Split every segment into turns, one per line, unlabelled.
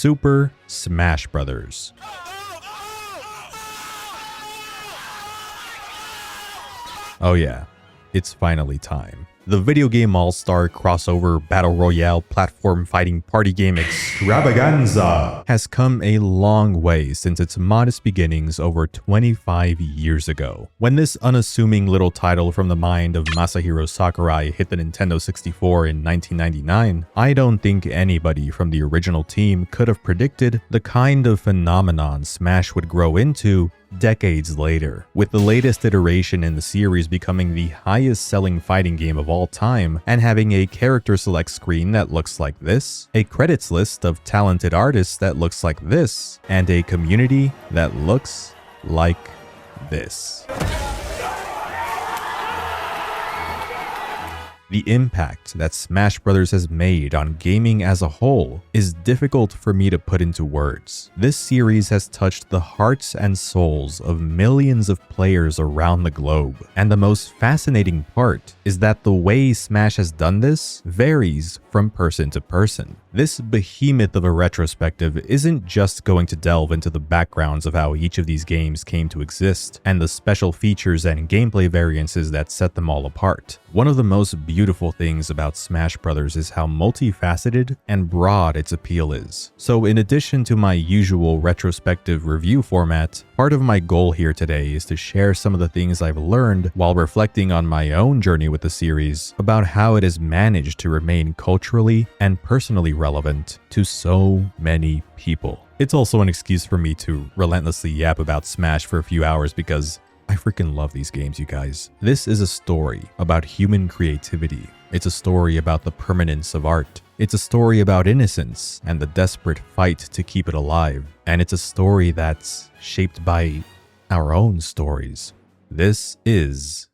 Super Smash Brothers. Oh yeah, it's finally time. The video game all-star crossover battle royale platform fighting party game extravaganza has come a long way since its modest beginnings over 25 years ago. When this unassuming little title from the mind of Masahiro Sakurai hit the Nintendo 64 in 1999, I don't think anybody from the original team could have predicted the kind of phenomenon Smash would grow into decades later, with the latest iteration in the series becoming the highest selling fighting game of all time and having a character select screen that looks like this, a credits list of talented artists that looks like this, and a community that looks like this. The impact that Smash Brothers has made on gaming as a whole is difficult for me to put into words. This series has touched the hearts and souls of millions of players around the globe, and the most fascinating part is that the way Smash has done this varies from person to person. This behemoth of a retrospective isn't just going to delve into the backgrounds of how each of these games came to exist and the special features and gameplay variances that set them all apart. One of the most beautiful things about Smash Brothers is how multifaceted and broad its appeal is. So in addition to my usual retrospective review format, part of my goal here today is to share some of the things I've learned while reflecting on my own journey with the series about how it has managed to remain culturally and personally relevant to so many people. It's also an excuse for me to relentlessly yap about Smash for a few hours because I freaking love these games, you guys. This is a story about human creativity. It's a story about the permanence of art. It's a story about innocence and the desperate fight to keep it alive. And it's a story that's shaped by our own stories. This is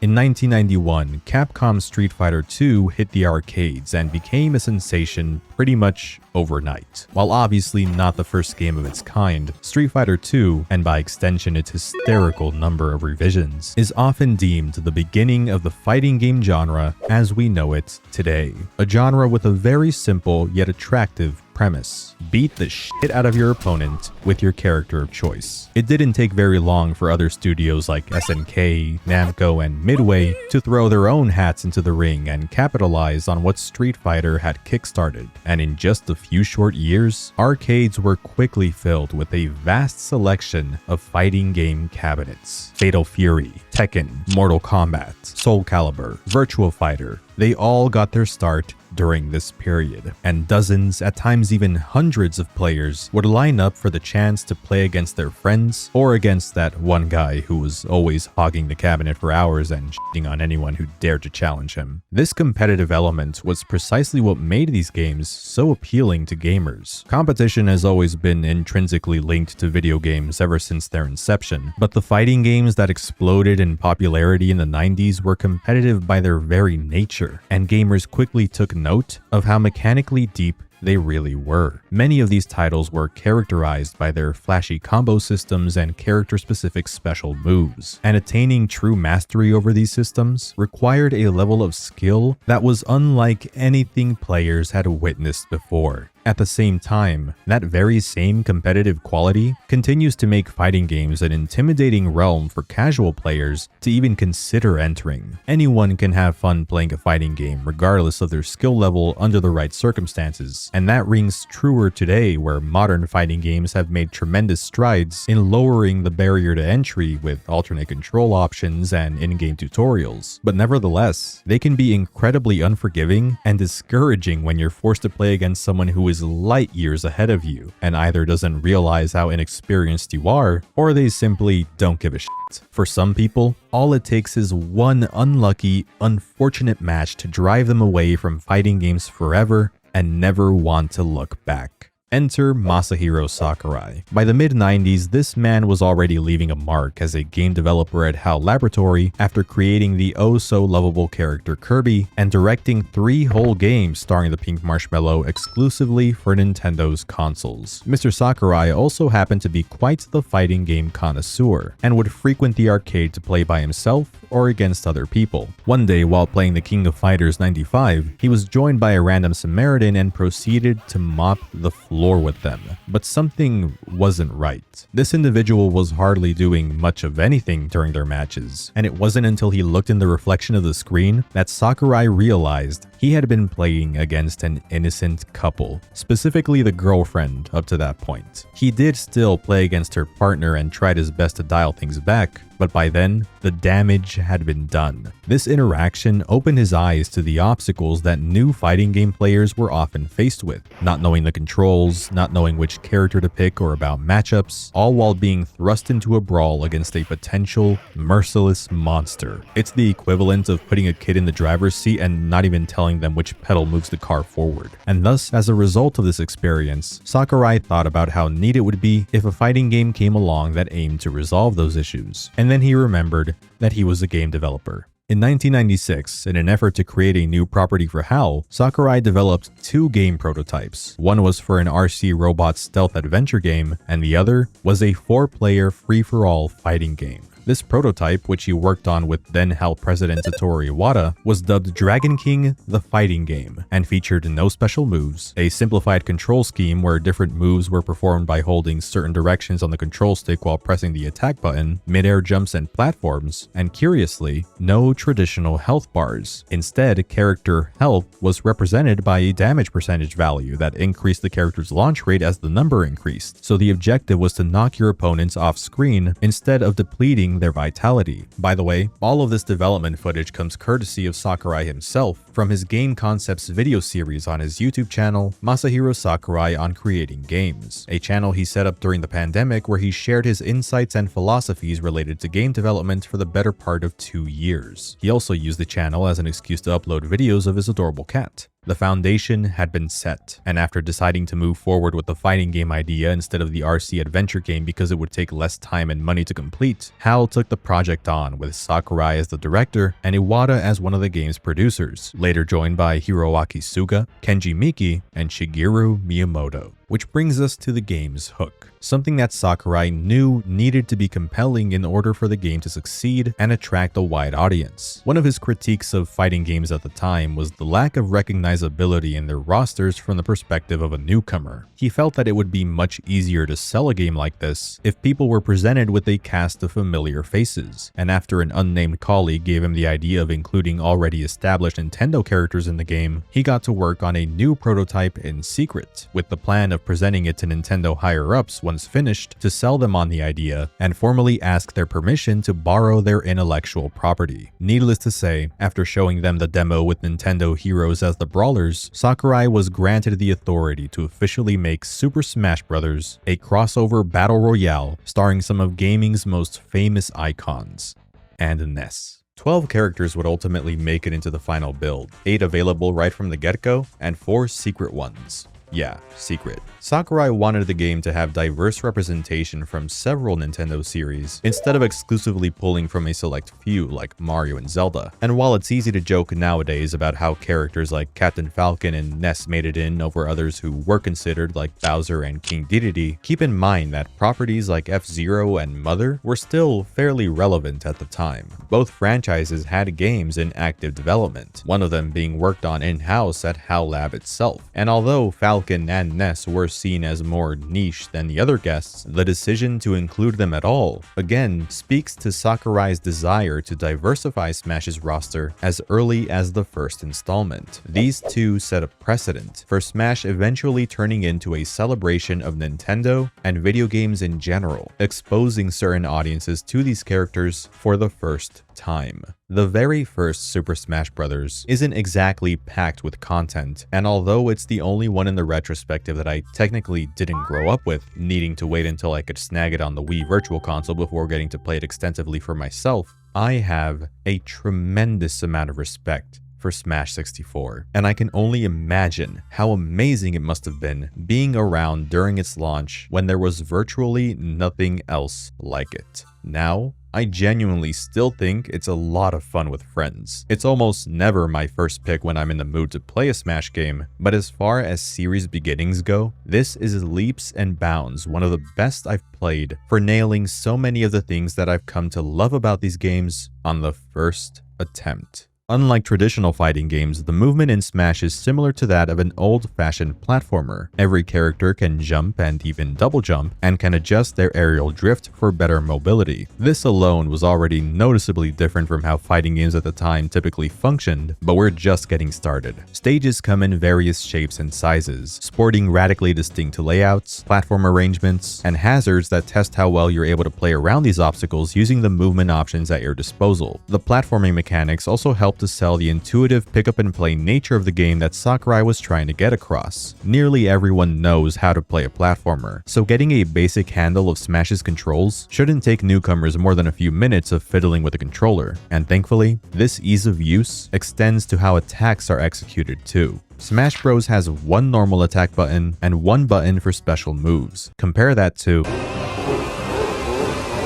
In 1991, Capcom's Street Fighter II hit the arcades and became a sensation pretty much overnight. While obviously not the first game of its kind, Street Fighter II, and by extension its hysterical number of revisions, is often deemed the beginning of the fighting game genre as we know it today. A genre with a very simple yet attractive premise: beat the shit out of your opponent with your character of choice. It didn't take very long for other studios like SNK, Namco, and Midway to throw their own hats into the ring and capitalize on what Street Fighter had kickstarted. And in just a few short years, arcades were quickly filled with a vast selection of fighting game cabinets. Fatal Fury, Tekken, Mortal Kombat, Soul Calibur, Virtua Fighter, they all got their start during this period, and dozens, at times even hundreds of players would line up for the chance to play against their friends or against that one guy who was always hogging the cabinet for hours and shitting on anyone who dared to challenge him. This competitive element was precisely what made these games so appealing to gamers. Competition has always been intrinsically linked to video games ever since their inception, but the fighting games that exploded in popularity in the 90s were competitive by their very nature, and gamers quickly took note of how mechanically deep they really were. Many of these titles were characterized by their flashy combo systems and character-specific special moves, and attaining true mastery over these systems required a level of skill that was unlike anything players had witnessed before. At the same time, that very same competitive quality continues to make fighting games an intimidating realm for casual players to even consider entering. Anyone can have fun playing a fighting game regardless of their skill level under the right circumstances, and that rings truer today where modern fighting games have made tremendous strides in lowering the barrier to entry with alternate control options and in-game tutorials. But nevertheless, they can be incredibly unforgiving and discouraging when you're forced to play against someone who is light years ahead of you and either doesn't realize how inexperienced you are, or they simply don't give a shit. For some people, all it takes is one unlucky, unfortunate match to drive them away from fighting games forever and never want to look back. Enter Masahiro Sakurai. By the mid-90s, this man was already leaving a mark as a game developer at HAL Laboratory after creating the oh-so-lovable character Kirby and directing 3 whole games starring the Pink Marshmallow exclusively for Nintendo's consoles. Mr. Sakurai also happened to be quite the fighting game connoisseur and would frequent the arcade to play by himself or against other people. One day, while playing the King of Fighters 95, he was joined by a random Samaritan and proceeded to mop the floor with them. But something wasn't right. This individual was hardly doing much of anything during their matches, and it wasn't until he looked in the reflection of the screen that Sakurai realized he had been playing against an innocent couple, specifically the girlfriend up to that point. He did still play against her partner and tried his best to dial things back, but by then, the damage had been done. This interaction opened his eyes to the obstacles that new fighting game players were often faced with, not knowing the controls, not knowing which character to pick or about matchups, all while being thrust into a brawl against a potential merciless monster. It's the equivalent of putting a kid in the driver's seat and not even telling them which pedal moves the car forward. And thus, as a result of this experience, Sakurai thought about how neat it would be if a fighting game came along that aimed to resolve those issues. And then he remembered that he was a game developer. In 1996, in an effort to create a new property for HAL, Sakurai developed 2 game prototypes. One was for an RC robot stealth adventure game, and the other was a 4-player free-for-all fighting game. This prototype, which he worked on with then HAL president Satoru Iwata, was dubbed Dragon King the Fighting Game and featured no special moves, a simplified control scheme where different moves were performed by holding certain directions on the control stick while pressing the attack button, mid-air jumps and platforms, and curiously, no traditional health bars. Instead, character health was represented by a damage percentage value that increased the character's launch rate as the number increased, so the objective was to knock your opponents off screen instead of depleting their vitality. By the way, all of this development footage comes courtesy of Sakurai himself from his Game Concepts video series on his YouTube channel, Masahiro Sakurai on Creating Games, a channel he set up during the pandemic where he shared his insights and philosophies related to game development for the better part of 2 years. He also used the channel as an excuse to upload videos of his adorable cat. The foundation had been set, and after deciding to move forward with the fighting game idea instead of the RC adventure game because it would take less time and money to complete, HAL took the project on with Sakurai as the director and Iwata as one of the game's producers, later joined by Hiroaki Suga, Kenji Miki, and Shigeru Miyamoto. Which brings us to the game's hook, something that Sakurai knew needed to be compelling in order for the game to succeed and attract a wide audience. One of his critiques of fighting games at the time was the lack of recognizability in their rosters from the perspective of a newcomer. He felt that it would be much easier to sell a game like this if people were presented with a cast of familiar faces, and after an unnamed colleague gave him the idea of including already established Nintendo characters in the game, he got to work on a new prototype in secret, with the plan of presenting it to Nintendo higher-ups once finished to sell them on the idea and formally ask their permission to borrow their intellectual property. Needless to say, after showing them the demo with Nintendo heroes as the brawlers, Sakurai was granted the authority to officially make Super Smash Bros. A crossover battle royale starring some of gaming's most famous icons and NES. 12 characters would ultimately make it into the final build, 8 available right from the get-go, and 4 secret ones. Yeah, secret. Sakurai wanted the game to have diverse representation from several Nintendo series, instead of exclusively pulling from a select few like Mario and Zelda. And while it's easy to joke nowadays about how characters like Captain Falcon and Ness made it in over others who were considered like Bowser and King Dedede, keep in mind that properties like F-Zero and Mother were still fairly relevant at the time. Both franchises had games in active development, one of them being worked on in-house at HAL Lab itself. And although Falcon and Ness were seen as more niche than the other guests, the decision to include them at all, again, speaks to Sakurai's desire to diversify Smash's roster as early as the first installment. These two set a precedent for Smash eventually turning into a celebration of Nintendo and video games in general, exposing certain audiences to these characters for the first time. The very first Super Smash Bros. Isn't exactly packed with content, and although it's the only one in the retrospective that I technically didn't grow up with, needing to wait until I could snag it on the Wii Virtual Console before getting to play it extensively for myself, I have a tremendous amount of respect for Smash 64, and I can only imagine how amazing it must have been being around during its launch when there was virtually nothing else like it. Now, I genuinely still think it's a lot of fun with friends. It's almost never my first pick when I'm in the mood to play a Smash game, but as far as series beginnings go, this is leaps and bounds one of the best I've played for nailing so many of the things that I've come to love about these games on the first attempt. Unlike traditional fighting games, the movement in Smash is similar to that of an old-fashioned platformer. Every character can jump and even double jump, and can adjust their aerial drift for better mobility. This alone was already noticeably different from how fighting games at the time typically functioned, but we're just getting started. Stages come in various shapes and sizes, sporting radically distinct layouts, platform arrangements, and hazards that test how well you're able to play around these obstacles using the movement options at your disposal. The platforming mechanics also help to sell the intuitive pick-up-and-play nature of the game that Sakurai was trying to get across. Nearly everyone knows how to play a platformer, so getting a basic handle of Smash's controls shouldn't take newcomers more than a few minutes of fiddling with a controller, and thankfully, this ease of use extends to how attacks are executed too. Smash Bros has one normal attack button and one button for special moves. Compare that to...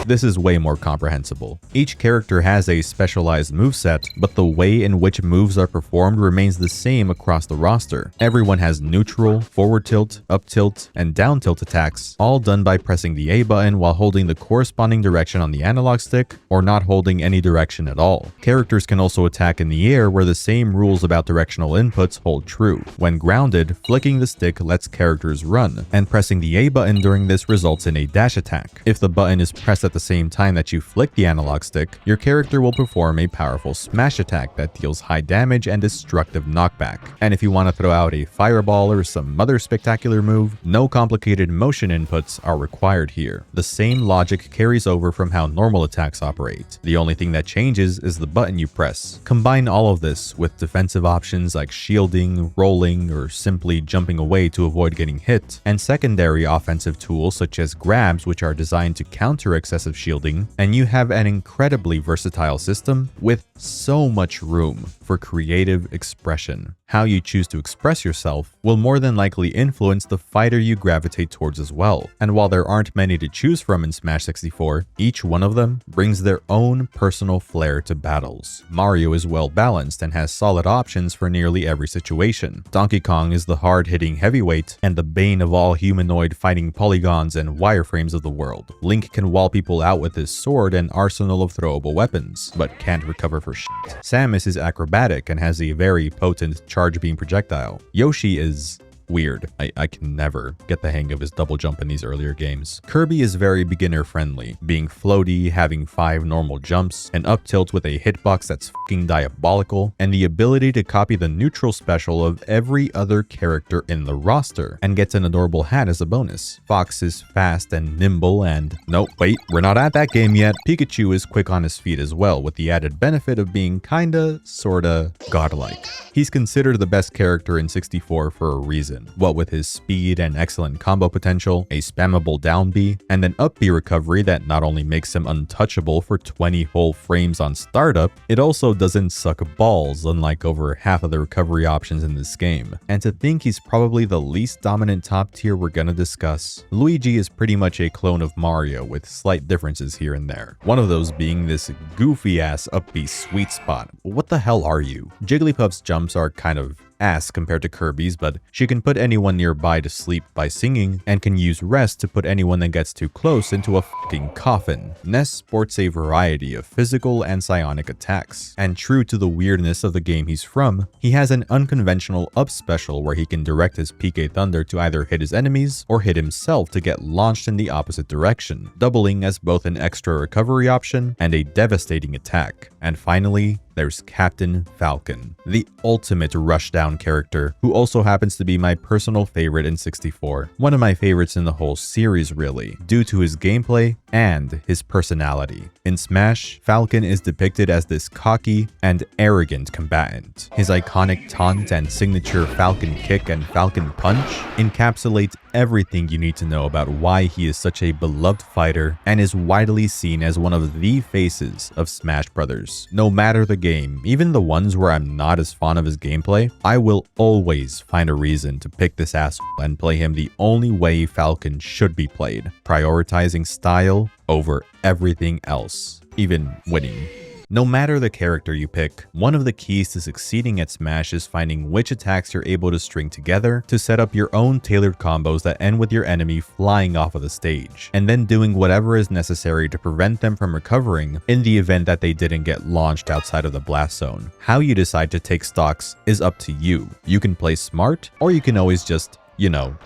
This is way more comprehensible. Each character has a specialized moveset, but the way in which moves are performed remains the same across the roster. Everyone has neutral, forward tilt, up tilt, and down tilt attacks, all done by pressing the A button while holding the corresponding direction on the analog stick, or not holding any direction at all. Characters can also attack in the air, where the same rules about directional inputs hold true. When grounded, flicking the stick lets characters run, and pressing the A button during this results in a dash attack. If the button is pressed at the same time that you flick the analog stick, your character will perform a powerful smash attack that deals high damage and destructive knockback. And if you want to throw out a fireball or some other spectacular move, no complicated motion inputs are required here. The same logic carries over from how normal attacks operate. The only thing that changes is the button you press. Combine all of this with defensive options like shielding, rolling, or simply jumping away to avoid getting hit, and secondary offensive tools such as grabs, which are designed to counter excessive shielding, and you have an incredibly versatile system with so much room for creative expression. How you choose to express yourself will more than likely influence the fighter you gravitate towards as well. And while there aren't many to choose from in Smash 64, each one of them brings their own personal flair to battles. Mario is well balanced and has solid options for nearly every situation. Donkey Kong is the hard-hitting heavyweight and the bane of all humanoid fighting polygons and wireframes of the world. Link can wall people out with his sword and arsenal of throwable weapons, but can't recover for shit. Samus is acrobatic and has a very potent charge beam projectile. Yoshi is weird. I can never get the hang of his double jump in these earlier games. Kirby is very beginner friendly, being floaty, having 5 normal jumps, an up tilt with a hitbox that's fucking diabolical, and the ability to copy the neutral special of every other character in the roster, and gets an adorable hat as a bonus. Fox is fast and nimble and... Nope, wait, we're not at that game yet. Pikachu is quick on his feet as well, with the added benefit of being kinda, sorta, godlike. He's considered the best character in 64 for a reason. What with his speed and excellent combo potential, a spammable down B, and an up B recovery that not only makes him untouchable for 20 whole frames on startup, it also doesn't suck balls, unlike over half of the recovery options in this game. And to think he's probably the least dominant top tier we're gonna discuss, Luigi is pretty much a clone of Mario with slight differences here and there. One of those being this goofy ass up B sweet spot. What the hell are you? Jigglypuff's jumps are kind of ass compared to Kirby's, but she can put anyone nearby to sleep by singing, and can use rest to put anyone that gets too close into a fucking coffin. Ness sports a variety of physical and psionic attacks, and true to the weirdness of the game he's from, he has an unconventional up special where he can direct his PK Thunder to either hit his enemies or hit himself to get launched in the opposite direction, doubling as both an extra recovery option and a devastating attack. And finally, there's Captain Falcon, the ultimate rushdown character, who also happens to be my personal favorite in 64. One of my favorites in the whole series really, due to his gameplay and his personality. In Smash, Falcon is depicted as this cocky and arrogant combatant. His iconic taunt and signature Falcon kick and Falcon punch encapsulate everything you need to know about why he is such a beloved fighter and is widely seen as one of the faces of Smash Brothers. No matter the game, even the ones where I'm not as fond of his gameplay, I will always find a reason to pick this asshole and play him the only way Falcon should be played, prioritizing style over everything else, even winning. No matter the character you pick, one of the keys to succeeding at Smash is finding which attacks you're able to string together to set up your own tailored combos that end with your enemy flying off of the stage, and then doing whatever is necessary to prevent them from recovering in the event that they didn't get launched outside of the blast zone. How you decide to take stocks is up to you. You can play smart, or you can always just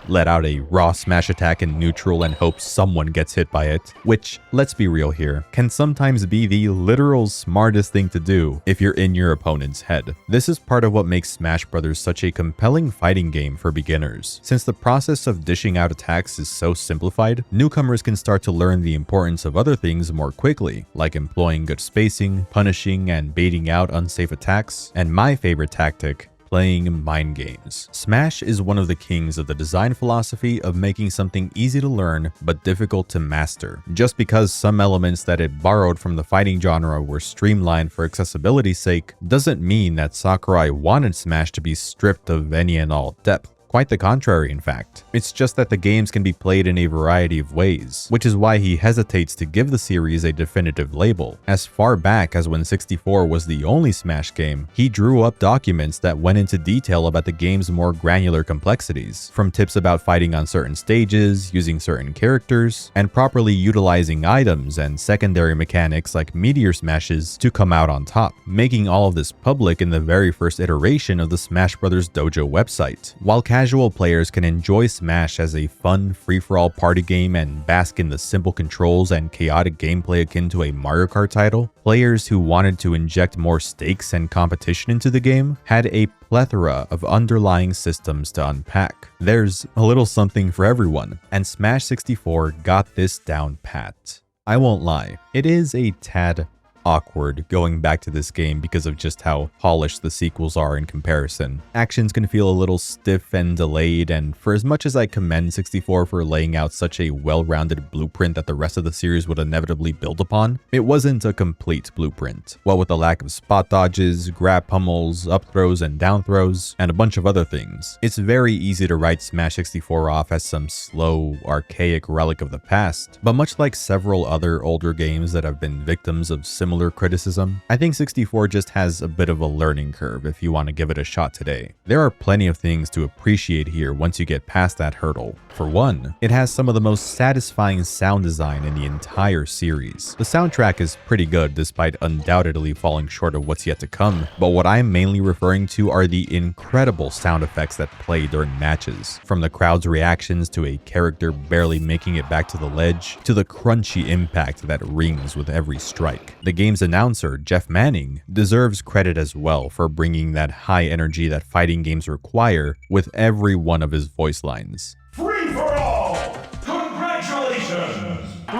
let out a raw smash attack in neutral and hope someone gets hit by it, which, let's be real here, can sometimes be the literal smartest thing to do if you're in your opponent's head. This is part of what makes Smash Bros. Such a compelling fighting game for beginners. Since the process of dishing out attacks is so simplified, newcomers can start to learn the importance of other things more quickly, like employing good spacing, punishing and baiting out unsafe attacks, and my favorite tactic, playing mind games. Smash is one of the kings of the design philosophy of making something easy to learn but difficult to master. Just because some elements that it borrowed from the fighting genre were streamlined for accessibility's sake doesn't mean that Sakurai wanted Smash to be stripped of any and all depth. Quite the contrary, in fact. It's just that the games can be played in a variety of ways, which is why he hesitates to give the series a definitive label. As far back as when 64 was the only Smash game, he drew up documents that went into detail about the game's more granular complexities, from tips about fighting on certain stages, using certain characters, and properly utilizing items and secondary mechanics like meteor smashes to come out on top, making all of this public in the very first iteration of the Smash Bros. Dojo website. While casual players can enjoy Smash as a fun, free-for-all party game and bask in the simple controls and chaotic gameplay akin to a Mario Kart title, players who wanted to inject more stakes and competition into the game had a plethora of underlying systems to unpack. There's a little something for everyone, and Smash 64 got this down pat. I won't lie, it is a tad awkward going back to this game because of just how polished the sequels are in comparison. Actions can feel a little stiff and delayed, and for as much as I commend 64 for laying out such a well-rounded blueprint that the rest of the series would inevitably build upon, it wasn't a complete blueprint. What with the lack of spot dodges, grab pummels, up throws and down throws, and a bunch of other things, it's very easy to write Smash 64 off as some slow, archaic relic of the past. But much like several other older games that have been victims of similar criticism, I think 64 just has a bit of a learning curve if you want to give it a shot today. There are plenty of things to appreciate here once you get past that hurdle. For one, it has some of the most satisfying sound design in the entire series. The soundtrack is pretty good despite undoubtedly falling short of what's yet to come, but what I'm mainly referring to are the incredible sound effects that play during matches. From the crowd's reactions to a character barely making it back to the ledge, to the crunchy impact that rings with every strike. The game's announcer, Jeff Manning, deserves credit as well for bringing that high energy that fighting games require with every one of his voice lines.
Free for all! Congratulations! 3,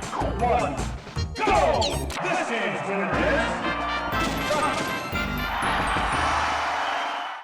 2, 1, go! This game's winner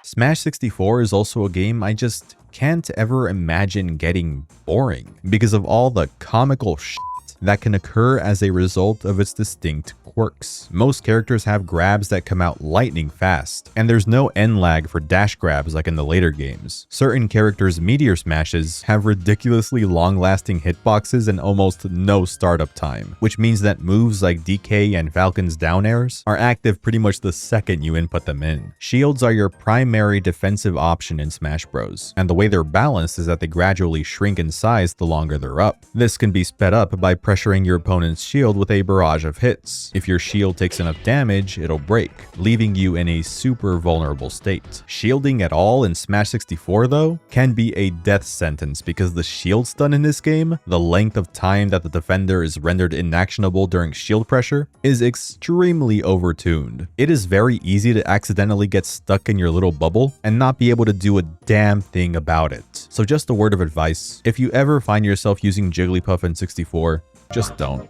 is...
Smash 64 is also a game I just can't ever imagine getting boring because of all the comical shit that can occur as a result of its distinct quirks. Most characters have grabs that come out lightning fast, and there's no end lag for dash grabs like in the later games. Certain characters' meteor smashes have ridiculously long-lasting hitboxes and almost no startup time, which means that moves like DK and Falcon's down airs are active pretty much the second you input them in. Shields are your primary defensive option in Smash Bros, and the way they're balanced is that they gradually shrink in size the longer they're up. This can be sped up by pressuring your opponent's shield with a barrage of hits. If your shield takes enough damage, it'll break, leaving you in a super vulnerable state. Shielding at all in Smash 64 though, can be a death sentence because the shield stun in this game, the length of time that the defender is rendered inactionable during shield pressure, is extremely overtuned. It is very easy to accidentally get stuck in your little bubble and not be able to do a damn thing about it. So just a word of advice, if you ever find yourself using Jigglypuff in 64, just don't.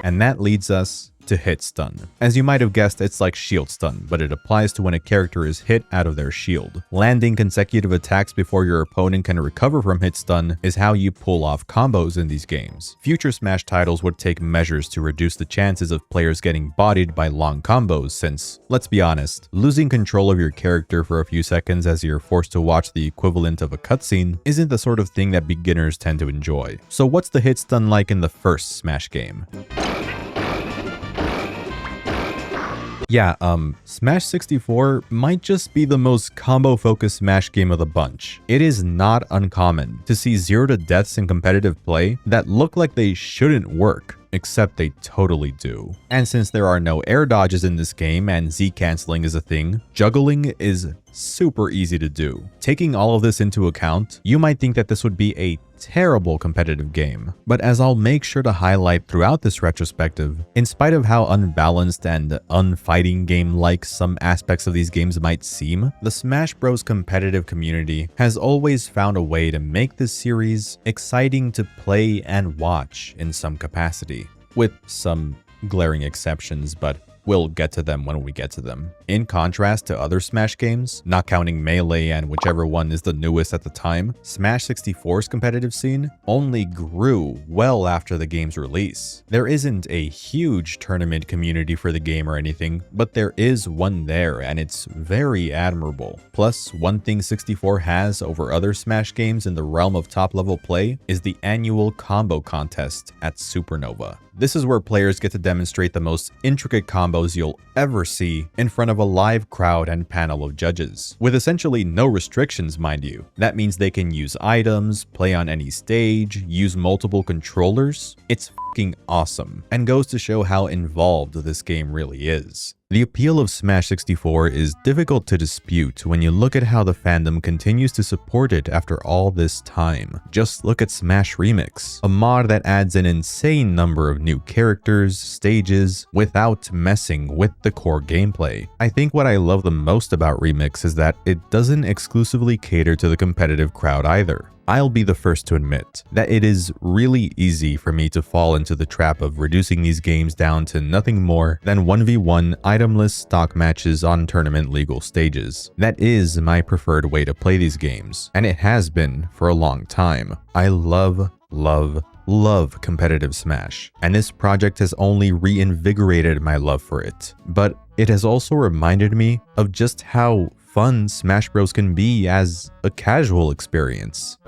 And that leads us to hit stun. As you might have guessed, it's like shield stun, but it applies to when a character is hit out of their shield. Landing consecutive attacks before your opponent can recover from hit stun is how you pull off combos in these games. Future Smash titles would take measures to reduce the chances of players getting bodied by long combos since, let's be honest, losing control of your character for a few seconds as you're forced to watch the equivalent of a cutscene isn't the sort of thing that beginners tend to enjoy. So what's the hit stun like in the first Smash game? Yeah, Smash 64 might just be the most combo-focused Smash game of the bunch. It is not uncommon to see 0 deaths in competitive play that look like they shouldn't work, except they totally do. And since there are no air dodges in this game and Z canceling is a thing, juggling is super easy to do. Taking all of this into account, you might think that this would be a terrible competitive game, but as I'll make sure to highlight throughout this retrospective, in spite of how unbalanced and unfighting game-like some aspects of these games might seem, the Smash Bros competitive community has always found a way to make this series exciting to play and watch in some capacity, with some glaring exceptions, but we'll get to them when we get to them. In contrast to other Smash games, not counting Melee and whichever one is the newest at the time, Smash 64's competitive scene only grew well after the game's release. There isn't a huge tournament community for the game or anything, but there is one there and it's very admirable. Plus, one thing 64 has over other Smash games in the realm of top-level play is the annual combo contest at Supernova. This is where players get to demonstrate the most intricate combos you'll ever see in front of a live crowd and panel of judges, with essentially no restrictions, mind you. That means they can use items, play on any stage, use multiple controllers. It's fucking awesome, and goes to show how involved this game really is. The appeal of Smash 64 is difficult to dispute when you look at how the fandom continues to support it after all this time. Just look at Smash Remix, a mod that adds an insane number of new characters, stages, without messing with the core gameplay. I think what I love the most about Remix is that it doesn't exclusively cater to the competitive crowd either. I'll be the first to admit that it is really easy for me to fall into the trap of reducing these games down to nothing more than 1v1 itemless stock matches on tournament legal stages. That is my preferred way to play these games, and it has been for a long time. I love competitive Smash, and this project has only reinvigorated my love for it. But it has also reminded me of just how fun Smash Bros can be as a casual experience.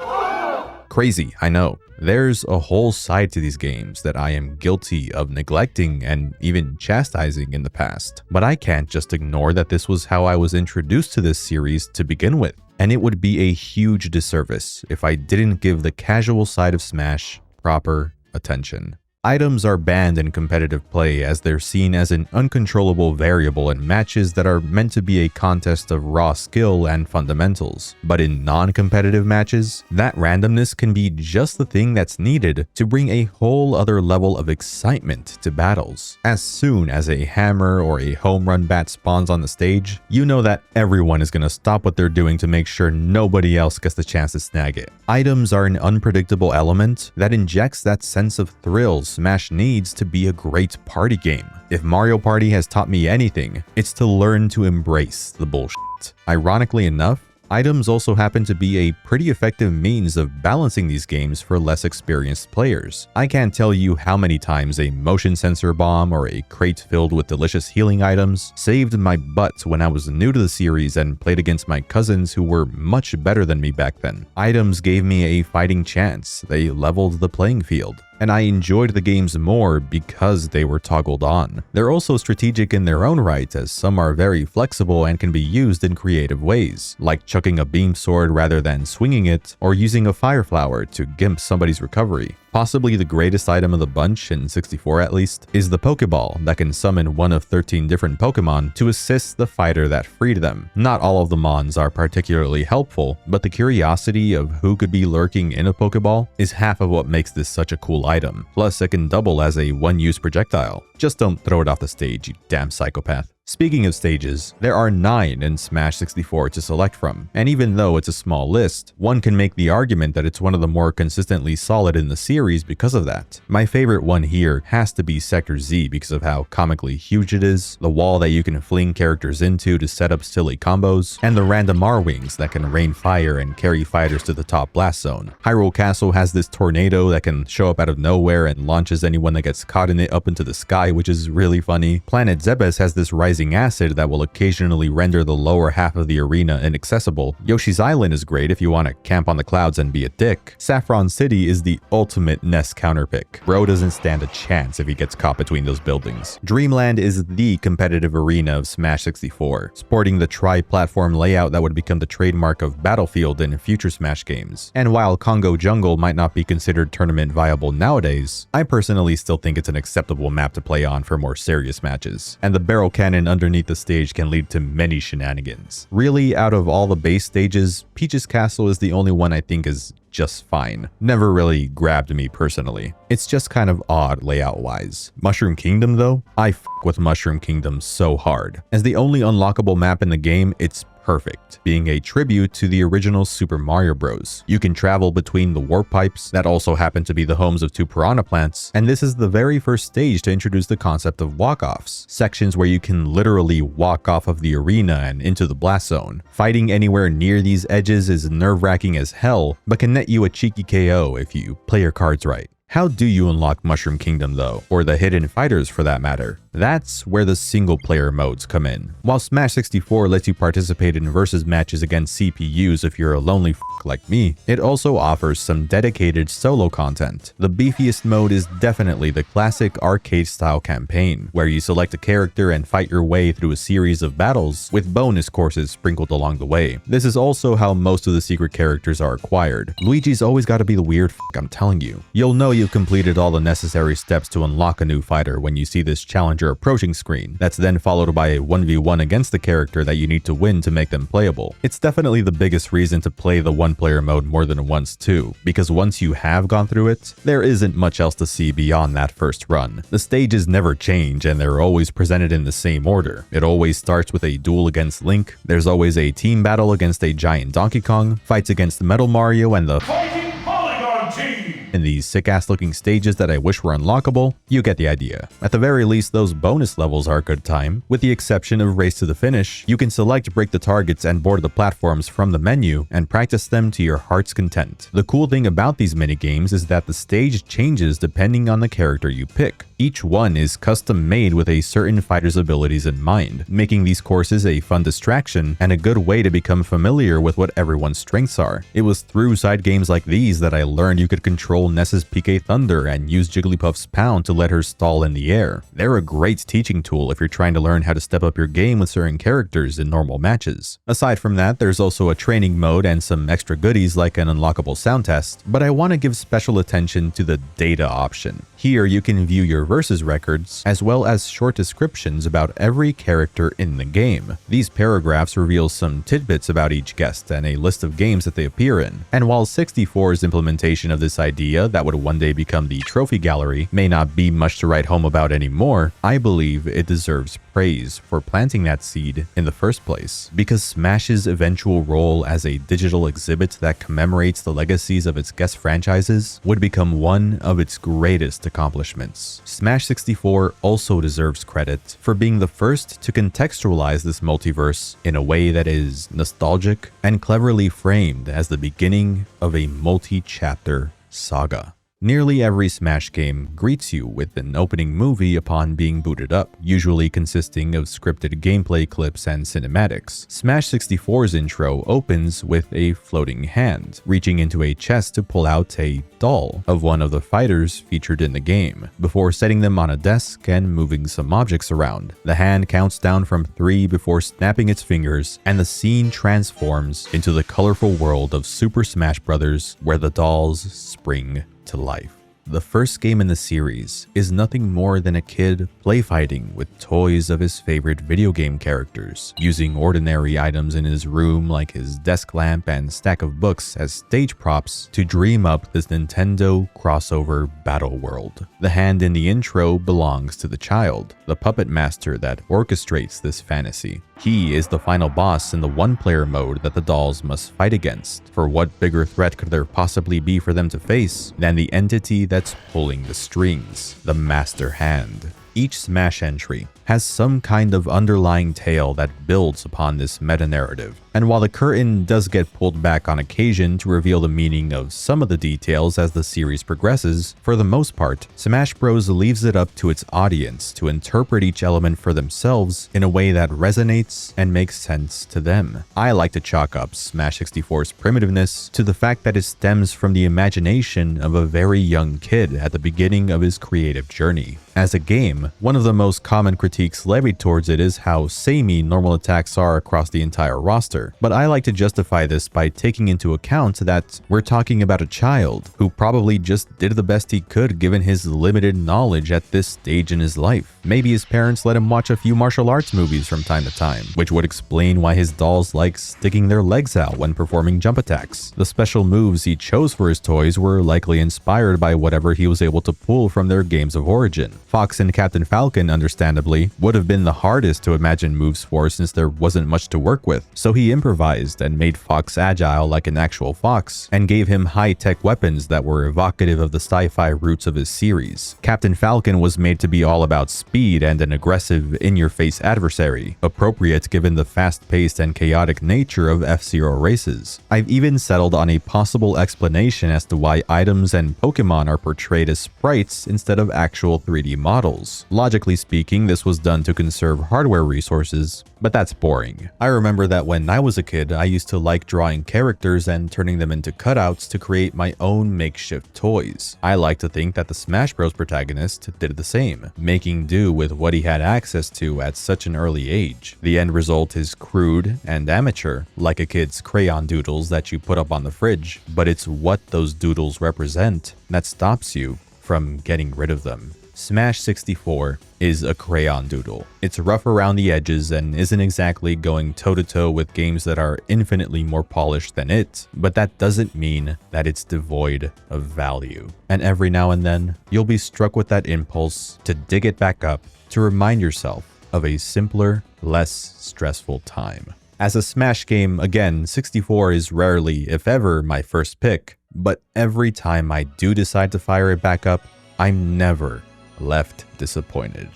Crazy, I know. There's a whole side to these games that I am guilty of neglecting and even chastising in the past. But I can't just ignore that this was how I was introduced to this series to begin with. And it would be a huge disservice if I didn't give the casual side of Smash proper attention. Items are banned in competitive play as they're seen as an uncontrollable variable in matches that are meant to be a contest of raw skill and fundamentals. But in non-competitive matches, that randomness can be just the thing that's needed to bring a whole other level of excitement to battles. As soon as a hammer or a home run bat spawns on the stage, you know that everyone is going to stop what they're doing to make sure nobody else gets the chance to snag it. Items are an unpredictable element that injects that sense of thrills Smash needs to be a great party game. If Mario Party has taught me anything, it's to learn to embrace the bullshit. Ironically enough, items also happen to be a pretty effective means of balancing these games for less experienced players. I can't tell you how many times a motion sensor bomb or a crate filled with delicious healing items saved my butt when I was new to the series and played against my cousins who were much better than me back then. Items gave me a fighting chance, they leveled the playing field, and I enjoyed the games more because they were toggled on. They're also strategic in their own right, as some are very flexible and can be used in creative ways, like chucking a beam sword rather than swinging it, or using a fire flower to gimp somebody's recovery. Possibly the greatest item of the bunch, in 64 at least, is the Pokeball that can summon one of 13 different Pokemon to assist the fighter that freed them. Not all of the Mons are particularly helpful, but the curiosity of who could be lurking in a Pokeball is half of what makes this such a cool item. Plus, it can double as a one-use projectile. Just don't throw it off the stage, you damn psychopath. Speaking of stages, there are 9 in Smash 64 to select from, and even though it's a small list, one can make the argument that it's one of the more consistently solid in the series because of that. My favorite one here has to be Sector Z because of how comically huge it is, the wall that you can fling characters into to set up silly combos, and the random R-Wings that can rain fire and carry fighters to the top blast zone. Hyrule Castle has this tornado that can show up out of nowhere and launches anyone that gets caught in it up into the sky, which is really funny. Planet Zebes has this rising acid that will occasionally render the lower half of the arena inaccessible. Yoshi's Island is great if you want to camp on the clouds and be a dick. Saffron City is the ultimate Ness counterpick. Bro doesn't stand a chance if he gets caught between those buildings. Dreamland is the competitive arena of Smash 64, sporting the tri-platform layout that would become the trademark of Battlefield in future Smash games. And while Congo Jungle might not be considered tournament viable nowadays, I personally still think it's an acceptable map to play on for more serious matches. And the barrel cannon underneath the stage can lead to many shenanigans. Really, out of all the base stages, Peach's Castle is the only one I think is just fine. Never really grabbed me personally. It's just kind of odd layout-wise. Mushroom Kingdom though? I f*** with Mushroom Kingdom so hard. As the only unlockable map in the game, it's perfect, being a tribute to the original Super Mario Bros. You can travel between the warp pipes that also happen to be the homes of 2 piranha plants, and this is the very first stage to introduce the concept of walk-offs, sections where you can literally walk off of the arena and into the blast zone. Fighting anywhere near these edges is nerve-wracking as hell, but can net you a cheeky KO if you play your cards right. How do you unlock Mushroom Kingdom though, or the hidden fighters for that matter? That's where the single player modes come in. While Smash 64 lets you participate in versus matches against CPUs if you're a lonely f*** like me, it also offers some dedicated solo content. The beefiest mode is definitely the classic arcade style campaign, where you select a character and fight your way through a series of battles with bonus courses sprinkled along the way. This is also how most of the secret characters are acquired. Luigi's always got to be the weird f***, I'm telling you. You'll know you've completed all the necessary steps to unlock a new fighter when you see this challenger approaching screen. That's then followed by a 1v1 against the character that you need to win to make them playable. It's definitely the biggest reason to play the one-player mode more than once too, because once you have gone through it, there isn't much else to see beyond that first run. The stages never change and they're always presented in the same order. It always starts with a duel against Link, there's always a team battle against a giant Donkey Kong, fights against Metal Mario and the
Fighting Polygon Team!
In these sick-ass looking stages that I wish were unlockable, you get the idea. At the very least, those bonus levels are a good time. With the exception of Race to the Finish, you can select break the targets and board the platforms from the menu and practice them to your heart's content. The cool thing about these minigames is that the stage changes depending on the character you pick. Each one is custom made with a certain fighter's abilities in mind, making these courses a fun distraction and a good way to become familiar with what everyone's strengths are. It was through side games like these that I learned you could control Ness's PK Thunder and use Jigglypuff's Pound to let her stall in the air. They're a great teaching tool if you're trying to learn how to step up your game with certain characters in normal matches. Aside from that, there's also a training mode and some extra goodies like an unlockable sound test, but I want to give special attention to the data option. Here you can view your versus records, as well as short descriptions about every character in the game. These paragraphs reveal some tidbits about each guest and a list of games that they appear in. And while 64's implementation of this idea that would one day become the trophy gallery may not be much to write home about anymore, I believe it deserves praise for planting that seed in the first place, because Smash's eventual role as a digital exhibit that commemorates the legacies of its guest franchises would become one of its greatest accomplishments. Smash 64 also deserves credit for being the first to contextualize this multiverse in a way that is nostalgic and cleverly framed as the beginning of a multi-chapter saga. Nearly every Smash game greets you with an opening movie upon being booted up, usually consisting of scripted gameplay clips and cinematics. Smash 64's intro opens with a floating hand, reaching into a chest to pull out a doll of one of the fighters featured in the game, before setting them on a desk and moving some objects around. The hand counts down from 3 before snapping its fingers, and the scene transforms into the colorful world of Super Smash Bros., where the dolls spring to life. The first game in the series is nothing more than a kid playfighting with toys of his favorite video game characters, using ordinary items in his room like his desk lamp and stack of books as stage props to dream up this Nintendo crossover battle world. The hand in the intro belongs to the child, the puppet master that orchestrates this fantasy. He is the final boss in the one-player mode that the dolls must fight against. For what bigger threat could there possibly be for them to face than the entity that's pulling the strings, the Master Hand? Each Smash entry has some kind of underlying tale that builds upon this meta-narrative. And while the curtain does get pulled back on occasion to reveal the meaning of some of the details as the series progresses, for the most part, Smash Bros. Leaves it up to its audience to interpret each element for themselves in a way that resonates and makes sense to them. I like to chalk up Smash 64's primitiveness to the fact that it stems from the imagination of a very young kid at the beginning of his creative journey. As a game, one of the most common critiques levied towards it is how samey normal attacks are across the entire roster, but I like to justify this by taking into account that we're talking about a child who probably just did the best he could given his limited knowledge at this stage in his life. Maybe his parents let him watch a few martial arts movies from time to time, which would explain why his dolls like sticking their legs out when performing jump attacks. The special moves he chose for his toys were likely inspired by whatever he was able to pull from their games of origin. Fox and Captain Falcon, understandably, would have been the hardest to imagine moves for since there wasn't much to work with, so he improvised and made Fox agile like an actual fox, and gave him high-tech weapons that were evocative of the sci-fi roots of his series. Captain Falcon was made to be all about speed and an aggressive, in-your-face adversary, appropriate given the fast-paced and chaotic nature of F-Zero races. I've even settled on a possible explanation as to why items and Pokemon are portrayed as sprites instead of actual 3D models. Logically speaking, this was done to conserve hardware resources, but that's boring. I remember that when I was a kid, I used to like drawing characters and turning them into cutouts to create my own makeshift toys. I like to think that the Smash Bros. Protagonist did the same, making do with what he had access to at such an early age. The end result is crude and amateur, like a kid's crayon doodles that you put up on the fridge, but it's what those doodles represent that stops you from getting rid of them. Smash 64 is a crayon doodle. It's rough around the edges and isn't exactly going toe-to-toe with games that are infinitely more polished than it, but that doesn't mean that it's devoid of value. And every now and then, you'll be struck with that impulse to dig it back up to remind yourself of a simpler, less stressful time. As a Smash game, again, 64 is rarely, if ever, my first pick, but every time I do decide to fire it back up, I'm never left disappointed.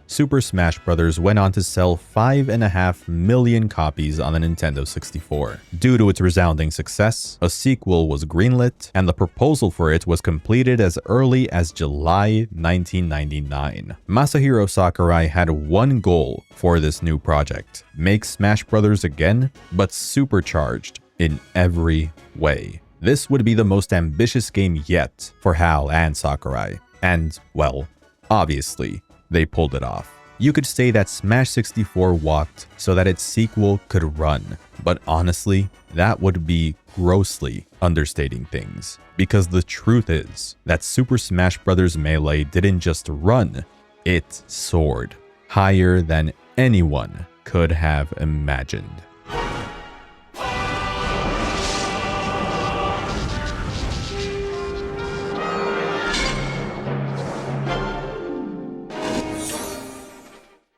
Super Smash Bros. Went on to sell 5.5 million copies on the Nintendo 64. Due to its resounding success, a sequel was greenlit, and the proposal for it was completed as early as July 1999. Masahiro Sakurai had one goal for this new project: make Smash Bros. Again, but supercharged in every way. This would be the most ambitious game yet for Hal and Sakurai, and, well, obviously, they pulled it off. You could say that Smash 64 walked so that its sequel could run, but honestly, that would be grossly understating things, because the truth is that Super Smash Bros. Melee didn't just run, it soared higher than anyone could have imagined.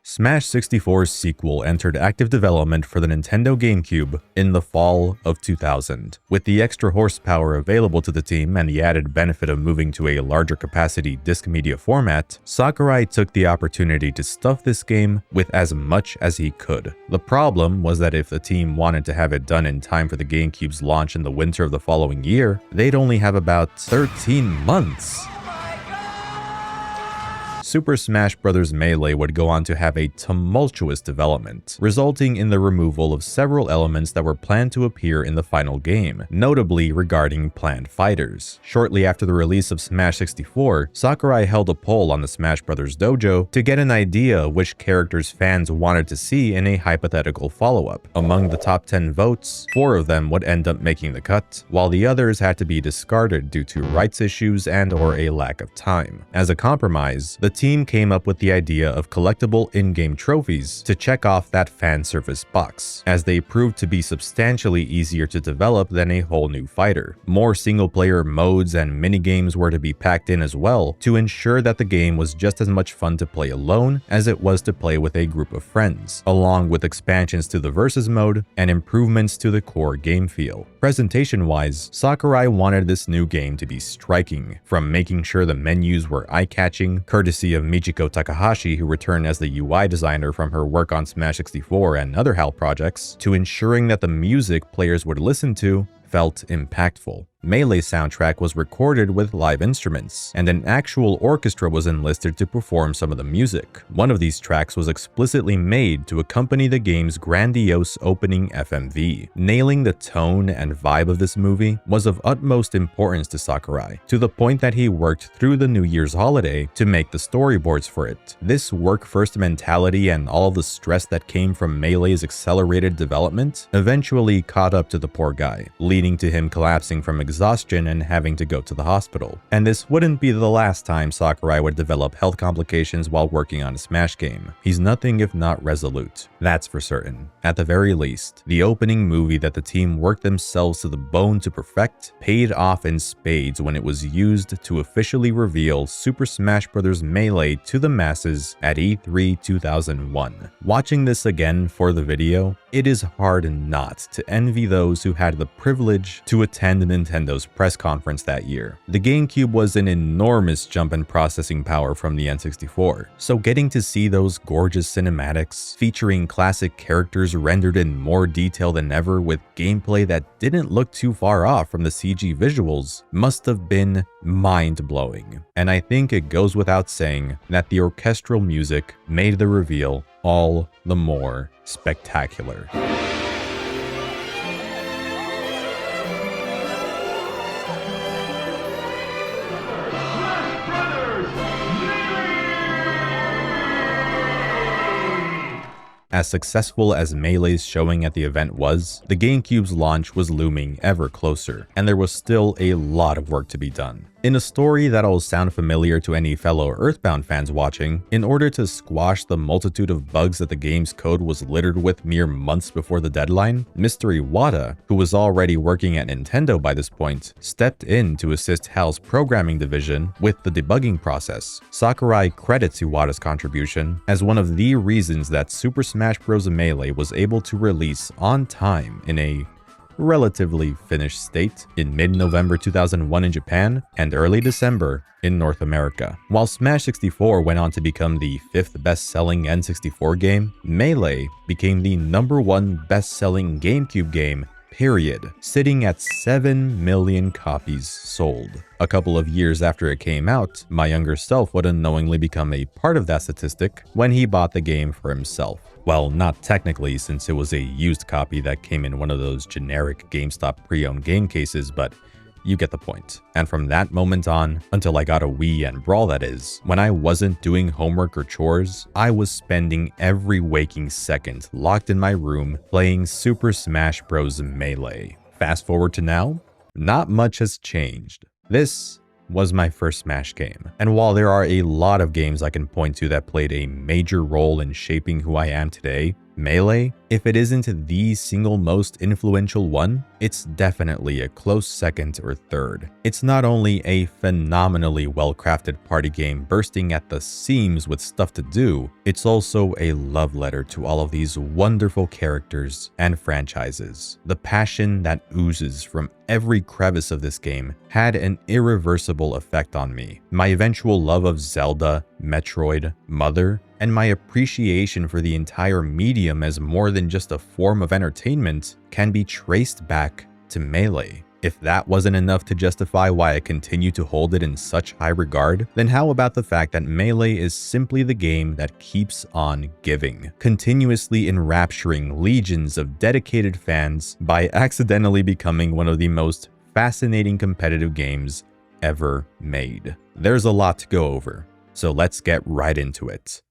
Smash 64's sequel entered active development for the Nintendo GameCube in the fall of 2000. With the extra horsepower available to the team and the added benefit of moving to a larger capacity disc media format, Sakurai took the opportunity to stuff this game with as much as he could. The problem was that if the team wanted to have it done in time for the GameCube's launch in the winter of the following year, they'd only have about 13 months. Super Smash Bros. Melee would go on to have a tumultuous development, resulting in the removal of several elements that were planned to appear in the final game, notably regarding planned fighters. Shortly after the release of Smash 64, Sakurai held a poll on the Smash Bros. Dojo to get an idea of which characters fans wanted to see in a hypothetical follow-up. Among the top 10 votes, 4 of them would end up making the cut, while the others had to be discarded due to rights issues and/or a lack of time. As a compromise, the team came up with the idea of collectible in-game trophies to check off that fan service box, as they proved to be substantially easier to develop than a whole new fighter. More single-player modes and minigames were to be packed in as well to ensure that the game was just as much fun to play alone as it was to play with a group of friends, along with expansions to the Versus mode and improvements to the core game feel. Presentation-wise, Sakurai wanted this new game to be striking, from making sure the menus were eye-catching, courtesy of Michiko Takahashi, who returned as the UI designer from her work on Smash 64 and other HAL projects, to ensuring that the music players would listen to felt impactful. Melee soundtrack was recorded with live instruments, and an actual orchestra was enlisted to perform some of the music. One of these tracks was explicitly made to accompany the game's grandiose opening FMV. Nailing the tone and vibe of this movie was of utmost importance to Sakurai, to the point that he worked through the New Year's holiday to make the storyboards for it. This work-first mentality and all of the stress that came from Melee's accelerated development eventually caught up to the poor guy, leading to him collapsing from exhaustion and having to go to the hospital. And this wouldn't be the last time Sakurai would develop health complications while working on a Smash game. He's nothing if not resolute, that's for certain. At the very least, the opening movie that the team worked themselves to the bone to perfect paid off in spades when it was used to officially reveal Super Smash Bros. Melee to the masses at E3 2001. Watching this again for the video, it is hard not to envy those who had the privilege to attend Nintendo's press conference that year. The GameCube was an enormous jump in processing power from the N64, so getting to see those gorgeous cinematics featuring classic characters rendered in more detail than ever with gameplay that didn't look too far off from the CG visuals must have been mind-blowing. And I think it goes without saying that the orchestral music made the reveal all the more spectacular. As successful as Melee's showing at the event was, the GameCube's launch was looming ever closer, and there was still a lot of work to be done. In a story that'll sound familiar to any fellow Earthbound fans watching, in order to squash the multitude of bugs that the game's code was littered with mere months before the deadline, Mr. Iwata, who was already working at Nintendo by this point, stepped in to assist HAL's programming division with the debugging process. Sakurai credits Iwata's contribution as one of the reasons that Super Smash Bros. Melee was able to release on time in a relatively finished state in mid-November 2001 in Japan and early December in North America. While Smash 64 went on to become the 5th best-selling N64 game, Melee became the #1 best-selling GameCube game, period, sitting at 7 million copies sold. A couple of years after it came out, my younger self would unknowingly become a part of that statistic when he bought the game for himself. Well, not technically, since it was a used copy that came in one of those generic GameStop pre-owned game cases, but you get the point. And from that moment on, until I got a Wii and Brawl that is, when I wasn't doing homework or chores, I was spending every waking second locked in my room playing Super Smash Bros. Melee. Fast forward to now, not much has changed. This was my first Smash game. And while there are a lot of games I can point to that played a major role in shaping who I am today, Melee, if it isn't the single most influential one, it's definitely a close second or third. It's not only a phenomenally well-crafted party game bursting at the seams with stuff to do, it's also a love letter to all of these wonderful characters and franchises. The passion that oozes from every crevice of this game had an irreversible effect on me. My eventual love of Zelda, Metroid, Mother, and my appreciation for the entire medium as more than just a form of entertainment can be traced back to Melee. If that wasn't enough to justify why I continue to hold it in such high regard, then how about the fact that Melee is simply the game that keeps on giving, continuously enrapturing legions of dedicated fans by accidentally becoming one of the most fascinating competitive games ever made. There's a lot to go over, so let's get right into it.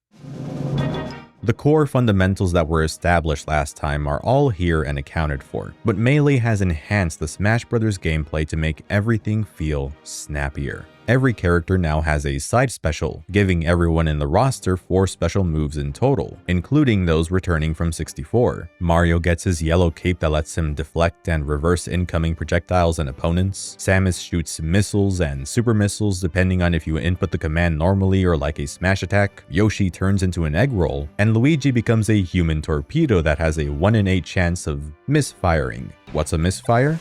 The core fundamentals that were established last time are all here and accounted for, but Melee has enhanced the Smash Bros. Gameplay to make everything feel snappier. Every character now has a side special, giving everyone in the roster 4 special moves in total, including those returning from 64. Mario gets his yellow cape that lets him deflect and reverse incoming projectiles and opponents. Samus shoots missiles and super missiles depending on if you input the command normally or like a smash attack. Yoshi turns into an egg roll, and Luigi becomes a human torpedo that has a 1 in 8 chance of misfiring. What's a misfire?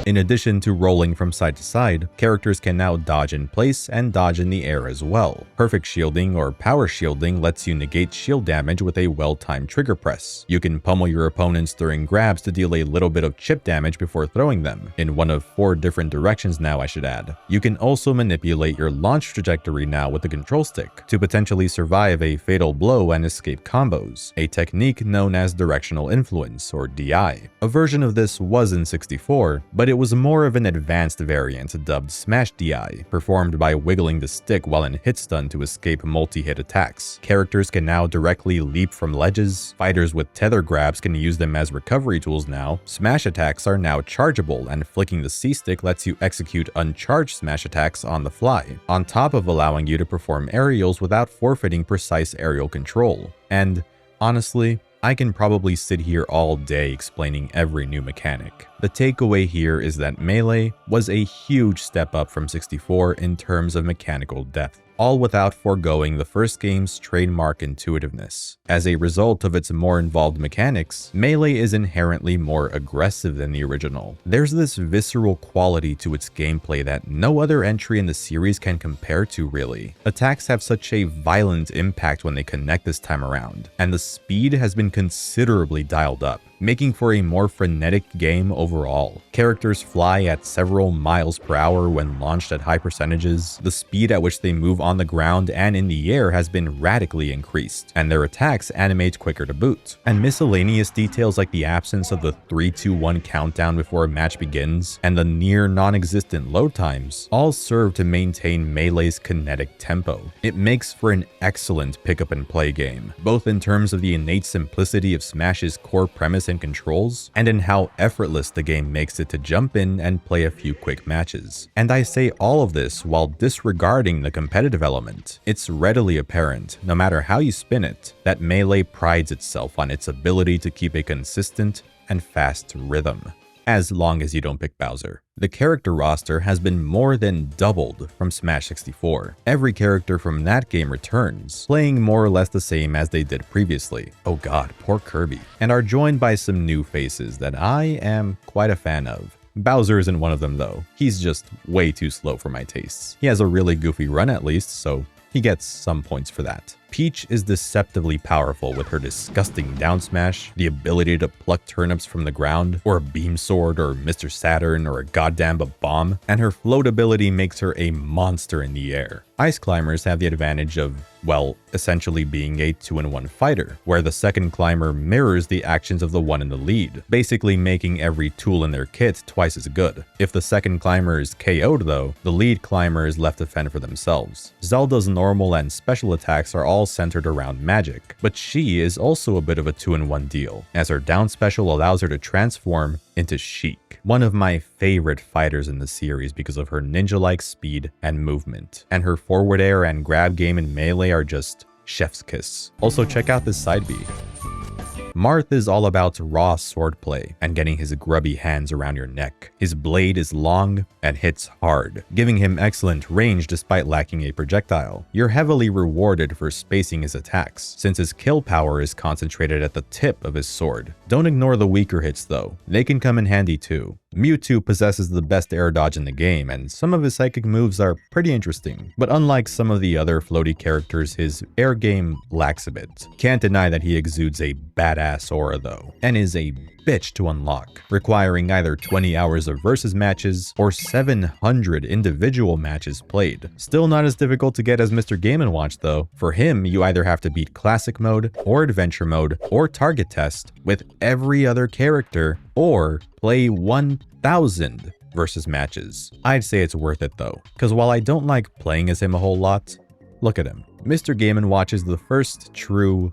In addition to rolling from side to side, characters can now dodge in place and dodge in the air as well. Perfect shielding or power shielding lets you negate shield damage with a well-timed trigger press. You can pummel your opponents during grabs to deal a little bit of chip damage before throwing them, in one of 4 different directions now I should add. You can also manipulate your launch trajectory now with the control stick to potentially survive a fatal blow and escape combos, a technique known as directional influence or DI. A version of this was in 64, but it was more of an advanced variant dubbed Smash DI, performed by wiggling the stick while in hit stun to escape multi-hit attacks. Characters can now directly leap from ledges, fighters with tether grabs can use them as recovery tools now, smash attacks are now chargeable, and flicking the C-stick lets you execute uncharged smash attacks on the fly, on top of allowing you to perform aerials without forfeiting precise aerial control. And honestly, I can probably sit here all day explaining every new mechanic. The takeaway here is that Melee was a huge step up from 64 in terms of mechanical depth, all without foregoing the first game's trademark intuitiveness. As a result of its more involved mechanics, Melee is inherently more aggressive than the original. There's this visceral quality to its gameplay that no other entry in the series can compare to really. Attacks have such a violent impact when they connect this time around, and the speed has been considerably dialed up, making for a more frenetic game overall. Characters fly at several miles per hour when launched at high percentages, the speed at which they move on the ground and in the air has been radically increased, and their attacks animate quicker to boot. And miscellaneous details like the absence of the 3-2-1 countdown before a match begins, and the near non-existent load times, all serve to maintain Melee's kinetic tempo. It makes for an excellent pick-up and play game, both in terms of the innate simplicity of Smash's core premise and controls, and in how effortless the game makes it to jump in and play a few quick matches. And I say all of this while disregarding the competitive element. It's readily apparent, no matter how you spin it, that Melee prides itself on its ability to keep a consistent and fast rhythm, as long as you don't pick Bowser. The character roster has been more than doubled from Smash 64. Every character from that game returns, playing more or less the same as they did previously. Oh god, poor Kirby. And are joined by some new faces that I am quite a fan of. Bowser isn't one of them though. He's just way too slow for my tastes. He has a really goofy run at least, so he gets some points for that. Peach is deceptively powerful with her disgusting down smash, the ability to pluck turnips from the ground, or a beam sword, or Mr. Saturn, or a goddamn bomb, and her float ability makes her a monster in the air. Ice climbers have the advantage of, well, essentially being a 2-in-1 fighter, where the second climber mirrors the actions of the one in the lead, basically making every tool in their kit twice as good. If the second climber is KO'd though, the lead climber is left to fend for themselves. Zelda's normal and special attacks are all centered around magic, but she is also a bit of a 2-in-1 deal, as her down special allows her to transform into Sheik, one of my favorite fighters in the series because of her ninja-like speed and movement, and her forward air and grab game in Melee are just chef's kiss. Also check out this side B. Marth is all about raw swordplay and getting his grubby hands around your neck. His blade is long and hits hard, giving him excellent range despite lacking a projectile. You're heavily rewarded for spacing his attacks, since his kill power is concentrated at the tip of his sword. Don't ignore the weaker hits though, they can come in handy too. Mewtwo possesses the best air dodge in the game, and some of his psychic moves are pretty interesting. But unlike some of the other floaty characters, his air game lacks a bit. Can't deny that he exudes a badass aura though, and is a bitch to unlock, requiring either 20 hours of versus matches or 700 individual matches played. Still not as difficult to get as Mr. Game & Watch though. For him, you either have to beat classic mode, or adventure mode, or target test with every other character, or play 1000 versus matches. I'd say it's worth it though, because while I don't like playing as him a whole lot, look at him. Mr. Game & Watch is the first true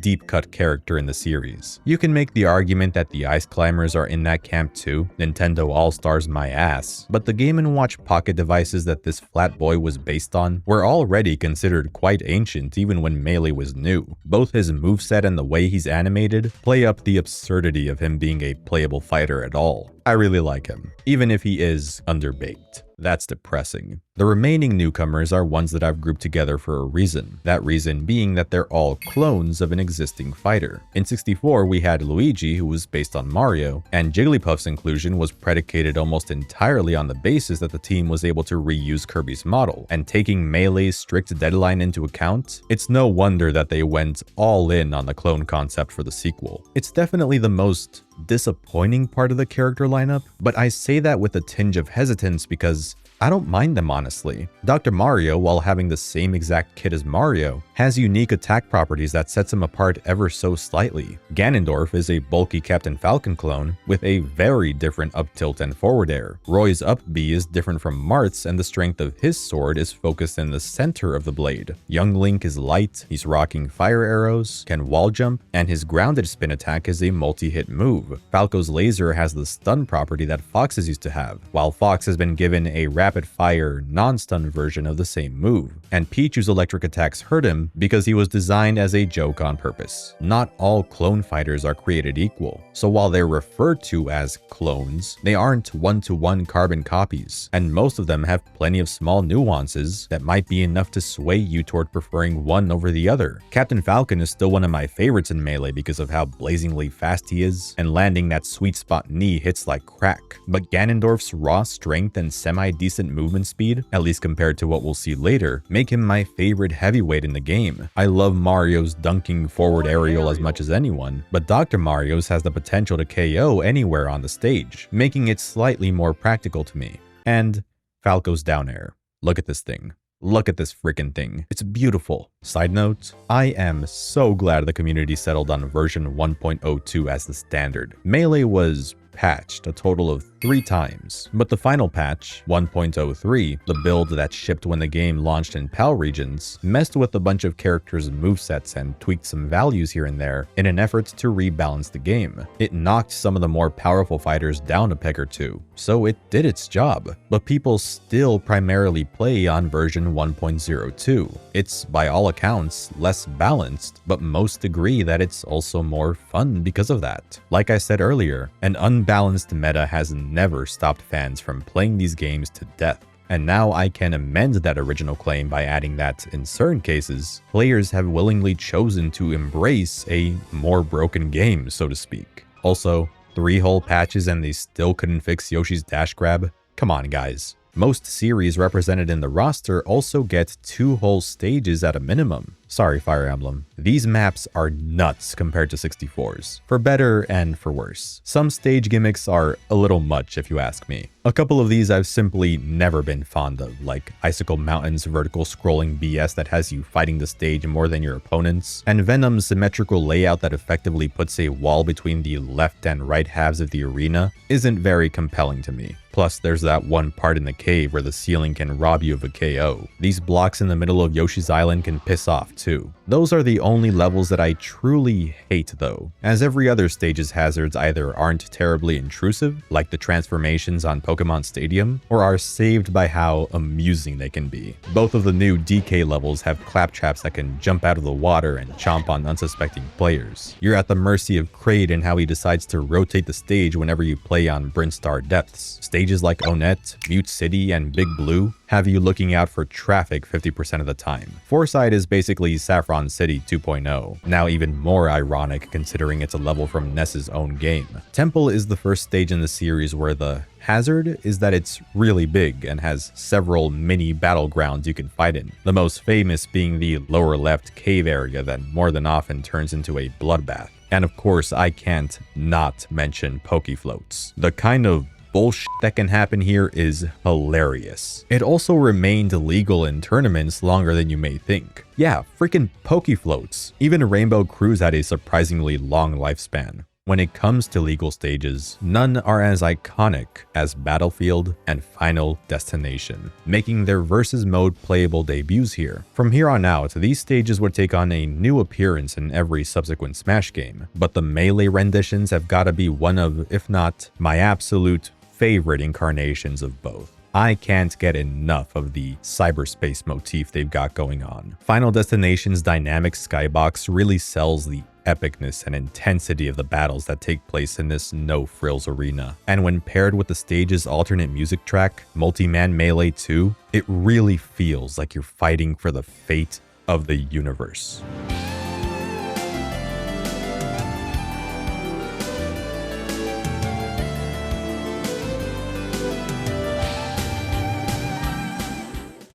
deep cut character in the series. You can make the argument that the Ice Climbers are in that camp too, Nintendo All-Stars my ass, but the Game & Watch pocket devices that this flat boy was based on were already considered quite ancient even when Melee was new. Both his moveset and the way he's animated play up the absurdity of him being a playable fighter at all. I really like him, even if he is underbaked. That's depressing. The remaining newcomers are ones that I've grouped together for a reason. That reason being that they're all clones of an existing fighter. In 64, we had Luigi, who was based on Mario, and Jigglypuff's inclusion was predicated almost entirely on the basis that the team was able to reuse Kirby's model. And taking Melee's strict deadline into account, it's no wonder that they went all in on the clone concept for the sequel. It's definitely the most disappointing part of the character lineup, but I say that with a tinge of hesitance because I don't mind them honestly. Dr. Mario, while having the same exact kit as Mario, has unique attack properties that sets him apart ever so slightly. Ganondorf is a bulky Captain Falcon clone with a very different up tilt and forward air. Roy's up B is different from Marth's, and the strength of his sword is focused in the center of the blade. Young Link is light, he's rocking fire arrows, can wall jump, and his grounded spin attack is a multi-hit move. Falco's laser has the stun property that Fox's used to have, while Fox has been given a rapid-fire, non-stun version of the same move. And Pichu's electric attacks hurt him because he was designed as a joke on purpose. Not all clone fighters are created equal, so while they're referred to as clones, they aren't one-to-one carbon copies, and most of them have plenty of small nuances that might be enough to sway you toward preferring one over the other. Captain Falcon is still one of my favorites in Melee because of how blazingly fast he is, and landing that sweet spot knee hits like crack. But Ganondorf's raw strength and semi-decent movement speed, at least compared to what we'll see later, make him my favorite heavyweight in the game. I love Mario's dunking forward aerial as much as anyone, but Dr. Mario's has the potential to KO anywhere on the stage, making it slightly more practical to me. And Falco's down air. Look at this thing. Look at this freaking thing. It's beautiful. Side note, I am so glad the community settled on version 1.02 as the standard. Melee was patched a total of 3 times, but the final patch, 1.03, the build that shipped when the game launched in PAL regions, messed with a bunch of characters' movesets and tweaked some values here and there in an effort to rebalance the game. It knocked some of the more powerful fighters down a peg or two, so it did its job, but people still primarily play on version 1.02. It's, by all accounts, less balanced, but most agree that it's also more fun because of that. Like I said earlier, an unbalanced meta has never stopped fans from playing these games to death. And now I can amend that original claim by adding that, in certain cases, players have willingly chosen to embrace a more broken game, so to speak. Also, 3 whole patches and they still couldn't fix Yoshi's dash grab? Come on, guys. Most series represented in the roster also get 2 whole stages at a minimum. Sorry, Fire Emblem. These maps are nuts compared to 64's, for better and for worse. Some stage gimmicks are a little much if you ask me. A couple of these I've simply never been fond of, like Icicle Mountain's vertical scrolling BS that has you fighting the stage more than your opponents, and Venom's symmetrical layout that effectively puts a wall between the left and right halves of the arena isn't very compelling to me. Plus, there's that one part in the cave where the ceiling can rob you of a KO. These blocks in the middle of Yoshi's Island can piss off too. Those are the only levels that I truly hate though, as every other stage's hazards either aren't terribly intrusive, like the transformations on Pokemon Stadium, or are saved by how amusing they can be. Both of the new DK levels have claptraps that can jump out of the water and chomp on unsuspecting players. You're at the mercy of Kraid and how he decides to rotate the stage whenever you play on Brinstar Depths. Stage stages like Onett, Mute City, and Big Blue have you looking out for traffic 50% of the time. Forsyth is basically Saffron City 2.0, now even more ironic considering it's a level from Ness's own game. Temple is the first stage in the series where the hazard is that it's really big and has several mini battlegrounds you can fight in, the most famous being the lower left cave area that more than often turns into a bloodbath. And of course, I can't not mention Pokefloats. The kind of bullshit that can happen here is hilarious. It also remained legal in tournaments longer than you may think. Yeah, freaking Pokefloats. Even Rainbow Cruise had a surprisingly long lifespan. When it comes to legal stages, none are as iconic as Battlefield and Final Destination, making their versus mode playable debuts here. From here on out, these stages would take on a new appearance in every subsequent Smash game, but the Melee renditions have gotta be one of, if not my absolute favorite incarnations of both. I can't get enough of the cyberspace motif they've got going on. Final Destination's dynamic skybox really sells the epicness and intensity of the battles that take place in this no-frills arena. And when paired with the stage's alternate music track, Multi-Man Melee 2, it really feels like you're fighting for the fate of the universe.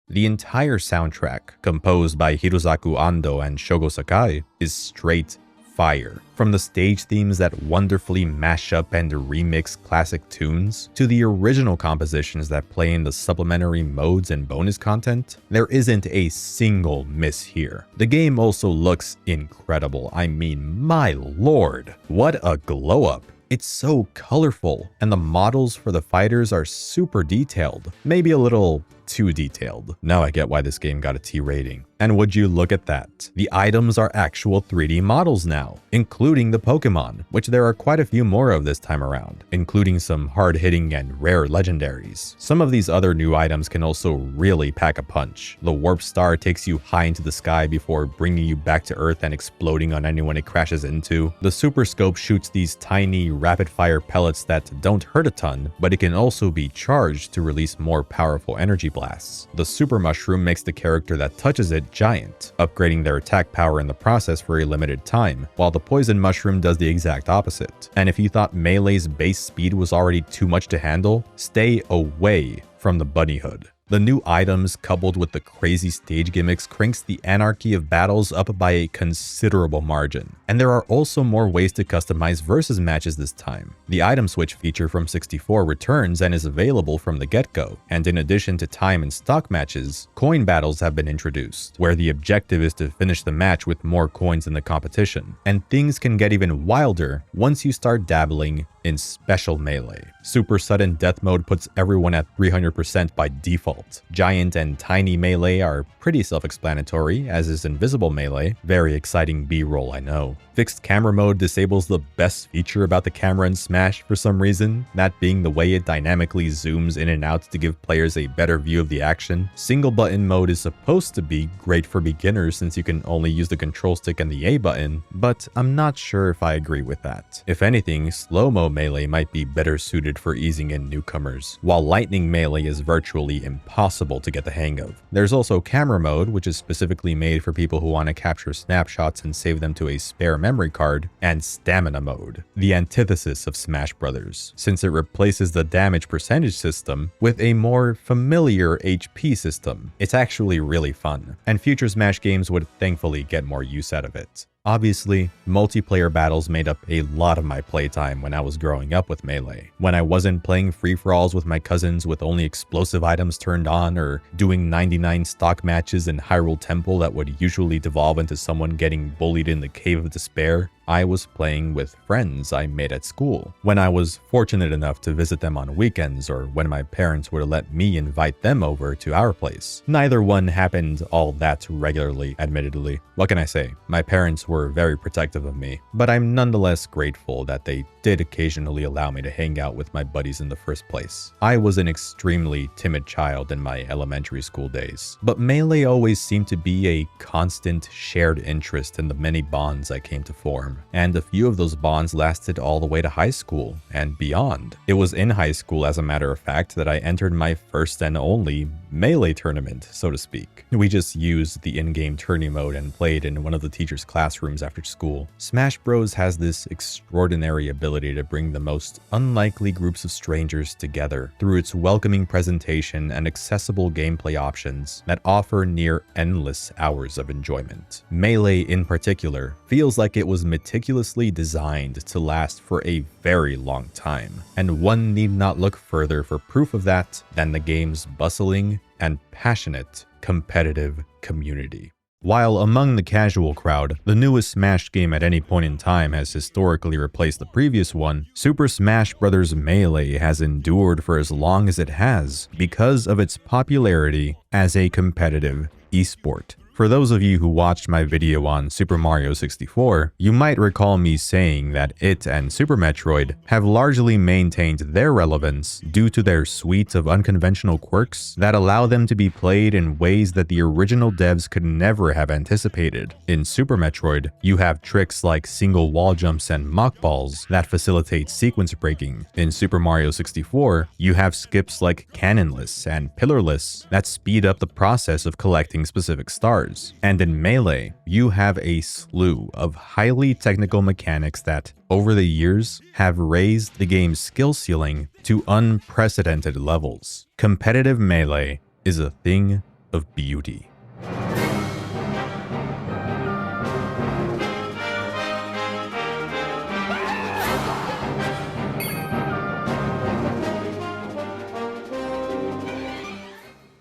The entire soundtrack, composed by Hirosaku Ando and Shogo Sakai, is straight fire. From the stage themes that wonderfully mash up and remix classic tunes, to the original compositions that play in the supplementary modes and bonus content, there isn't a single miss here. The game also looks incredible. I mean, my lord, what a glow up. It's so colorful, and the models for the fighters are super detailed. Maybe a little too detailed. Now I get why this game got a T rating. And would you look at that? The items are actual 3D models now, including the Pokemon, which there are quite a few more of this time around, including some hard-hitting and rare legendaries. Some of these other new items can also really pack a punch. The Warp Star takes you high into the sky before bringing you back to Earth and exploding on anyone it crashes into. The Super Scope shoots these tiny rapid-fire pellets that don't hurt a ton, but it can also be charged to release more powerful energy blasts. The Super Mushroom makes the character that touches it giant, upgrading their attack power in the process for a limited time, while the Poison Mushroom does the exact opposite. And if you thought Melee's base speed was already too much to handle, stay away from the Bunny Hood. The new items, coupled with the crazy stage gimmicks, cranks the anarchy of battles up by a considerable margin. And there are also more ways to customize versus matches this time. The item switch feature from 64 returns and is available from the get-go, and in addition to time and stock matches, coin battles have been introduced, where the objective is to finish the match with more coins in the competition. And things can get even wilder once you start dabbling in Special Melee. Super Sudden Death Mode puts everyone at 300% by default. Giant and Tiny Melee are pretty self-explanatory, as is Invisible Melee. Very exciting B-roll, I know. Fixed Camera Mode disables the best feature about the camera in Smash for some reason, that being the way it dynamically zooms in and out to give players a better view of the action. Single Button Mode is supposed to be great for beginners since you can only use the control stick and the A button, but I'm not sure if I agree with that. If anything, Slow-Mo Melee might be better suited for easing in newcomers, while Lightning Melee is virtually impossible to get the hang of. There's also Camera Mode, which is specifically made for people who want to capture snapshots and save them to a spare memory card, and Stamina Mode, the antithesis of Smash Brothers, since it replaces the damage percentage system with a more familiar HP system. It's actually really fun, and future Smash games would thankfully get more use out of it. Obviously, multiplayer battles made up a lot of my playtime when I was growing up with Melee. When I wasn't playing free-for-alls with my cousins with only explosive items turned on, or doing 99 stock matches in Hyrule Temple that would usually devolve into someone getting bullied in the Cave of Despair, I was playing with friends I made at school. When I was fortunate enough to visit them on weekends, or when my parents would let me invite them over to our place. Neither one happened all that regularly, admittedly. What can I say? My parents were very protective of me, but I'm nonetheless grateful that they did occasionally allow me to hang out with my buddies in the first place. I was an extremely timid child in my elementary school days, but Melee always seemed to be a constant shared interest in the many bonds I came to form. and a few of those bonds lasted all the way to high school and beyond. It was in high school, as a matter of fact, that I entered my first and only Melee tournament, so to speak. We just used the in-game tourney mode and played in one of the teacher's classrooms after school. Smash Bros has this extraordinary ability to bring the most unlikely groups of strangers together through its welcoming presentation and accessible gameplay options that offer near endless hours of enjoyment. Melee, in particular, feels like it was meticulously designed to last for a very long time, and one need not look further for proof of that than the game's bustling and passionate competitive community. While among the casual crowd, the newest Smash game at any point in time has historically replaced the previous one, Super Smash Bros. Melee has endured for as long as it has because of its popularity as a competitive esport. For those of you who watched my video on Super Mario 64, you might recall me saying that it and Super Metroid have largely maintained their relevance due to their suite of unconventional quirks that allow them to be played in ways that the original devs could never have anticipated. In Super Metroid, you have tricks like single wall jumps and mock balls that facilitate sequence breaking. In Super Mario 64, you have skips like cannonless and pillarless that speed up the process of collecting specific stars. And in Melee, you have a slew of highly technical mechanics that, over the years, have raised the game's skill ceiling to unprecedented levels. Competitive Melee is a thing of beauty.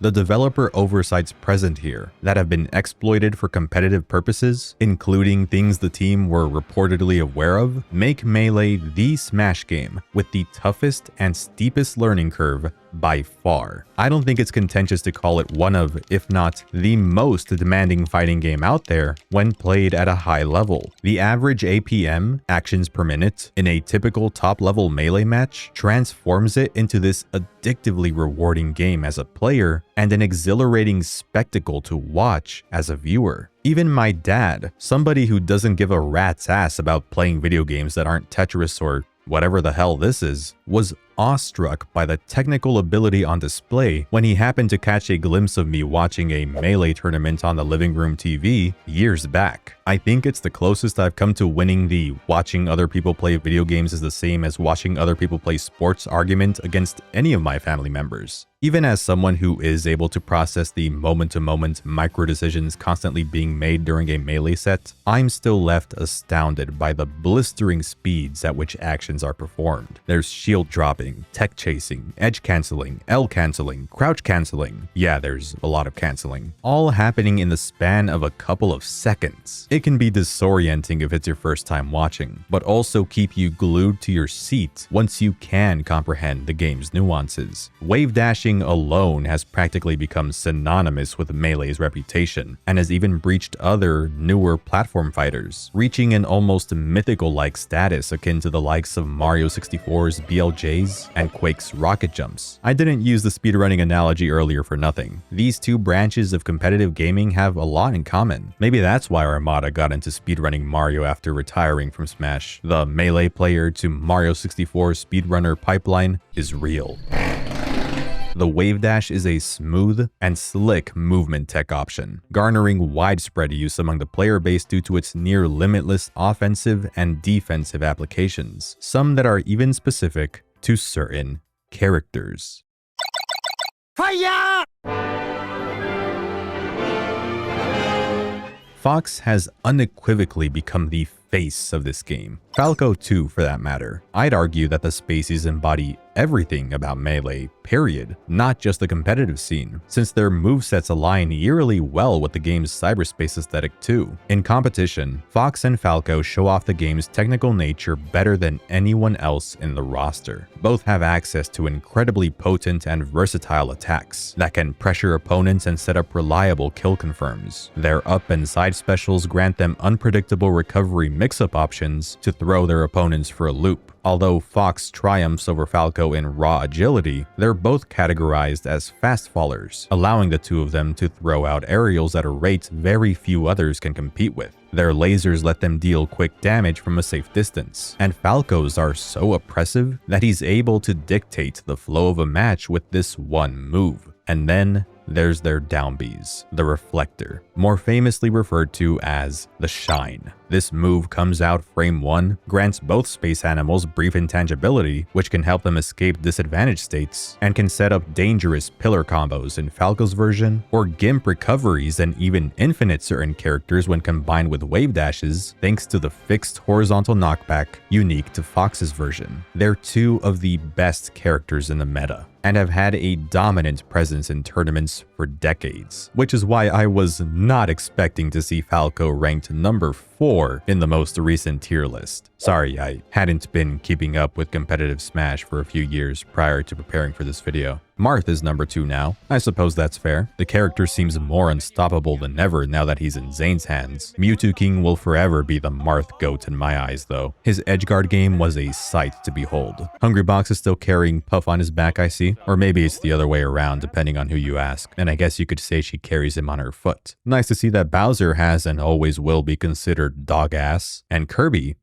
The developer oversights present here that have been exploited for competitive purposes, including things the team were reportedly aware of, make Melee the Smash game with the toughest and steepest learning curve by far. I don't think it's contentious to call it one of, if not the most demanding fighting game out there when played at a high level. The average APM, actions per minute, in a typical top-level Melee match transforms it into this addictively rewarding game as a player and an exhilarating spectacle to watch as a viewer. Even my dad, somebody who doesn't give a rat's ass about playing video games that aren't Tetris or whatever the hell this is, was awestruck by the technical ability on display when he happened to catch a glimpse of me watching a Melee tournament on the living room TV years back. I think it's the closest I've come to winning the watching other people play video games is the same as watching other people play sports argument against any of my family members. Even as someone who is able to process the moment-to-moment micro decisions constantly being made during a Melee set, I'm still left astounded by the blistering speeds at which actions are performed. There's shield dropping, tech chasing, edge canceling, L canceling, crouch canceling. Yeah, there's a lot of canceling. All happening in the span of a couple of seconds. It can be disorienting if it's your first time watching, but also keep you glued to your seat once you can comprehend the game's nuances. Wave dashing alone has practically become synonymous with Melee's reputation, and has even breached other, newer platform fighters, reaching an almost mythical-like status akin to the likes of Mario 64's BLJs and Quake's rocket jumps. I didn't use the speedrunning analogy earlier for nothing. These two branches of competitive gaming have a lot in common. Maybe that's why Armada got into speedrunning Mario after retiring from Smash. The Melee player to Mario 64 speedrunner pipeline is real. The wave dash is a smooth and slick movement tech option, garnering widespread use among the player base due to its near limitless offensive and defensive applications, some that are even specific to certain characters. Fire! Fox has unequivocally become the face of this game. Falco too, for that matter. I'd argue that the spaces embody everything about Melee, period, not just the competitive scene, since their movesets align eerily well with the game's cyberspace aesthetic too. In competition, Fox and Falco show off the game's technical nature better than anyone else in the roster. Both have access to incredibly potent and versatile attacks that can pressure opponents and set up reliable kill confirms. Their up and side specials grant them unpredictable recovery mix-up options to throw their opponents for a loop. Although Fox triumphs over Falco in raw agility, they're both categorized as fast fallers, allowing the two of them to throw out aerials at a rate very few others can compete with. Their lasers let them deal quick damage from a safe distance, and Falco's are so oppressive that he's able to dictate the flow of a match with this one move. And then there's their downbees, the Reflector, more famously referred to as the Shine. This move comes out frame 1, grants both space animals brief intangibility, which can help them escape disadvantaged states, and can set up dangerous pillar combos in Falco's version, or gimp recoveries and even infinite certain characters when combined with wave dashes, thanks to the fixed horizontal knockback unique to Fox's version. They're two of the best characters in the meta, and have had a dominant presence in tournaments for decades, which is why I was not expecting to see Falco ranked number 4 in the most recent tier list. Sorry, I hadn't been keeping up with competitive Smash for a few years prior to preparing for this video. Marth is number 2 now. I suppose that's fair. The character seems more unstoppable than ever now that he's in Zane's hands. Mewtwo King will forever be the Marth GOAT in my eyes though. His edgeguard game was a sight to behold. Hungrybox is still carrying Puff on his back, I see. Or maybe it's the other way around depending on who you ask. And I guess you could say she carries him on her foot. Nice to see that Bowser has and always will be considered dog ass. And Kirby,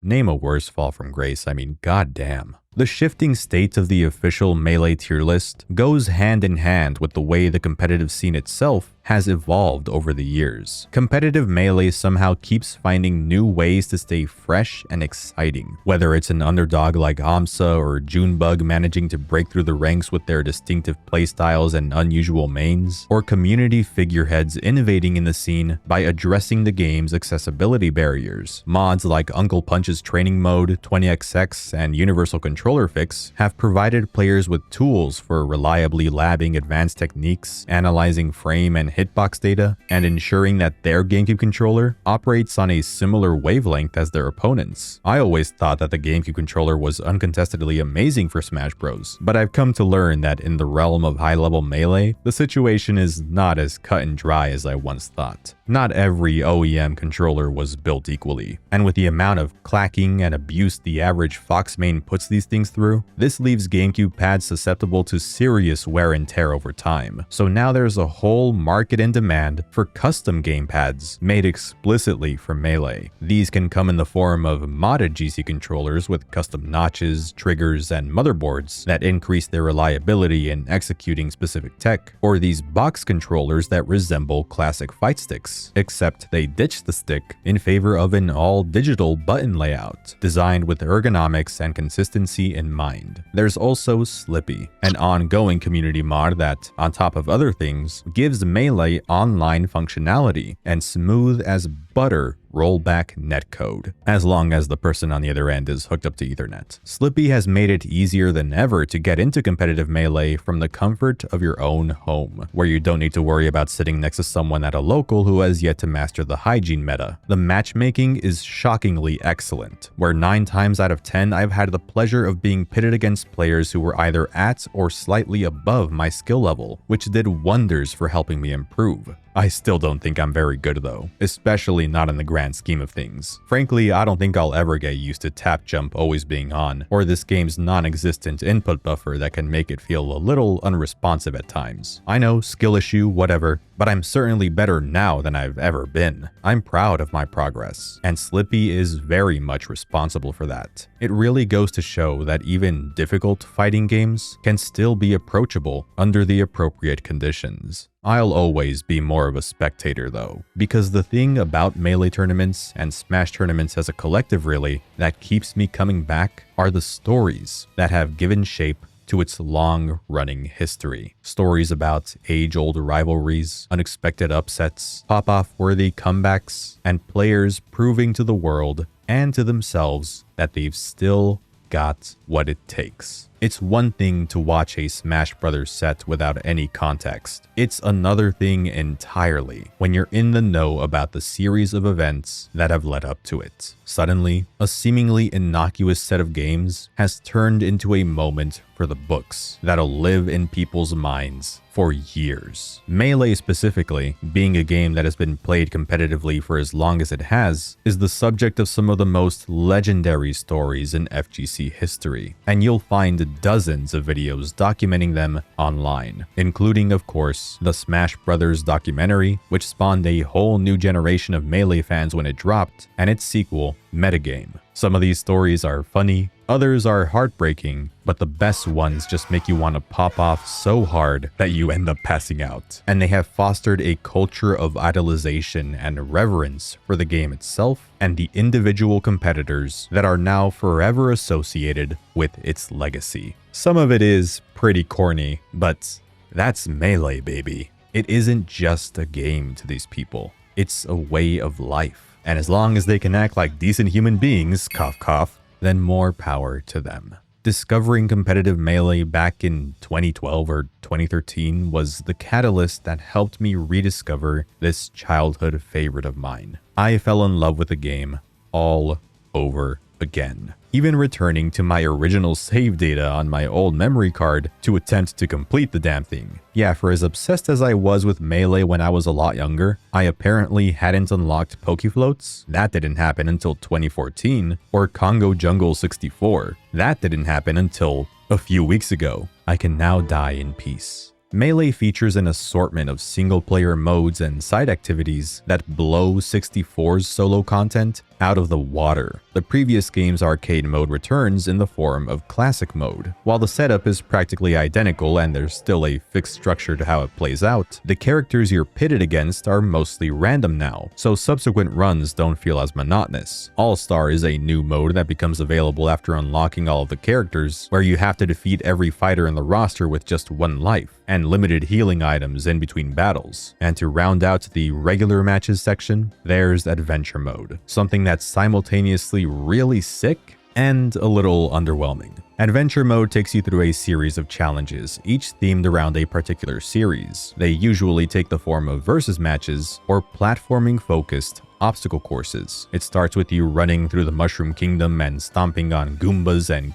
name a worse fall from grace. I mean, goddamn. The shifting state of the official Melee tier list goes hand in hand with the way the competitive scene itself has evolved over the years. Competitive Melee somehow keeps finding new ways to stay fresh and exciting, whether it's an underdog like Amsa or Junebug managing to break through the ranks with their distinctive playstyles and unusual mains, or community figureheads innovating in the scene by addressing the game's accessibility barriers. Mods like Uncle Punch's training mode, 20XX, and Universal Controller Fix have provided players with tools for reliably labbing advanced techniques, analyzing frame and hitbox data, and ensuring that their GameCube controller operates on a similar wavelength as their opponents. I always thought that the GameCube controller was uncontestedly amazing for Smash Bros, but I've come to learn that in the realm of high-level Melee, the situation is not as cut and dry as I once thought. Not every OEM controller was built equally, and with the amount of clacking and abuse the average Fox main puts these things through, this leaves GameCube pads susceptible to serious wear and tear over time. So now there's a whole market in demand for custom gamepads made explicitly for Melee. These can come in the form of modded GC controllers with custom notches, triggers, and motherboards that increase their reliability in executing specific tech, or these box controllers that resemble classic fight sticks, except they ditch the stick in favor of an all-digital button layout, designed with ergonomics and consistency in mind. There's also Slippy, an ongoing community mod that, on top of other things, gives Melee online functionality and smooth as butter rollback netcode, as long as the person on the other end is hooked up to Ethernet. Slippy has made it easier than ever to get into competitive Melee from the comfort of your own home, where you don't need to worry about sitting next to someone at a local who has yet to master the hygiene meta. The matchmaking is shockingly excellent, where 9 times out of 10 I've had the pleasure of being pitted against players who were either at or slightly above my skill level, which did wonders for helping me improve. I still don't think I'm very good though, especially not in the grand scheme of things. Frankly, I don't think I'll ever get used to tap jump always being on, or this game's non-existent input buffer that can make it feel a little unresponsive at times. I know, skill issue, whatever, but I'm certainly better now than I've ever been. I'm proud of my progress, and Slippy is very much responsible for that. It really goes to show that even difficult fighting games can still be approachable under the appropriate conditions. I'll always be more of a spectator though, because the thing about Melee tournaments and Smash tournaments as a collective really that keeps me coming back are the stories that have given shape to its long-running history. Stories about age-old rivalries, unexpected upsets, pop-off-worthy comebacks, and players proving to the world and to themselves that they've still got what it takes. It's one thing to watch a Smash Brothers set without any context. It's another thing entirely when you're in the know about the series of events that have led up to it. Suddenly, a seemingly innocuous set of games has turned into a moment for the books that'll live in people's minds for years. Melee specifically, being a game that has been played competitively for as long as it has, is the subject of some of the most legendary stories in FGC history, and you'll find dozens of videos documenting them online, including, of course, the Smash Brothers documentary, which spawned a whole new generation of Melee fans when it dropped, and its sequel, Metagame. Some of these stories are funny, others are heartbreaking, but the best ones just make you want to pop off so hard that you end up passing out. And they have fostered a culture of idolization and reverence for the game itself and the individual competitors that are now forever associated with its legacy. Some of it is pretty corny, but that's Melee, baby. It isn't just a game to these people. It's a way of life. And as long as they can act like decent human beings, cough cough, then more power to them. Discovering competitive Melee back in 2012 or 2013 was the catalyst that helped me rediscover this childhood favorite of mine. I fell in love with the game all over again, even returning to my original save data on my old memory card to attempt to complete the damn thing. Yeah, for as obsessed as I was with Melee when I was a lot younger, I apparently hadn't unlocked Pokefloats. That didn't happen until 2014, or Congo Jungle 64. That didn't happen until a few weeks ago. I can now die in peace. Melee features an assortment of single-player modes and side activities that blow 64's solo content out of the water. The previous game's arcade mode returns in the form of classic mode. While the setup is practically identical and there's still a fixed structure to how it plays out, the characters you're pitted against are mostly random now, so subsequent runs don't feel as monotonous. All-Star is a new mode that becomes available after unlocking all of the characters, where you have to defeat every fighter in the roster with just one life, and limited healing items in between battles. And to round out the regular matches section, there's Adventure Mode, something that's simultaneously really sick and a little underwhelming. Adventure Mode takes you through a series of challenges, each themed around a particular series. They usually take the form of versus matches or platforming-focused obstacle courses. It starts with you running through the Mushroom Kingdom and stomping on Goombas and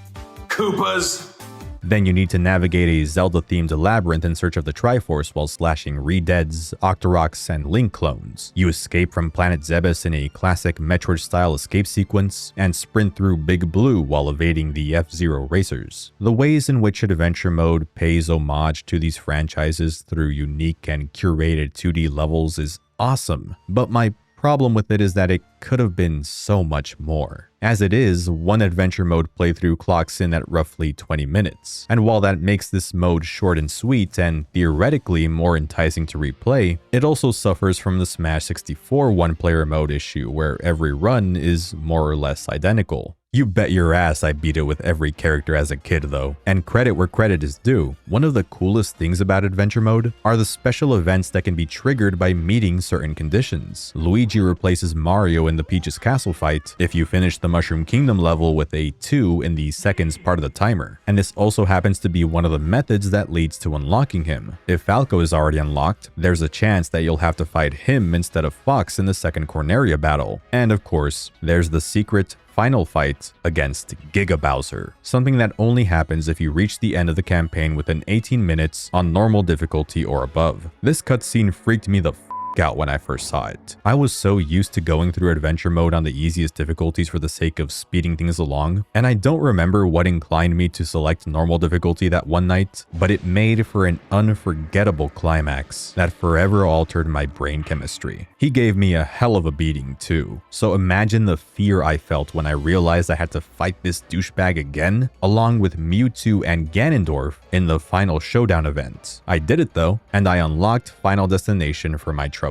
Koopas.
Then you need to navigate a Zelda-themed labyrinth in search of the Triforce while slashing Redeads, Octoroks, and Link clones. You escape from Planet Zebes in a classic Metroid-style escape sequence, and sprint through Big Blue while evading the F-Zero racers. The ways in which Adventure Mode pays homage to these franchises through unique and curated 2D levels is awesome, but my problem with it is that it could have been so much more. As it is, one Adventure Mode playthrough clocks in at roughly 20 minutes, and while that makes this mode short and sweet and theoretically more enticing to replay, it also suffers from the Smash 64 one-player mode issue where every run is more or less identical. You bet your ass I beat it with every character as a kid though. And credit where credit is due. One of the coolest things about Adventure Mode are the special events that can be triggered by meeting certain conditions. Luigi replaces Mario in the Peach's Castle fight if you finish the Mushroom Kingdom level with a 2 in the seconds part of the timer. And this also happens to be one of the methods that leads to unlocking him. If Falco is already unlocked, there's a chance that you'll have to fight him instead of Fox in the second Corneria battle. And of course, there's the secret final fight against Giga Bowser, something that only happens if you reach the end of the campaign within 18 minutes on normal difficulty or above. This cutscene freaked me the f out when I first saw it. I was so used to going through Adventure Mode on the easiest difficulties for the sake of speeding things along, and I don't remember what inclined me to select normal difficulty that one night, but it made for an unforgettable climax that forever altered my brain chemistry. He gave me a hell of a beating too, so imagine the fear I felt when I realized I had to fight this douchebag again, along with Mewtwo and Ganondorf in the final showdown event. I did it though, and I unlocked Final Destination for my troubles.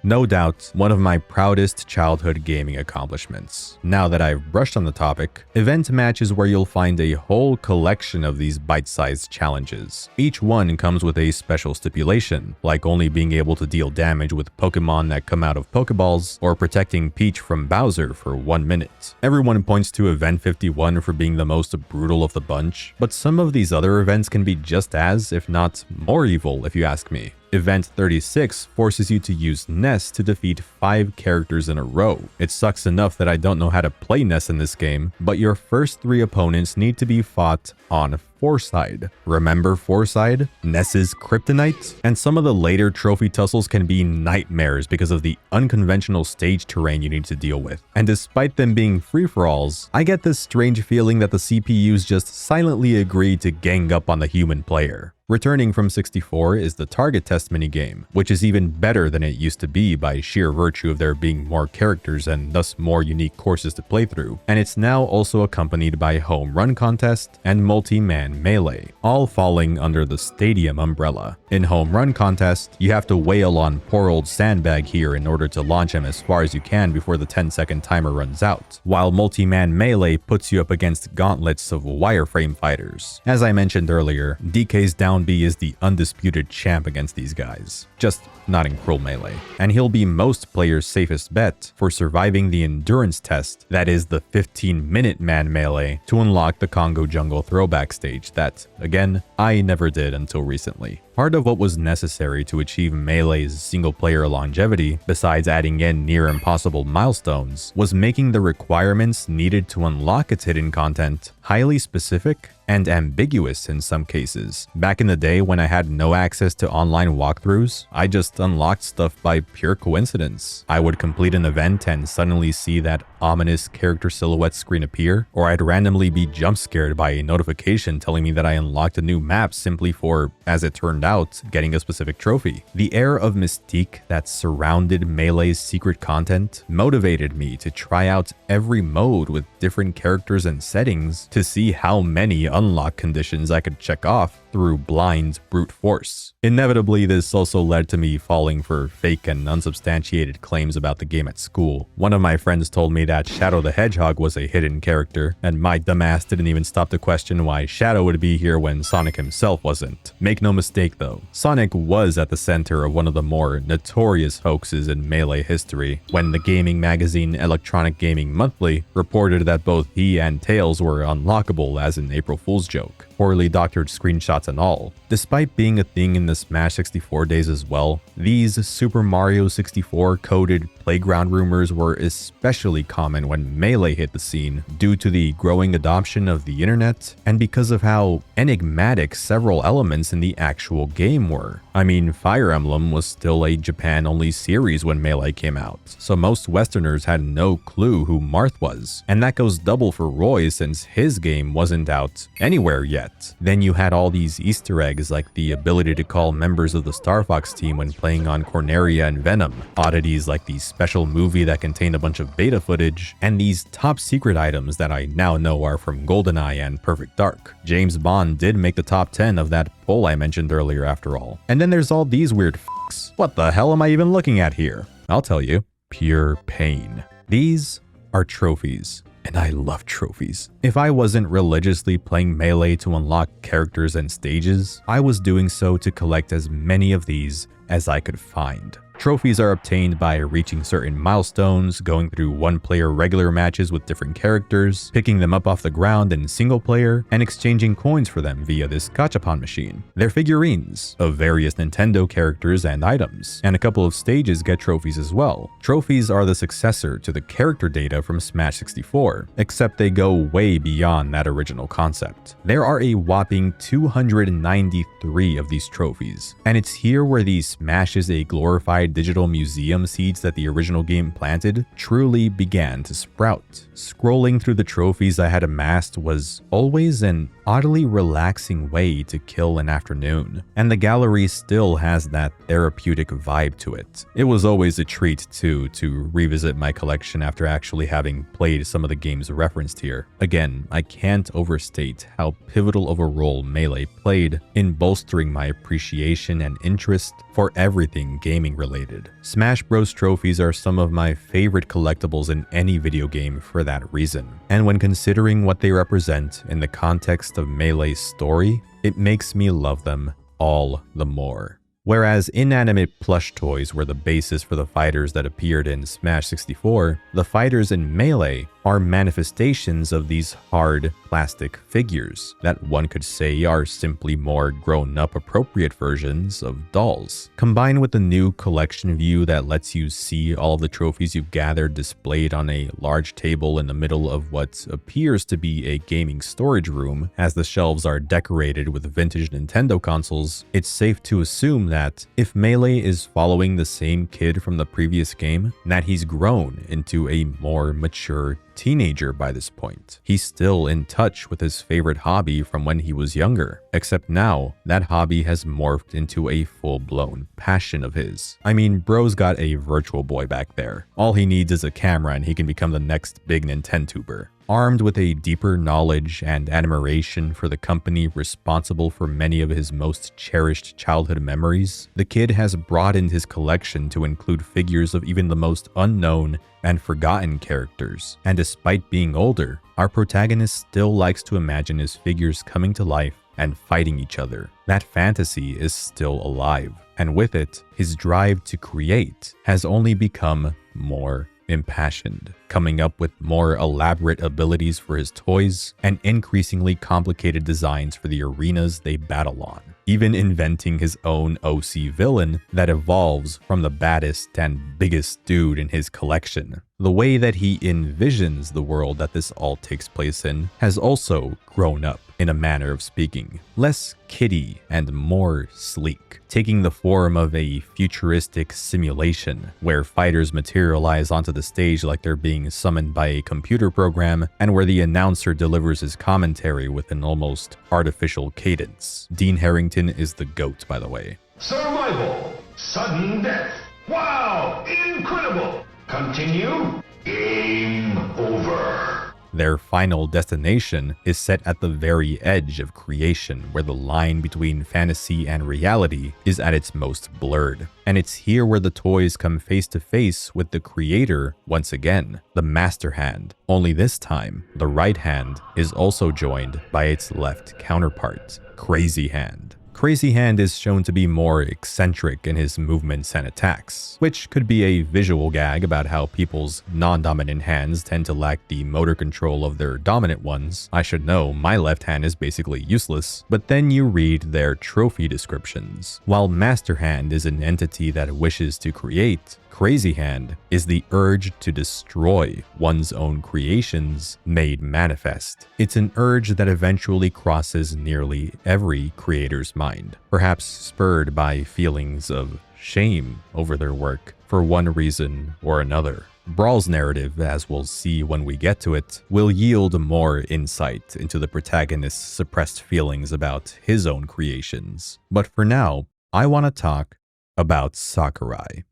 No doubt, one of my proudest childhood gaming accomplishments. Now that I've brushed on the topic, event match is where you'll find a whole collection of these bite-sized challenges. Each one comes with a special stipulation, like only being able to deal damage with Pokemon that come out of Pokeballs, or protecting Peach from Bowser for 1 minute. Everyone points to Event 51 for being the most brutal of the bunch, but some of these other events can be just as, if not more evil, if you ask me. Event 36 forces you to use Ness to defeat 5 characters in a row. It sucks enough that I don't know how to play Ness in this game, but your first 3 opponents need to be fought on Forside. Remember Forside? Ness's kryptonite? And some of the later trophy tussles can be nightmares because of the unconventional stage terrain you need to deal with. And despite them being free-for-alls, I get this strange feeling that the CPUs just silently agreed to gang up on the human player. Returning from 64 is the target test minigame, which is even better than it used to be by sheer virtue of there being more characters and thus more unique courses to play through, and it's now also accompanied by home run contest and multi-man melee, all falling under the stadium umbrella. In home run contest, you have to wail on poor old Sandbag here in order to launch him as far as you can before the 10-second timer runs out, while multi-man melee puts you up against gauntlets of wireframe fighters. As I mentioned earlier, DK's down B is the undisputed champ against these guys, just not in Cruel Melee. And he'll be most players' safest bet for surviving the endurance test, that is the 15-minute man melee, to unlock the Congo Jungle throwback stage that, again, I never did until recently. Part of what was necessary to achieve Melee's single-player longevity, besides adding in near-impossible milestones, was making the requirements needed to unlock its hidden content highly specific and ambiguous in some cases. Back in the day when I had no access to online walkthroughs, I just unlocked stuff by pure coincidence. I would complete an event and suddenly see that ominous character silhouette screen appear, or I'd randomly be jump scared by a notification telling me that I unlocked a new map simply for, as it turned out, getting a specific trophy. The air of mystique that surrounded Melee's secret content motivated me to try out every mode with different characters and settings to see how many unlock conditions I could check off through blind brute force. Inevitably, this also led to me falling for fake and unsubstantiated claims about the game at school. One of my friends told me that Shadow the Hedgehog was a hidden character, and my dumbass didn't even stop to question why Shadow would be here when Sonic himself wasn't. Make no mistake though, Sonic was at the center of one of the more notorious hoaxes in Melee history, when the gaming magazine Electronic Gaming Monthly reported that both he and Tails were unlockable as an April Fool's joke. Poorly doctored screenshots and all. Despite being a thing in the Smash 64 days as well, these Super Mario 64 coded playground rumors were especially common when Melee hit the scene due to the growing adoption of the internet and because of how enigmatic several elements in the actual game were. I mean, Fire Emblem was still a Japan-only series when Melee came out, so most Westerners had no clue who Marth was, and that goes double for Roy since his game wasn't out anywhere yet. Then you had all these Easter eggs like the ability to call members of the Star Fox team when playing on Corneria and Venom, oddities like the special movie that contained a bunch of beta footage, and these top secret items that I now know are from GoldenEye and Perfect Dark. James Bond did make the top 10 of that poll I mentioned earlier after all. And then there's all these weird f***s. What the hell am I even looking at here? I'll tell you. Pure pain. These are trophies. And I love trophies. If I wasn't religiously playing Melee to unlock characters and stages, I was doing so to collect as many of these as I could find. Trophies are obtained by reaching certain milestones, going through one-player regular matches with different characters, picking them up off the ground in single-player, and exchanging coins for them via this gachapon machine. They're figurines of various Nintendo characters and items, and a couple of stages get trophies as well. Trophies are the successor to the character data from Smash 64, except they go way beyond that original concept. There are a whopping 293 of these trophies, and it's here where the Smash is a glorified digital museum seeds that the original game planted truly began to sprout. Scrolling through the trophies I had amassed was always an oddly relaxing way to kill an afternoon, and the gallery still has that therapeutic vibe to it. It was always a treat too to revisit my collection after actually having played some of the games referenced here. Again, I can't overstate how pivotal of a role Melee played in bolstering my appreciation and interest for everything gaming related. Smash Bros trophies are some of my favorite collectibles in any video game for that reason, and when considering what they represent in the context of Melee's story, it makes me love them all the more. Whereas inanimate plush toys were the basis for the fighters that appeared in Smash 64, the fighters in Melee are manifestations of these hard plastic figures that one could say are simply more grown-up appropriate versions of dolls. Combined with the new collection view that lets you see all of the trophies you've gathered displayed on a large table in the middle of what appears to be a gaming storage room, as the shelves are decorated with vintage Nintendo consoles, it's safe to assume that if Melee is following the same kid from the previous game, that he's grown into a more mature teenager by this point. He's still in touch with his favorite hobby from when he was younger, except now that hobby has morphed into a full-blown passion of his. I mean, bro's got a Virtual Boy back there. All he needs is a camera and he can become the next big Nintentuber. Armed with a deeper knowledge and admiration for the company responsible for many of his most cherished childhood memories, the kid has broadened his collection to include figures of even the most unknown and forgotten characters. And despite being older, our protagonist still likes to imagine his figures coming to life and fighting each other. That fantasy is still alive, and with it, his drive to create has only become more impassioned, coming up with more elaborate abilities for his toys and increasingly complicated designs for the arenas they battle on, even inventing his own OC villain that evolves from the baddest and biggest dude in his collection. The way that he envisions the world that this all takes place in has also grown up, in a manner of speaking, less kiddie and more sleek, taking the form of a futuristic simulation where fighters materialize onto the stage like they're being summoned by a computer program, and where the announcer delivers his commentary with an almost artificial cadence. Dean Harrington is the GOAT, by the way.
Survival. Sudden death. Wow! Incredible! Continue. Game over.
Their final destination is set at the very edge of creation, where the line between fantasy and reality is at its most blurred. And it's here where the toys come face to face with the creator once again, the master hand. Only this time, the right hand is also joined by its left counterpart, Crazy Hand. Crazy Hand is shown to be more eccentric in his movements and attacks, which could be a visual gag about how people's non-dominant hands tend to lack the motor control of their dominant ones. I should know, my left hand is basically useless, but then you read their trophy descriptions. While Master Hand is an entity that wishes to create, Crazy Hand is the urge to destroy one's own creations made manifest. It's an urge that eventually crosses nearly every creator's mind, perhaps spurred by feelings of shame over their work for one reason or another. Brawl's narrative, as we'll see when we get to it, will yield more insight into the protagonist's suppressed feelings about his own creations. But for now, I want to talk about Sakurai.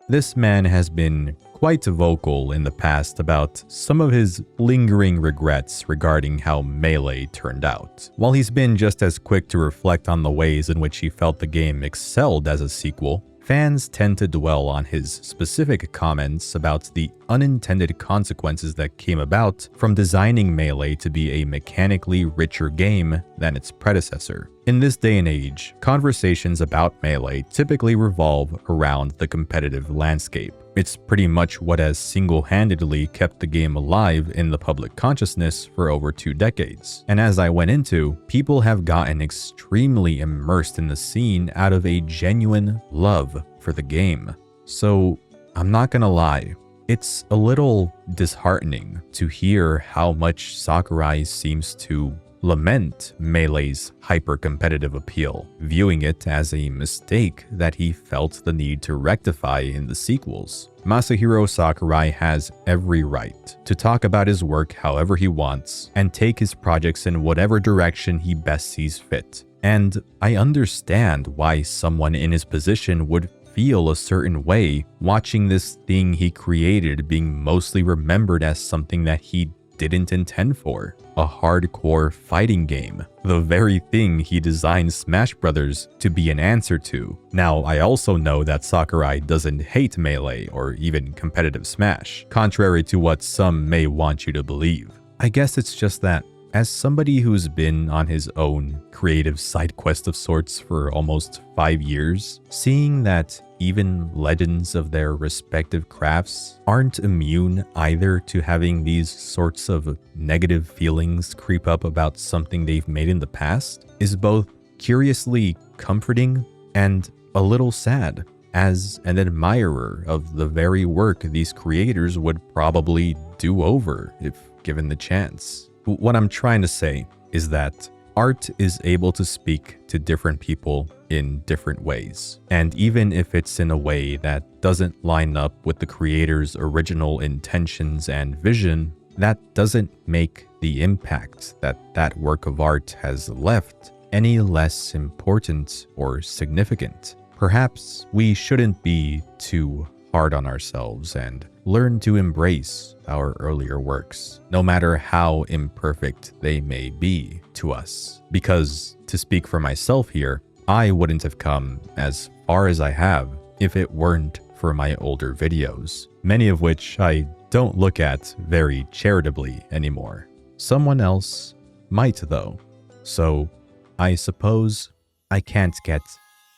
This man has been quite vocal in the past about some of his lingering regrets regarding how Melee turned out. While he's been just as quick to reflect on the ways in which he felt the game excelled as a sequel, fans tend to dwell on his specific comments about the unintended consequences that came about from designing Melee to be a mechanically richer game than its predecessor. In this day and age, conversations about Melee typically revolve around the competitive landscape. It's pretty much what has single-handedly kept the game alive in the public consciousness for over 2 decades. And as I went into, people have gotten extremely immersed in the scene out of a genuine love for the game. So, I'm not gonna lie, it's a little disheartening to hear how much Sakurai seems to lament Melee's hyper-competitive appeal, viewing it as a mistake that he felt the need to rectify in the sequels. Masahiro Sakurai has every right to talk about his work however he wants and take his projects in whatever direction he best sees fit. And I understand why someone in his position would feel a certain way watching this thing he created being mostly remembered as something that he didn't intend for, a hardcore fighting game, the very thing he designed Smash Brothers to be an answer to. Now, I also know that Sakurai doesn't hate Melee or even competitive Smash, contrary to what some may want you to believe. I guess it's just that As somebody who's been on his own creative side quest of sorts for almost 5 years, seeing that even legends of their respective crafts aren't immune either to having these sorts of negative feelings creep up about something they've made in the past is both curiously comforting and a little sad. As an admirer of the very work these creators would probably do over if given the chance. What I'm trying to say is that art is able to speak to different people in different ways. And even if it's in a way that doesn't line up with the creator's original intentions and vision, that doesn't make the impact that that work of art has left any less important or significant. Perhaps we shouldn't be too hard on ourselves and learn to embrace our earlier works, no matter how imperfect they may be to us. Because, to speak for myself here, I wouldn't have come as far as I have if it weren't for my older videos, many of which I don't look at very charitably anymore. Someone else might though, so I suppose I can't get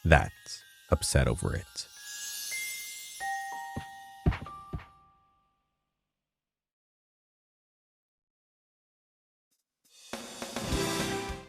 that upset over it.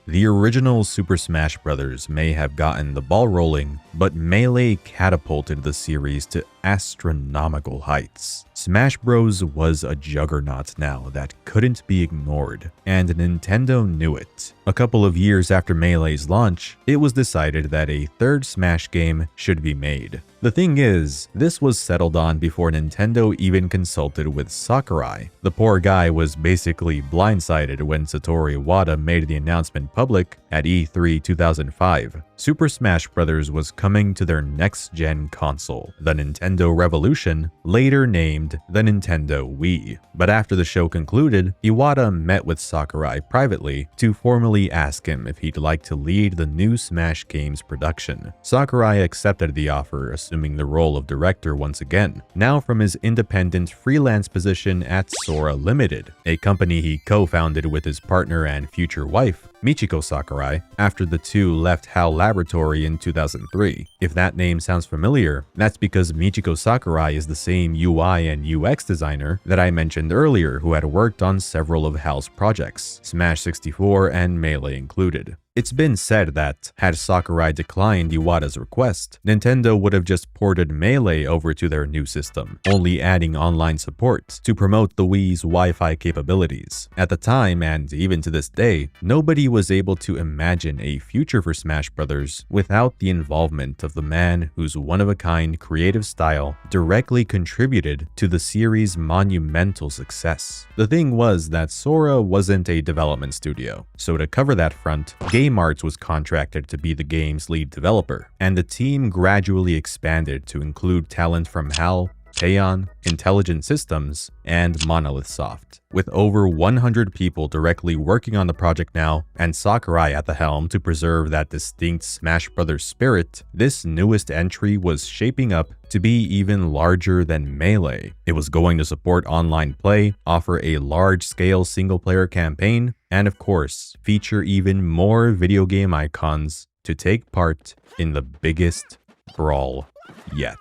The original Super Smash Bros. May have gotten the ball rolling, but Melee catapulted the series to astronomical heights. Smash Bros. Was a juggernaut now that couldn't be ignored, and Nintendo knew it. A couple of years after Melee's launch, it was decided that a third Smash game should be made. The thing is, this was settled on before Nintendo even consulted with Sakurai. The poor guy was basically blindsided when Satoru Iwata made the announcement public at E3 2005. Super Smash Bros. Was coming to their next-gen console, the Nintendo Revolution, later named the Nintendo Wii. But after the show concluded, Iwata met with Sakurai privately to formally ask him if he'd like to lead the new Smash game's production. Sakurai accepted the offer, assuming the role of director once again, now from his independent freelance position at Sora Limited, a company he co-founded with his partner and future wife, Michiko Sakurai, after the two left HAL Laboratory in 2003. If that name sounds familiar, that's because Michiko Sakurai is the same UI and UX designer that I mentioned earlier who had worked on several of HAL's projects, Smash 64 and Melee included. It's been said that, had Sakurai declined Iwata's request, Nintendo would have just ported Melee over to their new system, only adding online support to promote the Wii's Wi-Fi capabilities. At the time, and even to this day, nobody was able to imagine a future for Smash Bros. Without the involvement of the man whose one-of-a-kind creative style directly contributed to the series' monumental success. The thing was that Sora wasn't a development studio, so to cover that front, Game Arts was contracted to be the game's lead developer, and the team gradually expanded to include talent from HAL, Teon, Intelligent Systems, and Monolith Soft. With over 100 people directly working on the project now, and Sakurai at the helm to preserve that distinct Smash Bros. Spirit, this newest entry was shaping up to be even larger than Melee. It was going to support online play, offer a large-scale single-player campaign, and of course, feature even more video game icons to take part in the biggest Brawl yet.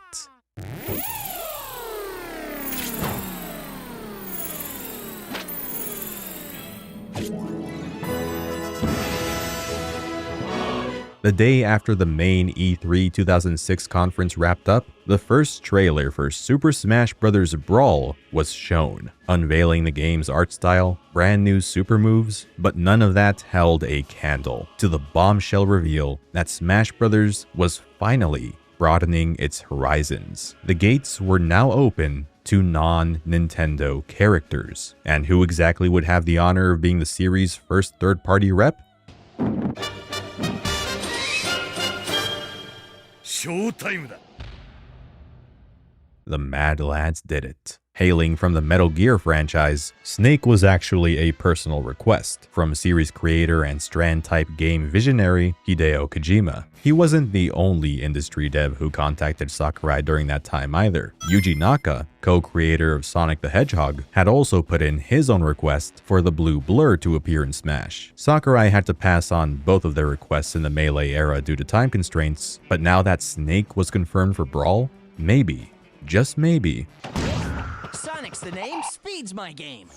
The day after the main E3 2006 conference wrapped up, the first trailer for Super Smash Bros. Brawl was shown, unveiling the game's art style, brand new super moves, but none of that held a candle to the bombshell reveal that Smash Bros. Was finally broadening its horizons. The gates were now open to non-Nintendo characters. And who exactly would have the honor of being the series' first third-party rep?
Showtime.
The Mad Lads did it. Hailing from the Metal Gear franchise, Snake was actually a personal request from series creator and Strand-type game visionary Hideo Kojima. He wasn't the only industry dev who contacted Sakurai during that time either. Yuji Naka, co-creator of Sonic the Hedgehog, had also put in his own request for the blue blur to appear in Smash. Sakurai had to pass on both of their requests in the Melee era due to time constraints, but now that Snake was confirmed for Brawl, maybe, just maybe,
Sonic's the name, speed's my game.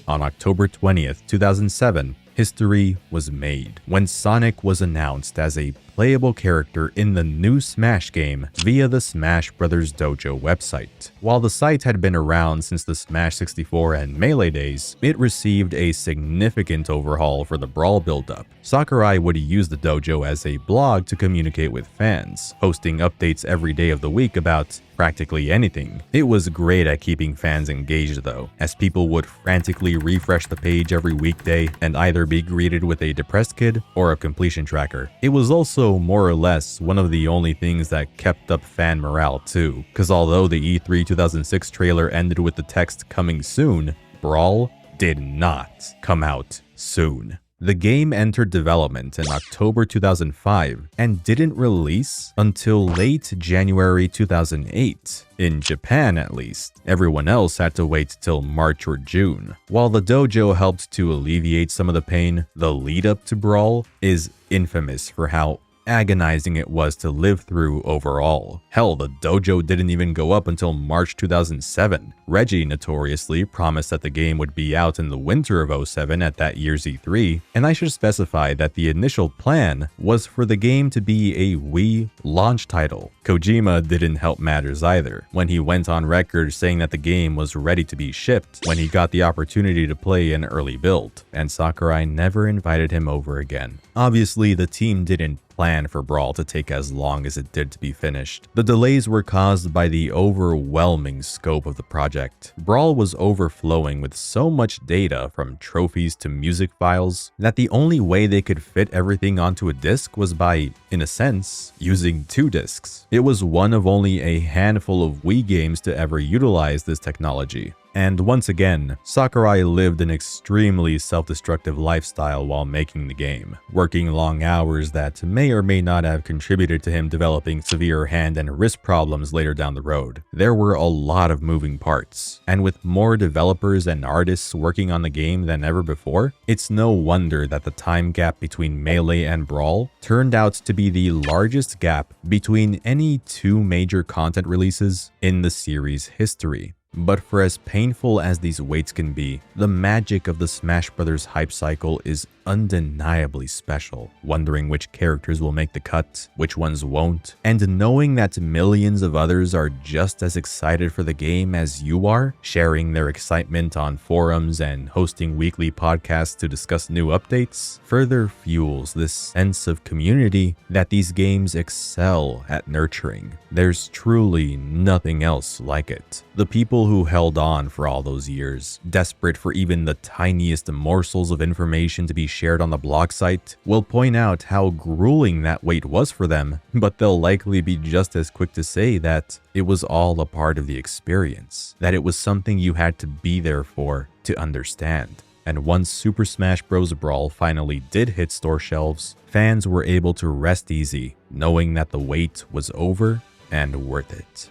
on October 20th, 2007, history was made when Sonic was announced as a playable character in the new Smash game via the Smash Bros. Dojo website. While the site had been around since the Smash 64 and Melee days, it received a significant overhaul for the Brawl build-up. Sakurai would use the dojo as a blog to communicate with fans, posting updates every day of the week about practically anything. It was great at keeping fans engaged though, as people would frantically refresh the page every weekday and either be greeted with a depressed kid or a completion tracker. It was also more or less one of the only things that kept up fan morale too, cause although the E3 2006 trailer ended with the text coming soon, Brawl did not come out soon. The game entered development in October 2005 and didn't release until late January 2008. In Japan at least. Everyone else had to wait till March or June. While the dojo helped to alleviate some of the pain, the lead up to Brawl is infamous for how agonizing it was to live through overall. Hell, the dojo didn't even go up until March 2007. Reggie notoriously promised that the game would be out in the winter of 07 at that year's E3, and I should specify that the initial plan was for the game to be a Wii launch title. Kojima didn't help matters either, when he went on record saying that the game was ready to be shipped when he got the opportunity to play an early build, and Sakurai never invited him over again. Obviously, the team didn't plan for Brawl to take as long as it did to be finished. The delays were caused by the overwhelming scope of the project. Brawl was overflowing with so much data from trophies to music files that the only way they could fit everything onto a disc was by, in a sense, using 2 discs. It was one of only a handful of Wii games to ever utilize this technology. And once again, Sakurai lived an extremely self-destructive lifestyle while making the game, working long hours that may or may not have contributed to him developing severe hand and wrist problems later down the road. There were a lot of moving parts, and with more developers and artists working on the game than ever before, it's no wonder that the time gap between Melee and Brawl turned out to be the largest gap between any 2 major content releases in the series' history. But for as painful as these waits can be, the magic of the Smash Bros. Hype cycle is undeniably special. Wondering which characters will make the cut, which ones won't, and knowing that millions of others are just as excited for the game as you are, sharing their excitement on forums and hosting weekly podcasts to discuss new updates, further fuels this sense of community that these games excel at nurturing. There's truly nothing else like it. The people who held on for all those years, desperate for even the tiniest morsels of information to be shared on the blog site, will point out how grueling that wait was for them, but they'll likely be just as quick to say that it was all a part of the experience, that it was something you had to be there for to understand. And once Super Smash Bros. Brawl finally did hit store shelves, fans were able to rest easy, knowing that the wait was over and worth it.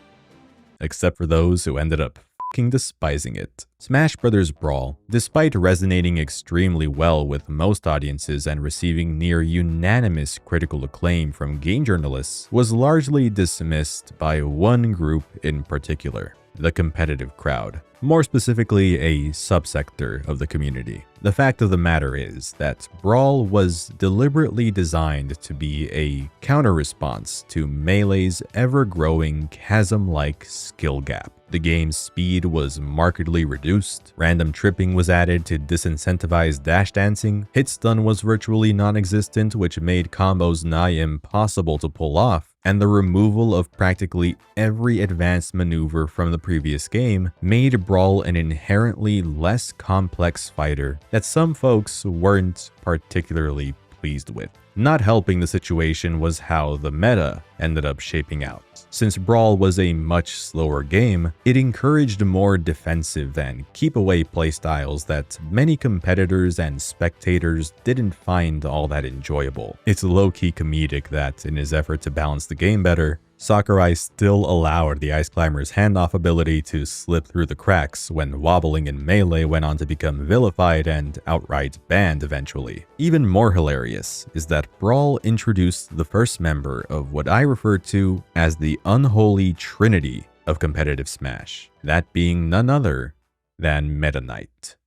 Except for those who ended up fucking despising it. Smash Bros. Brawl, despite resonating extremely well with most audiences and receiving near unanimous critical acclaim from game journalists, was largely dismissed by one group in particular: the competitive crowd. More specifically, a subsector of the community. The fact of the matter is that Brawl was deliberately designed to be a counter-response to Melee's ever-growing chasm-like skill gap. The game's speed was markedly reduced, random tripping was added to disincentivize dash dancing, hit stun was virtually non-existent, which made combos nigh impossible to pull off, and the removal of practically every advanced maneuver from the previous game made Brawl an inherently less complex fighter that some folks weren't particularly pleased with. Not helping the situation was how the meta ended up shaping out. Since Brawl was a much slower game, it encouraged more defensive and keep-away playstyles that many competitors and spectators didn't find all that enjoyable. It's low-key comedic that, in his effort to balance the game better, Sakurai still allowed the Ice Climber's handoff ability to slip through the cracks when wobbling in Melee went on to become vilified and outright banned eventually. Even more hilarious is that Brawl introduced the first member of what I refer to as the unholy trinity of competitive Smash, that being none other than Meta Knight.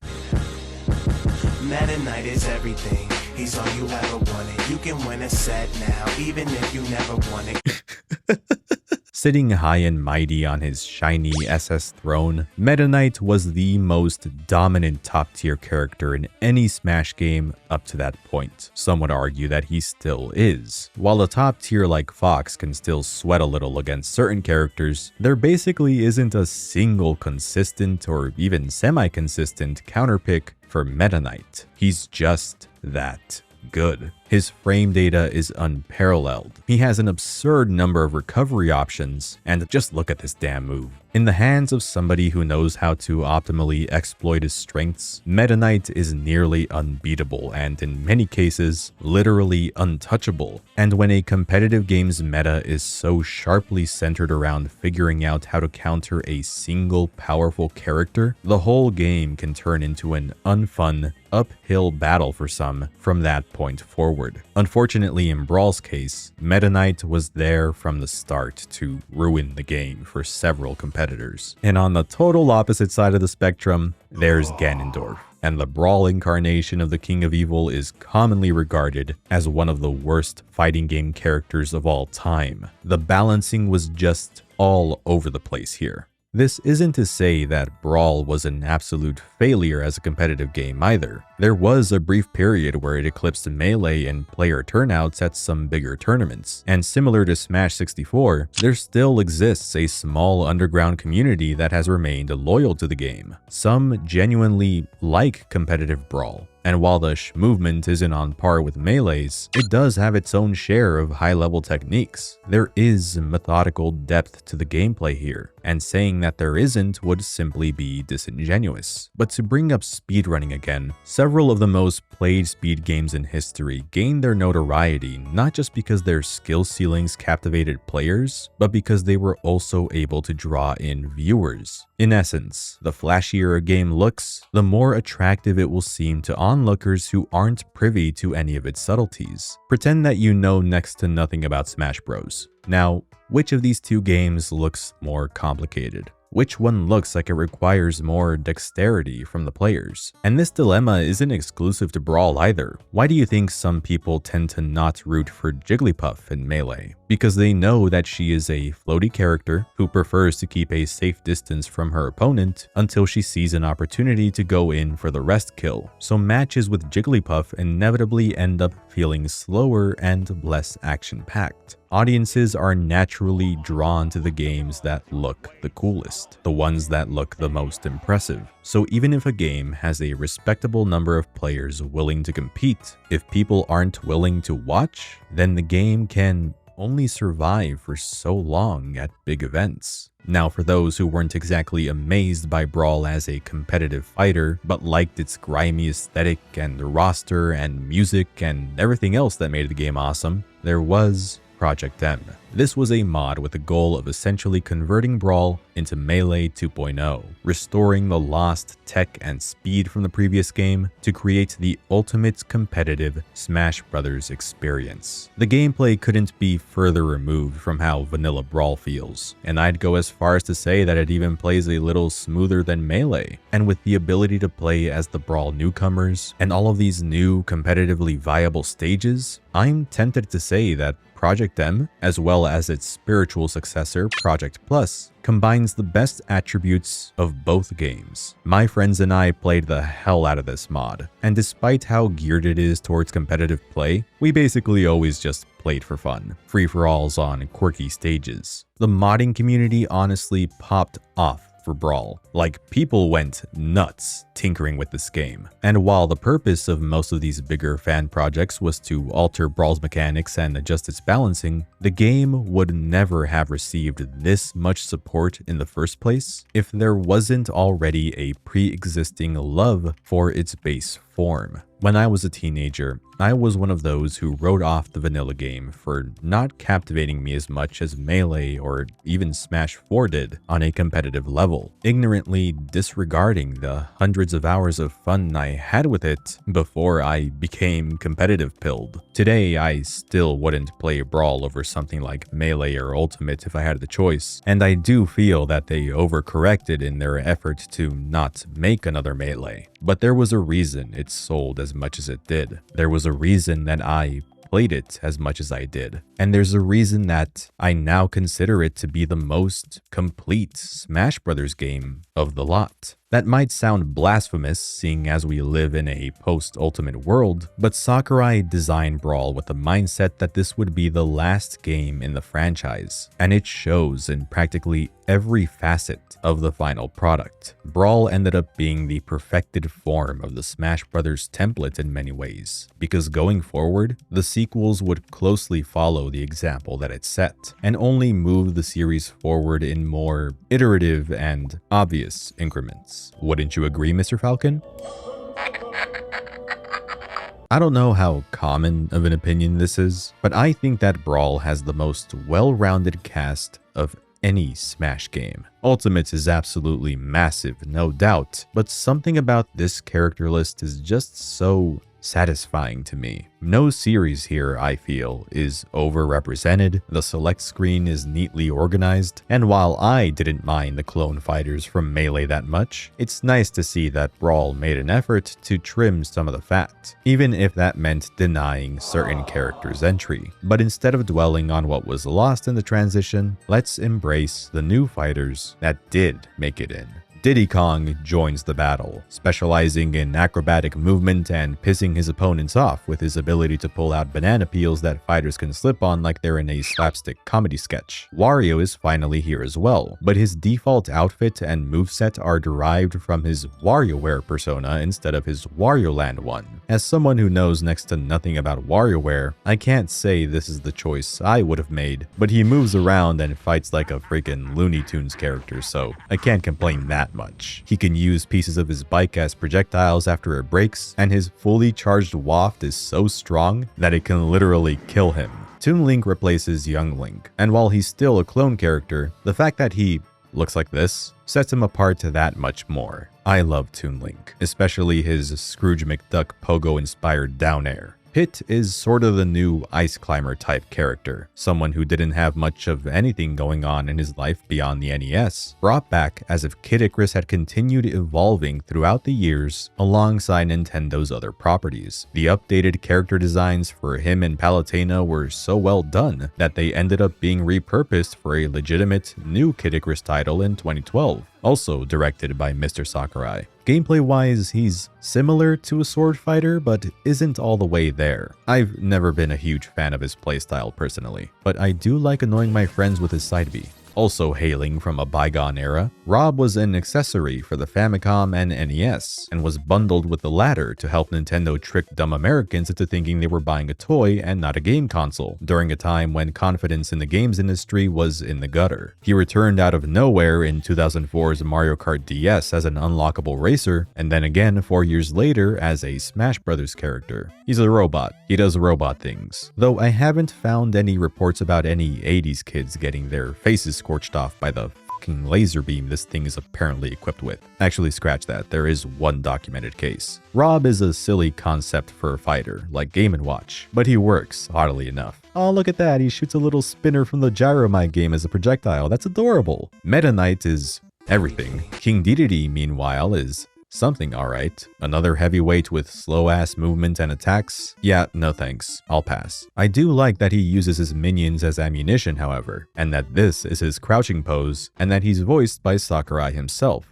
Meta Knight is everything. He's all you ever wanted. You can win a set now, even if you never won it.
Sitting high and mighty on his shiny SS throne, Meta Knight was the most dominant top-tier character in any Smash game up to that point. Some would argue that he still is. While a top tier like Fox can still sweat a little against certain characters, there basically isn't a single consistent or even semi-consistent counterpick for Meta Knight. He's just that good. His frame data is unparalleled. He has an absurd number of recovery options, and just look at this damn move. In the hands of somebody who knows how to optimally exploit his strengths, Meta Knight is nearly unbeatable and in many cases, literally untouchable. And when a competitive game's meta is so sharply centered around figuring out how to counter a single powerful character, the whole game can turn into an unfun, uphill battle for some from that point forward. Unfortunately, in Brawl's case, Meta Knight was there from the start to ruin the game for several competitors. And on the total opposite side of the spectrum, there's Ganondorf. And the Brawl incarnation of the King of Evil is commonly regarded as one of the worst fighting game characters of all time. The balancing was just all over the place here. This isn't to say that Brawl was an absolute failure as a competitive game either. There was a brief period where it eclipsed Melee in player turnouts at some bigger tournaments, and similar to Smash 64, there still exists a small underground community that has remained loyal to the game. Some genuinely like competitive Brawl. And while the movement isn't on par with Melee's, it does have its own share of high-level techniques. There is methodical depth to the gameplay here, and saying that there isn't would simply be disingenuous. But to bring up speedrunning again, several of the most played speed games in history gained their notoriety not just because their skill ceilings captivated players, but because they were also able to draw in viewers. In essence, the flashier a game looks, the more attractive it will seem to onlookers who aren't privy to any of its subtleties. Pretend that you know next to nothing about Smash Bros. Now, which of these two games looks more complicated? Which one looks like it requires more dexterity from the players? And this dilemma isn't exclusive to Brawl either. Why do you think some people tend to not root for Jigglypuff in Melee? Because they know that she is a floaty character who prefers to keep a safe distance from her opponent until she sees an opportunity to go in for the rest kill. So matches with Jigglypuff inevitably end up feeling slower and less action-packed. Audiences are naturally drawn to the games that look the coolest, the ones that look the most impressive. So even if a game has a respectable number of players willing to compete, if people aren't willing to watch, then the game can only survive for so long at big events. Now, for those who weren't exactly amazed by Brawl as a competitive fighter, but liked its grimy aesthetic and roster and music and everything else that made the game awesome, there was Project M. This was a mod with the goal of essentially converting Brawl into Melee 2.0, restoring the lost tech and speed from the previous game to create the ultimate competitive Smash Bros. Experience. The gameplay couldn't be further removed from how vanilla Brawl feels, and I'd go as far as to say that it even plays a little smoother than Melee. And with the ability to play as the Brawl newcomers and all of these new competitively viable stages, I'm tempted to say that Project M, as well as its spiritual successor, Project Plus, combines the best attributes of both games. My friends and I played the hell out of this mod, and despite how geared it is towards competitive play, we basically always just played for fun, free-for-alls on quirky stages. The modding community honestly popped off for Brawl. Like, people went nuts tinkering with this game. And while the purpose of most of these bigger fan projects was to alter Brawl's mechanics and adjust its balancing, the game would never have received this much support in the first place if there wasn't already a pre-existing love for its base form. When I was a teenager, I was one of those who wrote off the vanilla game for not captivating me as much as Melee or even Smash 4 did on a competitive level, ignorantly disregarding the hundreds of hours of fun I had with it before I became competitive pilled. Today, I still wouldn't play Brawl over something like Melee or Ultimate if I had the choice, and I do feel that they overcorrected in their effort to not make another Melee. But there was a reason it sold as much as it did. There was a reason that I played it as much as I did. And there's a reason that I now consider it to be the most complete Smash Bros. Game of the lot. That might sound blasphemous, seeing as we live in a post-Ultimate world, but Sakurai designed Brawl with the mindset that this would be the last game in the franchise, and it shows in practically every facet of the final product. Brawl ended up being the perfected form of the Smash Bros. Template in many ways, because going forward, the sequels would closely follow the example that it set, and only move the series forward in more iterative and obvious increments. Wouldn't you agree, Mr. Falcon? I don't know how common of an opinion this is, but I think that Brawl has the most well-rounded cast of any Smash game. Ultimate is absolutely massive, no doubt, but something about this character list is just so satisfying to me. No series here, I feel, is overrepresented, the select screen is neatly organized, and while I didn't mind the clone fighters from Melee that much, it's nice to see that Brawl made an effort to trim some of the fat, even if that meant denying certain characters entry. But instead of dwelling on what was lost in the transition, let's embrace the new fighters that did make it in. Diddy Kong joins the battle, specializing in acrobatic movement and pissing his opponents off with his ability to pull out banana peels that fighters can slip on like they're in a slapstick comedy sketch. Wario is finally here as well, but his default outfit and moveset are derived from his WarioWare persona instead of his Wario Land one. As someone who knows next to nothing about WarioWare, I can't say this is the choice I would have made, but he moves around and fights like a freaking Looney Tunes character, so I can't complain that much. He can use pieces of his bike as projectiles after it breaks, and his fully charged waft is so strong that it can literally kill him. Toon Link replaces Young Link, and while he's still a clone character, the fact that he looks like this sets him apart that much more. I love Toon Link, especially his Scrooge McDuck pogo-inspired down air. Pit is sort of the new Ice Climber type character, someone who didn't have much of anything going on in his life beyond the NES, brought back as if Kid Icarus had continued evolving throughout the years alongside Nintendo's other properties. The updated character designs for him and Palutena were so well done that they ended up being repurposed for a legitimate new Kid Icarus title in 2012. Also directed by Mr. Sakurai. Gameplay-wise, he's similar to a sword fighter, but isn't all the way there. I've never been a huge fan of his playstyle personally, but I do like annoying my friends with his side B. Also hailing from a bygone era, Rob was an accessory for the Famicom and NES, and was bundled with the latter to help Nintendo trick dumb Americans into thinking they were buying a toy and not a game console, during a time when confidence in the games industry was in the gutter. He returned out of nowhere in 2004's Mario Kart DS as an unlockable racer, and then again 4 years later as a Smash Bros. Character. He's a robot. He does robot things. Though I haven't found any reports about any 80s kids getting their faces scorched off by the fucking laser beam this thing is apparently equipped with. Actually, scratch that. There is one documented case. Rob is a silly concept for a fighter, like Game & Watch, but he works, oddly enough. Oh, look at that. He shoots a little spinner from the Gyromite game as a projectile. That's adorable. Meta Knight is everything. King Dedede, meanwhile, is something alright. Another heavyweight with slow-ass movement and attacks? Yeah, no thanks. I'll pass. I do like that he uses his minions as ammunition, however, and that this is his crouching pose, and that he's voiced by Sakurai himself.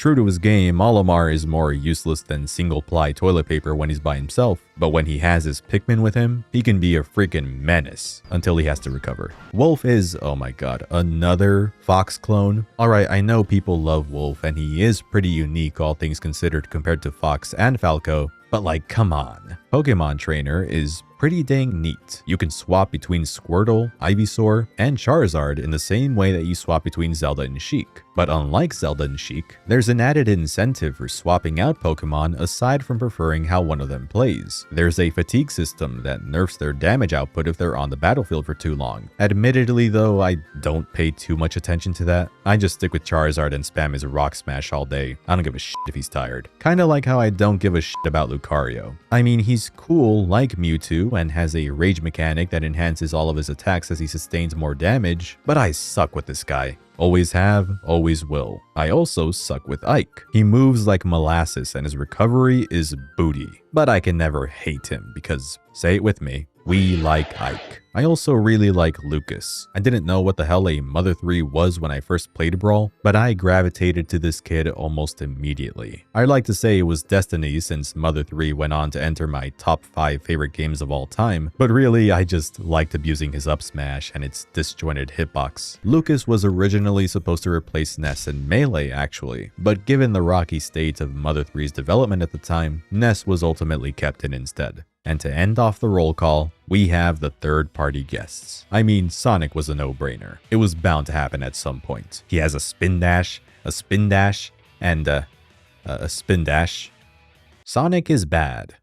True to his game, Olimar is more useless than single-ply toilet paper when he's by himself, but when he has his Pikmin with him, he can be a freaking menace until he has to recover. Wolf is, oh my god, another Fox clone. Alright, I know people love Wolf, and he is pretty unique all things considered compared to Fox and Falco, but like, come on. Pokemon Trainer is pretty dang neat. You can swap between Squirtle, Ivysaur, and Charizard in the same way that you swap between Zelda and Sheik. But unlike Zelda and Sheik, there's an added incentive for swapping out Pokemon aside from preferring how one of them plays. There's a fatigue system that nerfs their damage output if they're on the battlefield for too long. Admittedly though, I don't pay too much attention to that. I just stick with Charizard and spam his Rock Smash all day. I don't give a shit if he's tired. Kinda like how I don't give a shit about Lucario. I mean, he's cool like Mewtwo and has a rage mechanic that enhances all of his attacks as he sustains more damage, but I suck with this guy. Always have, always will. I also suck with Ike. He moves like molasses and his recovery is booty. But I can never hate him because, say it with me, we like Ike. I also really like Lucas. I didn't know what the hell a Mother 3 was when I first played Brawl, but I gravitated to this kid almost immediately. I'd like to say it was destiny since Mother 3 went on to enter my top 5 favorite games of all time, but really I just liked abusing his up smash and its disjointed hitbox. Lucas was originally supposed to replace Ness in Melee actually, but given the rocky state of Mother 3's development at the time, Ness was ultimately kept in instead. And to end off the roll call, we have the third-party guests. I mean, Sonic was a no-brainer. It was bound to happen at some point. He has a spin dash, and a spin dash. Sonic is bad.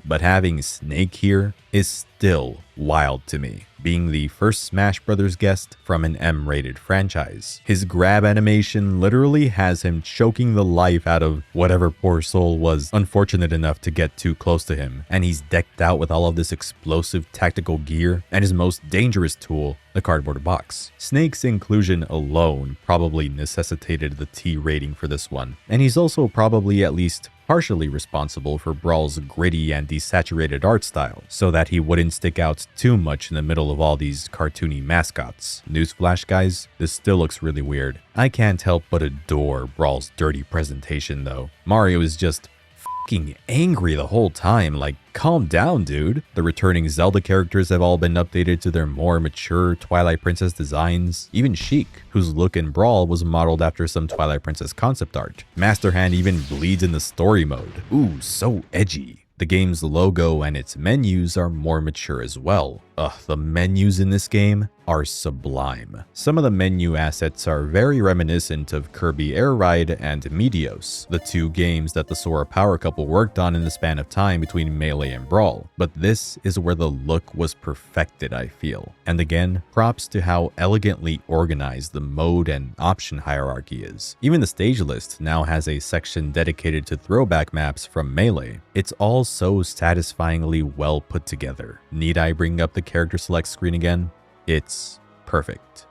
But having Snake here is still wild to me, being the first Smash Bros. Guest from an M-rated franchise. His grab animation literally has him choking the life out of whatever poor soul was unfortunate enough to get too close to him, and he's decked out with all of this explosive tactical gear and his most dangerous tool, the cardboard box. Snake's inclusion alone probably necessitated the T rating for this one, and he's also probably at least partially responsible for Brawl's gritty and desaturated art style, so that he wouldn't stick out too much in the middle of all these cartoony mascots. Newsflash guys, this still looks really weird. I can't help but adore Brawl's dirty presentation though. Mario is just fucking angry the whole time, like calm down dude. The returning Zelda characters have all been updated to their more mature Twilight Princess designs. Even Sheik, whose look in Brawl was modeled after some Twilight Princess concept art. Master Hand even bleeds in the story mode. Ooh, so edgy. The game's logo and its menus are more mature as well. The menus in this game are sublime. Some of the menu assets are very reminiscent of Kirby Air Ride and Meteos, the two games that the Sora Power couple worked on in the span of time between Melee and Brawl. But this is where the look was perfected, I feel. And again, props to how elegantly organized the mode and option hierarchy is. Even the stage list now has a section dedicated to throwback maps from Melee. It's all so satisfyingly well put together. Need I bring up the character select screen again? It's perfect.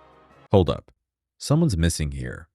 Hold up. Someone's missing here.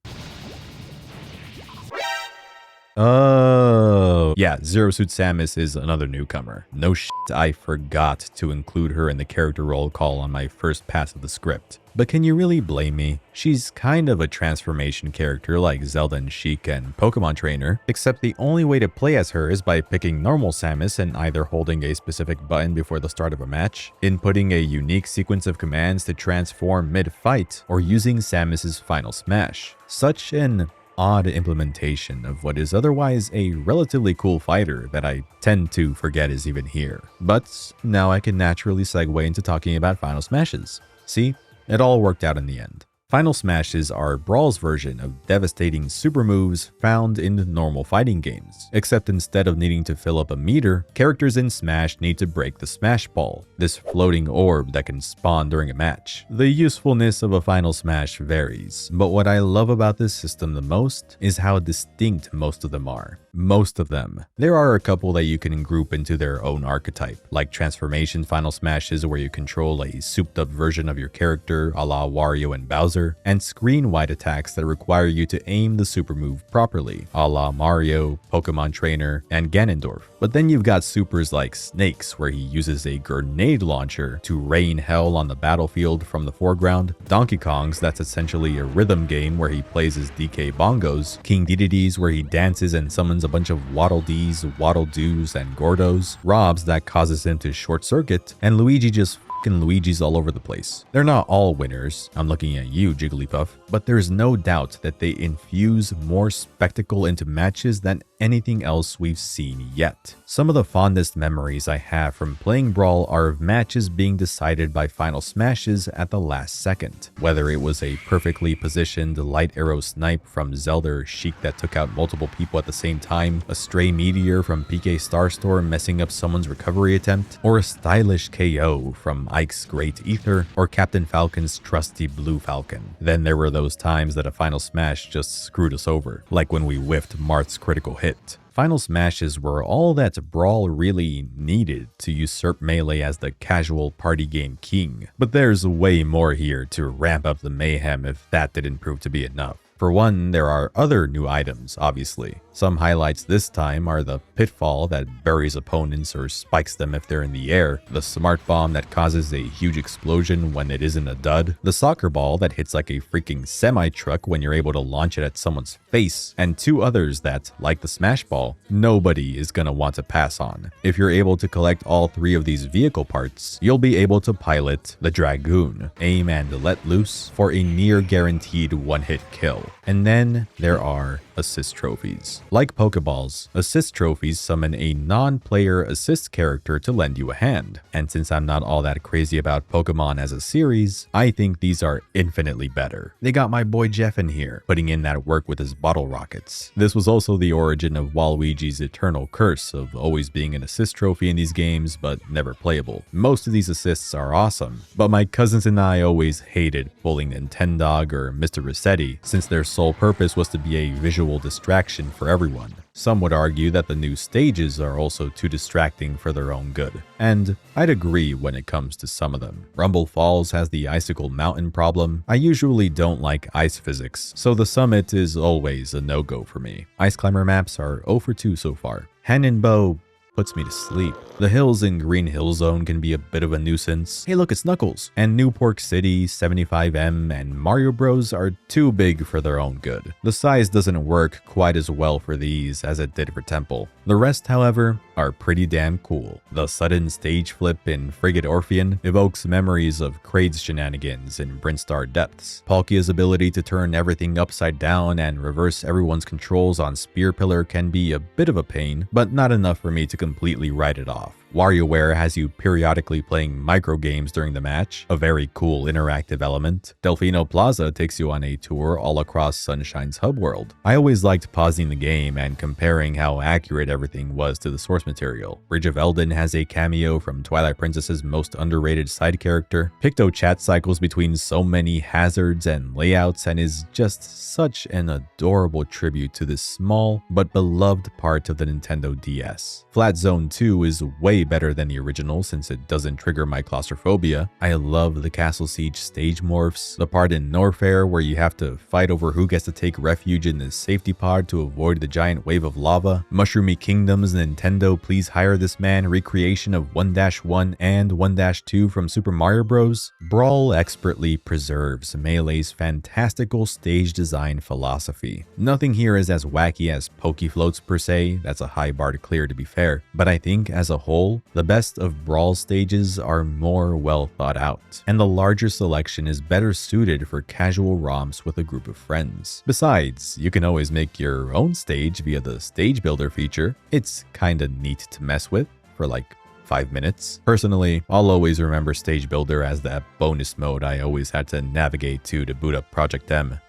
Oh, yeah, Zero Suit Samus is another newcomer. No shit, I forgot to include her in the character roll call on my first pass of the script. But can you really blame me? She's kind of a transformation character like Zelda and Sheik and Pokemon Trainer, except the only way to play as her is by picking normal Samus and either holding a specific button before the start of a match, inputting a unique sequence of commands to transform mid-fight, or using Samus's final smash. Such an odd implementation of what is otherwise a relatively cool fighter that I tend to forget is even here. But now I can naturally segue into talking about Final Smashes. See, it all worked out in the end. Final Smashes are Brawl's version of devastating super moves found in normal fighting games, except instead of needing to fill up a meter, characters in Smash need to break the Smash Ball, this floating orb that can spawn during a match. The usefulness of a Final Smash varies, but what I love about this system the most is how distinct most of them are. most of them. There are a couple that you can group into their own archetype, like transformation Final Smashes where you control a souped up version of your character a la Wario and Bowser, and screen-wide attacks that require you to aim the super move properly, a la Mario, Pokemon Trainer, and Ganondorf. But then you've got supers like Snake's where he uses a grenade launcher to rain hell on the battlefield from the foreground, Donkey Kong's that's essentially a rhythm game where he plays his DK bongos, King Dedede's where he dances and summons a bunch of Waddle Dees, Waddle Doos, and Gordos, Rob's that causes him to short circuit, and Luigi just fucking Luigi's all over the place. They're not all winners, I'm looking at you, Jigglypuff, but there's no doubt that they infuse more spectacle into matches than anything else we've seen yet. Some of the fondest memories I have from playing Brawl are of matches being decided by Final Smashes at the last second. Whether it was a perfectly positioned light arrow snipe from Zelda or Sheik that took out multiple people at the same time, a stray meteor from PK Starstorm messing up someone's recovery attempt, or a stylish KO from Ike's Great Ether, or Captain Falcon's trusty Blue Falcon. Then there were those times that a Final Smash just screwed us over, like when we whiffed Marth's critical hit. Final Smashes were all that Brawl really needed to usurp Melee as the casual party game king, but there's way more here to ramp up the mayhem if that didn't prove to be enough. For one, there are other new items, obviously. Some highlights this time are the Pitfall that buries opponents or spikes them if they're in the air, the Smart Bomb that causes a huge explosion when it isn't a dud, the Soccer Ball that hits like a freaking semi-truck when you're able to launch it at someone's face, and two others that, like the Smash Ball, nobody is gonna want to pass on. If you're able to collect all three of these vehicle parts, you'll be able to pilot the Dragoon, aim and let loose for a near guaranteed one-hit kill. And then there are assist trophies. Like Pokeballs, assist trophies summon a non-player assist character to lend you a hand. And since I'm not all that crazy about Pokemon as a series, I think these are infinitely better. They got my boy Jeff in here, putting in that work with his bottle rockets. This was also the origin of Waluigi's eternal curse of always being an assist trophy in these games, but never playable. Most of these assists are awesome, but my cousins and I always hated pulling Nintendog or Mr. Resetti, since their sole purpose was to be a visual distraction for everyone. Some would argue that the new stages are also too distracting for their own good, and I'd agree when it comes to some of them. Rumble Falls has the Icicle Mountain problem. I usually don't like ice physics, so the summit is always a no-go for me. Ice Climber maps are 0 for 2 so far. Hand and Bow puts me to sleep. The hills in Green Hill Zone can be a bit of a nuisance. Hey look, it's Knuckles. And New Pork City, 75M, and Mario Bros are too big for their own good. The size doesn't work quite as well for these as it did for Temple. The rest, however, are pretty damn cool. The sudden stage flip in Frigate Orpheon evokes memories of Kraid's shenanigans in Brinstar Depths. Palkia's ability to turn everything upside down and reverse everyone's controls on Spear Pillar can be a bit of a pain, but not enough for me to completely write it off. WarioWare has you periodically playing micro games during the match, a very cool interactive element. Delfino Plaza takes you on a tour all across Sunshine's hub world. I always liked pausing the game and comparing how accurate everything was to the source material. Bridge of Eldin has a cameo from Twilight Princess's most underrated side character. Picto chat cycles between so many hazards and layouts and is just such an adorable tribute to this small but beloved part of the Nintendo DS. Flat Zone 2 is way better than the original since it doesn't trigger my claustrophobia. I love the Castle Siege stage morphs, the part in Norfair where you have to fight over who gets to take refuge in the safety pod to avoid the giant wave of lava, Mushroomy Kingdom's Nintendo Please Hire This Man recreation of 1-1 and 1-2 from Super Mario Bros. Brawl expertly preserves Melee's fantastical stage design philosophy. Nothing here is as wacky as Pokefloats per se, that's a high bar to clear to be fair, but I think as a whole, the best of Brawl stages are more well thought out, and the larger selection is better suited for casual romps with a group of friends. Besides, you can always make your own stage via the Stage Builder feature. It's kinda neat to mess with for like 5 minutes. Personally, I'll always remember Stage Builder as that bonus mode I always had to navigate to boot up Project M.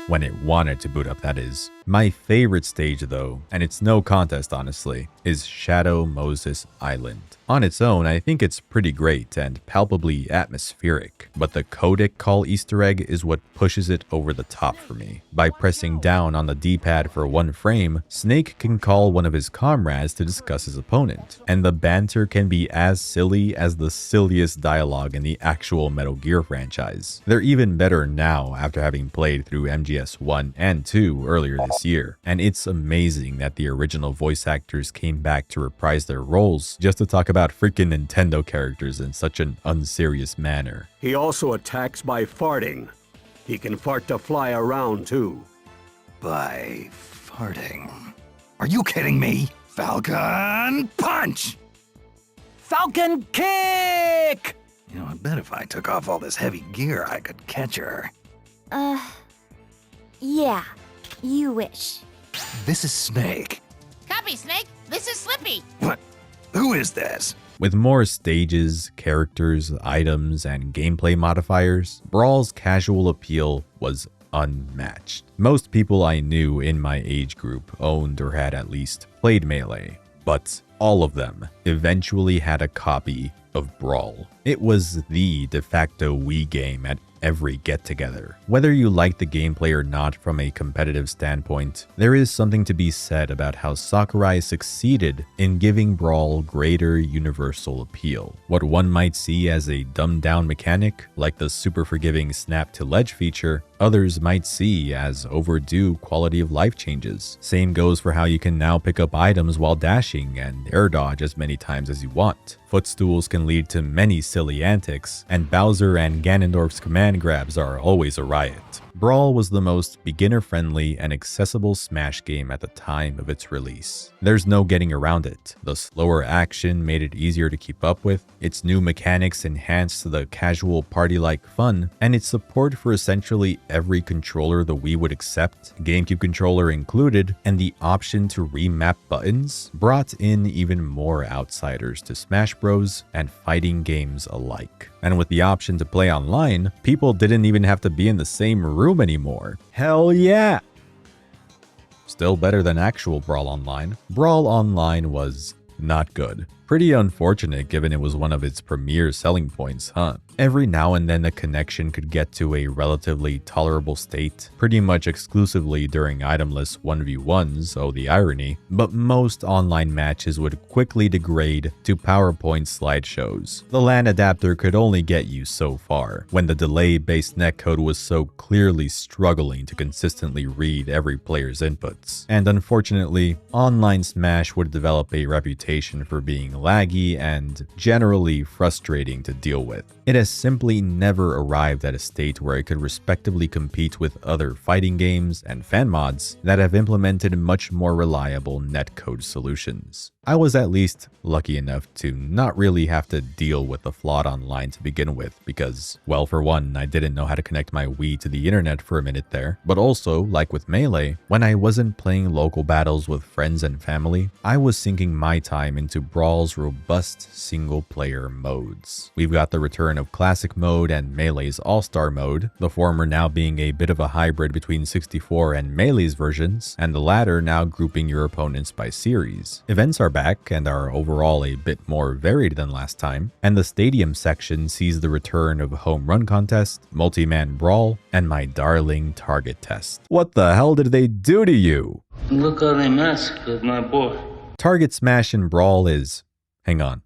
When it wanted to boot up, that is. My favorite stage though, and it's no contest honestly, is Shadow Moses Island. On its own, I think it's pretty great and palpably atmospheric, but the codec call Easter egg is what pushes it over the top for me. By pressing down on the D-pad for one frame, Snake can call one of his comrades to discuss his opponent, and the banter can be as silly as the silliest dialogue in the actual Metal Gear franchise. They're even better now after having played through MGS 1 and 2 earlier this year, and it's amazing that the original voice actors came back to reprise their roles just to talk about freaking Nintendo characters in such an unserious manner.
He also attacks by farting. He can fart to fly around too.
By farting. Are you kidding me? Falcon Punch!
Falcon Kick!
You know, I bet if I took off all this heavy gear, I could catch her.
Yeah, you wish.
This is Snake.
Copy, Snake. This is Slippy.
What? Who is this?
With more stages, characters, items, and gameplay modifiers, Brawl's casual appeal was unmatched. Most people I knew in my age group owned or had at least played Melee, but all of them eventually had a copy of Brawl. It was the de facto Wii game at every get-together. Whether you like the gameplay or not from a competitive standpoint, there is something to be said about how Sakurai succeeded in giving Brawl greater universal appeal. What one might see as a dumbed-down mechanic, like the super forgiving snap to ledge feature, others might see as overdue quality of life changes. Same goes for how you can now pick up items while dashing and air dodge as many times as you want. Footstools can lead to many silly antics, and Bowser and Ganondorf's command grabs are always a riot. Brawl was the most beginner-friendly and accessible Smash game at the time of its release. There's no getting around it. The slower action made it easier to keep up with, its new mechanics enhanced the casual party-like fun, and its support for essentially every controller the Wii would accept, GameCube controller included, and the option to remap buttons brought in even more outsiders to Smash Bros. And fighting games alike. And with the option to play online, people didn't even have to be in the same room anymore. Hell yeah! Still better than actual Brawl Online. Brawl Online was not good. Pretty unfortunate given it was one of its premier selling points, huh? Every now and then the connection could get to a relatively tolerable state, pretty much exclusively during itemless 1v1s, oh the irony, but most online matches would quickly degrade to PowerPoint slideshows. The LAN adapter could only get you so far, when the delay-based netcode was so clearly struggling to consistently read every player's inputs. And unfortunately, online Smash would develop a reputation for being laggy and generally frustrating to deal with. It has simply never arrived at a state where it could respectively compete with other fighting games and fan mods that have implemented much more reliable netcode solutions. I was at least lucky enough to not really have to deal with the flawed online to begin with because, well, for one, I didn't know how to connect my Wii to the internet for a minute there, but also, like with Melee, when I wasn't playing local battles with friends and family, I was sinking my time into Brawl's robust single-player modes. We've got the return of Classic Mode and Melee's All-Star Mode, the former now being a bit of a hybrid between 64 and Melee's versions, and the latter now grouping your opponents by series. Events are back and are overall a bit more varied than last time, and the stadium section sees the return of Home Run Contest, Multi-Man Brawl, and my darling Target Test. What the hell did they do to you?
Look how they massacred my boy.
Target Smash in Brawl is... hang on.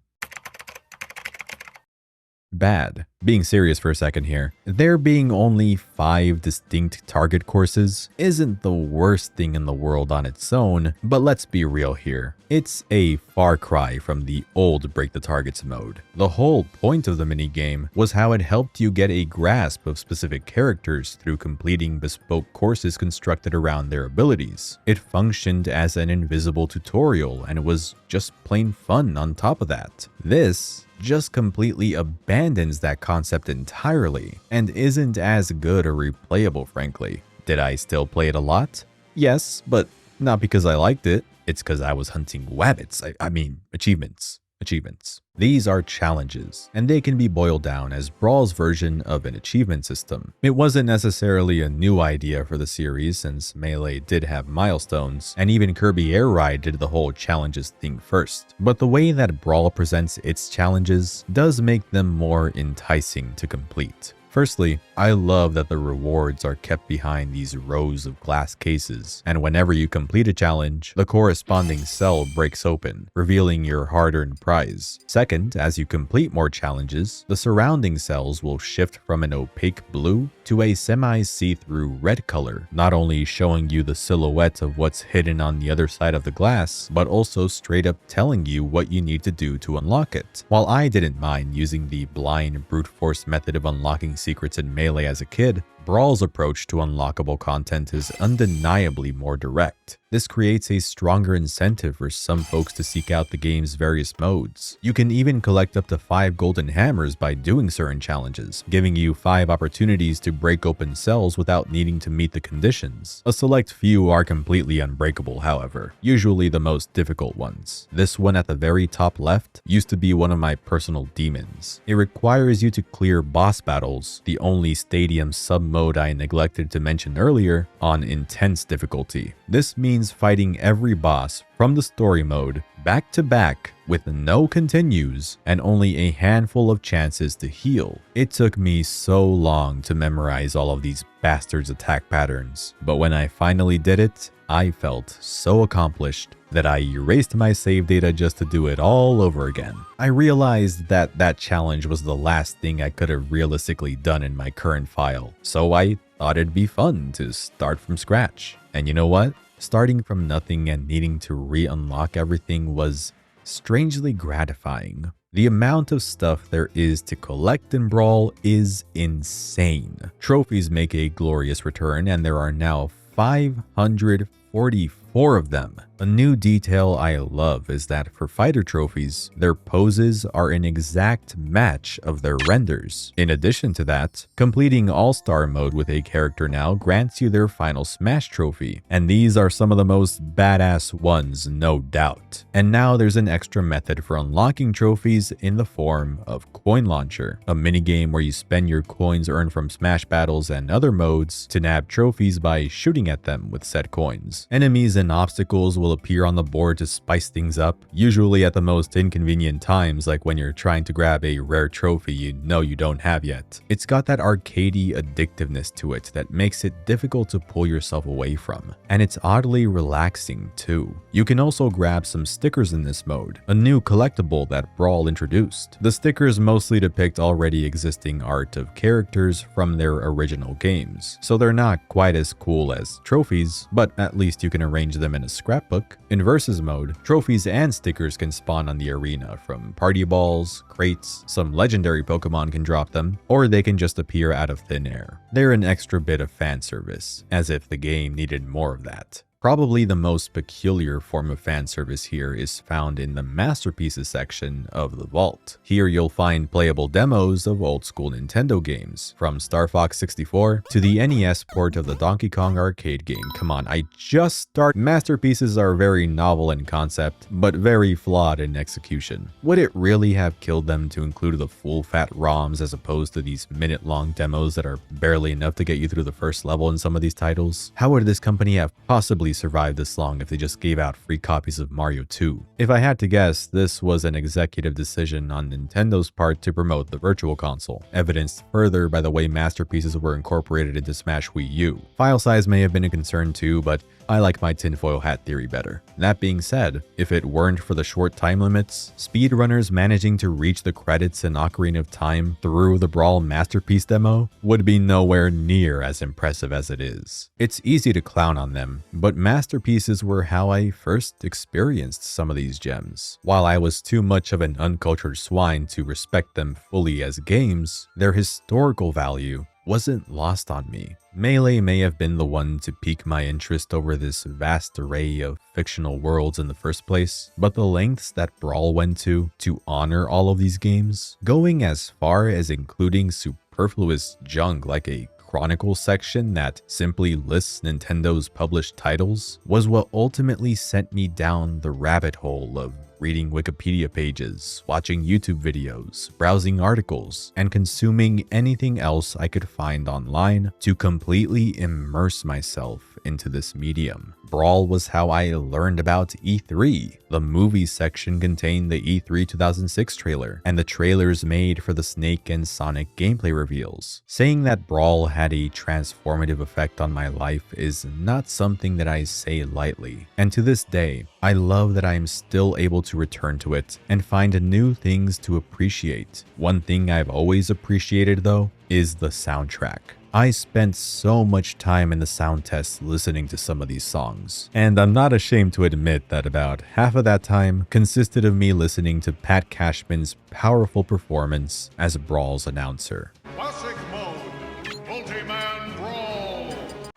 Bad. Being serious for a second here, there being only 5 distinct target courses isn't the worst thing in the world on its own, but let's be real here. It's a far cry from the old Break the Targets mode. The whole point of the minigame was how it helped you get a grasp of specific characters through completing bespoke courses constructed around their abilities. It functioned as an invisible tutorial and was just plain fun on top of that. This just completely abandons that concept entirely and isn't as good or replayable, frankly. Did I still play it a lot? Yes, but not because I liked it. It's because I was hunting wabbits. I mean, achievements. achievements. These are challenges, and they can be boiled down as Brawl's version of an achievement system. It wasn't necessarily a new idea for the series, since Melee did have milestones, and even Kirby Air Ride did the whole challenges thing first. But the way that Brawl presents its challenges does make them more enticing to complete. Firstly, I love that the rewards are kept behind these rows of glass cases, and whenever you complete a challenge, the corresponding cell breaks open, revealing your hard-earned prize. Second, as you complete more challenges, the surrounding cells will shift from an opaque blue to a semi-see-through red color, not only showing you the silhouette of what's hidden on the other side of the glass, but also straight up telling you what you need to do to unlock it. While I didn't mind using the blind brute force method of unlocking secrets in Melee as a kid, Brawl's approach to unlockable content is undeniably more direct. This creates a stronger incentive for some folks to seek out the game's various modes. You can even collect up to 5 golden hammers by doing certain challenges, giving you 5 opportunities to break open cells withaut needing to meet the conditions. A select few are completely unbreakable, however, usually the most difficult ones. This one at the very top left used to be one of my personal demons. It requires you to clear boss battles, the only stadium sub-mode I neglected to mention earlier, on intense difficulty. This means fighting every boss from the story mode back to back with no continues and only a handful of chances to heal. It took me so long to memorize all of these bastards' attack patterns, but when I finally did it, I felt so accomplished that I erased my save data just to do it all over again. I realized that that challenge was the last thing I could have realistically done in my current file, so I thought it'd be fun to start from scratch. And you know what? Starting from nothing and needing to re-unlock everything was strangely gratifying. The amount of stuff there is to collect in Brawl is insane. Trophies make a glorious return, and there are now 544 of them. A new detail I love is that for fighter trophies, their poses are an exact match of their renders. In addition to that, completing All-Star mode with a character now grants you their final Smash trophy, and these are some of the most badass ones, no doubt. And now there's an extra method for unlocking trophies in the form of Coin Launcher, a minigame where you spend your coins earned from Smash battles and other modes to nab trophies by shooting at them with said coins. Enemies and obstacles will appear on the board to spice things up, usually at the most inconvenient times, like when you're trying to grab a rare trophy you know you don't have yet. It's got that arcadey addictiveness to it that makes it difficult to pull yourself away from, and it's oddly relaxing too. You can also grab some stickers in this mode, a new collectible that Brawl introduced. The stickers mostly depict already existing art of characters from their original games, so they're not quite as cool as trophies, but at least you can arrange them in a scrapbook. In Versus mode, trophies and stickers can spawn on the arena from party balls, crates, some legendary Pokemon can drop them, or they can just appear out of thin air. They're an extra bit of fan service, as if the game needed more of that. Probably the most peculiar form of fan service here is found in the Masterpieces section of the Vault. Here you'll find playable demos of old school Nintendo games, from Star Fox 64 to the NES port of the Donkey Kong arcade game. Come on, I just started. Masterpieces are very novel in concept, but very flawed in execution. Would it really have killed them to include the full-fat ROMs as opposed to these minute-long demos that are barely enough to get you through the first level in some of these titles? How would this company have possibly survived this long if they just gave out free copies of Mario 2? If I had to guess, this was an executive decision on Nintendo's part to promote the Virtual Console, evidenced further by the way Masterpieces were incorporated into Smash Wii U. File size may have been a concern too, but I like my tinfoil hat theory better. That being said, if it weren't for the short time limits, speedrunners managing to reach the credits in Ocarina of Time through the Brawl Masterpiece demo would be nowhere near as impressive as it is. It's easy to clown on them, but Masterpieces were how I first experienced some of these gems. While I was too much of an uncultured swine to respect them fully as games, their historical value wasn't lost on me. Melee may have been the one to pique my interest over this vast array of fictional worlds in the first place, but the lengths that Brawl went to honor all of these games, going as far as including superfluous junk like a Chronicles section that simply lists Nintendo's published titles, was what ultimately sent me down the rabbit hole of reading Wikipedia pages, watching YouTube videos, browsing articles, and consuming anything else I could find online to completely immerse myself into this medium. Brawl was how I learned about E3. The movie section contained the E3 2006 trailer and the trailers made for the Snake and Sonic gameplay reveals. Saying that Brawl had a transformative effect on my life is not something that I say lightly, and to this day, I love that I am still able to return to it and find new things to appreciate. One thing I've always appreciated though is the soundtrack. I spent so much time in the sound tests listening to some of these songs, and I'm not ashamed to admit that about half of that time consisted of me listening to Pat Cashman's powerful performance as Brawl's announcer.
Classic mode. Multi-man brawl.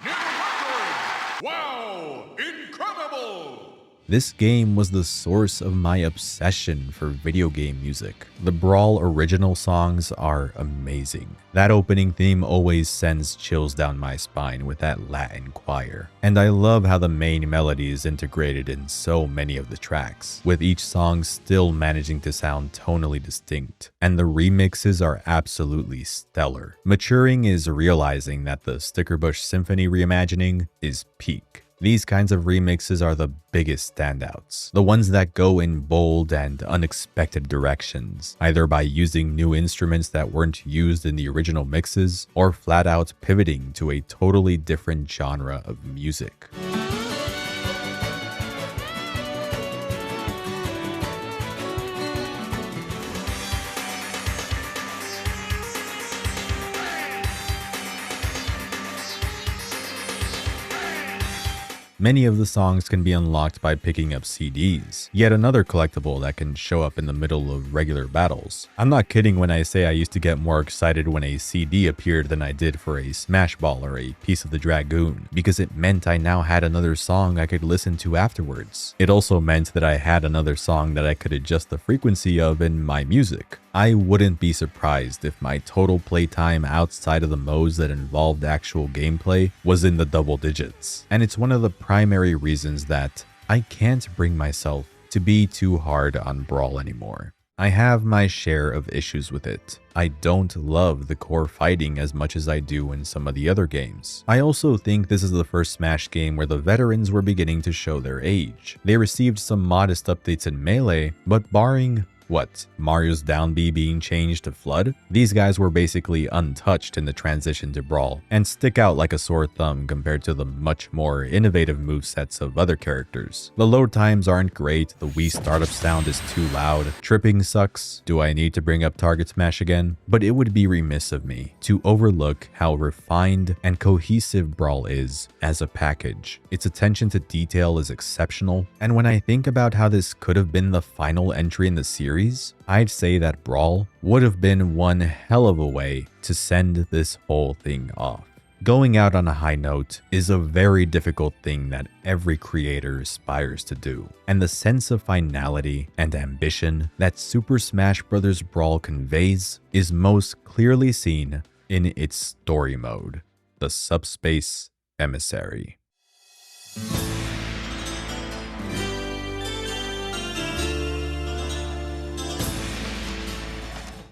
New record. Wow. Incredible.
This game was the source of my obsession for video game music. The Brawl original songs are amazing. That opening theme always sends chills down my spine with that Latin choir. And I love how the main melody is integrated in so many of the tracks, with each song still managing to sound tonally distinct. And the remixes are absolutely stellar. Maturing is realizing that the Stickerbush Symphony reimagining is peak. These kinds of remixes are the biggest standouts, the ones that go in bold and unexpected directions, either by using new instruments that weren't used in the original mixes, or flat out pivoting to a totally different genre of music. Many of the songs can be unlocked by picking up CDs, yet another collectible that can show up in the middle of regular battles. I'm not kidding when I say I used to get more excited when a CD appeared than I did for a Smash Ball or a Piece of the Dragoon, because it meant I now had another song I could listen to afterwards. It also meant that I had another song that I could adjust the frequency of in my music. I wouldn't be surprised if my total playtime outside of the modes that involved actual gameplay was in the double digits. And it's one of the primary reasons that I can't bring myself to be too hard on Brawl anymore. I have my share of issues with it. I don't love the core fighting as much as I do in some of the other games. I also think this is the first Smash game where the veterans were beginning to show their age. They received some modest updates in Melee, but barring Mario's down B being changed to Flood? These guys were basically untouched in the transition to Brawl, and stick out like a sore thumb compared to the much more innovative movesets of other characters. The load times aren't great, the Wii startup sound is too loud, tripping sucks. Do I need to bring up Target Smash again? But it would be remiss of me to overlook how refined and cohesive Brawl is as a package. Its attention to detail is exceptional, and when I think about how this could have been the final entry in the series, I'd say that Brawl would have been one hell of a way to send this whole thing off. Going out on a high note is a very difficult thing that every creator aspires to do, and the sense of finality and ambition that Super Smash Bros. Brawl conveys is most clearly seen in its story mode, the Subspace Emissary.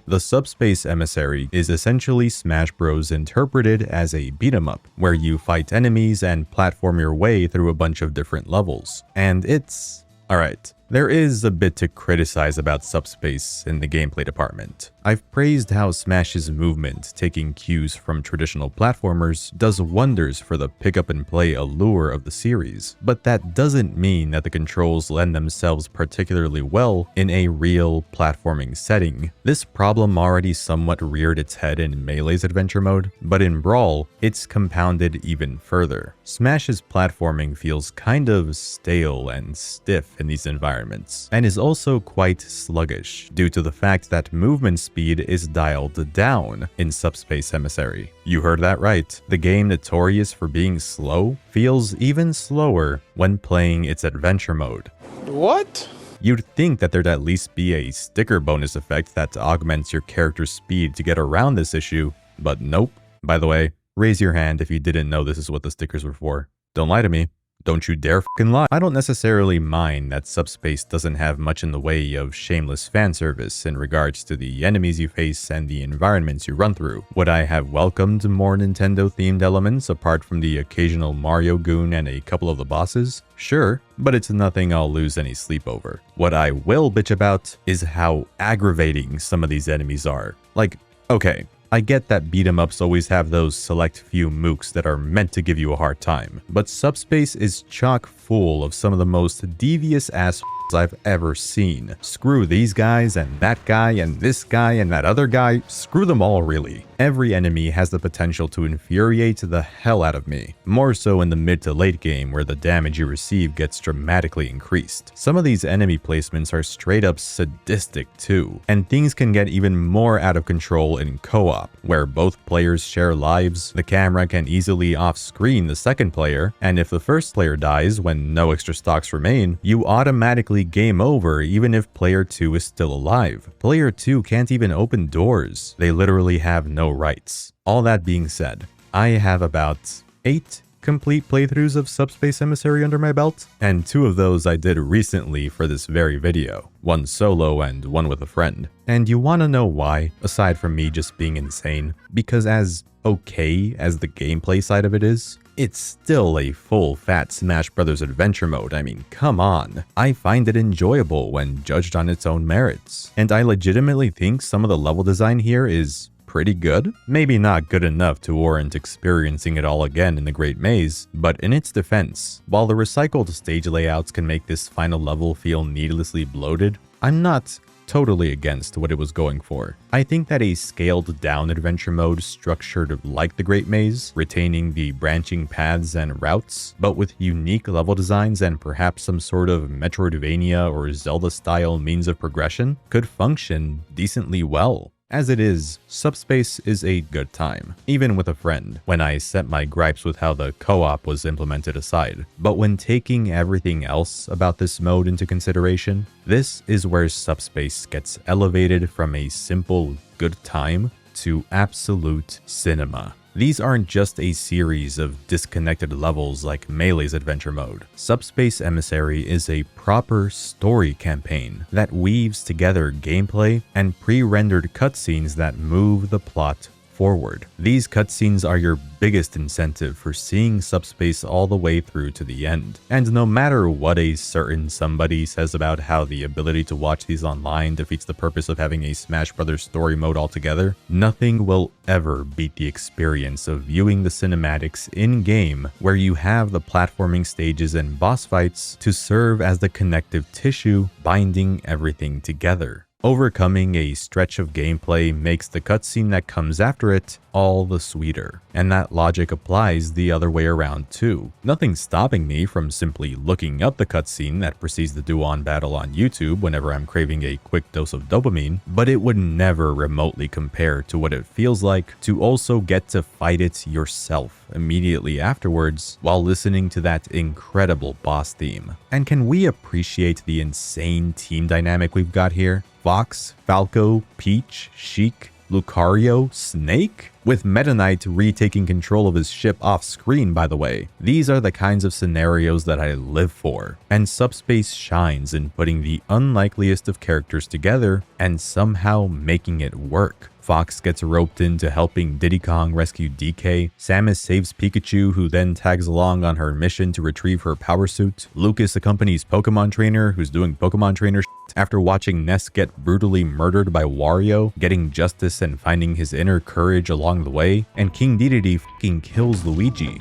The Subspace Emissary is essentially Smash Bros. Interpreted as a beat-em-up, where you fight enemies and platform your way through a bunch of different levels. And it's... alright. There is a bit to criticize about Subspace in the gameplay department. I've praised how Smash's movement, taking cues from traditional platformers, does wonders for the pick-up-and-play allure of the series, but that doesn't mean that the controls lend themselves particularly well in a real platforming setting. This problem already somewhat reared its head in Melee's adventure mode, but in Brawl, it's compounded even further. Smash's platforming feels kind of stale and stiff in these environments, and is also quite sluggish due to the fact that movement speed is dialed down in Subspace Emissary. You heard that right. The game, notorious for being slow, feels even slower when playing its adventure mode.
What?
You'd think that there'd at least be a sticker bonus effect that augments your character's speed to get around this issue, but nope. By the way, raise your hand if you didn't know this is what the stickers were for. Don't lie to me. Don't you dare fucking lie. I don't necessarily mind that Subspace doesn't have much in the way of shameless fan service in regards to the enemies you face and the environments you run through. Would I have welcomed more Nintendo-themed elements apart from the occasional Mario goon and a couple of the bosses? Sure, but it's nothing I'll lose any sleep over. What I will bitch about is how aggravating some of these enemies are. Like, okay, I get that beat-em-ups always have those select few mooks that are meant to give you a hard time, but Subspace is chock full of some of the most devious ass I've ever seen. Screw these guys and that guy and this guy and that other guy, screw them all really. Every enemy has the potential to infuriate the hell out of me, more so in the mid to late game where the damage you receive gets dramatically increased. Some of these enemy placements are straight up sadistic too, and things can get even more out of control in co-op, where both players share lives, the camera can easily off-screen the second player, and if the first player dies when no extra stocks remain, you automatically game over even if player 2 is still alive. Player 2 can't even open doors. They literally have no rights. All that being said, I have about 8 complete playthroughs of Subspace Emissary under my belt, and 2 of those I did recently for this very video. One solo and one with a friend. And you wanna know why, aside from me just being insane? Because as okay as the gameplay side of it is, it's still a full fat Smash Bros. Adventure mode. I mean, come on. I find it enjoyable when judged on its own merits. And I legitimately think some of the level design here is pretty good. Maybe not good enough to warrant experiencing it all again in the Great Maze, but in its defense, while the recycled stage layouts can make this final level feel needlessly bloated, I'm not totally against what it was going for. I think that a scaled down adventure mode structured like the Great Maze, retaining the branching paths and routes, but with unique level designs and perhaps some sort of Metroidvania or Zelda style means of progression, could function decently well. As it is, Subspace is a good time, even with a friend, when I set my gripes with how the co-op was implemented aside. But when taking everything else about this mode into consideration, this is where Subspace gets elevated from a simple good time to absolute cinema. These aren't just a series of disconnected levels like Melee's adventure mode. Subspace Emissary is a proper story campaign that weaves together gameplay and pre-rendered cutscenes that move the plot forward. These cutscenes are your biggest incentive for seeing Subspace all the way through to the end. And no matter what a certain somebody says about how the ability to watch these online defeats the purpose of having a Smash Bros. Story mode altogether, nothing will ever beat the experience of viewing the cinematics in-game where you have the platforming stages and boss fights to serve as the connective tissue binding everything together. Overcoming a stretch of gameplay makes the cutscene that comes after it all the sweeter, and that logic applies the other way around too. Nothing's stopping me from simply looking up the cutscene that precedes the Duon battle on YouTube whenever I'm craving a quick dose of dopamine, but it would never remotely compare to what it feels like to also get to fight it yourself immediately afterwards while listening to that incredible boss theme. And can we appreciate the insane team dynamic we've got here? Fox, Falco, Peach, Sheik, Lucario, Snake? With Meta Knight retaking control of his ship off screen, by the way. These are the kinds of scenarios that I live for, and Subspace shines in putting the unlikeliest of characters together and somehow making it work. Fox gets roped into helping Diddy Kong rescue DK, Samus saves Pikachu who then tags along on her mission to retrieve her power suit, Lucas accompanies Pokemon Trainer who's doing Pokemon Trainer shit after watching Ness get brutally murdered by Wario, getting justice and finding his inner courage along the way, and King Dedede fucking kills Luigi.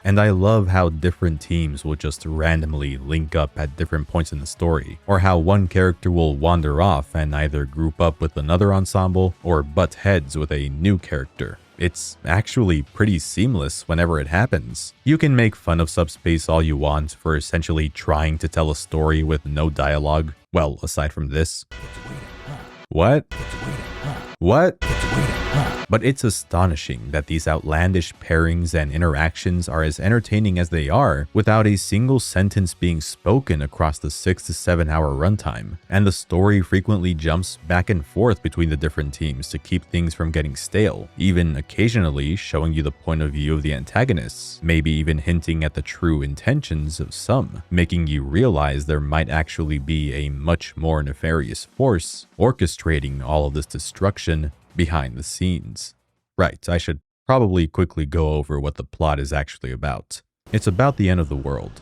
And I love how different teams will just randomly link up at different points in the story, or how one character will wander off and either group up with another ensemble or butt heads with a new character. It's actually pretty seamless whenever it happens. You can make fun of Subspace all you want for essentially trying to tell a story with no dialogue. Well, aside from this. What? What? But it's astonishing that these outlandish pairings and interactions are as entertaining as they are without a single sentence being spoken across the 6 to 7 hour runtime, and the story frequently jumps back and forth between the different teams to keep things from getting stale, even occasionally showing you the point of view of the antagonists, maybe even hinting at the true intentions of some, making you realize there might actually be a much more nefarious force orchestrating all of this destruction behind the scenes. Right, I should probably quickly go over what the plot is actually about. It's about the end of the world.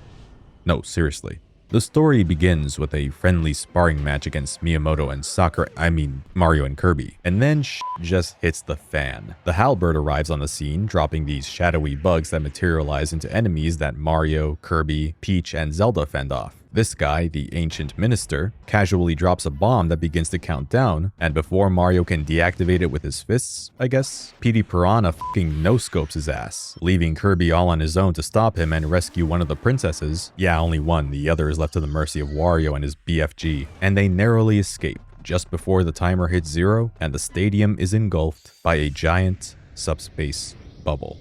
No, seriously. The story begins with a friendly sparring match against Miyamoto and Mario and Kirby, and then just hits the fan. The halberd arrives on the scene, dropping these shadowy bugs that materialize into enemies that Mario, Kirby, Peach, and Zelda fend off. This guy, the Ancient Minister, casually drops a bomb that begins to count down, and before Mario can deactivate it with his fists, I guess, Petey Piranha fucking no-scopes his ass, leaving Kirby all on his own to stop him and rescue one of the princesses. Yeah, only one, the other is left to the mercy of Wario and his BFG, and they narrowly escape just before the timer hits 0 and the stadium is engulfed by a giant subspace bubble.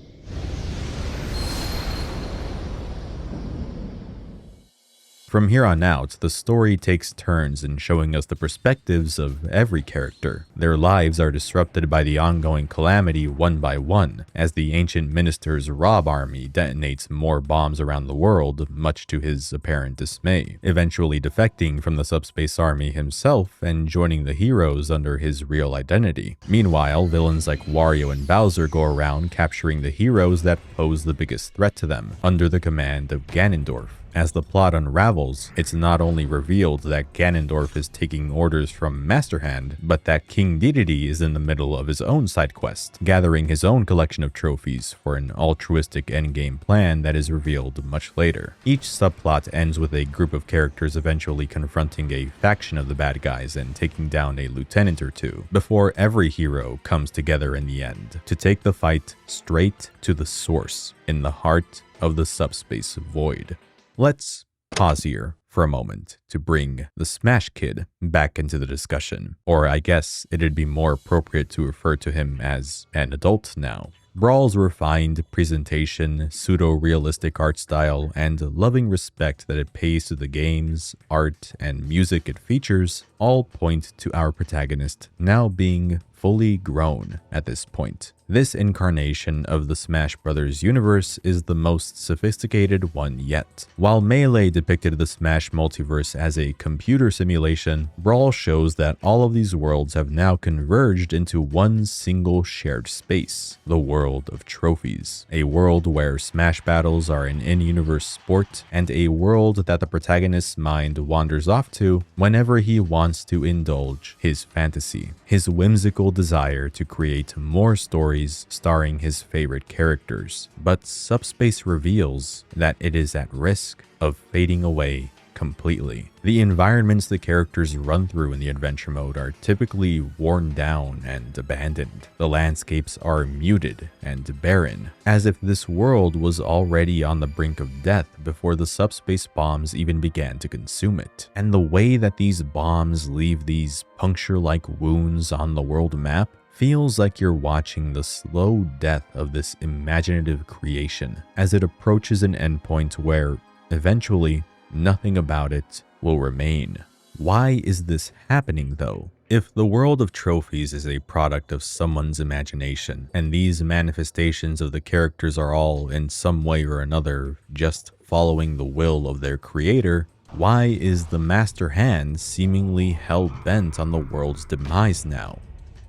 From here on out, the story takes turns in showing us the perspectives of every character. Their lives are disrupted by the ongoing calamity one by one, as the Ancient Minister's Rob army detonates more bombs around the world, much to his apparent dismay, eventually defecting from the subspace army himself and joining the heroes under his real identity. Meanwhile, villains like Wario and Bowser go around capturing the heroes that pose the biggest threat to them, under the command of Ganondorf. As the plot unravels, it's not only revealed that Ganondorf is taking orders from Master Hand, but that King Dedede is in the middle of his own side quest, gathering his own collection of trophies for an altruistic endgame plan that is revealed much later. Each subplot ends with a group of characters eventually confronting a faction of the bad guys and taking down a lieutenant or two, before every hero comes together in the end, to take the fight straight to the source, in the heart of the subspace void. Let's pause here for a moment to bring the Smash Kid back into the discussion, or I guess it'd be more appropriate to refer to him as an adult now. Brawl's refined presentation, pseudo-realistic art style, and loving respect that it pays to the games, art, and music it features all point to our protagonist now being fully grown at this point. This incarnation of the Smash Bros. Universe is the most sophisticated one yet. While Melee depicted the Smash multiverse as a computer simulation, Brawl shows that all of these worlds have now converged into one single shared space, the world of trophies. A world where Smash battles are an in-universe sport, and a world that the protagonist's mind wanders off to whenever he wants to indulge his fantasy, his whimsical desire to create more stories starring his favorite characters. But Subspace reveals that it is at risk of fading away completely. The environments the characters run through in the adventure mode are typically worn down and abandoned. The landscapes are muted and barren, as if this world was already on the brink of death before the subspace bombs even began to consume it. And the way that these bombs leave these puncture-like wounds on the world map feels like you're watching the slow death of this imaginative creation as it approaches an endpoint where, eventually, nothing about it will remain. Why is this happening though? If the world of trophies is a product of someone's imagination, and these manifestations of the characters are all, in some way or another, just following the will of their creator, why is the Master Hand seemingly hell-bent on the world's demise now?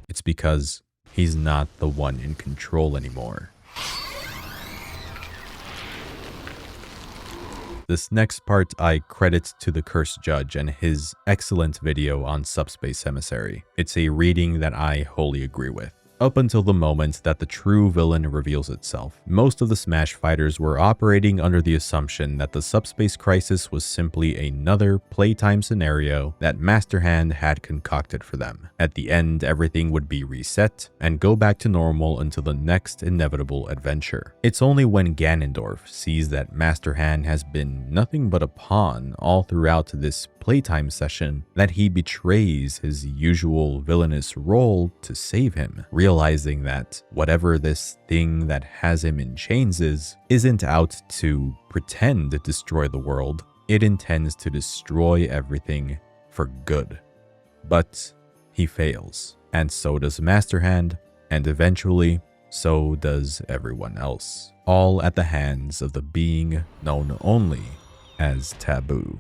It's because he's not the one in control anymore. This next part I credit to the Cursed Judge and his excellent video on Subspace Emissary. It's a reading that I wholly agree with. Up until the moment that the true villain reveals itself, most of the Smash fighters were operating under the assumption that the subspace crisis was simply another playtime scenario that Master Hand had concocted for them. At the end, everything would be reset and go back to normal until the next inevitable adventure. It's only when Ganondorf sees that Master Hand has been nothing but a pawn all throughout this playtime session that he betrays his usual villainous role to save him, realizing realizing that whatever this thing that has him in chains isn't out to pretend to destroy the world. It intends to destroy everything for good. But he fails, and so does Master Hand, and eventually, so does everyone else. All at the hands of the being known only as Taboo.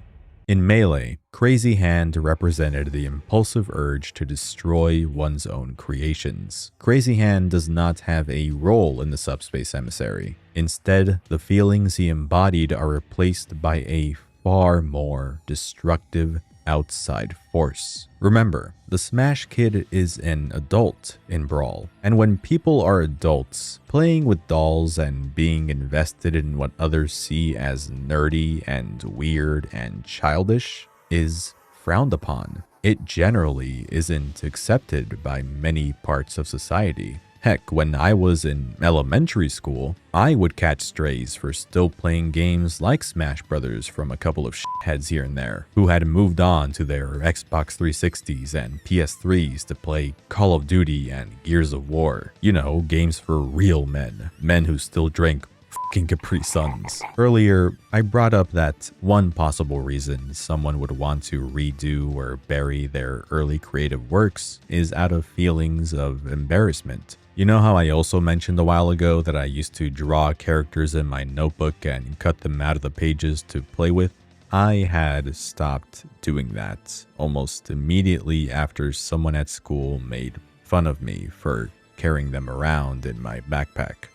In Melee, Crazy Hand represented the impulsive urge to destroy one's own creations. Crazy Hand does not have a role in the Subspace Emissary. Instead, the feelings he embodied are replaced by a far more destructive outside force. Remember, the Smash Kid is an adult in Brawl, and when people are adults, playing with dolls and being invested in what others see as nerdy and weird and childish is frowned upon. It generally isn't accepted by many parts of society. Heck, when I was in elementary school, I would catch strays for still playing games like Smash Brothers from a couple of shitheads here and there, who had moved on to their Xbox 360s and PS3s to play Call of Duty and Gears of War. You know, games for real men. Men who still drink fucking Capri Suns. Earlier, I brought up that one possible reason someone would want to redo or bury their early creative works is out of feelings of embarrassment. You know how I also mentioned a while ago that I used to draw characters in my notebook and cut them out of the pages to play with? I had stopped doing that almost immediately after someone at school made fun of me for carrying them around in my backpack.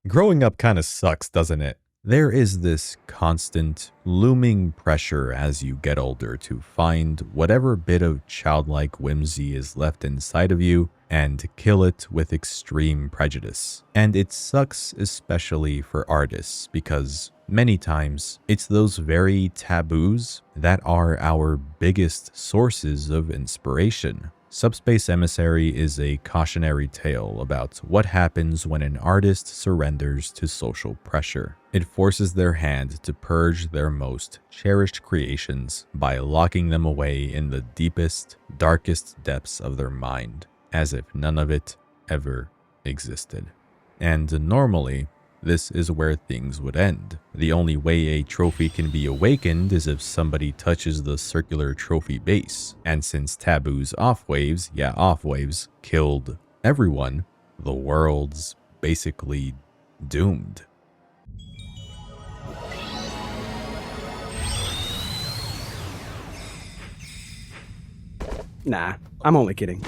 Growing up kind of sucks, doesn't it? There is this constant, looming pressure as you get older to find whatever bit of childlike whimsy is left inside of you and kill it with extreme prejudice. And it sucks especially for artists because many times it's those very taboos that are our biggest sources of inspiration. Subspace Emissary is a cautionary tale about what happens when an artist surrenders to social pressure. It forces their hand to purge their most cherished creations by locking them away in the deepest, darkest depths of their mind, as if none of it ever existed. And normally, this is where things would end. The only way a trophy can be awakened is if somebody touches the circular trophy base. And since Taboo's off waves killed everyone, the world's basically doomed.
Nah, I'm only kidding.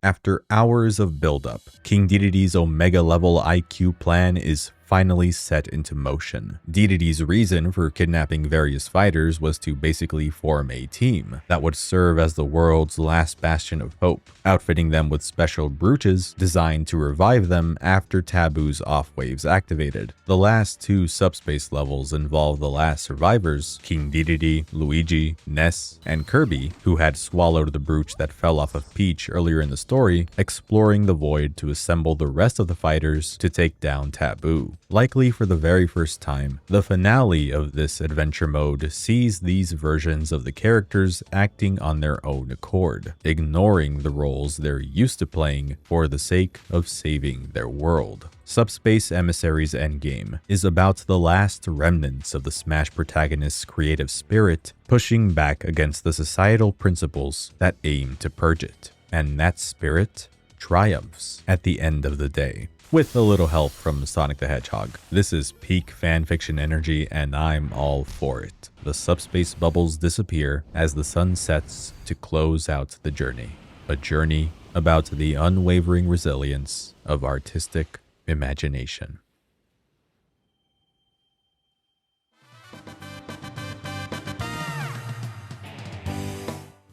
After hours of buildup, King Dedede's Omega level IQ plan is finally set into motion. Dedede's reason for kidnapping various fighters was to basically form a team that would serve as the world's last bastion of hope, outfitting them with special brooches designed to revive them after Taboo's off waves activated. The last two subspace levels involve the last survivors, King Dedede, Luigi, Ness, and Kirby, who had swallowed the brooch that fell off of Peach earlier in the story, exploring the void to assemble the rest of the fighters to take down Taboo. Likely for the very first time, the finale of this adventure mode sees these versions of the characters acting on their own accord, ignoring the roles they're used to playing for the sake of saving their world. Subspace Emissary's endgame is about the last remnants of the Smash protagonist's creative spirit pushing back against the societal principles that aim to purge it. And that spirit triumphs at the end of the day, with a little help from Sonic the Hedgehog. This is peak fanfiction energy and I'm all for it. The subspace bubbles disappear as the sun sets to close out the journey. A journey about the unwavering resilience of artistic imagination.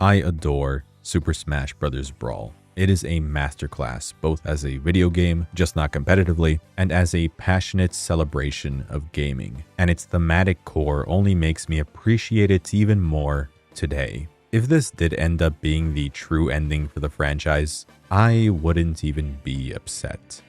I adore Super Smash Bros. Brawl. It is a masterclass, both as a video game, just not competitively, and as a passionate celebration of gaming. And its thematic core only makes me appreciate it even more today. If this did end up being the true ending for the franchise, I wouldn't even be upset.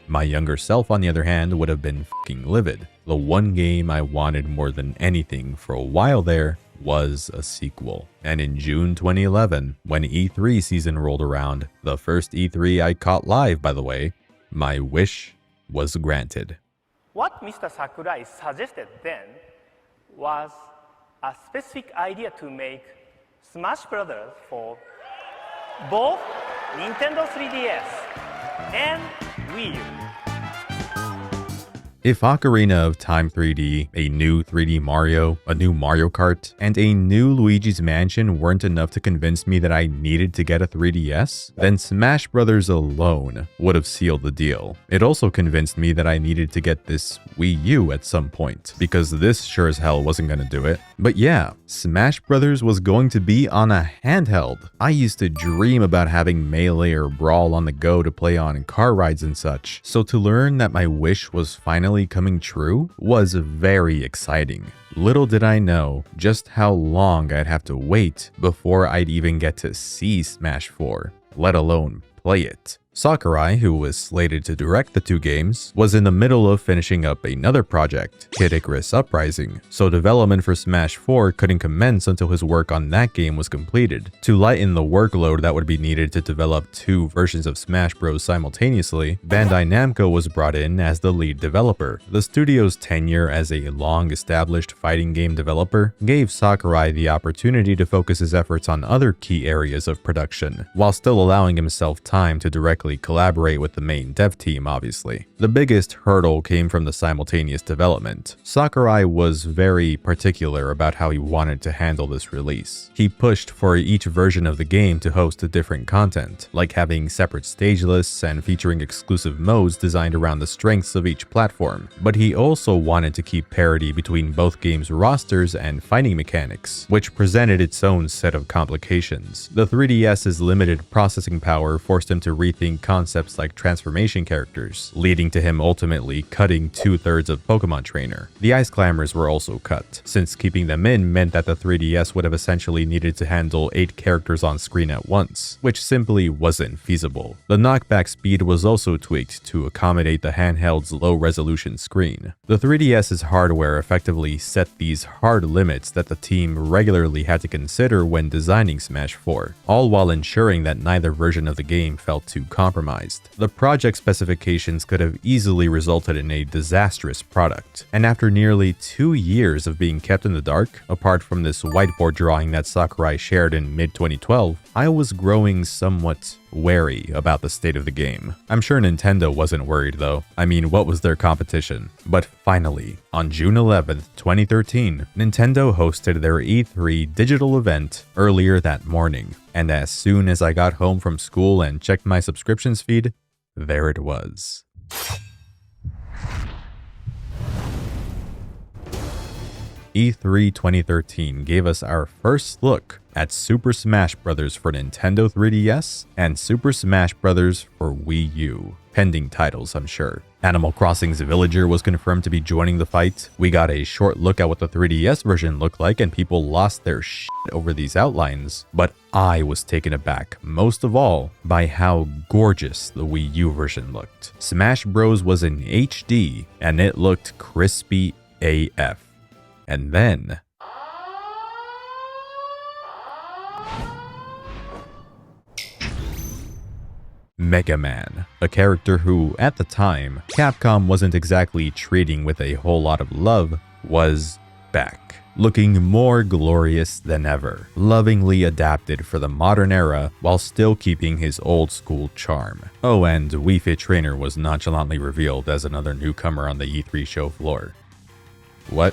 My younger self, on the other hand, would have been fucking livid. The one game I wanted more than anything for a while there was a sequel. And in June 2011, when E3 season rolled around, the first E3 I caught live, by the way, my wish was granted.
What Mr. Sakurai suggested then was a specific idea to make Smash Brothers for both Nintendo 3DS and Wii U.
If Ocarina of Time 3D, a new 3D Mario, a new Mario Kart, and a new Luigi's Mansion weren't enough to convince me that I needed to get a 3DS, then Smash Brothers alone would have sealed the deal. It also convinced me that I needed to get this Wii U at some point, because this sure as hell wasn't gonna do it. But yeah, Smash Brothers was going to be on a handheld. I used to dream about having Melee or Brawl on the go to play on car rides and such, so to learn that my wish was finally coming true was very exciting. Little did I know just how long I'd have to wait before I'd even get to see Smash 4, let alone play it. Sakurai, who was slated to direct the two games, was in the middle of finishing up another project, Kid Icarus Uprising, so development for Smash 4 couldn't commence until his work on that game was completed. To lighten the workload that would be needed to develop two versions of Smash Bros. Simultaneously, Bandai Namco was brought in as the lead developer. The studio's tenure as a long-established fighting game developer gave Sakurai the opportunity to focus his efforts on other key areas of production, while still allowing himself time to directly collaborate with the main dev team, obviously. The biggest hurdle came from the simultaneous development. Sakurai was very particular about how he wanted to handle this release. He pushed for each version of the game to host different content, like having separate stage lists and featuring exclusive modes designed around the strengths of each platform. But he also wanted to keep parity between both games' rosters and fighting mechanics, which presented its own set of complications. The 3DS's limited processing power forced him to rethink concepts like transformation characters, leading to him ultimately cutting 2/3 of Pokemon Trainer. The Ice Climbers were also cut, since keeping them in meant that the 3DS would have essentially needed to handle 8 characters on screen at once, which simply wasn't feasible. The knockback speed was also tweaked to accommodate the handheld's low-resolution screen. The 3DS's hardware effectively set these hard limits that the team regularly had to consider when designing Smash 4, all while ensuring that neither version of the game felt too compromised. The project specifications could have easily resulted in a disastrous product, and after nearly 2 years of being kept in the dark, apart from this whiteboard drawing that Sakurai shared in mid-2012, I was growing somewhat wary about the state of the game. I'm sure Nintendo wasn't worried though. I mean, what was their competition? But finally, on June 11th, 2013, Nintendo hosted their E3 digital event earlier that morning. And as soon as I got home from school and checked my subscriptions feed, there it was. E3 2013 gave us our first look at Super Smash Bros. For Nintendo 3DS and Super Smash Bros. For Wii U. Pending titles, I'm sure. Animal Crossing's Villager was confirmed to be joining the fight. We got a short look at what the 3DS version looked like, and people lost their shit over these outlines. But I was taken aback, most of all, by how gorgeous the Wii U version looked. Smash Bros. Was in HD, and it looked crispy AF. And then Mega Man, a character who, at the time, Capcom wasn't exactly treating with a whole lot of love, was back, looking more glorious than ever, lovingly adapted for the modern era while still keeping his old school charm. Oh, and Wii Fit Trainer was nonchalantly revealed as another newcomer on the E3 show floor. What?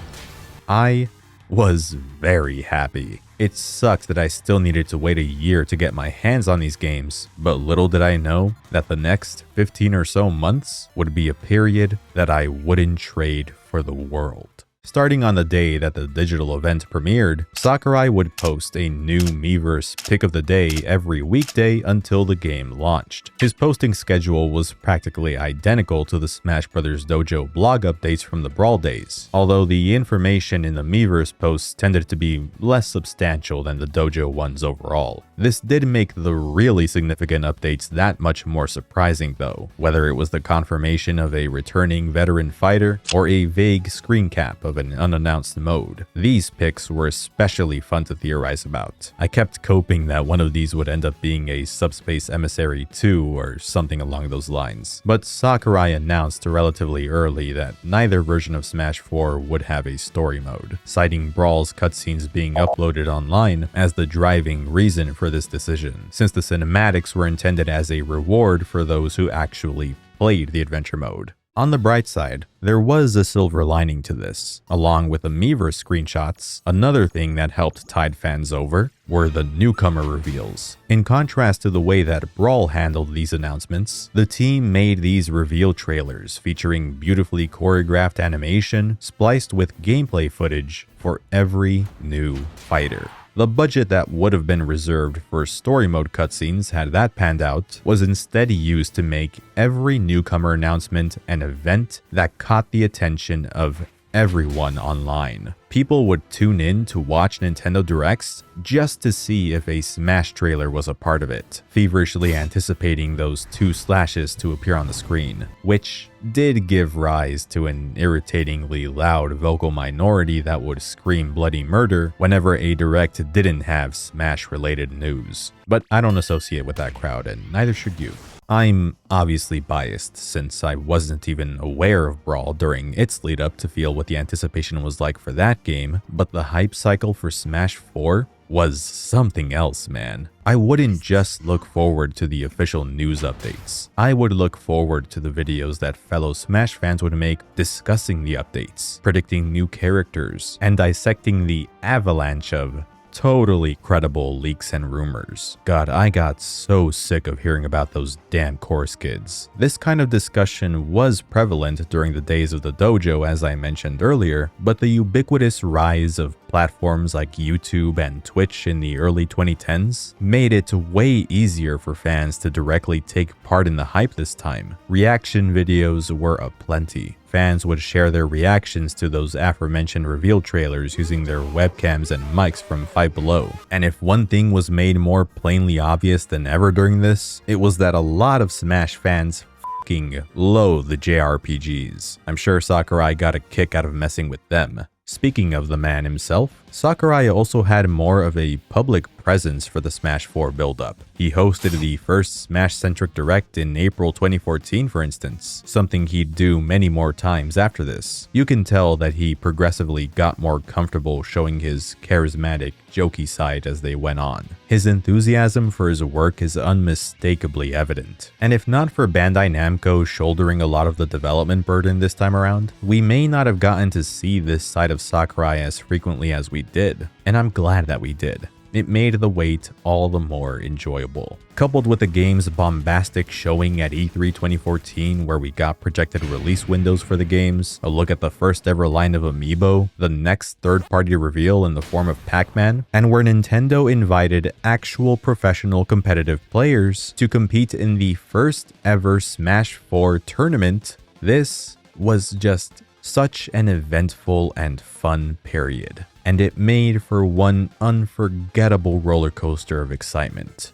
I was very happy. It sucked that I still needed to wait a year to get my hands on these games, but little did I know that the next 15 or so months would be a period that I wouldn't trade for the world. Starting on the day that the digital event premiered, Sakurai would post a new Miiverse pick of the day every weekday until the game launched. His posting schedule was practically identical to the Smash Bros. Dojo blog updates from the Brawl days, although the information in the Miiverse posts tended to be less substantial than the Dojo ones overall. This did make the really significant updates that much more surprising though, whether it was the confirmation of a returning veteran fighter or a vague screen cap of an unannounced mode. These picks were especially fun to theorize about. I kept hoping that one of these would end up being a Subspace Emissary 2 or something along those lines, but Sakurai announced relatively early that neither version of Smash 4 would have a story mode, citing Brawl's cutscenes being uploaded online as the driving reason for this decision, since the cinematics were intended as a reward for those who actually played the adventure mode. On the bright side, there was a silver lining to this. Along with the Miiverse screenshots, another thing that helped tide fans over were the newcomer reveals. In contrast to the way that Brawl handled these announcements, the team made these reveal trailers featuring beautifully choreographed animation spliced with gameplay footage for every new fighter. The budget that would have been reserved for story mode cutscenes had that panned out was instead used to make every newcomer announcement an event that caught the attention of everyone online. People would tune in to watch Nintendo Directs just to see if a Smash trailer was a part of it, feverishly anticipating those 2 slashes to appear on the screen, which did give rise to an irritatingly loud vocal minority that would scream bloody murder whenever a Direct didn't have Smash-related news. But I don't associate with that crowd, and neither should you. I'm obviously biased since I wasn't even aware of Brawl during its lead up to feel what the anticipation was like for that game, but the hype cycle for Smash 4 was something else, man. I wouldn't just look forward to the official news updates. I would look forward to the videos that fellow Smash fans would make discussing the updates, predicting new characters, and dissecting the avalanche of totally credible leaks and rumors. God, I got so sick of hearing about those damn course kids. This kind of discussion was prevalent during the days of the dojo, as I mentioned earlier, but the ubiquitous rise of platforms like YouTube and Twitch in the early 2010s made it way easier for fans to directly take part in the hype this time. Reaction videos were aplenty. Fans would share their reactions to those aforementioned reveal trailers using their webcams and mics from Five Below. And if one thing was made more plainly obvious than ever during this, it was that a lot of Smash fans f***ing loathe the JRPGs. I'm sure Sakurai got a kick out of messing with them. Speaking of the man himself, Sakurai also had more of a public presence for the Smash 4 build-up. He hosted the first Smash-centric Direct in April 2014, for instance, something he'd do many more times after this. You can tell that he progressively got more comfortable showing his charismatic, jokey side as they went on. His enthusiasm for his work is unmistakably evident, and if not for Bandai Namco shouldering a lot of the development burden this time around, we may not have gotten to see this side of Sakurai as frequently as we did, and I'm glad that we did. It made the wait all the more enjoyable. Coupled with the game's bombastic showing at E3 2014 where we got projected release windows for the games, a look at the first ever line of Amiibo, the next third-party reveal in the form of Pac-Man, and where Nintendo invited actual professional competitive players to compete in the first ever Smash 4 tournament, this was just such an eventful and fun period, and it made for one unforgettable roller coaster of excitement.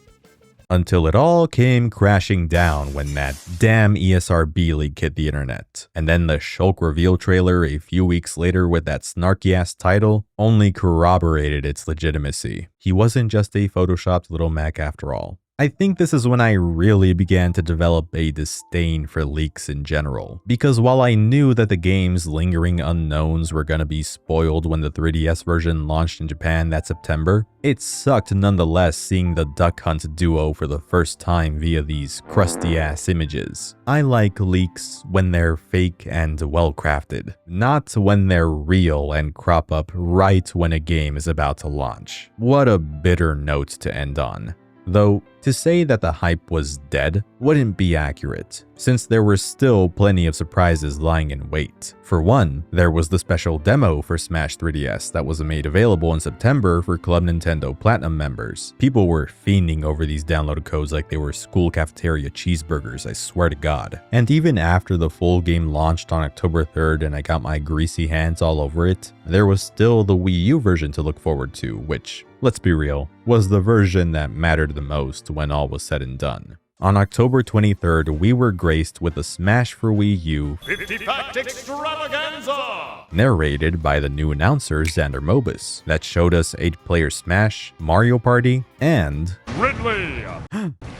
Until it all came crashing down when that damn ESRB leak hit the internet, and then the Shulk reveal trailer a few weeks later with that snarky-ass title only corroborated its legitimacy. He wasn't just a photoshopped little Mac after all. I think this is when I really began to develop a disdain for leaks in general, because while I knew that the game's lingering unknowns were gonna be spoiled when the 3DS version launched in Japan that September, it sucked nonetheless seeing the Duck Hunt duo for the first time via these crusty-ass images. I like leaks when they're fake and well-crafted, not when they're real and crop up right when a game is about to launch. What a bitter note to end on. Though, To say that the hype was dead wouldn't be accurate, since there were still plenty of surprises lying in wait. For one, there was the special demo for Smash 3DS that was made available in September for Club Nintendo Platinum members. People were fiending over these download codes like they were school cafeteria cheeseburgers, I swear to God. And even after the full game launched on October 3rd and I got my greasy hands all over it, there was still the Wii U version to look forward to, which, let's be real, was the version that mattered the most when all was said and done. On October 23rd, we were graced with a Smash for Wii U
50-fact extravaganza!
narrated by the new announcer Xander Mobus that showed us 8-player Smash, Mario Party, and
Ridley!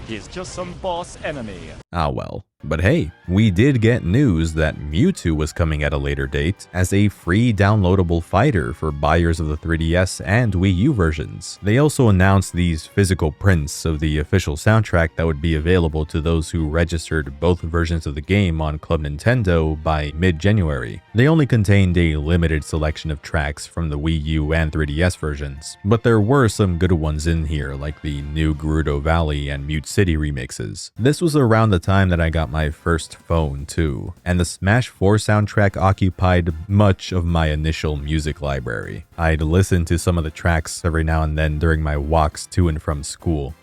He's just some boss enemy.
ah well. But hey, we did get news that Mewtwo was coming at a later date as a free downloadable fighter for buyers of the 3DS and Wii U versions. They also announced these physical prints of the official soundtrack that would be available to those who registered both versions of the game on Club Nintendo by mid-January. They only contained a limited selection of tracks from the Wii U and 3DS versions, but there were some good ones in here like the new Gerudo Valley and Mute City remixes. This was around the time that I got my first phone too, and the Smash 4 soundtrack occupied much of my initial music library. I'd listen to some of the tracks every now and then during my walks to and from school.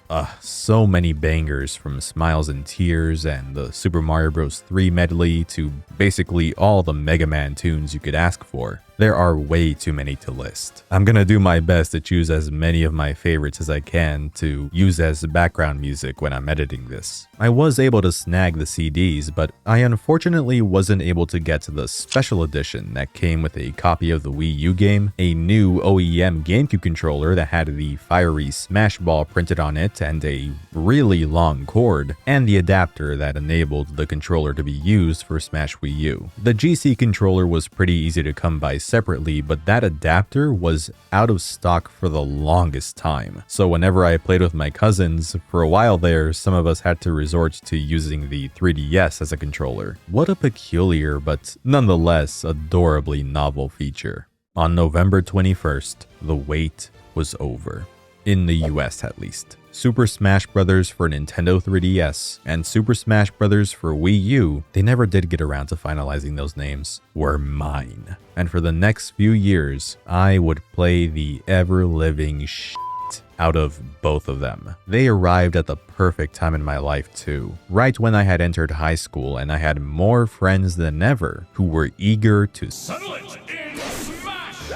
So many bangers, from Smiles and Tears and the Super Mario Bros. 3 medley to basically all the Mega Man tunes you could ask for. There are way too many to list. I'm gonna do my best to choose as many of my favorites as I can to use as background music when I'm editing this. I was able to snag the CDs, but I unfortunately wasn't able to get to the special edition that came with a copy of the Wii U game, a new OEM GameCube controller that had the fiery Smash Ball printed on it and a really long cord, and the adapter that enabled the controller to be used for Smash Wii U. The GC controller was pretty easy to come by separately, but that adapter was out of stock for the longest time. So whenever I played with my cousins, for a while there, some of us had to resort to using the 3DS as a controller. What a peculiar but nonetheless adorably novel feature. On November 21st, the wait was over. In the US at least. Super Smash Bros. For Nintendo 3DS and Super Smash Bros. For Wii U, they never did get around to finalizing those names, were mine. And for the next few years, I would play the ever-living shit out of both of them. They arrived at the perfect time in my life too, right when I had entered high school and I had more friends than ever who were eager to
Settle it in Smash!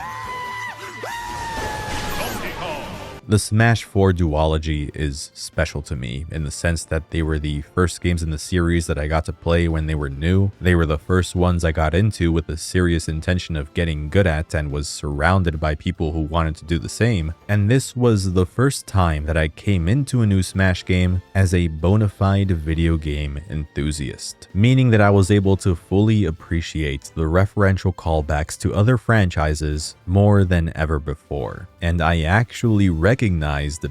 Donkey Kong!
The Smash 4 duology is special to me in the sense that they were the first games in the series that I got to play when they were new. They were the first ones I got into with a serious intention of getting good at and was surrounded by people who wanted to do the same. And this was the first time that I came into a new Smash game as a bona fide video game enthusiast, meaning that I was able to fully appreciate the referential callbacks to other franchises more than ever before. And I actually recognized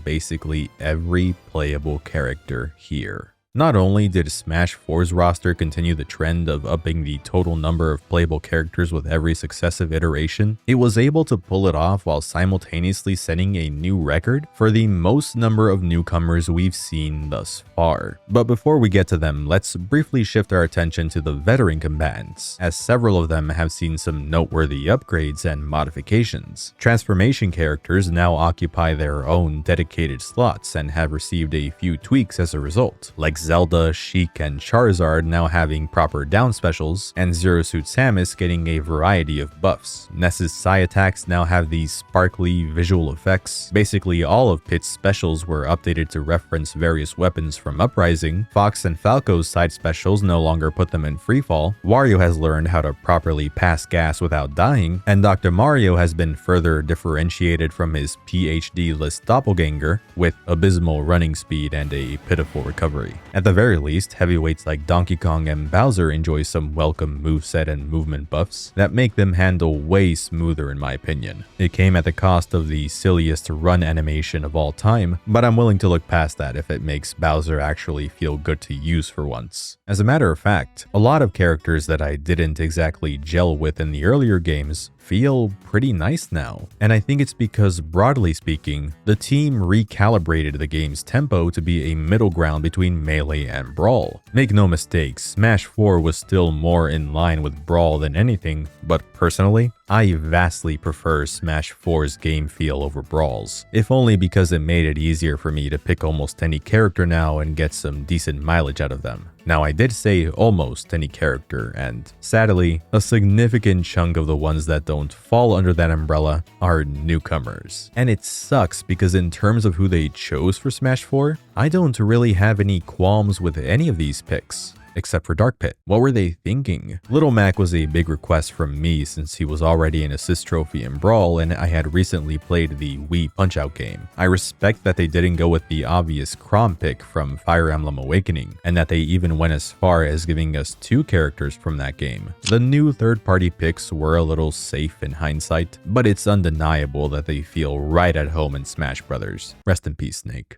basically every playable character here. Not only did Smash 4's roster continue the trend of upping the total number of playable characters with every successive iteration, it was able to pull it off while simultaneously setting a new record for the most number of newcomers we've seen thus far. But before we get to them, let's briefly shift our attention to the veteran combatants, as several of them have seen some noteworthy upgrades and modifications. Transformation characters now occupy their own dedicated slots and have received a few tweaks as a result, like Zelda, Sheik, and Charizard now having proper down specials, and Zero Suit Samus getting a variety of buffs. Ness's Psy attacks now have these sparkly visual effects. Basically all of Pit's specials were updated to reference various weapons from Uprising. Fox and Falco's side specials no longer put them in freefall. Wario has learned how to properly pass gas without dying, and Dr. Mario has been further differentiated from his PhD list doppelganger with abysmal running speed and a pitiful recovery. At the very least, heavyweights like Donkey Kong and Bowser enjoy some welcome moveset and movement buffs that make them handle way smoother in my opinion. It came at the cost of the silliest run animation of all time, but I'm willing to look past that if it makes Bowser actually feel good to use for once. As a matter of fact, a lot of characters that I didn't exactly gel with in the earlier games feel pretty nice now. And I think it's because, broadly speaking, the team recalibrated the game's tempo to be a middle ground between Melee and Brawl. Make no mistake, Smash 4 was still more in line with Brawl than anything, but personally, I vastly prefer Smash 4's game feel over Brawl's, if only because it made it easier for me to pick almost any character now and get some decent mileage out of them. Now, I did say almost any character, and sadly, a significant chunk of the ones that don't fall under that umbrella are newcomers. And it sucks because in terms of who they chose for Smash 4, I don't really have any qualms with any of these picks. Except for Dark Pit. What were they thinking? Little Mac was a big request from me since he was already an assist trophy in Brawl and I had recently played the Wii Punch-Out game. I respect that they didn't go with the obvious Chrom pick from Fire Emblem Awakening, and that they even went as far as giving us 2 characters from that game. The new third-party picks were a little safe in hindsight, but it's undeniable that they feel right at home in Smash Brothers. Rest in peace, Snake.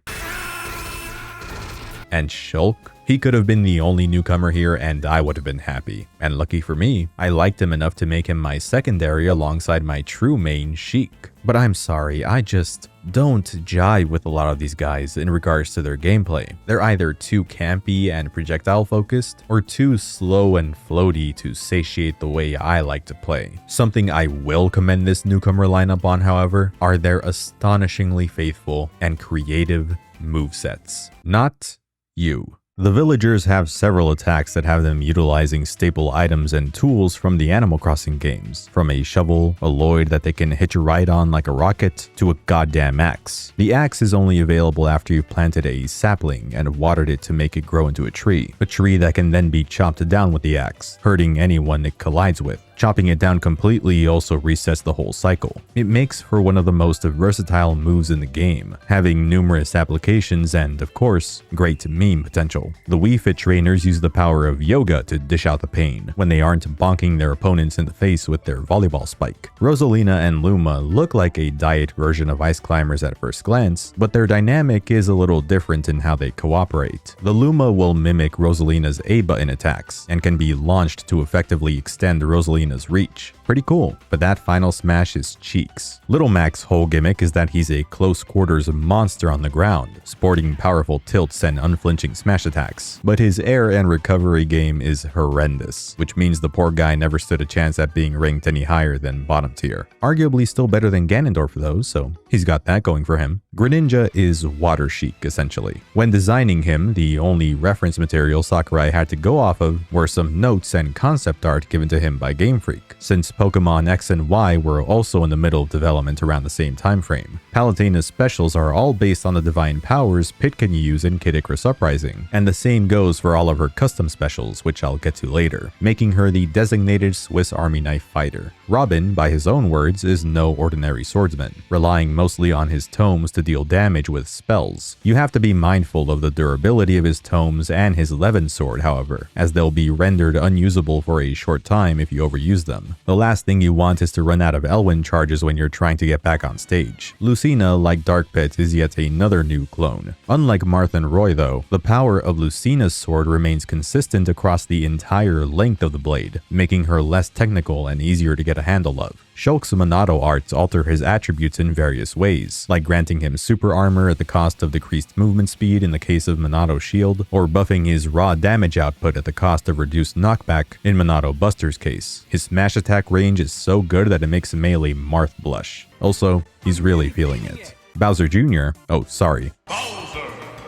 And Shulk? He could have been the only newcomer here and I would have been happy. And lucky for me, I liked him enough to make him my secondary alongside my true main, Sheik. But I'm sorry, I just don't jive with a lot of these guys in regards to their gameplay. They're either too campy and projectile focused, or too slow and floaty to satiate the way I like to play. Something I will commend this newcomer lineup on, however, are their astonishingly faithful and creative movesets. Not you. The villagers have several attacks that have them utilizing staple items and tools from the Animal Crossing games, from a shovel, a Lloyd that they can hitch a ride on like a rocket, to a goddamn axe. The axe is only available after you've planted a sapling and watered it to make it grow into a tree that can then be chopped down with the axe, hurting anyone it collides with. Chopping it down completely also resets the whole cycle. It makes for one of the most versatile moves in the game, having numerous applications and, of course, great meme potential. The Wii Fit trainers use the power of yoga to dish out the pain, when they aren't bonking their opponents in the face with their volleyball spike. Rosalina and Luma look like a diet version of Ice Climbers at first glance, but their dynamic is a little different in how they cooperate. The Luma will mimic Rosalina's A button attacks, and can be launched to effectively extend Rosalina's reach. Pretty cool, but that final smash is cheeks. Little Mac's whole gimmick is that he's a close quarters monster on the ground, sporting powerful tilts and unflinching smash attacks. But his air and recovery game is horrendous, which means the poor guy never stood a chance at being ranked any higher than bottom tier. Arguably still better than Ganondorf though, so he's got that going for him. Greninja is Water Sheik, essentially. When designing him, the only reference material Sakurai had to go off of were some notes and concept art given to him by Game Freak, since Pokemon X and Y were also in the middle of development around the same time frame. Palutena's specials are all based on the divine powers Pit can use in Kid Icarus Uprising, and the same goes for all of her custom specials, which I'll get to later, making her the designated Swiss Army knife fighter. Robin, by his own words, is no ordinary swordsman, relying mostly on his tomes to deal damage with spells. You have to be mindful of the durability of his tomes and his Levin sword, however, as they'll be rendered unusable for a short time if you overuse them. The last thing you want is to run out of Elwyn charges when you're trying to get back on stage. Lucina, like Dark Pit, is yet another new clone. Unlike Marth and Roy though, the power of Lucina's sword remains consistent across the entire length of the blade, making her less technical and easier to get a handle of. Shulk's Monado arts alter his attributes in various ways, like granting him super armor at the cost of decreased movement speed in the case of Monado Shield, or buffing his raw damage output at the cost of reduced knockback in Monado Buster's case. His smash attack range is so good that it makes Melee Marth blush. Also, he's really feeling it. Bowser Jr. Bowser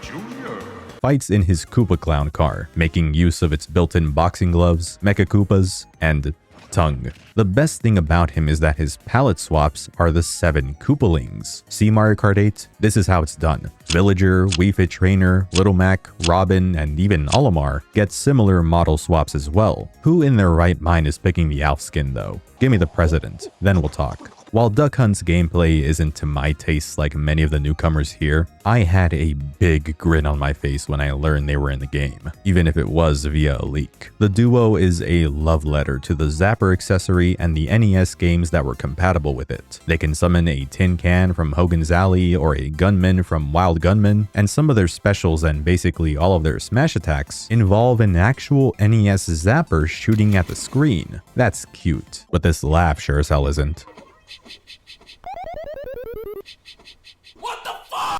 Jr. fights in his Koopa Clown car, making use of its built-in boxing gloves, Mecha Koopas, and tongue. The best thing about him is that his palette swaps are the 7 Koopalings. See Mario Kart 8? This is how it's done. Villager, Wii Fit Trainer, Little Mac, Robin, and even Olimar get similar model swaps as well. Who in their right mind is picking the Alf skin though? Give me the president, then we'll talk. While Duck Hunt's gameplay isn't to my taste like many of the newcomers here, I had a big grin on my face when I learned they were in the game, even if it was via a leak. The duo is a love letter to the Zapper accessory and the NES games that were compatible with it. They can summon a tin can from Hogan's Alley or a gunman from Wild Gunman, and some of their specials and basically all of their smash attacks involve an actual NES Zapper shooting at the screen. That's cute, but this laugh sure as hell isn't.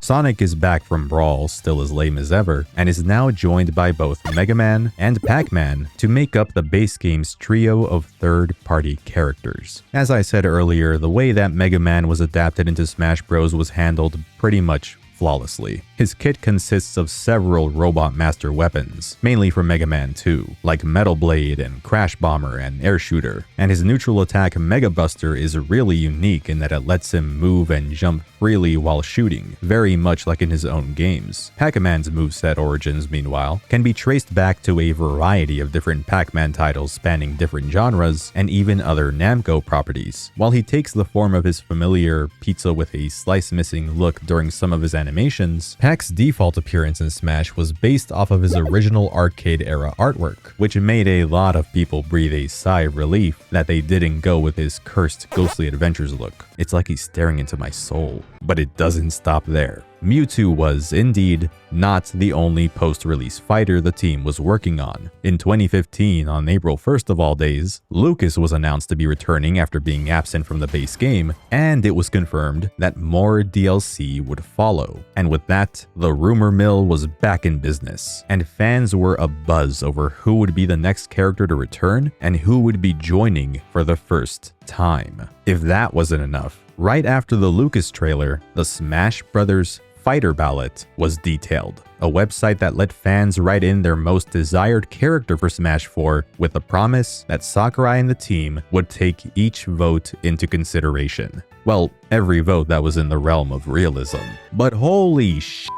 Sonic is back from Brawl, still as lame as ever, and is now joined by both Mega Man and Pac-Man to make up the base game's trio of third-party characters. As I said earlier, the way that Mega Man was adapted into Smash Bros. Was handled pretty much flawlessly. His kit consists of several Robot Master weapons, mainly from Mega Man 2, like Metal Blade and Crash Bomber and Air Shooter, and his neutral attack Mega Buster is really unique in that it lets him move and jump freely while shooting, very much like in his own games. Pac-Man's moveset origins, meanwhile, can be traced back to a variety of different Pac-Man titles spanning different genres and even other Namco properties. While he takes the form of his familiar pizza with a slice missing look during some of his animations, Pac's default appearance in Smash was based off of his original arcade-era artwork, which made a lot of people breathe a sigh of relief that they didn't go with his cursed Ghostly Adventures look. It's like he's staring into my soul. But it doesn't stop there. Mewtwo was, indeed, not the only post-release fighter the team was working on. In 2015, on April 1st of all days, Lucas was announced to be returning after being absent from the base game, and it was confirmed that more DLC would follow. And with that, the rumor mill was back in business, and fans were abuzz over who would be the next character to return and who would be joining for the first time. If that wasn't enough, right after the Lucas trailer, the Smash Bros. Fighter Ballot was detailed, a website that let fans write in their most desired character for Smash 4 with the promise that Sakurai and the team would take each vote into consideration. Well, every vote that was in the realm of realism. But holy shit.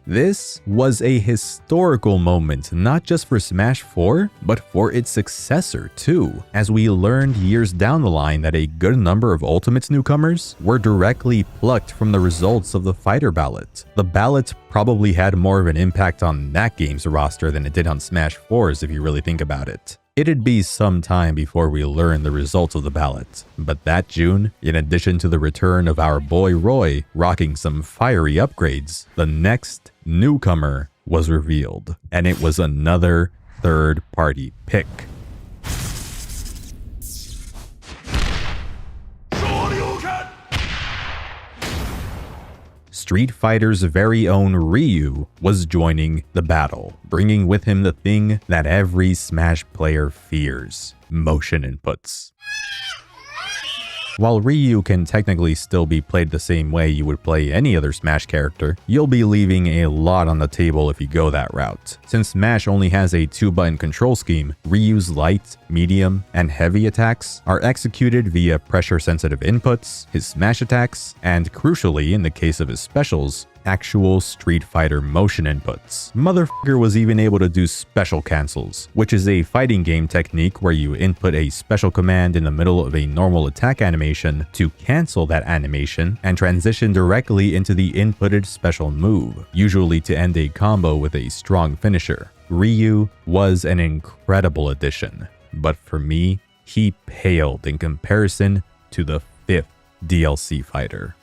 This was a historical moment, not just for Smash 4, but for its successor too, as we learned years down the line that a good number of Ultimates newcomers were directly plucked from the results of the Fighter Ballot. The ballot probably had more of an impact on that game's roster than it did on Smash 4's if you really think about it. It'd be some time before we learn the results of the ballot, but that June, in addition to the return of our boy Roy rocking some fiery upgrades, the next newcomer was revealed, and it was another third-party pick. Street Fighter's very own Ryu was joining the battle, bringing with him the thing that every Smash player fears: motion inputs. While Ryu can technically still be played the same way you would play any other Smash character, you'll be leaving a lot on the table if you go that route. Since Smash only has a 2-button control scheme, Ryu's light, medium, and heavy attacks are executed via pressure-sensitive inputs, his smash attacks, and crucially, in the case of his specials, actual Street Fighter motion inputs. Motherfucker was even able to do special cancels, which is a fighting game technique where you input a special command in the middle of a normal attack animation to cancel that animation and transition directly into the inputted special move, usually to end a combo with a strong finisher. Ryu was an incredible addition, but for me, he paled in comparison to the 5th DLC fighter.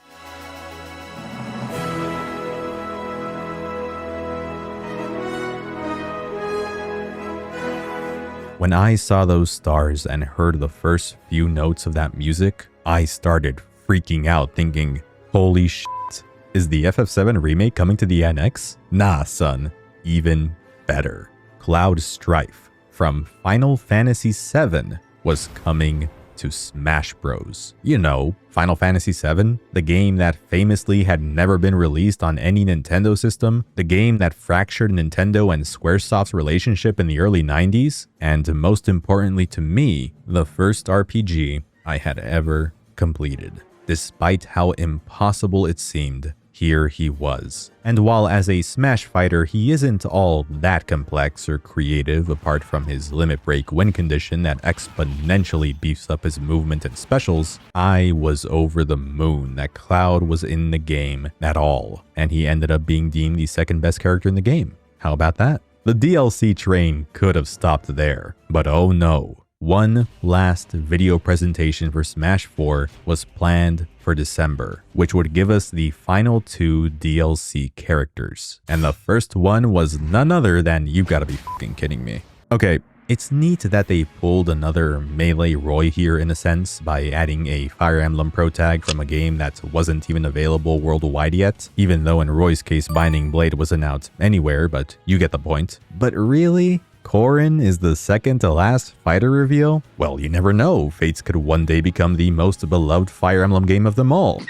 When I saw those stars and heard the first few notes of that music, I started freaking out thinking, holy shit, is the FF7 remake coming to the NX? Nah son, even better. Cloud Strife from Final Fantasy VII was coming to Smash Bros. You know, Final Fantasy VII, the game that famously had never been released on any Nintendo system, the game that fractured Nintendo and Squaresoft's relationship in the early 90s, and most importantly to me, the first RPG I had ever completed. Despite how impossible it seemed, here he was. And while as a Smash fighter he isn't all that complex or creative apart from his limit break win condition that exponentially beefs up his movement and specials, I was over the moon that Cloud was in the game at all, and he ended up being deemed the second best character in the game. How about that? The DLC train could have stopped there, but oh no. One last video presentation for Smash 4 was planned for December, which would give us the final 2 DLC characters. And the first one was none other than, you gotta be fucking kidding me. Okay, it's neat that they pulled another Melee Roy here in a sense by adding a Fire Emblem Pro tag from a game that wasn't even available worldwide yet, even though in Roy's case Binding Blade wasn't out anywhere, but you get the point. But really? Corrin is the second to last fighter reveal? Well, you never know. Fates could one day become the most beloved Fire Emblem game of them all.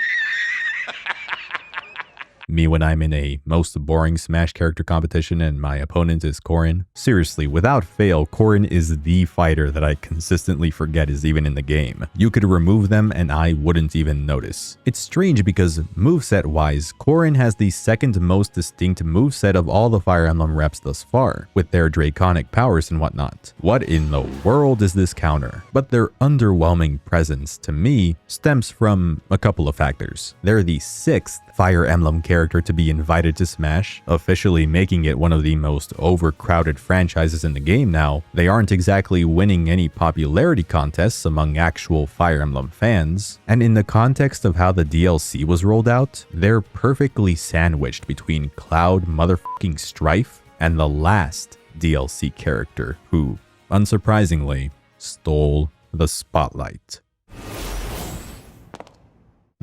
Me when I'm in a most boring Smash character competition and my opponent is Corrin. Seriously, without fail, Corrin is the fighter that I consistently forget is even in the game. You could remove them and I wouldn't even notice. It's strange because moveset-wise, Corrin has the second most distinct moveset of all the Fire Emblem reps thus far, with their draconic powers and whatnot. What in the world is this counter? But their underwhelming presence, to me, stems from a couple of factors. They're the 6th Fire Emblem character to be invited to Smash, officially making it one of the most overcrowded franchises in the game now. They aren't exactly winning any popularity contests among actual Fire Emblem fans, and in the context of how the DLC was rolled out, they're perfectly sandwiched between Cloud motherfucking Strife and the last DLC character who, unsurprisingly, stole the spotlight.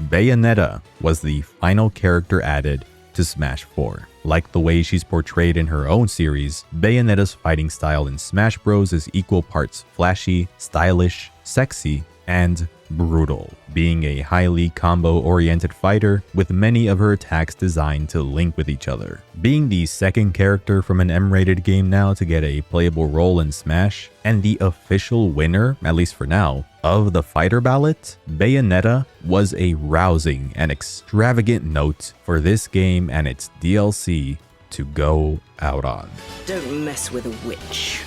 Bayonetta was the final character added to Smash 4. Like the way she's portrayed in her own series, Bayonetta's fighting style in Smash Bros is equal parts flashy, stylish, sexy, and brutal, being a highly combo-oriented fighter with many of her attacks designed to link with each other. Being the second character from an M-rated game now to get a playable role in Smash, and the official winner, at least for now, of the fighter ballot, Bayonetta was a rousing and extravagant note for this game and its DLC to go out on.
Don't mess with a witch.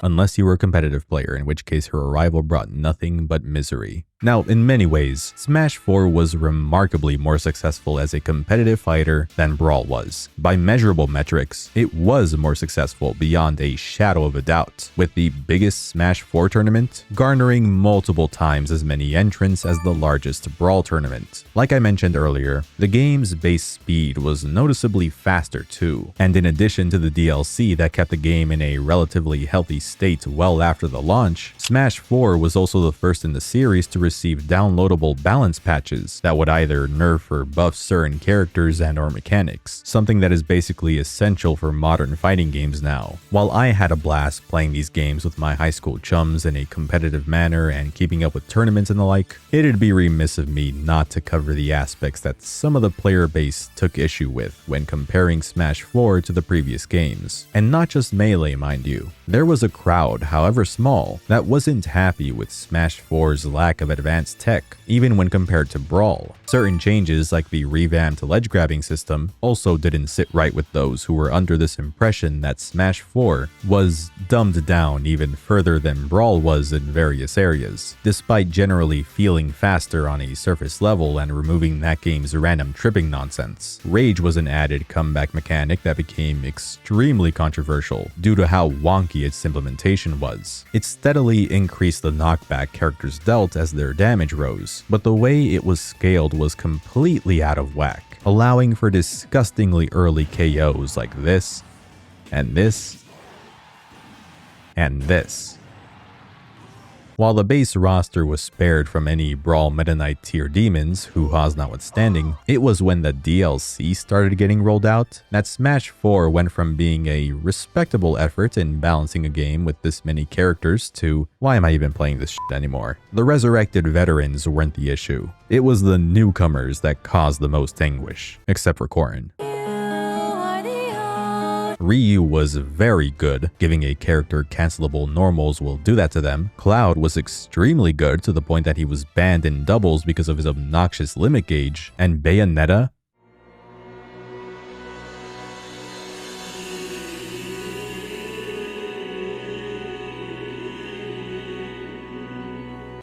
Unless you were a competitive player, in which case her arrival brought nothing but misery. Now, in many ways, Smash 4 was remarkably more successful as a competitive fighter than Brawl was. By measurable metrics, it was more successful beyond a shadow of a doubt, with the biggest Smash 4 tournament garnering multiple times as many entrants as the largest Brawl tournament. Like I mentioned earlier, the game's base speed was noticeably faster too, and in addition to the DLC that kept the game in a relatively healthy state well after the launch, Smash 4 was also the first in the series to receive downloadable balance patches that would either nerf or buff certain characters and or mechanics, something that is basically essential for modern fighting games now. While I had a blast playing these games with my high school chums in a competitive manner and keeping up with tournaments and the like, it'd be remiss of me not to cover the aspects that some of the player base took issue with when comparing Smash 4 to the previous games. And not just Melee, mind you. There was a crowd, however small, that wasn't happy with Smash 4's lack of advanced tech, even when compared to Brawl. Certain changes like the revamped ledge grabbing system also didn't sit right with those who were under this impression that Smash 4 was dumbed down even further than Brawl was in various areas, despite generally feeling faster on a surface level and removing that game's random tripping nonsense. Rage was an added comeback mechanic that became extremely controversial due to how wonky its implementation was. It steadily increased the knockback characters dealt as their damage rose, but the way it was scaled was completely out of whack, allowing for disgustingly early KOs like this, and this, and this. While the base roster was spared from any Brawl Meta Knight tier demons, hoo-ha's notwithstanding, it was when the DLC started getting rolled out that Smash 4 went from being a respectable effort in balancing a game with this many characters to, why am I even playing this shit anymore? The resurrected veterans weren't the issue. It was the newcomers that caused the most anguish, except for Corrin. Ryu was very good, giving a character cancelable normals will do that to them. Cloud was extremely good to the point that he was banned in doubles because of his obnoxious limit gauge. And Bayonetta?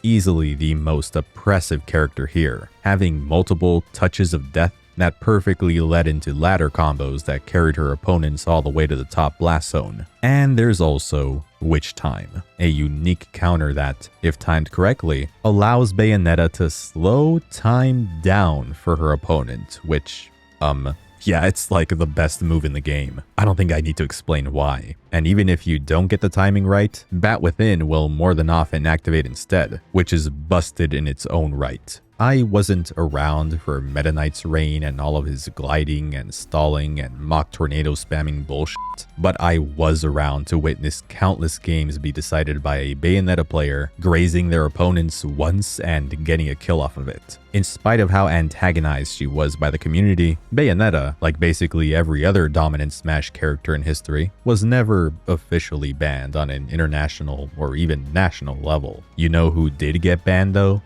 Easily the most oppressive character here, having multiple touches of death that perfectly led into ladder combos that carried her opponents all the way to the top blast zone. And there's also Witch Time, a unique counter that, if timed correctly, allows Bayonetta to slow time down for her opponent, which, yeah, it's like the best move in the game. I don't think I need to explain why. And even if you don't get the timing right, Bat Within will more than often activate instead, which is busted in its own right. I wasn't around for Meta Knight's reign and all of his gliding and stalling and mock tornado spamming bullshit, but I was around to witness countless games be decided by a Bayonetta player grazing their opponents once and getting a kill off of it. In spite of how antagonized she was by the community, Bayonetta, like basically every other dominant Smash character in history, was never officially banned on an international or even national level. You know who did get banned though?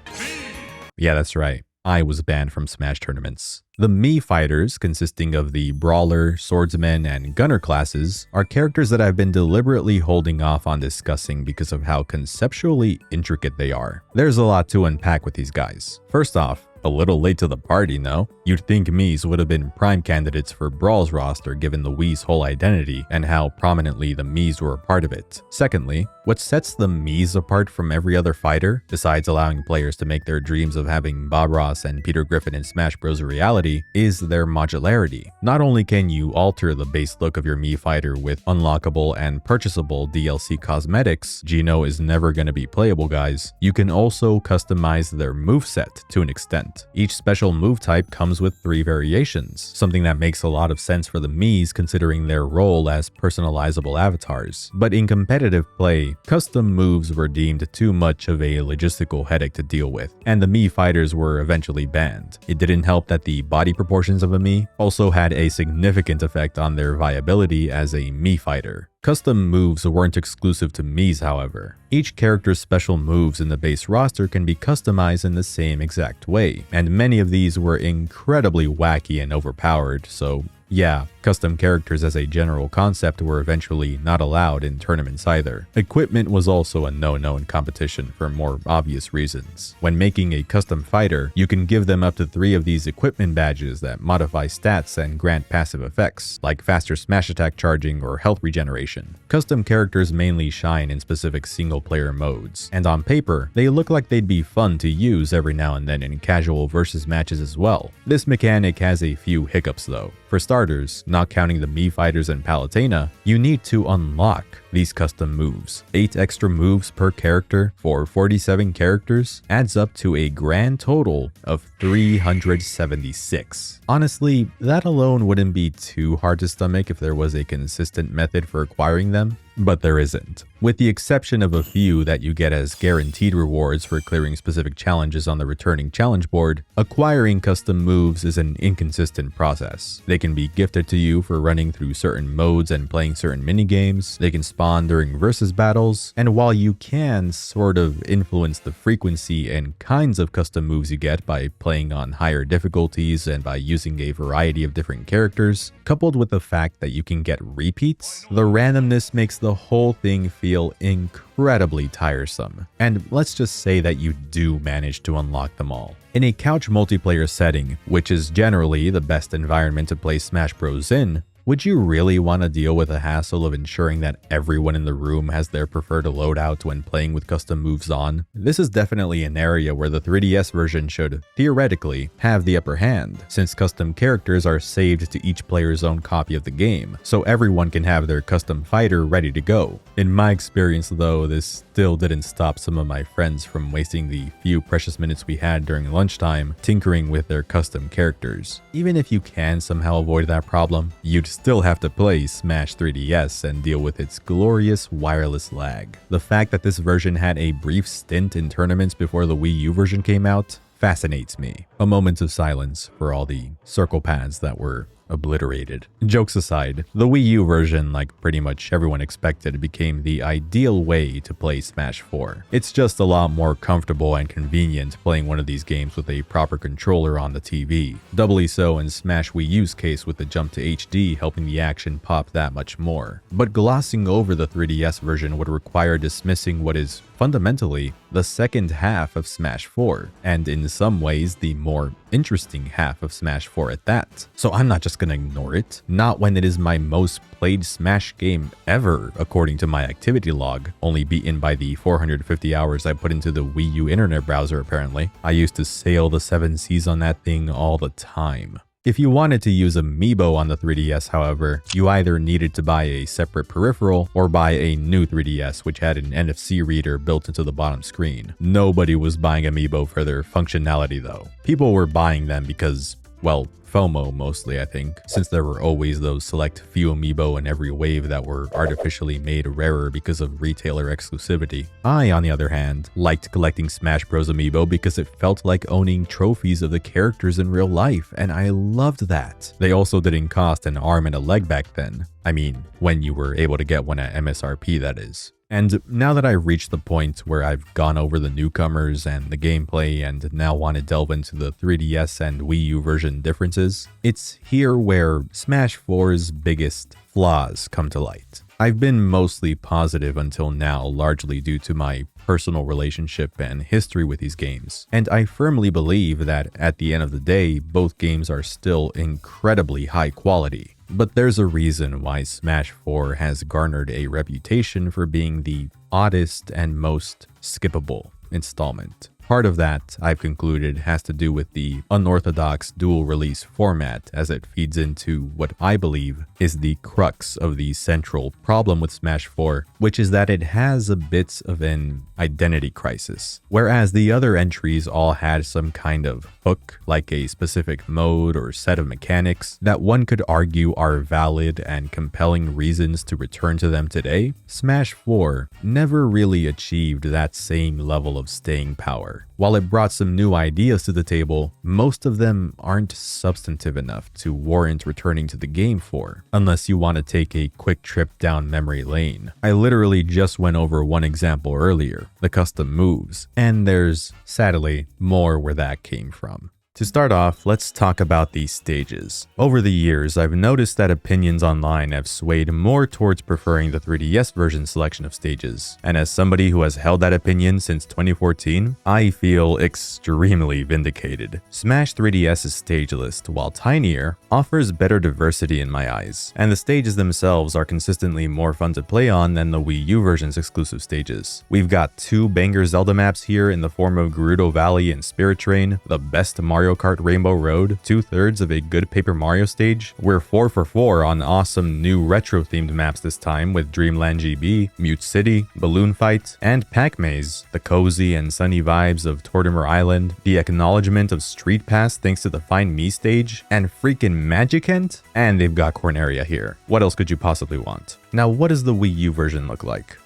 Yeah, that's right. I was banned from Smash tournaments. The Mii fighters, consisting of the Brawler, Swordsman, and Gunner classes, are characters that I've been deliberately holding off on discussing because of how conceptually intricate they are. There's a lot to unpack with these guys. First off, a little late to the party, no? You'd think Mii's would have been prime candidates for Brawl's roster given the Wii's whole identity and how prominently the Mii's were a part of it. Secondly, what sets the Mii's apart from every other fighter, besides allowing players to make their dreams of having Bob Ross and Peter Griffin in Smash Bros. A reality, is their modularity. Not only can you alter the base look of your Mii fighter with unlockable and purchasable DLC cosmetics, Geno is never going to be playable guys, you can also customize their moveset to an extent. Each special move type comes with 3 variations, something that makes a lot of sense for the Mii's considering their role as personalizable avatars. But in competitive play, custom moves were deemed too much of a logistical headache to deal with, and the Mii fighters were eventually banned. It didn't help that the body proportions of a Mii also had a significant effect on their viability as a Mii fighter. Custom moves weren't exclusive to Mii's, however. Each character's special moves in the base roster can be customized in the same exact way, and many of these were incredibly wacky and overpowered, so yeah, custom characters as a general concept were eventually not allowed in tournaments either. Equipment was also a no-no in competition for more obvious reasons. When making a custom fighter, you can give them up to 3 of these equipment badges that modify stats and grant passive effects, like faster smash attack charging or health regeneration. Custom characters mainly shine in specific single-player modes, and on paper, they look like they'd be fun to use every now and then in casual versus matches as well. This mechanic has a few hiccups though. For starters, not counting the Mii fighters and Palutena, you need to unlock these custom moves. 8 extra moves per character for 47 characters adds up to a grand total of 376. Honestly, that alone wouldn't be too hard to stomach if there was a consistent method for acquiring them, but there isn't. With the exception of a few that you get as guaranteed rewards for clearing specific challenges on the returning challenge board, acquiring custom moves is an inconsistent process. They can be gifted to you for running through certain modes and playing certain minigames, they can spawn during versus battles, and while you can sort of influence the frequency and kinds of custom moves you get by playing on higher difficulties and by using a variety of different characters, coupled with the fact that you can get repeats, the randomness makes the whole thing feel incredibly tiresome. And let's just say that you do manage to unlock them all. In a couch multiplayer setting, which is generally the best environment to play Smash Bros. In, would you really want to deal with the hassle of ensuring that everyone in the room has their preferred loadout when playing with custom moves on? This is definitely an area where the 3DS version should, theoretically, have the upper hand, since custom characters are saved to each player's own copy of the game, so everyone can have their custom fighter ready to go. In my experience though, this still didn't stop some of my friends from wasting the few precious minutes we had during lunchtime tinkering with their custom characters. Even if you can somehow avoid that problem, you'd still have to play Smash 3DS and deal with its glorious wireless lag. The fact that this version had a brief stint in tournaments before the Wii U version came out fascinates me. A moment of silence for all the circle pads that were obliterated. Jokes aside, the Wii U version, like pretty much everyone expected, became the ideal way to play Smash 4. It's just a lot more comfortable and convenient playing one of these games with a proper controller on the TV. Doubly so in Smash Wii U's case with the jump to HD helping the action pop that much more. But glossing over the 3DS version would require dismissing what is fundamentally the second half of Smash 4, and in some ways the more interesting half of Smash 4 at that. So I'm not just gonna ignore it, not when it is my most played Smash game ever according to my activity log, only beaten by the 450 hours I put into the Wii U internet browser apparently. I used to sail the 7 seas on that thing all the time. If you wanted to use Amiibo on the 3DS, however, you either needed to buy a separate peripheral or buy a new 3DS which had an NFC reader built into the bottom screen. Nobody was buying Amiibo for their functionality though. People were buying them because, well, FOMO mostly, I think, since there were always those select few Amiibo in every wave that were artificially made rarer because of retailer exclusivity. I, on the other hand, liked collecting Smash Bros. Amiibo because it felt like owning trophies of the characters in real life, and I loved that. They also didn't cost an arm and a leg back then. I mean, when you were able to get one at MSRP, that is. And now that I've reached the point where I've gone over the newcomers and the gameplay and now want to delve into the 3DS and Wii U version differences, it's here where Smash 4's biggest flaws come to light. I've been mostly positive until now, largely due to my personal relationship and history with these games, and I firmly believe that at the end of the day, both games are still incredibly high quality. But there's a reason why Smash 4 has garnered a reputation for being the oddest and most skippable installment. Part of that, I've concluded, has to do with the unorthodox dual release format as it feeds into what I believe is the crux of the central problem with Smash 4, which is that it has a bit of an identity crisis. Whereas the other entries all had some kind of hook, like a specific mode or set of mechanics that one could argue are valid and compelling reasons to return to them today, Smash 4 never really achieved that same level of staying power. While it brought some new ideas to the table, most of them aren't substantive enough to warrant returning to the game for, unless you want to take a quick trip down memory lane. I literally just went over one example earlier, the custom moves, and there's, sadly, more where that came from. To start off, let's talk about these stages. Over the years, I've noticed that opinions online have swayed more towards preferring the 3DS version selection of stages, and as somebody who has held that opinion since 2014, I feel extremely vindicated. Smash 3DS's stage list, while tinier, offers better diversity in my eyes, and the stages themselves are consistently more fun to play on than the Wii U version's exclusive stages. We've got 2 banger Zelda maps here in the form of Gerudo Valley and Spirit Train, the best Mario Kart Rainbow Road, 2/3 of a good Paper Mario stage. We're 4 for 4 on awesome new retro-themed maps this time with Dreamland GB, Mute City, Balloon Fight, and Pac Maze, the cozy and sunny vibes of Tortimer Island, the acknowledgement of Street Pass thanks to the Find Me stage, and freaking Magicant, and they've got Corneria here. What else could you possibly want? Now, what does the Wii U version look like?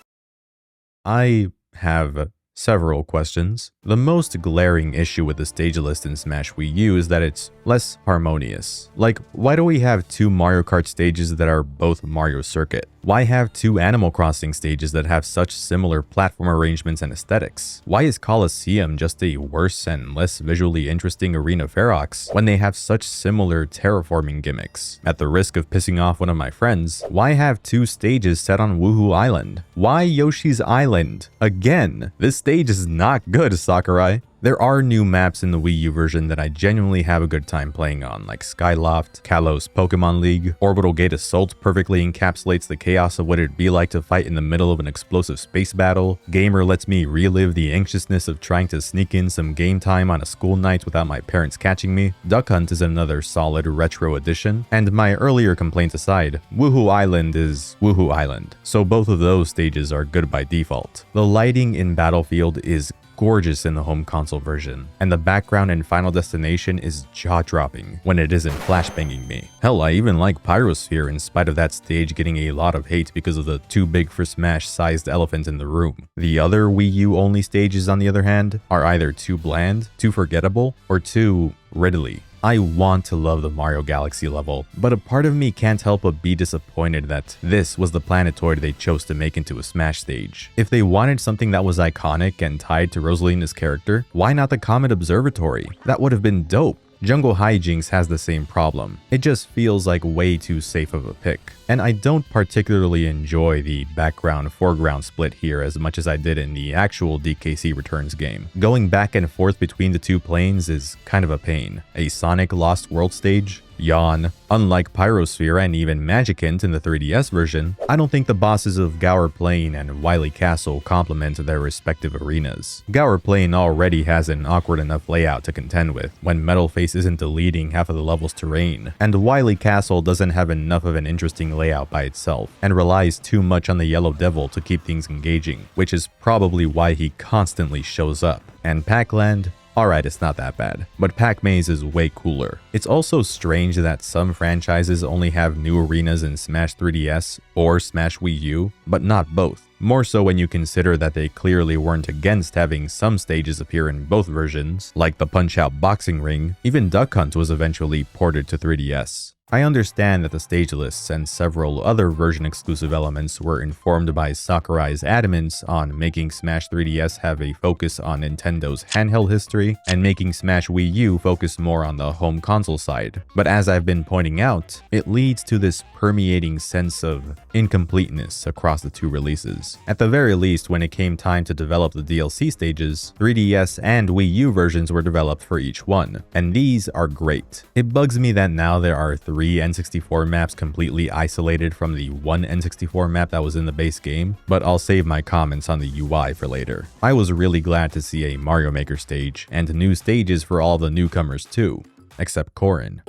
I have several questions. The most glaring issue with the stage list in Smash Wii U is that it's less harmonious. Like, why do we have 2 Mario Kart stages that are both Mario Circuit? Why have 2 Animal Crossing stages that have such similar platform arrangements and aesthetics? Why is Colosseum just a worse and less visually interesting Arena Ferox when they have such similar terraforming gimmicks? At the risk of pissing off one of my friends, why have 2 stages set on Woohoo Island? Why Yoshi's Island? Again, this stage is not good, Sakurai. There are new maps in the Wii U version that I genuinely have a good time playing on, like Skyloft, Kalos Pokemon League. Orbital Gate Assault perfectly encapsulates the chaos of what it'd be like to fight in the middle of an explosive space battle. Gamer lets me relive the anxiousness of trying to sneak in some game time on a school night without my parents catching me. Duck Hunt is another solid retro addition. And my earlier complaints aside, Woohoo Island is Woohoo Island, so both of those stages are good by default. The lighting in Battlefield is gorgeous in the home console version, and the background in Final Destination is jaw-dropping when it isn't flashbanging me. Hell, I even like Pyrosphere in spite of that stage getting a lot of hate because of the too big for Smash sized elephant in the room. The other Wii U only stages, on the other hand, are either too bland, too forgettable, or too riddly. I want to love the Mario Galaxy level, but a part of me can't help but be disappointed that this was the planetoid they chose to make into a Smash stage. If they wanted something that was iconic and tied to Rosalina's character, why not the Comet Observatory? That would have been dope. Jungle Hijinks has the same problem. It just feels like way too safe of a pick. And I don't particularly enjoy the background-foreground split here as much as I did in the actual DKC Returns game. Going back and forth between the two planes is kind of a pain. A Sonic Lost World stage? Yawn. Unlike Pyrosphere and even Magicant in the 3DS version, I don't think the bosses of Gower Plain and Wily Castle complement their respective arenas. Gower Plain already has an awkward enough layout to contend with, when Metalface isn't deleting half of the level's terrain, and Wily Castle doesn't have enough of an interesting layout by itself, and relies too much on the Yellow Devil to keep things engaging, which is probably why he constantly shows up. And Pac-Land? Alright, it's not that bad, but Pac-Maze is way cooler. It's also strange that some franchises only have new arenas in Smash 3DS or Smash Wii U, but not both. More so when you consider that they clearly weren't against having some stages appear in both versions, like the Punch-Out boxing ring. Even Duck Hunt was eventually ported to 3DS. I understand that the stage lists and several other version-exclusive elements were informed by Sakurai's adamance on making Smash 3DS have a focus on Nintendo's handheld history and making Smash Wii U focus more on the home console side. But as I've been pointing out, it leads to this permeating sense of incompleteness across the two releases. At the very least, when it came time to develop the DLC stages, 3DS and Wii U versions were developed for each one, and these are great. It bugs me that now there are 3 N64 maps completely isolated from the one N64 map that was in the base game, but I'll save my comments on the UI for later. I was really glad to see a Mario Maker stage, and new stages for all the newcomers too, except Corrin.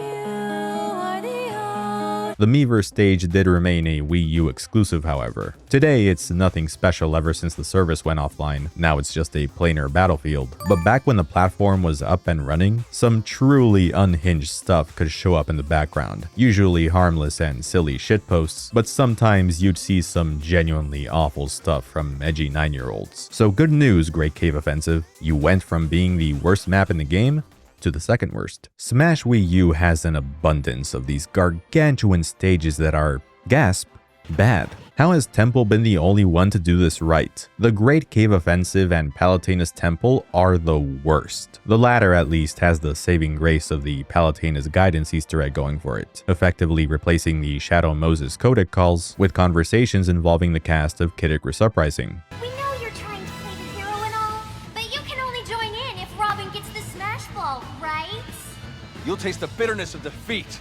The Miiverse stage did remain a Wii U exclusive, however. Today, it's nothing special ever since the service went offline. Now it's just a planar battlefield. But back when the platform was up and running, some truly unhinged stuff could show up in the background. Usually harmless and silly shitposts, but sometimes you'd see some genuinely awful stuff from edgy 9-year-olds. So good news, Great Cave Offensive. You went from being the worst map in the game to the second worst. Smash Wii U has an abundance of these gargantuan stages that are, gasp, bad. How has Temple been the only one to do this right? The Great Cave Offensive and Palatinus Temple are the worst. The latter at least has the saving grace of the Palatinus Guidance Easter egg going for it, effectively replacing the Shadow Moses codec calls with conversations involving the cast of Kid Icarus Uprising.
We know you're trying to play the hero and all, but you can only join in if Robin gets the Smash Ball, right?
You'll taste the bitterness of defeat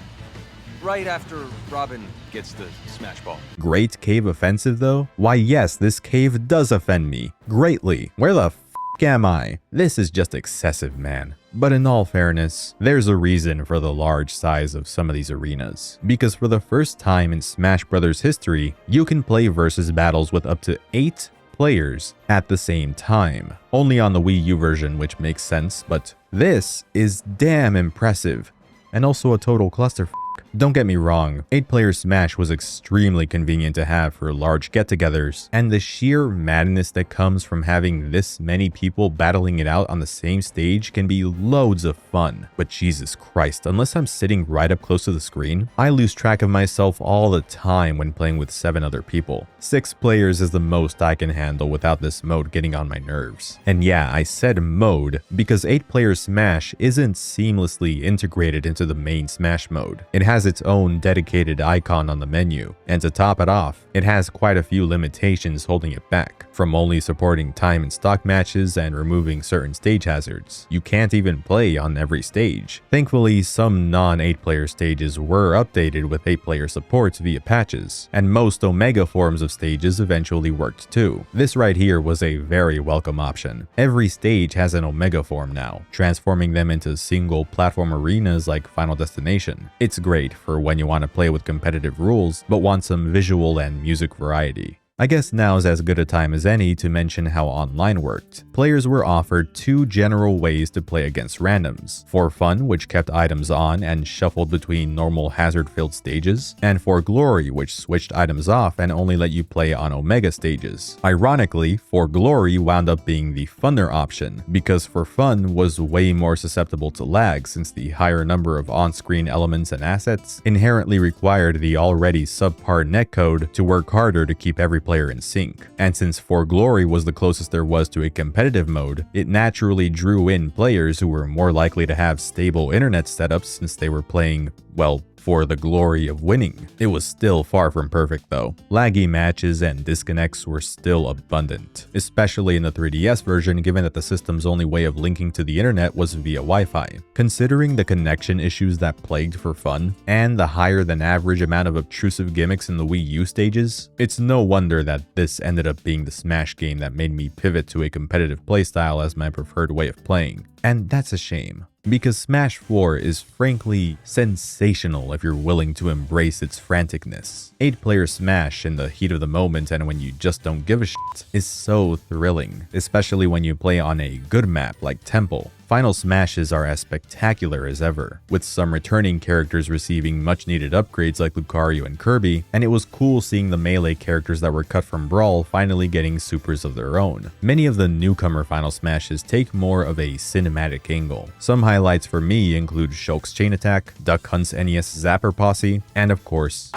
right after Robin gets the Smash Ball.
Great Cave Offensive though? Why yes, this cave does offend me. Greatly. Where the f am I? This is just excessive, man. But in all fairness, there's a reason for the large size of some of these arenas. Because for the first time in Smash Bros. History, you can play versus battles with up to 8 players at the same time. Only on the Wii U version, which makes sense, but this is damn impressive. And also a total clusterfuck. Don't get me wrong, 8-player Smash was extremely convenient to have for large get-togethers, and the sheer madness that comes from having this many people battling it out on the same stage can be loads of fun. But Jesus Christ, unless I'm sitting right up close to the screen, I lose track of myself all the time when playing with 7 other people. 6 players is the most I can handle without this mode getting on my nerves. And yeah, I said mode because 8-player Smash isn't seamlessly integrated into the main Smash mode. It has its own dedicated icon on the menu, and to top it off, it has quite a few limitations holding it back, from only supporting time and stock matches and removing certain stage hazards. You can't even play on every stage. Thankfully, some non-8-player stages were updated with 8-player support via patches, and most Omega forms of stages eventually worked too. This right here was a very welcome option. Every stage has an Omega form now, transforming them into single platform arenas like Final Destination. It's great for when you want to play with competitive rules, but want some visual and music variety. I guess now's as good a time as any to mention how online worked. Players were offered two general ways to play against randoms: for fun, which kept items on and shuffled between normal hazard-filled stages, and for glory, which switched items off and only let you play on Omega stages. Ironically, for glory wound up being the funner option, because for fun was way more susceptible to lag since the higher number of on-screen elements and assets inherently required the already subpar netcode to work harder to keep every player in sync. And since For Glory was the closest there was to a competitive mode, it naturally drew in players who were more likely to have stable internet setups since they were playing, well, for the glory of winning. It was still far from perfect though. Laggy matches and disconnects were still abundant, especially in the 3DS version given that the system's only way of linking to the internet was via Wi-Fi. Considering the connection issues that plagued For Fun, and the higher than average amount of obtrusive gimmicks in the Wii U stages, it's no wonder that this ended up being the Smash game that made me pivot to a competitive playstyle as my preferred way of playing. And that's a shame, because Smash 4 is frankly sensational if you're willing to embrace its franticness. 8-player Smash in the heat of the moment and when you just don't give a shit is so thrilling, especially when you play on a good map like Temple. Final Smashes are as spectacular as ever, with some returning characters receiving much needed upgrades like Lucario and Kirby, and it was cool seeing the melee characters that were cut from Brawl finally getting supers of their own. Many of the newcomer Final Smashes take more of a cinematic angle. Some highlights for me include Shulk's Chain Attack, Duck Hunt's NES Zapper Posse, and of course,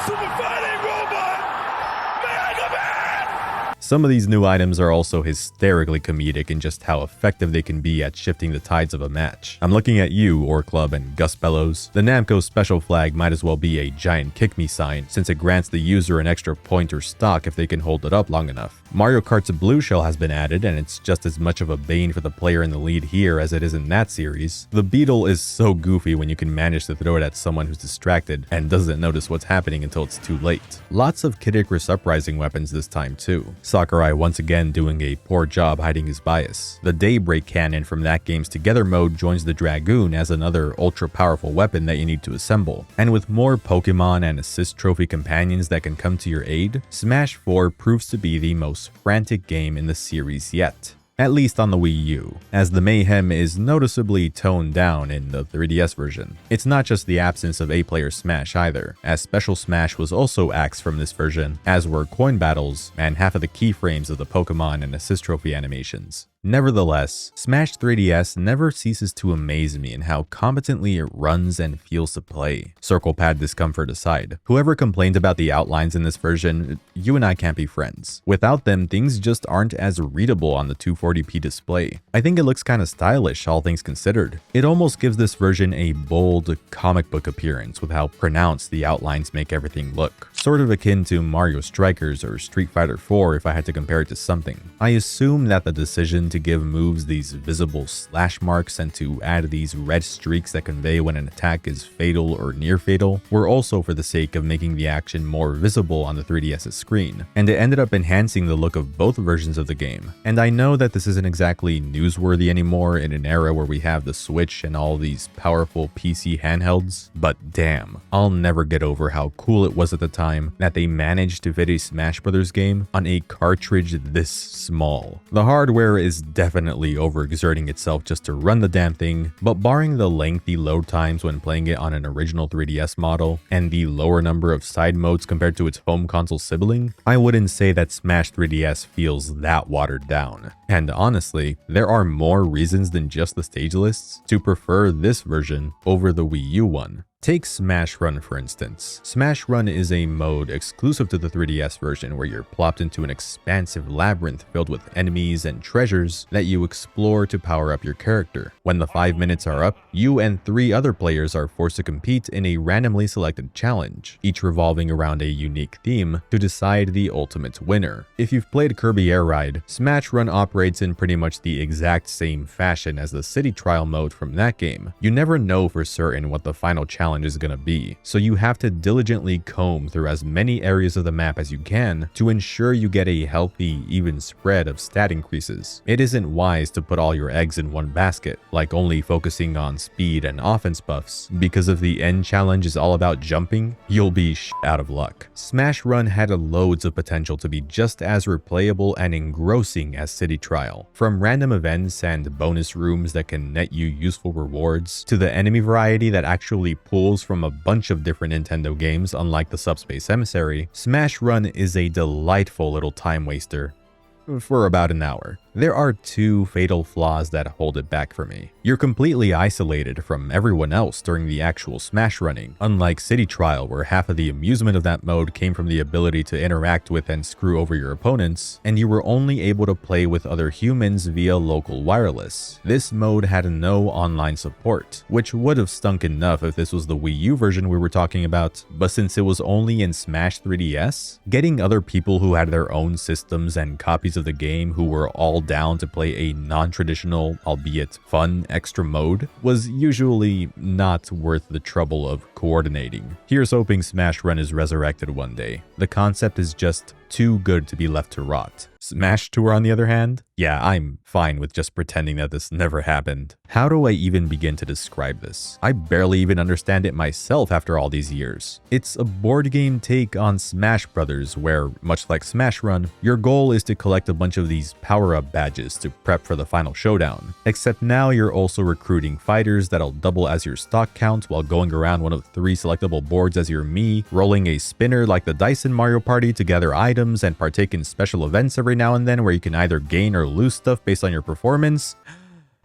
some of these new items are also hysterically comedic in just how effective they can be at shifting the tides of a match. I'm looking at you, Ore Club and Gus Bellows. The Namco special flag might as well be a giant kick me sign, since it grants the user an extra point or stock if they can hold it up long enough. Mario Kart's Blue Shell has been added, and it's just as much of a bane for the player in the lead here as it is in that series. The Beetle is so goofy when you can manage to throw it at someone who's distracted and doesn't notice what's happening until it's too late. Lots of Kid Icarus Uprising weapons this time too. Sakurai once again doing a poor job hiding his bias. The Daybreak Cannon from that game's Together mode joins the Dragoon as another ultra-powerful weapon that you need to assemble. And with more Pokemon and assist trophy companions that can come to your aid, Smash 4 proves to be the most frantic game in the series yet. At least on the Wii U, as the mayhem is noticeably toned down in the 3DS version. It's not just the absence of 8-player Smash either, as Special Smash was also axed from this version, as were coin battles and half of the keyframes of the Pokemon and assist trophy animations. Nevertheless, Smash 3DS never ceases to amaze me in how competently it runs and feels to play. Circle pad discomfort aside, whoever complained about the outlines in this version, you and I can't be friends. Without them, things just aren't as readable on the 240p display. I think it looks kinda stylish, all things considered. It almost gives this version a bold comic book appearance with how pronounced the outlines make everything look. Sort of akin to Mario Strikers or Street Fighter 4 if I had to compare it to something. I assume that the decision to give moves these visible slash marks and to add these red streaks that convey when an attack is fatal or near fatal were also for the sake of making the action more visible on the 3DS's screen, and it ended up enhancing the look of both versions of the game. And I know that this isn't exactly newsworthy anymore in an era where we have the Switch and all these powerful PC handhelds, but damn, I'll never get over how cool it was at the time that they managed to fit a Smash Brothers game on a cartridge this small. The hardware is definitely overexerting itself just to run the damn thing, but barring the lengthy load times when playing it on an original 3DS model and the lower number of side modes compared to its home console sibling, I wouldn't say that Smash 3DS feels that watered down. And honestly, there are more reasons than just the stage lists to prefer this version over the Wii U one. Take Smash Run for instance. Smash Run is a mode exclusive to the 3DS version where you're plopped into an expansive labyrinth filled with enemies and treasures that you explore to power up your character. When the 5 minutes are up, you and 3 other players are forced to compete in a randomly selected challenge, each revolving around a unique theme to decide the ultimate winner. If you've played Kirby Air Ride, Smash Run operates in pretty much the exact same fashion as the City Trial mode from that game. You never know for certain what the final challenge challenge is gonna be. So you have to diligently comb through as many areas of the map as you can to ensure you get a healthy, even spread of stat increases. It isn't wise to put all your eggs in one basket, like only focusing on speed and offense buffs, because if the end challenge is all about jumping, you'll be out of luck. Smash Run had loads of potential to be just as replayable and engrossing as City Trial. From random events and bonus rooms that can net you useful rewards, to the enemy variety that actually pulls from a bunch of different Nintendo games unlike the Subspace Emissary, Smash Run is a delightful little time waster for about an hour. There are two fatal flaws that hold it back for me. You're completely isolated from everyone else during the actual Smash running, unlike City Trial where half of the amusement of that mode came from the ability to interact with and screw over your opponents, and you were only able to play with other humans via local wireless. This mode had no online support, which would have stunk enough if this was the Wii U version we were talking about, but since it was only in Smash 3DS, getting other people who had their own systems and copies of the game who were all down to play a non-traditional, albeit fun, extra mode was usually not worth the trouble of coordinating. Here's hoping Smash Run is resurrected one day. The concept is just too good to be left to rot. Smash Tour, on the other hand, yeah, I'm fine with just pretending that this never happened. How do I even begin to describe this? I barely even understand it myself after all these years. It's a board game take on Smash Brothers where, much like Smash Run, your goal is to collect a bunch of these power-up badges to prep for the final showdown. Except now you're also recruiting fighters that'll double as your stock count while going around one of 3 selectable boards as your Mii, rolling a spinner like the dice in Mario Party to gather items and partake in special events every now and then where you can either gain or lose stuff based on your performance.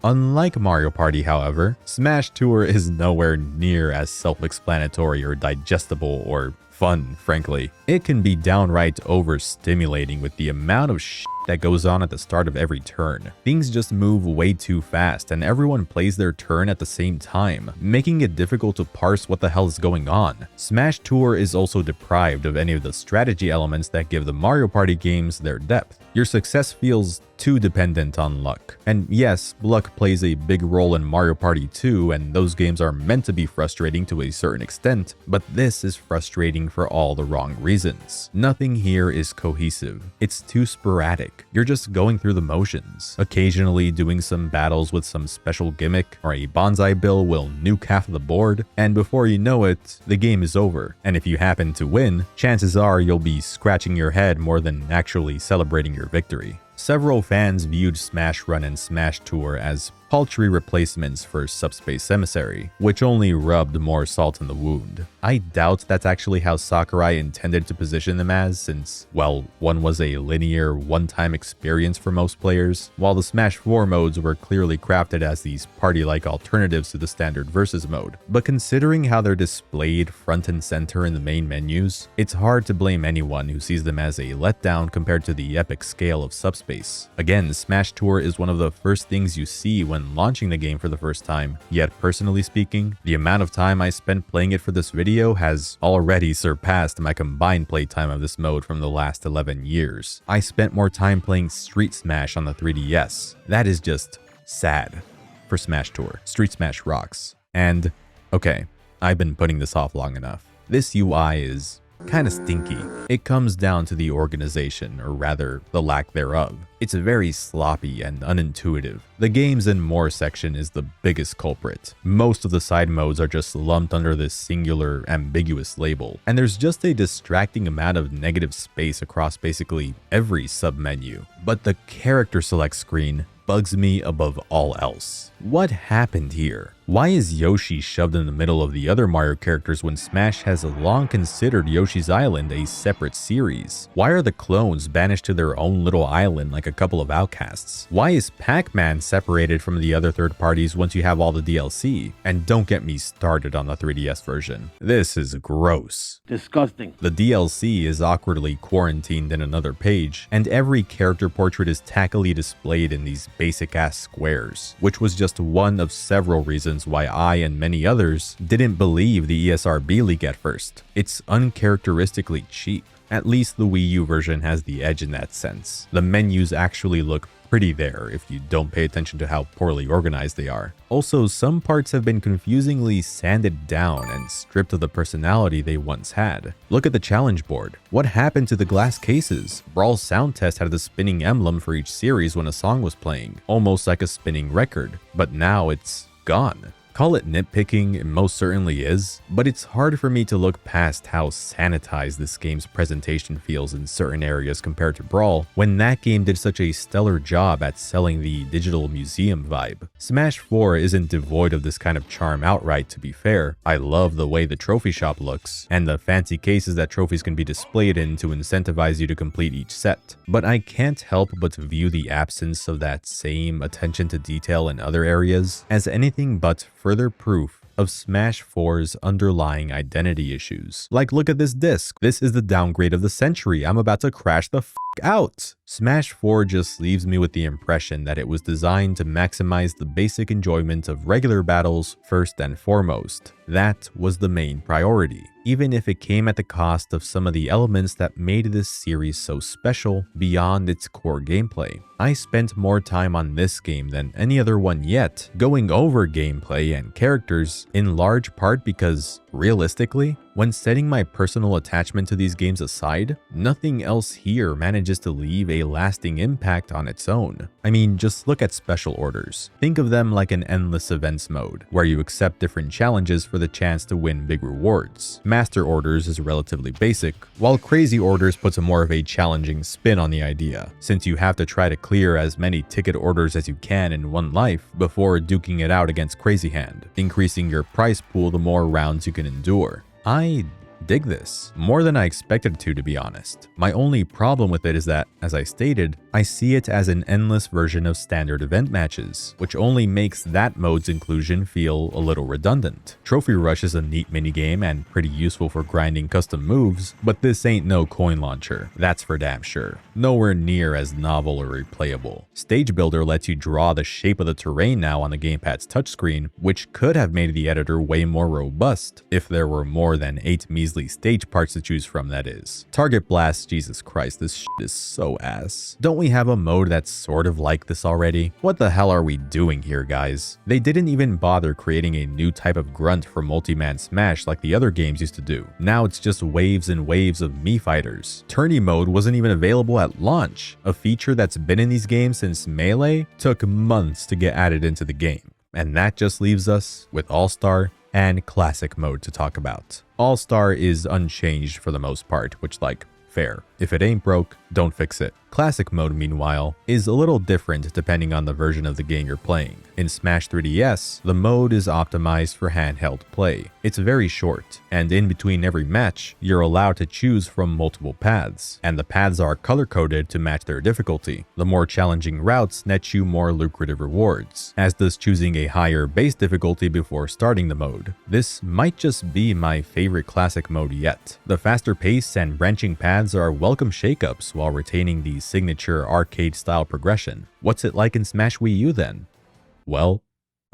Unlike Mario Party, however, Smash Tour is nowhere near as self-explanatory or digestible or fun, frankly. It can be downright overstimulating with the amount of shit that goes on at the start of every turn. Things just move way too fast and everyone plays their turn at the same time, making it difficult to parse what the hell is going on. Smash Tour is also deprived of any of the strategy elements that give the Mario Party games their depth. Your success feels too dependent on luck. And yes, luck plays a big role in Mario Party 2, and those games are meant to be frustrating to a certain extent, but this is frustrating for all the wrong reasons. Nothing here is cohesive. It's too sporadic. You're just going through the motions. Occasionally doing some battles with some special gimmick, or a bonsai bill will nuke half of the board, and before you know it, the game is over. And if you happen to win, chances are you'll be scratching your head more than actually celebrating your victory. Several fans viewed Smash Run and Smash Tour as paltry replacements for Subspace Emissary, which only rubbed more salt in the wound. I doubt that's actually how Sakurai intended to position them as, since, well, one was a linear, one-time experience for most players, while the Smash 4 modes were clearly crafted as these party-like alternatives to the standard versus mode. But considering how they're displayed front and center in the main menus, it's hard to blame anyone who sees them as a letdown compared to the epic scale of Subspace. Again, Smash Tour is one of the first things you see when launching the game for the first time, yet personally speaking, the amount of time I spent playing it for this video has already surpassed my combined playtime of this mode from the last 11 years. I spent more time playing Street Smash on the 3DS. That is just sad for Smash Tour. Street Smash rocks. And, okay, I've been putting this off long enough. This UI is kind of stinky. It comes down to the organization, or rather, the lack thereof. It's very sloppy and unintuitive. The Games and More section is the biggest culprit. Most of the side modes are just lumped under this singular, ambiguous label, and there's just a distracting amount of negative space across basically every submenu. But the character select screen bugs me above all else. What happened here? Why is Yoshi shoved in the middle of the other Mario characters when Smash has long considered Yoshi's Island a separate series? Why are the clones banished to their own little island like a couple of outcasts? Why is Pac-Man separated from the other third parties once you have all the DLC? And don't get me started on the 3DS version. This is gross.
Disgusting.
The DLC is awkwardly quarantined in another page, and every character portrait is tackily displayed in these basic-ass squares, which was just one of several reasons why I and many others didn't believe the ESRB leak at first. It's uncharacteristically cheap. At least the Wii U version has the edge in that sense. The menus actually look pretty there if you don't pay attention to how poorly organized they are. Also, some parts have been confusingly sanded down and stripped of the personality they once had. Look at the challenge board. What happened to the glass cases? Brawl's sound test had the spinning emblem for each series when a song was playing, almost like a spinning record, but now it's gone. Call it nitpicking, it most certainly is, but it's hard for me to look past how sanitized this game's presentation feels in certain areas compared to Brawl, when that game did such a stellar job at selling the digital museum vibe. Smash 4 isn't devoid of this kind of charm outright, to be fair. I love the way the trophy shop looks, and the fancy cases that trophies can be displayed in to incentivize you to complete each set. But I can't help but view the absence of that same attention to detail in other areas as anything but further proof of Smash 4's underlying identity issues. Like, look at this disc. This is the downgrade of the century. I'm about to crash the out. Smash 4 just leaves me with the impression that it was designed to maximize the basic enjoyment of regular battles first and foremost. That was the main priority, even if it came at the cost of some of the elements that made this series so special beyond its core gameplay. I spent more time on this game than any other one yet, going over gameplay and characters, in large part because, realistically, when setting my personal attachment to these games aside, nothing else here manages to leave a lasting impact on its own. I mean, just look at special orders. Think of them like an endless events mode, where you accept different challenges for the chance to win big rewards. Master orders is relatively basic, while crazy orders puts a more of a challenging spin on the idea, since you have to try to clear as many ticket orders as you can in one life before duking it out against Crazy Hand, increasing your prize pool the more rounds you can endure. I dig this, more than I expected to be honest. My only problem with it is that, as I stated, I see it as an endless version of standard event matches, which only makes that mode's inclusion feel a little redundant. Trophy Rush is a neat minigame and pretty useful for grinding custom moves, but this ain't no coin launcher, that's for damn sure. Nowhere near as novel or replayable. Stage Builder lets you draw the shape of the terrain now on the gamepad's touchscreen, which could have made the editor way more robust if there were more than 8 measly stage parts to choose from, that is. Target Blast, Jesus Christ, this shit is so ass. Don't we have a mode that's sort of like this already? What the hell are we doing here, guys? They didn't even bother creating a new type of grunt for multi-man Smash like the other games used to do. Now it's just waves and waves of Mii fighters. Tourney mode wasn't even available at launch. A feature that's been in these games since Melee took months to get added into the game. And that just leaves us with All-Star and Classic mode to talk about. All-Star is unchanged for the most part, which, like, fair. If it ain't broke, don't fix it. Classic mode, meanwhile, is a little different depending on the version of the game you're playing. In Smash 3DS, the mode is optimized for handheld play. It's very short, and in between every match, you're allowed to choose from multiple paths, and the paths are color-coded to match their difficulty. The more challenging routes net you more lucrative rewards, as does choosing a higher base difficulty before starting the mode. This might just be my favorite Classic mode yet. The faster pace and branching paths are welcome shakeups while retaining the signature arcade-style progression. What's it like in Smash Wii U then? Well,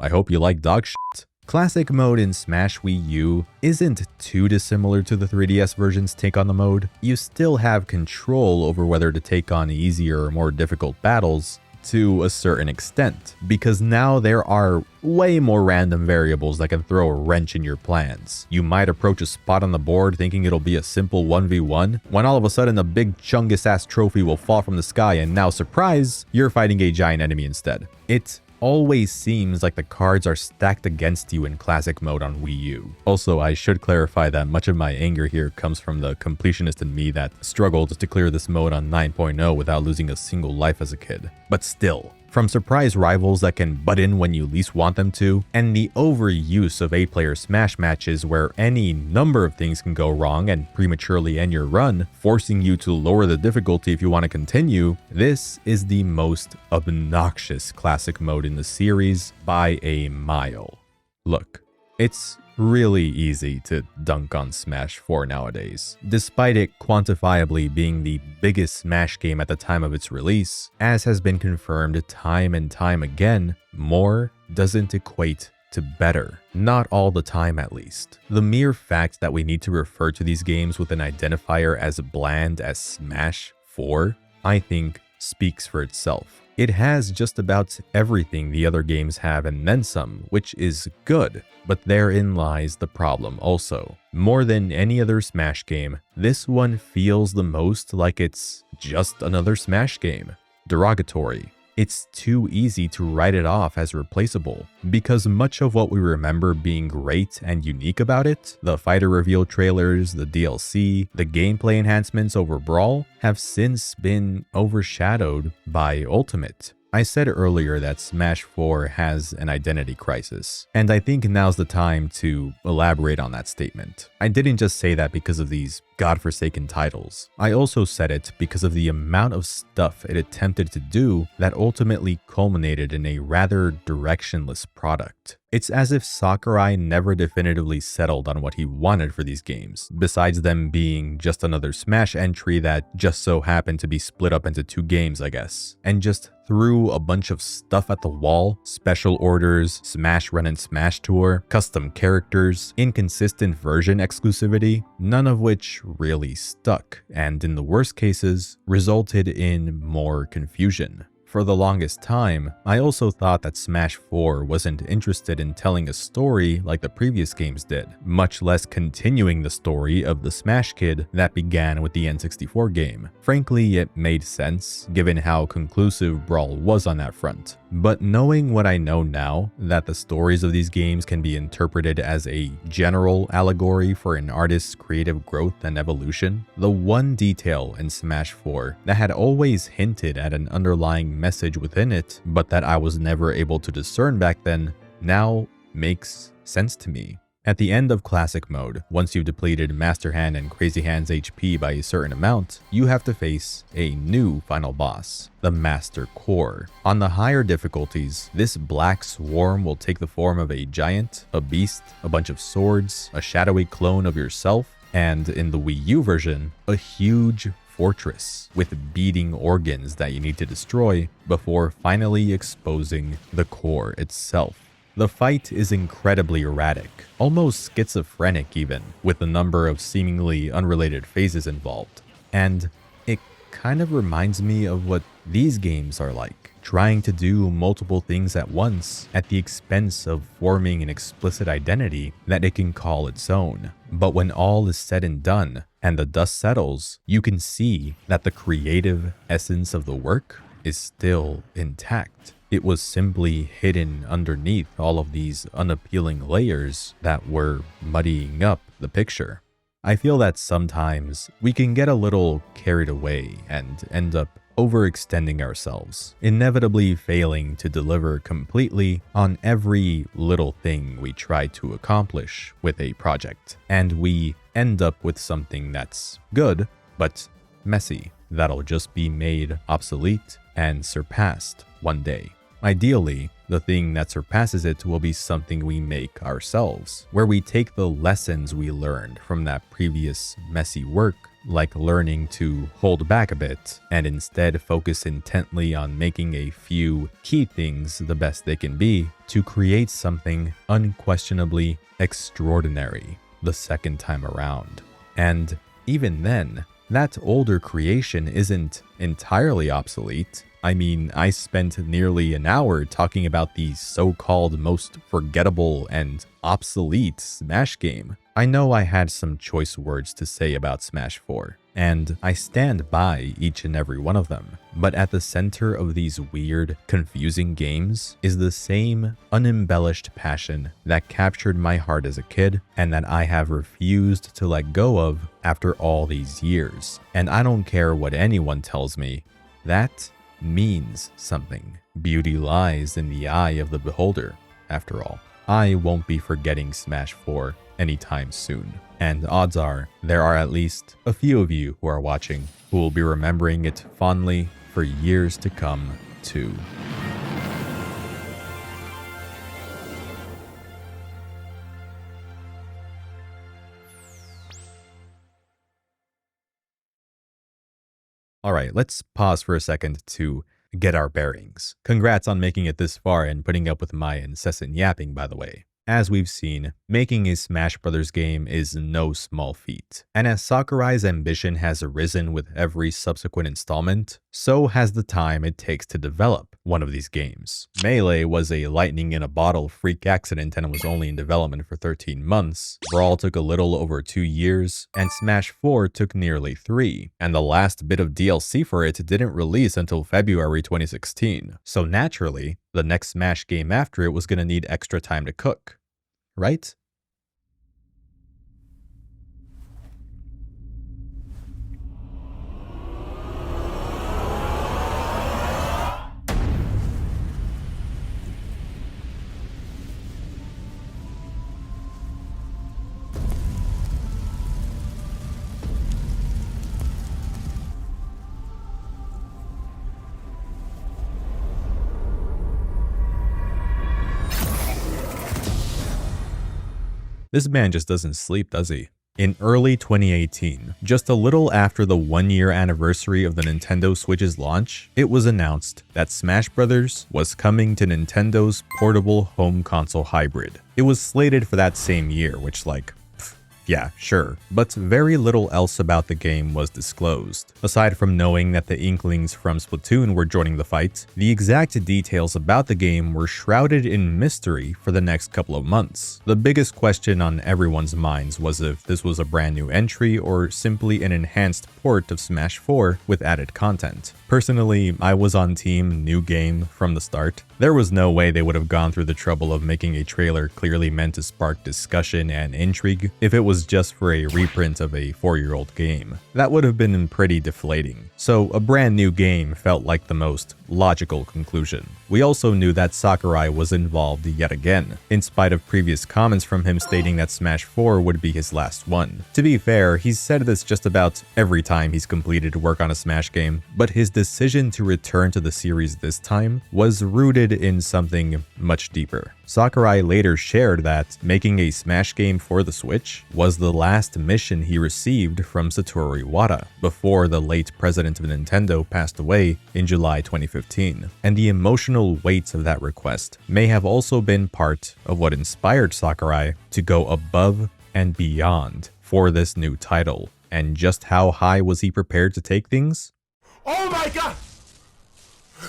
I hope you like dog shit. Classic mode in Smash Wii U isn't too dissimilar to the 3DS version's take on the mode. You still have control over whether to take on easier or more difficult battles to a certain extent, because now there are way more random variables that can throw a wrench in your plans. You might approach a spot on the board thinking it'll be a simple 1v1, when all of a sudden a big chungus-ass trophy will fall from the sky and now, surprise, you're fighting a giant enemy instead. It always seems like the cards are stacked against you in Classic mode on Wii U. Also, I should clarify that much of my anger here comes from the completionist in me that struggled to clear this mode on 9.0 without losing a single life as a kid. But still, from surprise rivals that can butt in when you least want them to, and the overuse of 8-player Smash matches where any number of things can go wrong and prematurely end your run, forcing you to lower the difficulty if you want to continue, this is the most obnoxious Classic mode in the series by a mile. Look, it's really easy to dunk on Smash 4 nowadays, despite it quantifiably being the biggest Smash game at the time of its release. As has been confirmed time and time again, more doesn't equate to better. Not all the time, at least. The mere fact that we need to refer to these games with an identifier as bland as Smash 4, I think, speaks for itself. It has just about everything the other games have and then some, which is good, but therein lies the problem also. More than any other Smash game, this one feels the most like it's just another Smash game. Derogatory. It's too easy to write it off as replaceable, because much of what we remember being great and unique about it, the fighter reveal trailers, the DLC, the gameplay enhancements over Brawl, have since been overshadowed by Ultimate. I said earlier that Smash 4 has an identity crisis, and I think now's the time to elaborate on that statement. I didn't just say that because of these godforsaken titles. I also said it because of the amount of stuff it attempted to do that ultimately culminated in a rather directionless product. It's as if Sakurai never definitively settled on what he wanted for these games, besides them being just another Smash entry that just so happened to be split up into 2 games, I guess, and just threw a bunch of stuff at the wall: special orders, Smash Run and Smash Tour, custom characters, inconsistent version exclusivity, none of which really stuck, and in the worst cases, resulted in more confusion. For the longest time, I also thought that Smash 4 wasn't interested in telling a story like the previous games did, much less continuing the story of the Smash Kid that began with the N64 game. Frankly, it made sense, given how conclusive Brawl was on that front. But knowing what I know now, that the stories of these games can be interpreted as a general allegory for an artist's creative growth and evolution, the one detail in Smash 4 that had always hinted at an underlying message within it, but that I was never able to discern back then, now makes sense to me. At the end of Classic Mode, once you've depleted Master Hand and Crazy Hand's HP by a certain amount, you have to face a new final boss, the Master Core. On the higher difficulties, this black swarm will take the form of a giant, a beast, a bunch of swords, a shadowy clone of yourself, and in the Wii U version, a huge fortress with beating organs that you need to destroy before finally exposing the core itself. The fight is incredibly erratic, almost schizophrenic even, with the number of seemingly unrelated phases involved. And it kind of reminds me of what these games are like, trying to do multiple things at once at the expense of forming an explicit identity that it can call its own. But when all is said and done, and the dust settles, you can see that the creative essence of the work is still intact. It was simply hidden underneath all of these unappealing layers that were muddying up the picture. I feel that sometimes we can get a little carried away and end up overextending ourselves, inevitably failing to deliver completely on every little thing we try to accomplish with a project. And we end up with something that's good, but messy, that'll just be made obsolete and surpassed one day. Ideally, the thing that surpasses it will be something we make ourselves, where we take the lessons we learned from that previous messy work, like learning to hold back a bit, and instead focus intently on making a few key things the best they can be to create something unquestionably extraordinary the second time around. And even then, that older creation isn't entirely obsolete. I mean, I spent nearly an hour talking about the so-called most forgettable and obsolete Smash game. I know I had some choice words to say about Smash 4, and I stand by each and every one of them. But at the center of these weird, confusing games is the same unembellished passion that captured my heart as a kid and that I have refused to let go of after all these years. And I don't care what anyone tells me, that means something. Beauty lies in the eye of the beholder, after all. I won't be forgetting Smash 4 anytime soon. And odds are, there are at least a few of you who are watching who will be remembering it fondly for years to come, too. Alright, let's pause for a second to get our bearings. Congrats on making it this far and putting up with my incessant yapping, by the way. As we've seen, making a Smash Bros. Game is no small feat, and as Sakurai's ambition has arisen with every subsequent installment, so has the time it takes to develop one of these games. Melee was a lightning-in-a-bottle freak accident and was only in development for 13 months, Brawl took a little over 2 years, and Smash 4 took nearly 3, and the last bit of DLC for it didn't release until February 2016, so naturally, the next Smash game after it was gonna need extra time to cook, right? This man just doesn't sleep, does he? In early 2018, just a little after the 1-year anniversary of the Nintendo Switch's launch, it was announced that Smash Bros. Was coming to Nintendo's portable home console hybrid. It was slated for that same year, which yeah, sure, but very little else about the game was disclosed. Aside from knowing that the Inklings from Splatoon were joining the fight, the exact details about the game were shrouded in mystery for the next couple of months. The biggest question on everyone's minds was if this was a brand new entry or simply an enhanced port of Smash 4 with added content. Personally, I was on team new game from the start. There was no way they would have gone through the trouble of making a trailer clearly meant to spark discussion and intrigue if it was just for a reprint of a 4-year-old game. That would have been pretty deflating. So a brand new game felt like the most logical conclusion. We also knew that Sakurai was involved yet again, in spite of previous comments from him stating that Smash 4 would be his last one. To be fair, he's said this just about every time he's completed work on a Smash game, but his decision to return to the series this time was rooted in something much deeper. Sakurai later shared that making a Smash game for the Switch was the last mission he received from Satoru Iwata before the late president of Nintendo passed away in July 2015, and the emotional weight of that request may have also been part of what inspired Sakurai to go above and beyond for this new title. And just how high was he prepared to take things?
Oh my god!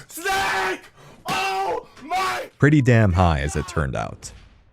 Snake! Oh my!
Pretty damn high, as it turned out.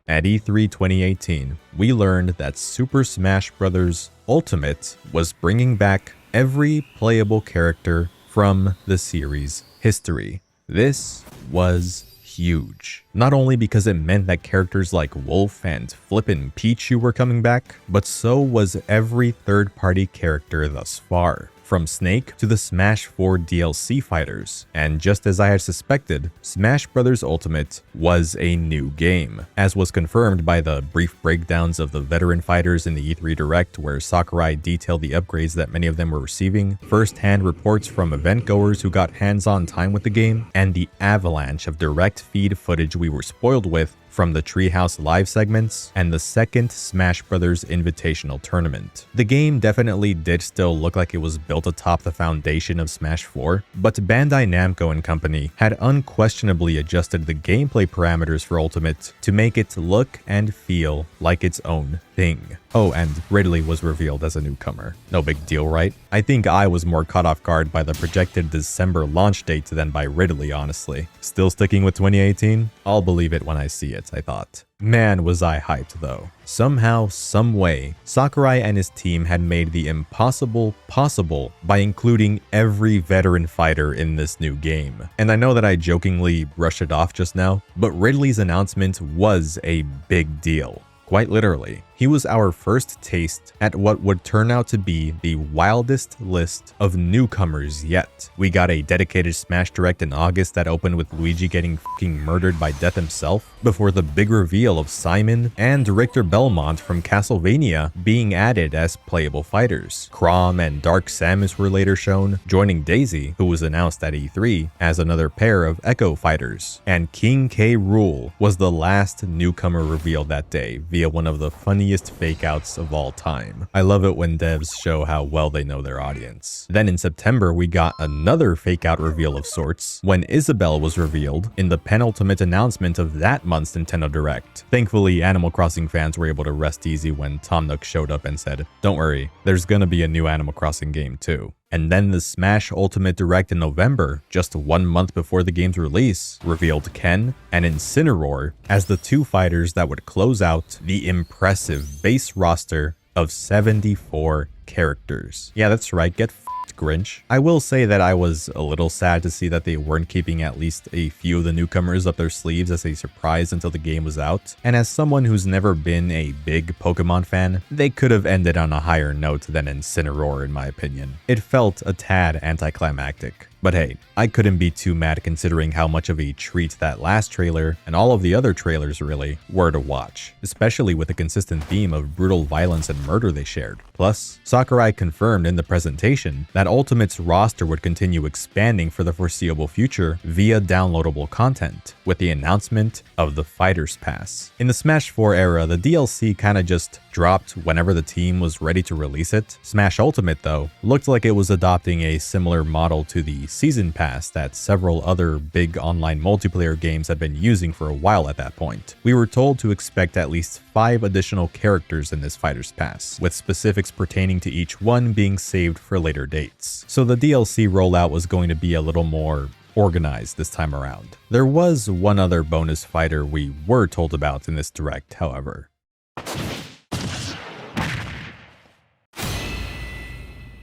At E3 2018, we learned that Super Smash Bros. Ultimate was bringing back every playable character from the series' history. This was huge. Not only because it meant that characters like Wolf and Flippin' Pichu were coming back, but so was every third-party character thus far, from Snake to the Smash 4 DLC fighters. And just as I had suspected, Smash Bros. Ultimate was a new game, as was confirmed by the brief breakdowns of the veteran fighters in the E3 Direct, where Sakurai detailed the upgrades that many of them were receiving, first-hand reports from event-goers who got hands-on time with the game, and the avalanche of direct feed footage we were spoiled with from the Treehouse Live segments and the second Smash Bros. Invitational tournament. The game definitely did still look like it was built atop the foundation of Smash 4, but Bandai Namco and company had unquestionably adjusted the gameplay parameters for Ultimate to make it look and feel like its own thing. Oh, and Ridley was revealed as a newcomer. No big deal, right? I think I was more caught off guard by the projected December launch date than by Ridley, honestly. Still sticking with 2018? I'll believe it when I see it, I thought. Man, was I hyped though. Somehow, someway, Sakurai and his team had made the impossible possible by including every veteran fighter in this new game. And I know that I jokingly brushed it off just now, but Ridley's announcement was a big deal. Quite literally. He was our first taste at what would turn out to be the wildest list of newcomers yet. We got a dedicated Smash Direct in August that opened with Luigi getting fucking murdered by Death himself, before the big reveal of Simon and Richter Belmont from Castlevania being added as playable fighters. Chrom and Dark Samus were later shown, joining Daisy, who was announced at E3 as another pair of Echo fighters. And King K. Rool was the last newcomer revealed that day via one of the funniest funniest fake-outs of all time. I love it when devs show how well they know their audience. Then in September, we got another fake-out reveal of sorts when Isabelle was revealed in the penultimate announcement of that month's Nintendo Direct. Thankfully, Animal Crossing fans were able to rest easy when Tom Nook showed up and said, "Don't worry, there's gonna be a new Animal Crossing game too." And then the Smash Ultimate Direct in November, just 1 month before the game's release, revealed Ken and Incineroar as the two fighters that would close out the impressive base roster of 74 characters. Yeah, that's right, get Grinch. I will say that I was a little sad to see that they weren't keeping at least a few of the newcomers up their sleeves as a surprise until the game was out. And as someone who's never been a big Pokemon fan, they could have ended on a higher note than Incineroar in my opinion. It felt a tad anticlimactic. But hey, I couldn't be too mad considering how much of a treat that last trailer, and all of the other trailers really, were to watch, especially with the consistent theme of brutal violence and murder they shared. Plus, Sakurai confirmed in the presentation that Ultimate's roster would continue expanding for the foreseeable future via downloadable content, with the announcement of the Fighters Pass. In the Smash 4 era, the DLC kinda just dropped whenever the team was ready to release it. Smash Ultimate, though, looked like it was adopting a similar model to the Season Pass that several other big online multiplayer games had been using for a while at that point. We were told to expect at least 5 additional characters in this Fighters Pass, with specifics pertaining to each one being saved for later dates. So the DLC rollout was going to be a little more organized this time around. There was one other bonus fighter we were told about in this direct, however.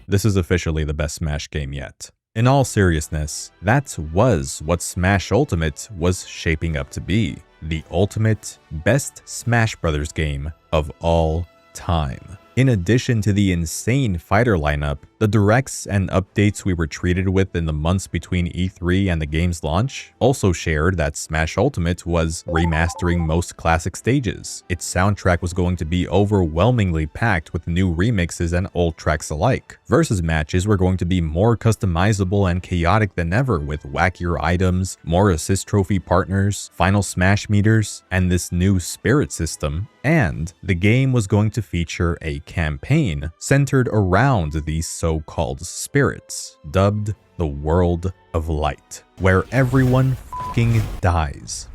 This is officially the best Smash game yet. In all seriousness, that was what Smash Ultimate was shaping up to be. The ultimate, best Smash Brothers game of all time. In addition to the insane fighter lineup, the directs and updates we were treated with in the months between E3 and the game's launch also shared that Smash Ultimate was remastering most classic stages. Its soundtrack was going to be overwhelmingly packed with new remixes and old tracks alike. Versus matches were going to be more customizable and chaotic than ever, with wackier items, more assist trophy partners, final smash meters, and this new spirit system. And the game was going to feature a campaign centered around these so-called spirits, dubbed the World of Light, where everyone fucking dies.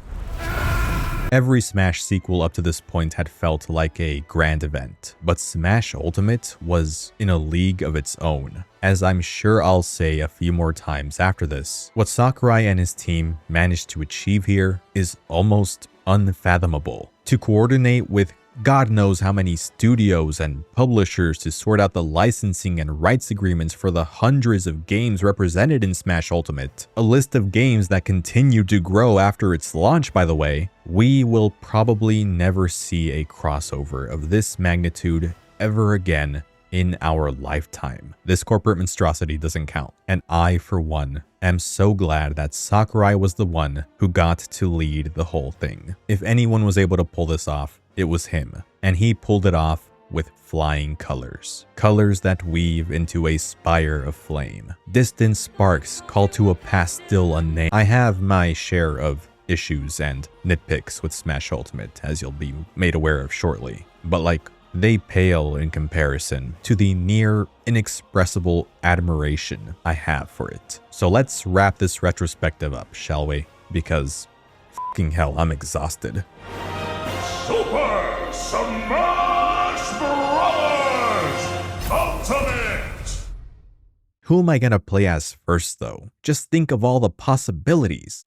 Every Smash sequel up to this point had felt like a grand event, but Smash Ultimate was in a league of its own. As I'm sure I'll say a few more times after this, what Sakurai and his team managed to achieve here is almost unfathomable. To coordinate with God knows how many studios and publishers to sort out the licensing and rights agreements for the hundreds of games represented in Smash Ultimate, a list of games that continue to grow after its launch, by the way, we will probably never see a crossover of this magnitude ever again in our lifetime. This corporate monstrosity doesn't count, and I, for one, am so glad that Sakurai was the one who got to lead the whole thing. If anyone was able to pull this off, it was him, and he pulled it off with flying colors. Colors that weave into a spire of flame. Distant sparks call to a past still unnamed. I have my share of issues and nitpicks with Smash Ultimate, as you'll be made aware of shortly, but like, they pale in comparison to the near inexpressible admiration I have for it. So let's wrap this retrospective up, shall we? Because fucking hell, I'm exhausted.
Super Smash Bros. Ultimate!
Who am I gonna play as first though? Just think of all the possibilities.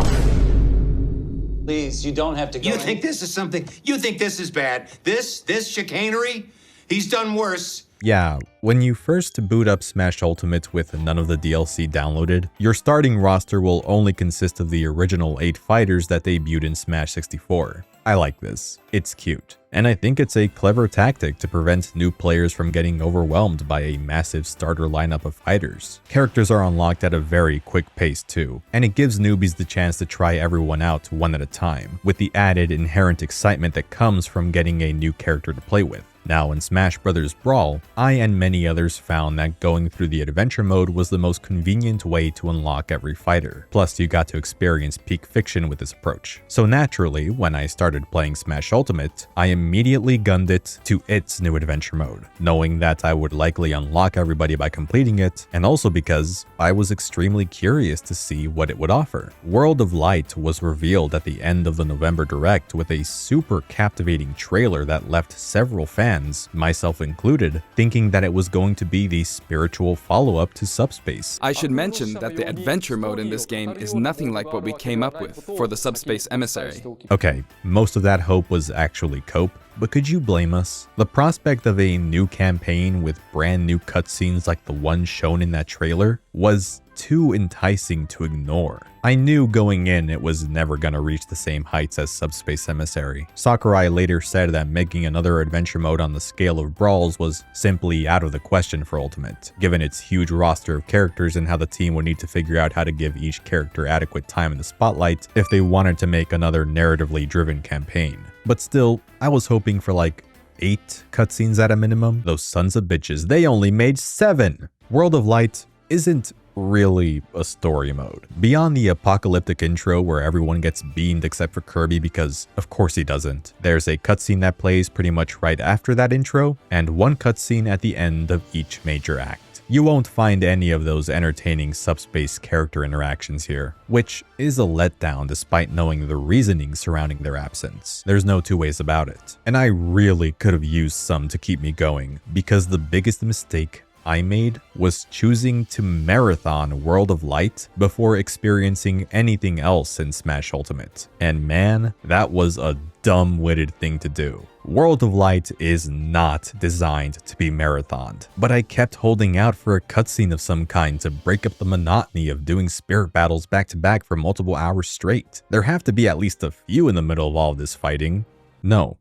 Please, you don't have to go.
You think this is something? You think this is bad? This chicanery? He's done worse.
Yeah, when you first boot up Smash Ultimate with none of the DLC downloaded, your starting roster will only consist of the original 8 fighters that debuted in Smash 64. I like this. It's cute. And I think it's a clever tactic to prevent new players from getting overwhelmed by a massive starter lineup of fighters. Characters are unlocked at a very quick pace too, and it gives newbies the chance to try everyone out one at a time, with the added inherent excitement that comes from getting a new character to play with. Now in Smash Bros. Brawl, I and many others found that going through the adventure mode was the most convenient way to unlock every fighter. Plus you got to experience peak fiction with this approach. So naturally, when I started playing Smash Ultimate, I immediately gunned it to its new adventure mode, knowing that I would likely unlock everybody by completing it, and also because I was extremely curious to see what it would offer. World of Light was revealed at the end of the November Direct with a super captivating trailer that left several fans, myself included, thinking that it was going to be the spiritual follow-up to Subspace.
I should mention that the adventure mode in this game is nothing like what we came up with for the Subspace Emissary.
Okay, most of that hope was actually cope, but could you blame us? The prospect of a new campaign with brand new cutscenes like the one shown in that trailer was too enticing to ignore. I knew going in it was never gonna reach the same heights as Subspace Emissary. Sakurai later said that making another adventure mode on the scale of Brawl's was simply out of the question for Ultimate, given its huge roster of characters and how the team would need to figure out how to give each character adequate time in the spotlight if they wanted to make another narratively driven campaign. But still, I was hoping for like 8 cutscenes at a minimum. Those sons of bitches, they only made 7! World of Light isn't really a story mode. Beyond the apocalyptic intro where everyone gets beamed except for Kirby because of course he doesn't, there's a cutscene that plays pretty much right after that intro, and one cutscene at the end of each major act. You won't find any of those entertaining Subspace character interactions here, which is a letdown despite knowing the reasoning surrounding their absence. There's no two ways about it. And I really could have used some to keep me going, because the biggest mistake I made was choosing to marathon World of Light before experiencing anything else in Smash Ultimate. And man, that was a dumb-witted thing to do. World of Light is not designed to be marathoned, but I kept holding out for a cutscene of some kind to break up the monotony of doing spirit battles back to back for multiple hours straight. There have to be at least a few in the middle of all of this fighting. No,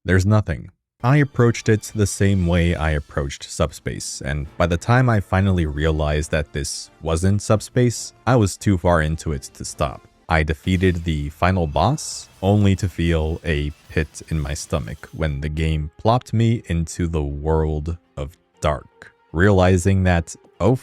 there's nothing. I approached it the same way I approached Subspace, and by the time I finally realized that this wasn't Subspace, I was too far into it to stop. I defeated the final boss, only to feel a pit in my stomach when the game plopped me into the world of dark, realizing that, oh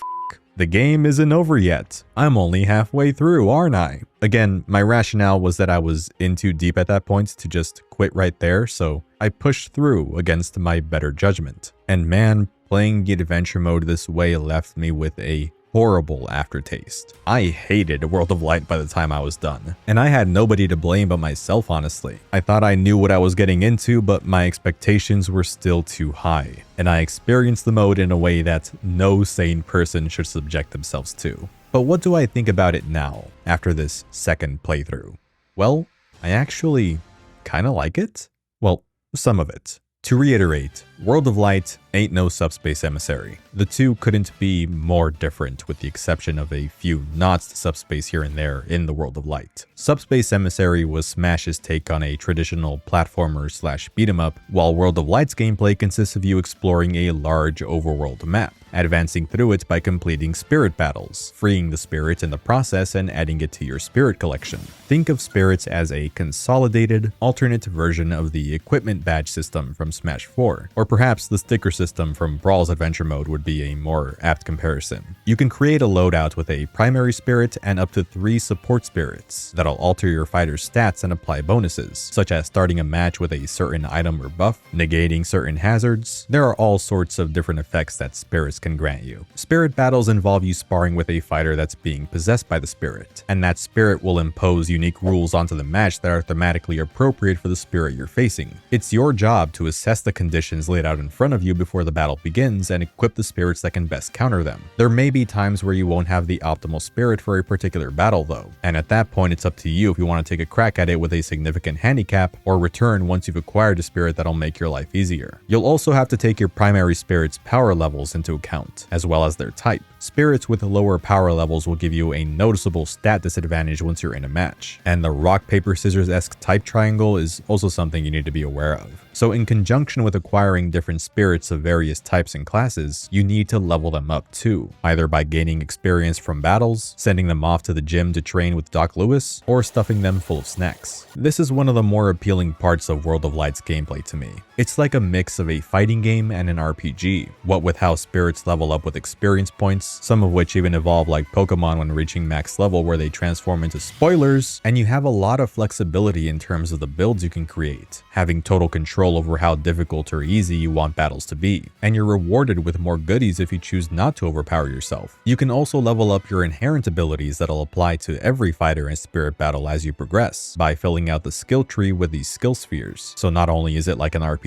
the game isn't over yet. I'm only halfway through, aren't I? Again, my rationale was that I was in too deep at that point to just quit right there, so I pushed through against my better judgment. And man, playing the adventure mode this way left me with a horrible aftertaste. I hated World of Light by the time I was done, and I had nobody to blame but myself, honestly. I thought I knew what I was getting into, but my expectations were still too high, and I experienced the mode in a way that no sane person should subject themselves to. But what do I think about it now, after this second playthrough? Well, I actually kinda like it. Well, some of it. To reiterate, World of Light ain't no Subspace Emissary. The two couldn't be more different with the exception of a few nods to Subspace here and there in the World of Light. Subspace Emissary was Smash's take on a traditional platformer / beat 'em up, while World of Light's gameplay consists of you exploring a large overworld map, advancing through it by completing spirit battles, freeing the spirit in the process and adding it to your spirit collection. Think of spirits as a consolidated, alternate version of the equipment badge system from Smash 4, or perhaps the sticker system from Brawl's adventure mode would be a more apt comparison. You can create a loadout with a primary spirit and up to 3 support spirits that'll alter your fighter's stats and apply bonuses, such as starting a match with a certain item or buff, negating certain hazards. There are all sorts of different effects that spirits can grant you. Spirit battles involve you sparring with a fighter that's being possessed by the spirit, and that spirit will impose unique rules onto the match that are thematically appropriate for the spirit you're facing. It's your job to assess the conditions laid out in front of you before the battle begins and equip the spirits that can best counter them. There may be times where you won't have the optimal spirit for a particular battle though, and at that point it's up to you if you want to take a crack at it with a significant handicap or return once you've acquired a spirit that'll make your life easier. You'll also have to take your primary spirit's power levels into account, as well as their type. Spirits with lower power levels will give you a noticeable stat disadvantage once you're in a match, and the rock paper scissors-esque type triangle is also something you need to be aware of. So in conjunction with acquiring different spirits of various types and classes, you need to level them up too, either by gaining experience from battles, sending them off to the gym to train with Doc Lewis, or stuffing them full of snacks. This is one of the more appealing parts of World of Light's gameplay to me. It's like a mix of a fighting game and an RPG, what with how spirits level up with experience points, some of which even evolve like Pokemon when reaching max level where they transform into spoilers, and you have a lot of flexibility in terms of the builds you can create, having total control over how difficult or easy you want battles to be, and you're rewarded with more goodies if you choose not to overpower yourself. You can also level up your inherent abilities that'll apply to every fighter and spirit battle as you progress, by filling out the skill tree with these skill spheres. So not only is it like an RPG,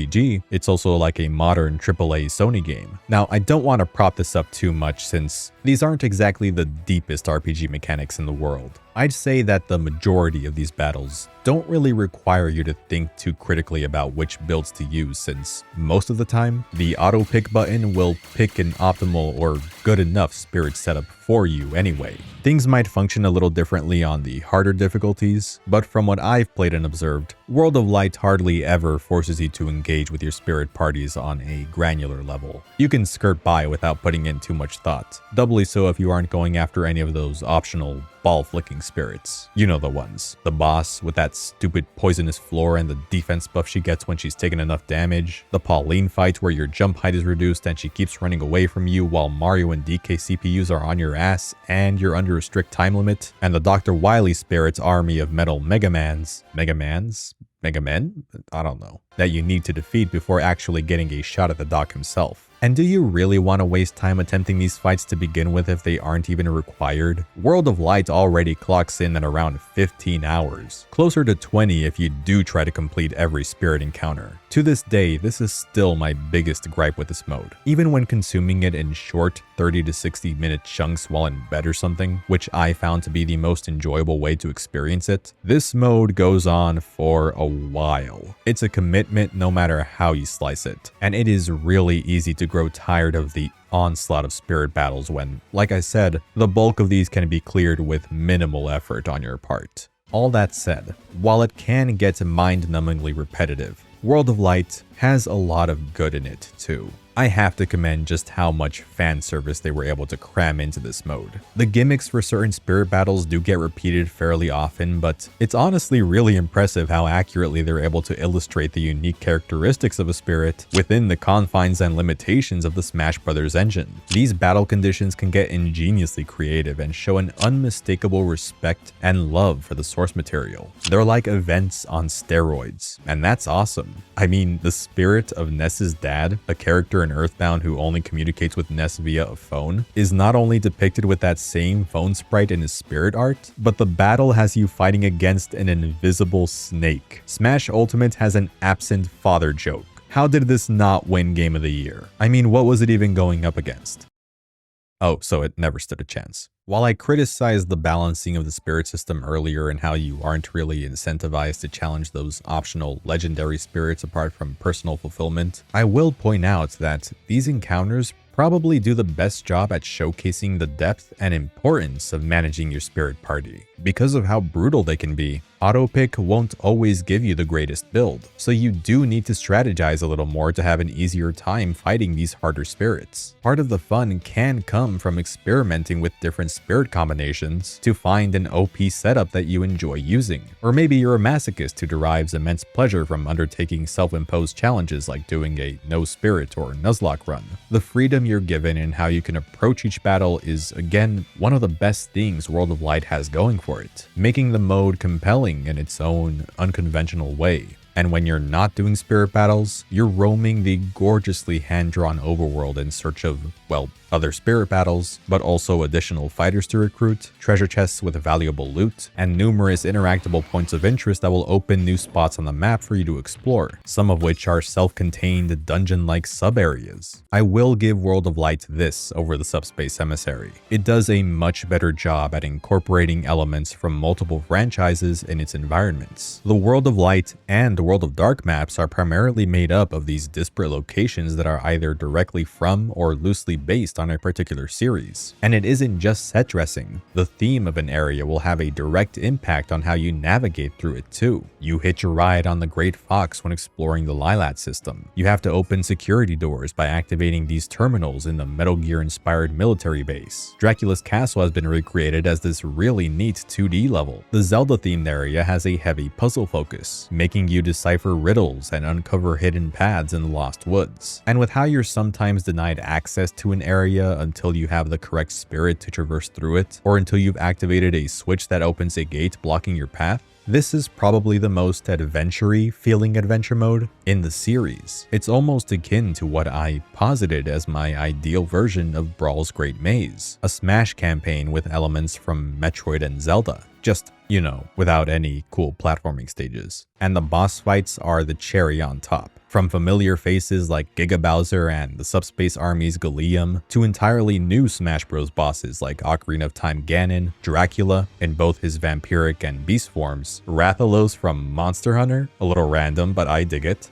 it's also like a modern AAA Sony game. Now, I don't want to prop this up too much since these aren't exactly the deepest RPG mechanics in the world. I'd say that the majority of these battles don't really require you to think too critically about which builds to use, since most of the time, the auto pick button will pick an optimal or good enough spirit setup for you anyway. Things might function a little differently on the harder difficulties, but from what I've played and observed, World of Light hardly ever forces you to engage with your spirit parties on a granular level. You can skirt by without putting in too much thought, doubly so if you aren't going after any of those optional ball-flicking spirits. You know the ones. The boss with that stupid poisonous floor and the defense buff she gets when she's taken enough damage. The Pauline fight where your jump height is reduced and she keeps running away from you while Mario and DK CPUs are on your ass and you're under a strict time limit. And the Dr. Wily spirit's army of metal Megamans? Megamen? I don't know. That you need to defeat before actually getting a shot at the doc himself. And do you really want to waste time attempting these fights to begin with if they aren't even required? World of Light already clocks in at around 15 hours, closer to 20 if you do try to complete every spirit encounter. To this day, this is still my biggest gripe with this mode. Even when consuming it in short 30 to 60 minute chunks while in bed or something, which I found to be the most enjoyable way to experience it, this mode goes on for a while. It's a commitment no matter how you slice it, and it is really easy to grow tired of the onslaught of spirit battles when, like I said, the bulk of these can be cleared with minimal effort on your part. All that said, while it can get mind-numbingly repetitive, World of Light has a lot of good in it too. I have to commend just how much fan service they were able to cram into this mode. The gimmicks for certain spirit battles do get repeated fairly often, but it's honestly really impressive how accurately they're able to illustrate the unique characteristics of a spirit within the confines and limitations of the Smash Bros. Engine. These battle conditions can get ingeniously creative and show an unmistakable respect and love for the source material. They're like events on steroids, and that's awesome. I mean, the spirit of Ness's dad, a character in Earthbound who only communicates with Ness via a phone, is not only depicted with that same phone sprite in his spirit art, but the battle has you fighting against an invisible snake. Smash Ultimate has an absent father joke. How did this not win Game of the Year? I mean, what was it even going up against? Oh, so it never stood a chance. While I criticized the balancing of the spirit system earlier and how you aren't really incentivized to challenge those optional legendary spirits apart from personal fulfillment, I will point out that these encounters probably do the best job at showcasing the depth and importance of managing your spirit party. Because of how brutal they can be, autopick won't always give you the greatest build, so you do need to strategize a little more to have an easier time fighting these harder spirits. Part of the fun can come from experimenting with different spirit combinations to find an OP setup that you enjoy using. Or maybe you're a masochist who derives immense pleasure from undertaking self-imposed challenges like doing a no spirit or Nuzlocke run. The freedom you're given in how you can approach each battle is, again, one of the best things World of Light has going for it, making the mode compelling in its own unconventional way. And when you're not doing spirit battles, you're roaming the gorgeously hand-drawn overworld in search of, well, other spirit battles, but also additional fighters to recruit, treasure chests with valuable loot, and numerous interactable points of interest that will open new spots on the map for you to explore, some of which are self-contained dungeon-like sub-areas. I will give World of Light this over the Subspace Emissary. It does a much better job at incorporating elements from multiple franchises in its environments. The World of Light and World of Dark maps are primarily made up of these disparate locations that are either directly from or loosely based focused on a particular series. And it isn't just set dressing. The theme of an area will have a direct impact on how you navigate through it too. You hitch a ride on the Great Fox when exploring the Lilat system. You have to open security doors by activating these terminals in the Metal Gear inspired military base. Dracula's castle has been recreated as this really neat 2D level. The Zelda themed area has a heavy puzzle focus, making you decipher riddles and uncover hidden paths in the Lost Woods. And with how you're sometimes denied access to an area until you have the correct spirit to traverse through it, or until you've activated a switch that opens a gate blocking your path, this is probably the most adventure-y feeling adventure mode in the series. It's almost akin to what I posited as my ideal version of Brawl's Great Maze, a Smash campaign with elements from Metroid and Zelda. Just, you know, without any cool platforming stages. And the boss fights are the cherry on top. From familiar faces like Giga Bowser and the Subspace Army's Gallium, to entirely new Smash Bros. Bosses like Ocarina of Time Ganon, Dracula in both his vampiric and beast forms, Rathalos from Monster Hunter, a little random but I dig it,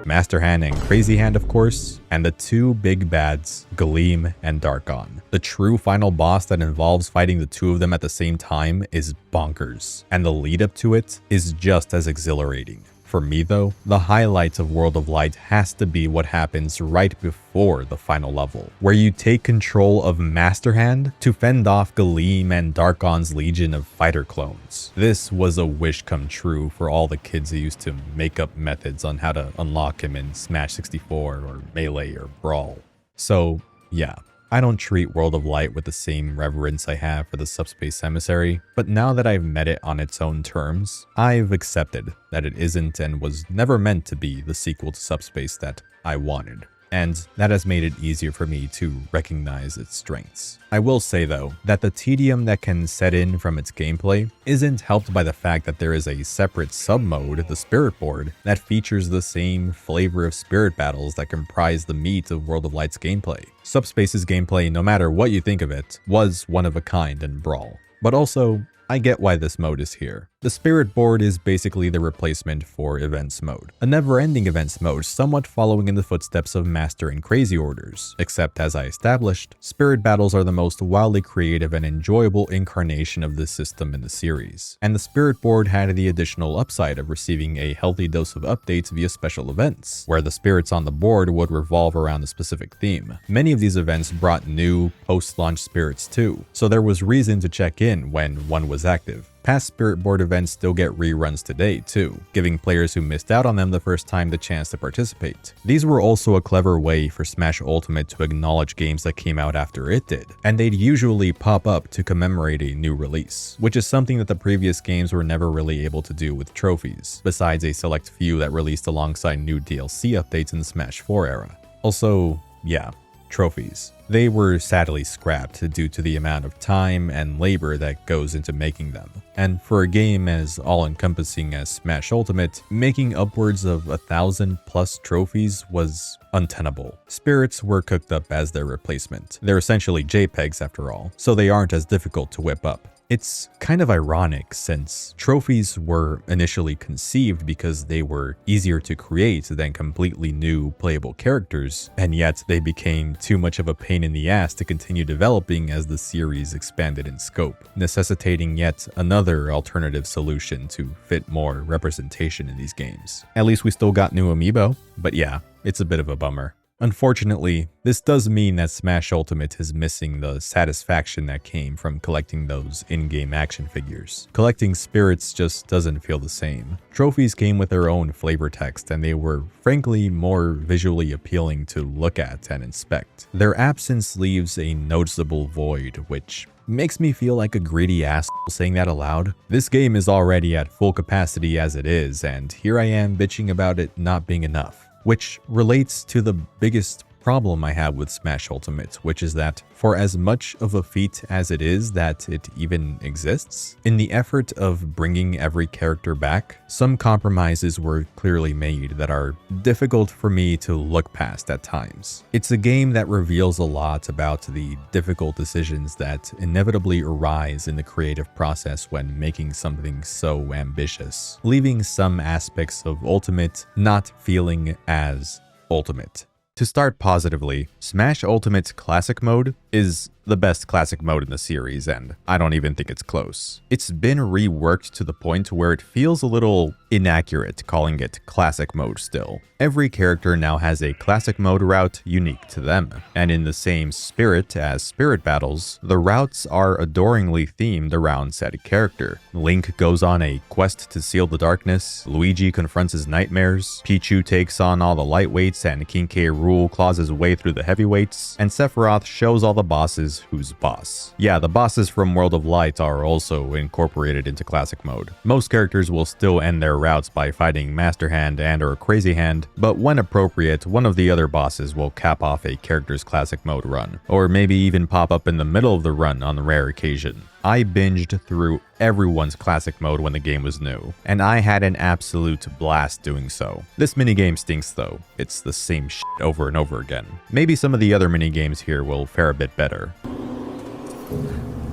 Master Hand and Crazy Hand, of course, and the two big bads, Gleam and Darkon. The true final boss that involves fighting the two of them at the same time is bonkers, and the lead up to it is just as exhilarating. For me though, the highlight of World of Light has to be what happens right before the final level, where you take control of Master Hand to fend off Gleam and Darkon's legion of fighter clones. This was a wish come true for all the kids who used to make up methods on how to unlock him in Smash 64 or Melee or Brawl. So yeah, I don't treat World of Light with the same reverence I have for the Subspace Emissary, but now that I've met it on its own terms, I've accepted that it isn't and was never meant to be the sequel to Subspace that I wanted. And that has made it easier for me to recognize its strengths. I will say though, that the tedium that can set in from its gameplay isn't helped by the fact that there is a separate sub-mode, the Spirit Board, that features the same flavor of spirit battles that comprise the meat of World of Light's gameplay. Subspace's gameplay, no matter what you think of it, was one of a kind in Brawl. But also, I get why this mode is here. The Spirit Board is basically the replacement for Events Mode, a never-ending Events Mode somewhat following in the footsteps of Master and Crazy Orders, except as I established, Spirit Battles are the most wildly creative and enjoyable incarnation of this system in the series, and the Spirit Board had the additional upside of receiving a healthy dose of updates via special events, where the spirits on the board would revolve around a specific theme. Many of these events brought new post-launch spirits too, so there was reason to check in when one was active. Past Spirit Board events still get reruns today too, giving players who missed out on them the first time the chance to participate. These were also a clever way for Smash Ultimate to acknowledge games that came out after it did, and they'd usually pop up to commemorate a new release, which is something that the previous games were never really able to do with trophies, besides a select few that released alongside new DLC updates in the Smash 4 era. Also, yeah, trophies. They were sadly scrapped due to the amount of time and labor that goes into making them. And for a game as all-encompassing as Smash Ultimate, making upwards of 1,000+ trophies was untenable. Spirits were cooked up as their replacement. They're essentially JPEGs after all, so they aren't as difficult to whip up. It's kind of ironic since trophies were initially conceived because they were easier to create than completely new playable characters, and yet they became too much of a pain in the ass to continue developing as the series expanded in scope, necessitating yet another alternative solution to fit more representation in these games. At least we still got new amiibo, but yeah, it's a bit of a bummer. Unfortunately, this does mean that Smash Ultimate is missing the satisfaction that came from collecting those in-game action figures. Collecting spirits just doesn't feel the same. Trophies came with their own flavor text, and they were frankly more visually appealing to look at and inspect. Their absence leaves a noticeable void, which makes me feel like a greedy asshole saying that aloud. This game is already at full capacity as it is, and here I am bitching about it not being enough. Which relates to the biggest problem I have with Smash Ultimate, which is that for as much of a feat as it is that it even exists, in the effort of bringing every character back, some compromises were clearly made that are difficult for me to look past at times. It's a game that reveals a lot about the difficult decisions that inevitably arise in the creative process when making something so ambitious, leaving some aspects of Ultimate not feeling as Ultimate. To start positively, Smash Ultimate's Classic Mode is the best classic mode in the series, and I don't even think it's close. It's been reworked to the point where it feels a little inaccurate calling it classic mode still. Every character now has a classic mode route unique to them, and in the same spirit as Spirit Battles, the routes are adoringly themed around said character. Link goes on a quest to seal the darkness, Luigi confronts his nightmares, Pichu takes on all the lightweights, and King K. Rool claws his way through the heavyweights, and Sephiroth shows all the bosses who's boss. Yeah, the bosses from World of Light are also incorporated into classic mode. Most characters will still end their routes by fighting Master Hand and or Crazy Hand, but when appropriate, one of the other bosses will cap off a character's classic mode run, or maybe even pop up in the middle of the run on the rare occasion. I binged through everyone's classic mode when the game was new, and I had an absolute blast doing so. This minigame stinks though. It's the same shit over and over again. Maybe some of the other minigames here will fare a bit better.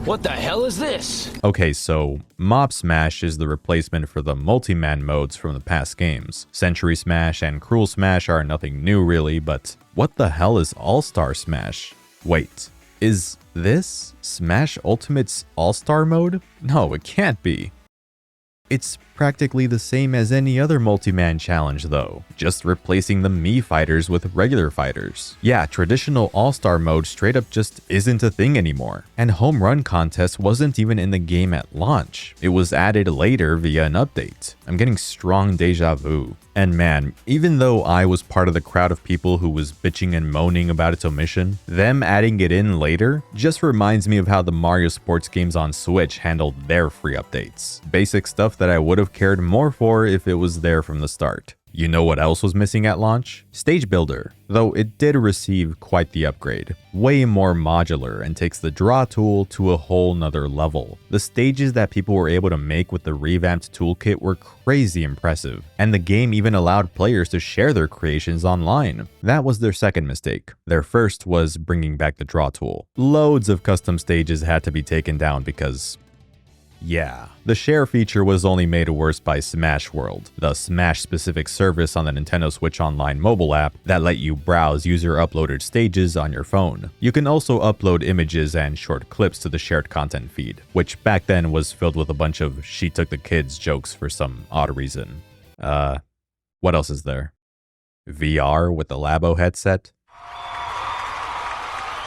What the hell is this?
Okay, so Mob Smash is the replacement for the multi-man modes from the past games. Century Smash and Cruel Smash are nothing new really, but what the hell is All-Star Smash? Wait, is this Smash Ultimate's All-Star mode? No, it can't be. It's practically the same as any other multi-man challenge though, just replacing the Mii fighters with regular fighters. Yeah, traditional all-star mode straight up just isn't a thing anymore. And home run contest wasn't even in the game at launch. It was added later via an update. I'm getting strong deja vu. And man, even though I was part of the crowd of people who was bitching and moaning about its omission, them adding it in later just reminds me of how the Mario sports games on Switch handled their free updates. Basic stuff that I would have cared more for if it was there from the start. You know what else was missing at launch? Stage Builder, though it did receive quite the upgrade. Way more modular and takes the draw tool to a whole nother level. The stages that people were able to make with the revamped toolkit were crazy impressive, and the game even allowed players to share their creations online. That was their second mistake. Their first was bringing back the draw tool. Loads of custom stages had to be taken down because yeah, the share feature was only made worse by Smash World, the Smash-specific service on the Nintendo Switch Online mobile app that let you browse user-uploaded stages on your phone. You can also upload images and short clips to the shared content feed, which back then was filled with a bunch of "she took the kids" jokes for some odd reason. What else is there? VR with the Labo headset?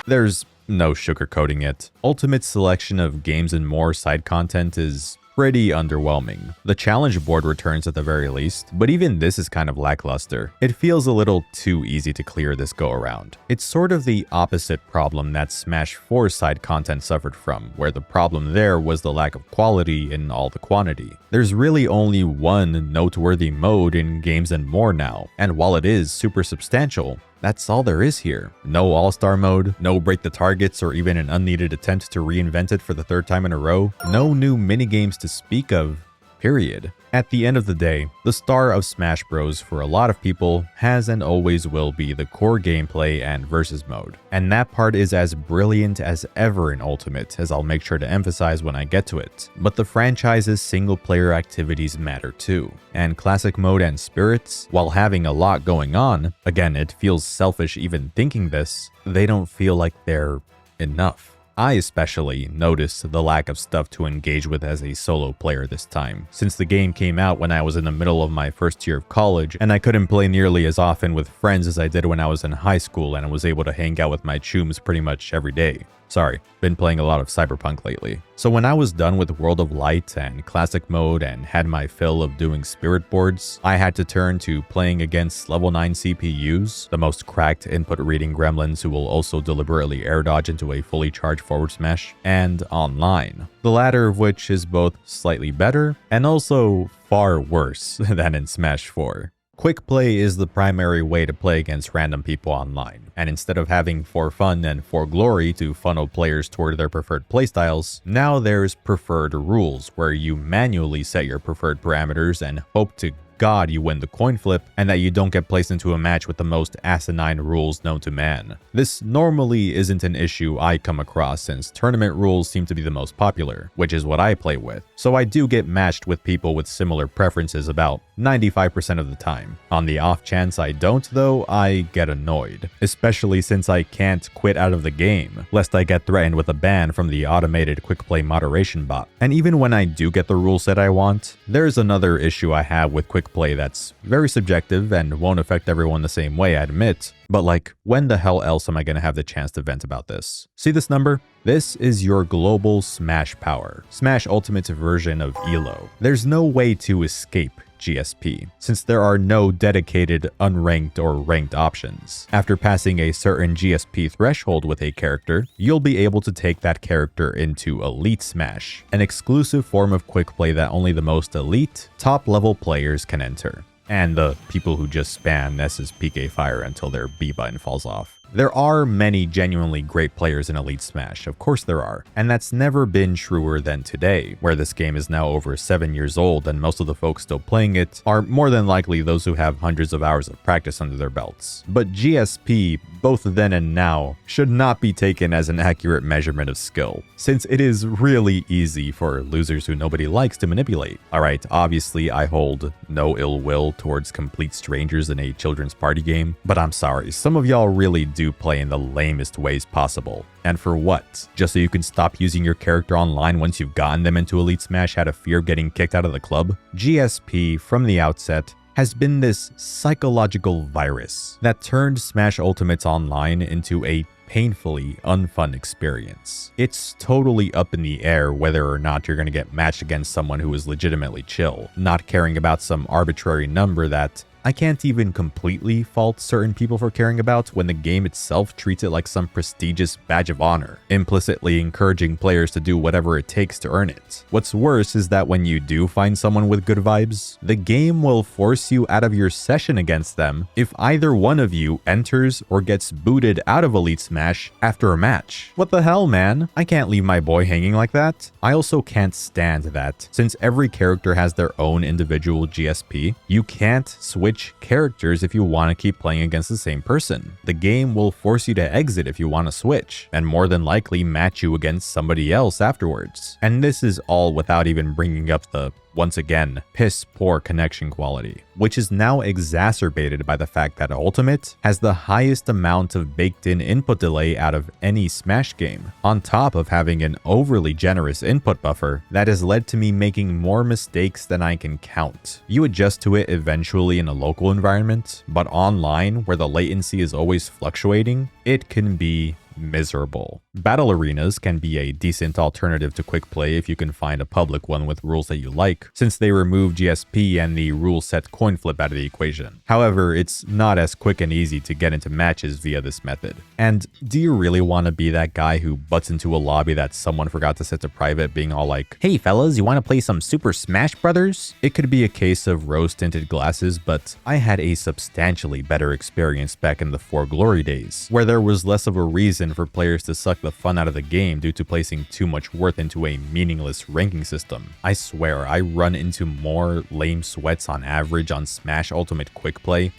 There's no sugarcoating it. Ultimate's selection of games and more side content is pretty underwhelming. The challenge board returns at the very least, but even this is kind of lackluster. It feels a little too easy to clear this go around. It's sort of the opposite problem that Smash 4's side content suffered from, where the problem there was the lack of quality in all the quantity. There's really only one noteworthy mode in Games and More now, and while it is super substantial, that's all there is here. No all-star mode, no break the targets or even an unneeded attempt to reinvent it for the third time in a row, no new minigames to speak of, period. At the end of the day, the star of Smash Bros. For a lot of people has and always will be the core gameplay and versus mode. And that part is as brilliant as ever in Ultimate, as I'll make sure to emphasize when I get to it. But the franchise's single-player activities matter too. And Classic Mode and Spirits, while having a lot going on, again, it feels selfish even thinking this, they don't feel like they're enough. I especially noticed the lack of stuff to engage with as a solo player this time, since the game came out when I was in the middle of my first year of college, and I couldn't play nearly as often with friends as I did when I was in high school and was able to hang out with my chums pretty much every day. Sorry, been playing a lot of Cyberpunk lately. So when I was done with World of Light and Classic Mode and had my fill of doing Spirit Boards, I had to turn to playing against level 9 CPUs, the most cracked input reading gremlins who will also deliberately air dodge into a fully charged forward smash, and online. The latter of which is both slightly better and also far worse than in Smash 4. Quick play is the primary way to play against random people online, and instead of having for fun and for glory to funnel players toward their preferred playstyles, now there's preferred rules where you manually set your preferred parameters and hope to God you win the coin flip, and that you don't get placed into a match with the most asinine rules known to man. This normally isn't an issue I come across since tournament rules seem to be the most popular, which is what I play with, so I do get matched with people with similar preferences about 95% of the time. On the off chance I don't though, I get annoyed, especially since I can't quit out of the game, lest I get threatened with a ban from the automated quick play moderation bot. And even when I do get the rule set I want, there's another issue I have with quick play that's very subjective and won't affect everyone the same way, I admit. But like, when the hell else am I gonna have the chance to vent about this? See this number? This is your global Smash power, Smash Ultimate's version of ELO. There's no way to escape GSP, since there are no dedicated unranked or ranked options. After passing a certain GSP threshold with a character, you'll be able to take that character into Elite Smash, an exclusive form of quick play that only the most elite, top-level players can enter, and the people who just spam Ness's PK Fire until their B button falls off. There are many genuinely great players in Elite Smash, of course there are, and that's never been truer than today, where this game is now over 7 years old and most of the folks still playing it are more than likely those who have hundreds of hours of practice under their belts. But GSP, both then and now, should not be taken as an accurate measurement of skill, since it is really easy for losers who nobody likes to manipulate. Alright, obviously I hold no ill will towards complete strangers in a children's party game, but I'm sorry, some of y'all really do play in the lamest ways possible. And for what? Just so you can stop using your character online once you've gotten them into Elite Smash out of fear of getting kicked out of the club? GSP, from the outset, has been this psychological virus that turned Smash Ultimates Online into a painfully unfun experience. It's totally up in the air whether or not you're going to get matched against someone who is legitimately chill, not caring about some arbitrary number that I can't even completely fault certain people for caring about when the game itself treats it like some prestigious badge of honor, implicitly encouraging players to do whatever it takes to earn it. What's worse is that when you do find someone with good vibes, the game will force you out of your session against them if either one of you enters or gets booted out of Elite Smash after a match. What the hell, man? I can't leave my boy hanging like that. I also can't stand that, since every character has their own individual GSP, you can't switch characters if you want to keep playing against the same person. The game will force you to exit if you want to switch, and more than likely match you against somebody else afterwards. And this is all without even bringing up the, once again, piss poor connection quality, which is now exacerbated by the fact that Ultimate has the highest amount of baked-in input delay out of any Smash game, on top of having an overly generous input buffer that has led to me making more mistakes than I can count. You adjust to it eventually in a local environment, but online, where the latency is always fluctuating, it can be miserable. Battle arenas can be a decent alternative to quick play if you can find a public one with rules that you like, since they remove GSP and the rule set coin flip out of the equation. However, it's not as quick and easy to get into matches via this method. And do you really want to be that guy who butts into a lobby that someone forgot to set to private being all like, "Hey fellas, you want to play some Super Smash Brothers?" It could be a case of rose-tinted glasses, but I had a substantially better experience back in the 4 Glory days, where there was less of a reason for players to suck the fun out of the game due to placing too much worth into a meaningless ranking system. I swear, I run into more lame sweats on average on Smash Ultimate Quick Play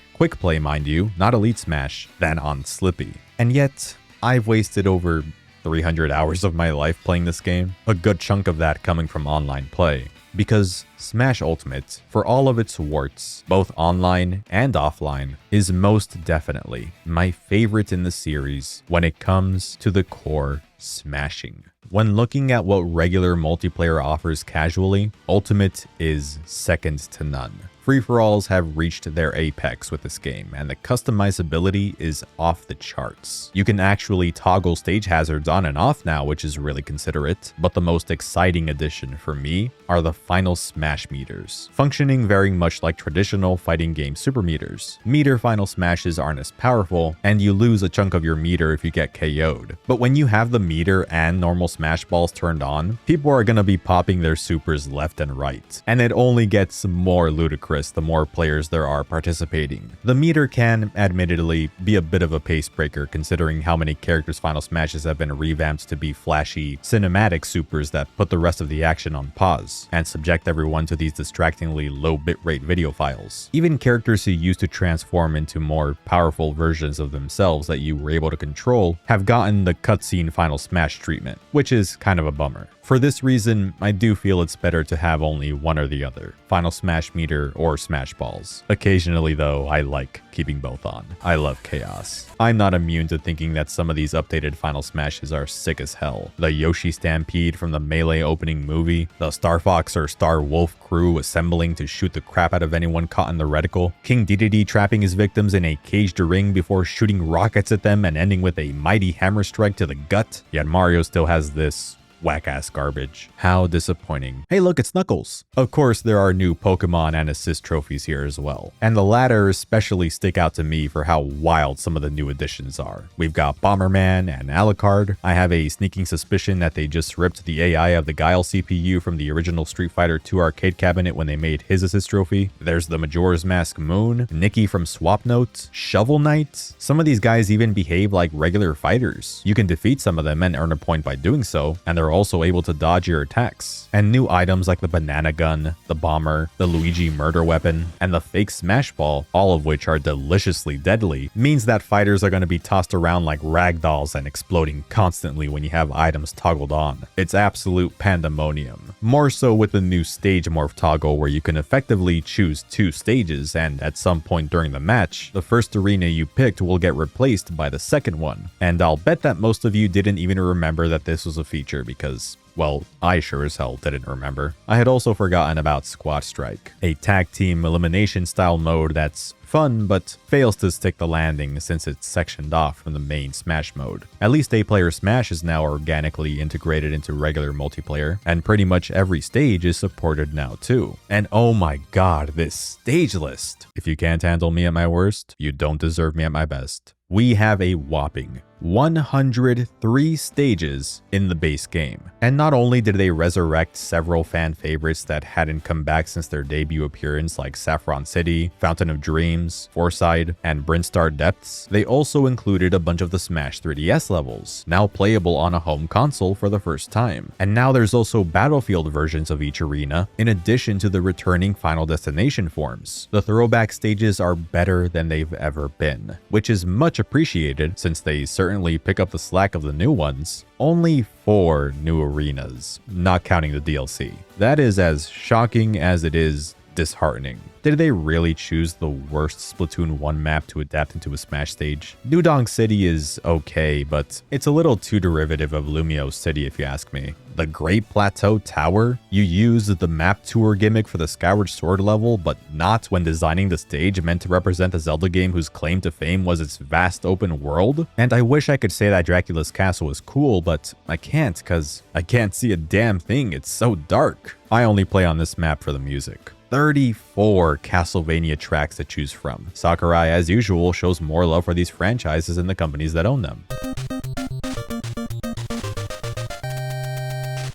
mind you, not Elite Smash, than on Slippy. And yet, I've wasted over 300 hours of my life playing this game, a good chunk of that coming from online play. Because Smash Ultimate, for all of its warts, both online and offline, is most definitely my favorite in the series when it comes to the core smashing. When looking at what regular multiplayer offers casually, Ultimate is second to none. Free-for-alls have reached their apex with this game, and the customizability is off the charts. You can actually toggle stage hazards on and off now, which is really considerate, but the most exciting addition for me are the final smash meters, functioning very much like traditional fighting game super meters. Meter final smashes aren't as powerful, and you lose a chunk of your meter if you get KO'd. But when you have the meter and normal smash balls turned on, people are gonna be popping their supers left and right, and it only gets more ludicrous interest the more players there are participating. The meter can, admittedly, be a bit of a pace breaker considering how many characters' Final Smashes have been revamped to be flashy, cinematic supers that put the rest of the action on pause, and subject everyone to these distractingly low bitrate video files. Even characters who used to transform into more powerful versions of themselves that you were able to control have gotten the cutscene Final Smash treatment, which is kind of a bummer. For this reason, I do feel it's better to have only one or the other, Final Smash meter or Smash Balls. Occasionally though, I like keeping both on. I love chaos. I'm not immune to thinking that some of these updated Final Smashes are sick as hell. The Yoshi Stampede from the Melee opening movie, the Star Fox or Star Wolf crew assembling to shoot the crap out of anyone caught in the reticle, King Dedede trapping his victims in a caged ring before shooting rockets at them and ending with a mighty hammer strike to the gut, yet Mario still has this whack-ass garbage. How disappointing. Hey look, it's Knuckles. Of course, there are new Pokemon and assist trophies here as well, and the latter especially stick out to me for how wild some of the new additions are. We've got Bomberman and Alucard. I have a sneaking suspicion that they just ripped the AI of the Guile CPU from the original Street Fighter 2 arcade cabinet when they made his assist trophy. There's the Majora's Mask Moon, Nikki from Swap Note, Shovel Knight. Some of these guys even behave like regular fighters. You can defeat some of them and earn a point by doing so, and they're also able to dodge your attacks. And new items like the banana gun, the bomber, the Luigi murder weapon, and the fake smash ball, all of which are deliciously deadly, means that fighters are going to be tossed around like ragdolls and exploding constantly when you have items toggled on. It's absolute pandemonium. More so with the new stage morph toggle where you can effectively choose 2 stages, and at some point during the match, the first arena you picked will get replaced by the second one. And I'll bet that most of you didn't even remember that this was a feature because, well, I sure as hell didn't remember. I had also forgotten about Squad Strike, a tag team elimination style mode that's fun but fails to stick the landing since it's sectioned off from the main Smash mode. At least 8-player Smash is now organically integrated into regular multiplayer, and pretty much every stage is supported now too. And oh my god, this stage list! If you can't handle me at my worst, you don't deserve me at my best. We have a whopping 103 stages in the base game. And not only did they resurrect several fan favorites that hadn't come back since their debut appearance like Saffron City, Fountain of Dreams, Forside, and Brinstar Depths, they also included a bunch of the Smash 3DS levels, now playable on a home console for the first time. And now there's also Battlefield versions of each arena, in addition to the returning Final Destination forms. The throwback stages are better than they've ever been, which is much appreciated since they certainly pick up the slack of the new ones. Only 4 new arenas, not counting the DLC. That is as shocking as it is disheartening. Did they really choose the worst Splatoon 1 map to adapt into a Smash stage? New Donk City is okay, but it's a little too derivative of Lumio City if you ask me. The Great Plateau Tower? You used the map tour gimmick for the Skyward Sword level, but not when designing the stage meant to represent a Zelda game whose claim to fame was its vast open world? And I wish I could say that Dracula's Castle was cool, but I can't cause I can't see a damn thing, it's so dark. I only play on this map for the music. 34 Castlevania tracks to choose from. Sakurai, as usual, shows more love for these franchises than the companies that own them.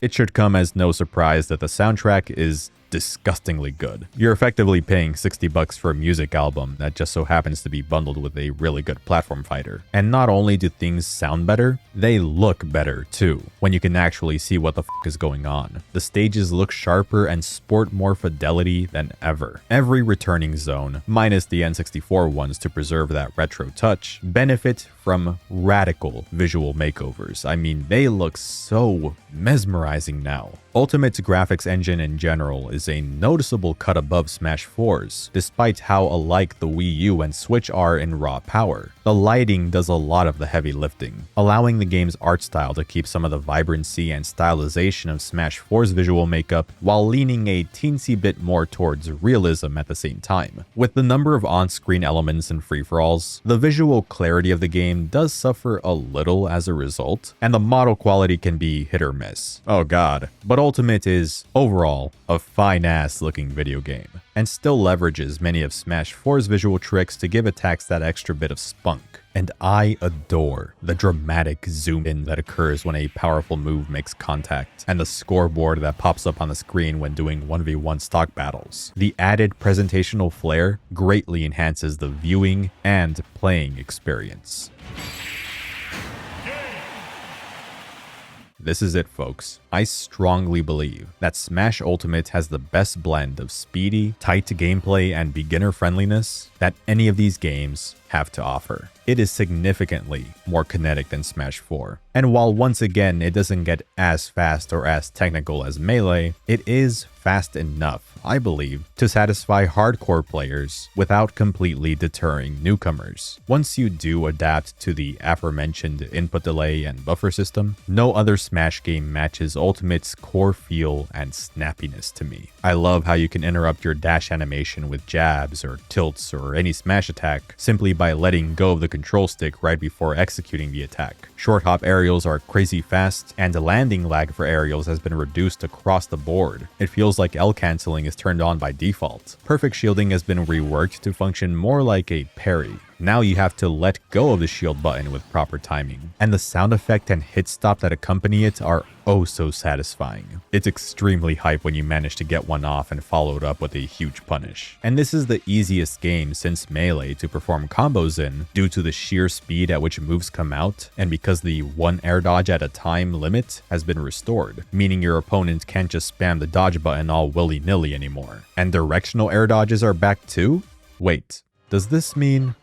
It should come as no surprise that the soundtrack is disgustingly good. You're effectively paying $60 for a music album that just so happens to be bundled with a really good platform fighter. And not only do things sound better, they look better too, when you can actually see what the f is going on. The stages look sharper and sport more fidelity than ever. Every returning zone, minus the N64 ones to preserve that retro touch, benefit from radical visual makeovers. I mean, they look so mesmerizing now. Ultimate's graphics engine in general is a noticeable cut above Smash 4's, despite how alike the Wii U and Switch are in raw power. The lighting does a lot of the heavy lifting, allowing the game's art style to keep some of the vibrancy and stylization of Smash 4's visual makeup, while leaning a teensy bit more towards realism at the same time. With the number of on-screen elements and free-for-alls, the visual clarity of the game does suffer a little as a result, and the model quality can be hit or miss. Oh god. But Ultimate is, overall, a fine-ass looking video game. and still leverages many of Smash 4's visual tricks to give attacks that extra bit of spunk. And I adore the dramatic zoom in that occurs when a powerful move makes contact, and the scoreboard that pops up on the screen when doing 1v1 stock battles. The added presentational flair greatly enhances the viewing and playing experience. This is it, folks. I strongly believe that Smash Ultimate has the best blend of speedy, tight gameplay and beginner friendliness that any of these games have to offer. It is significantly more kinetic than Smash 4. And while once again it doesn't get as fast or as technical as Melee, it is fast enough, I believe, to satisfy hardcore players without completely deterring newcomers. Once you do adapt to the aforementioned input delay and buffer system, no other Smash game matches Ultimate's core feel and snappiness to me. I love how you can interrupt your dash animation with jabs or tilts or any Smash attack simply by letting go of the control stick right before executing the attack. Short hop aerials are crazy fast, and the landing lag for aerials has been reduced across the board. It feels like L canceling is turned on by default. Perfect shielding has been reworked to function more like a parry. Now you have to let go of the shield button with proper timing, and the sound effect and hit stop that accompany it are oh so satisfying. It's extremely hype when you manage to get one off and follow it up with a huge punish. And this is the easiest game since Melee to perform combos in due to the sheer speed at which moves come out, and because the one air dodge at a time limit has been restored, meaning your opponent can't just spam the dodge button all willy-nilly anymore. And directional air dodges are back too? Wait, does this mean...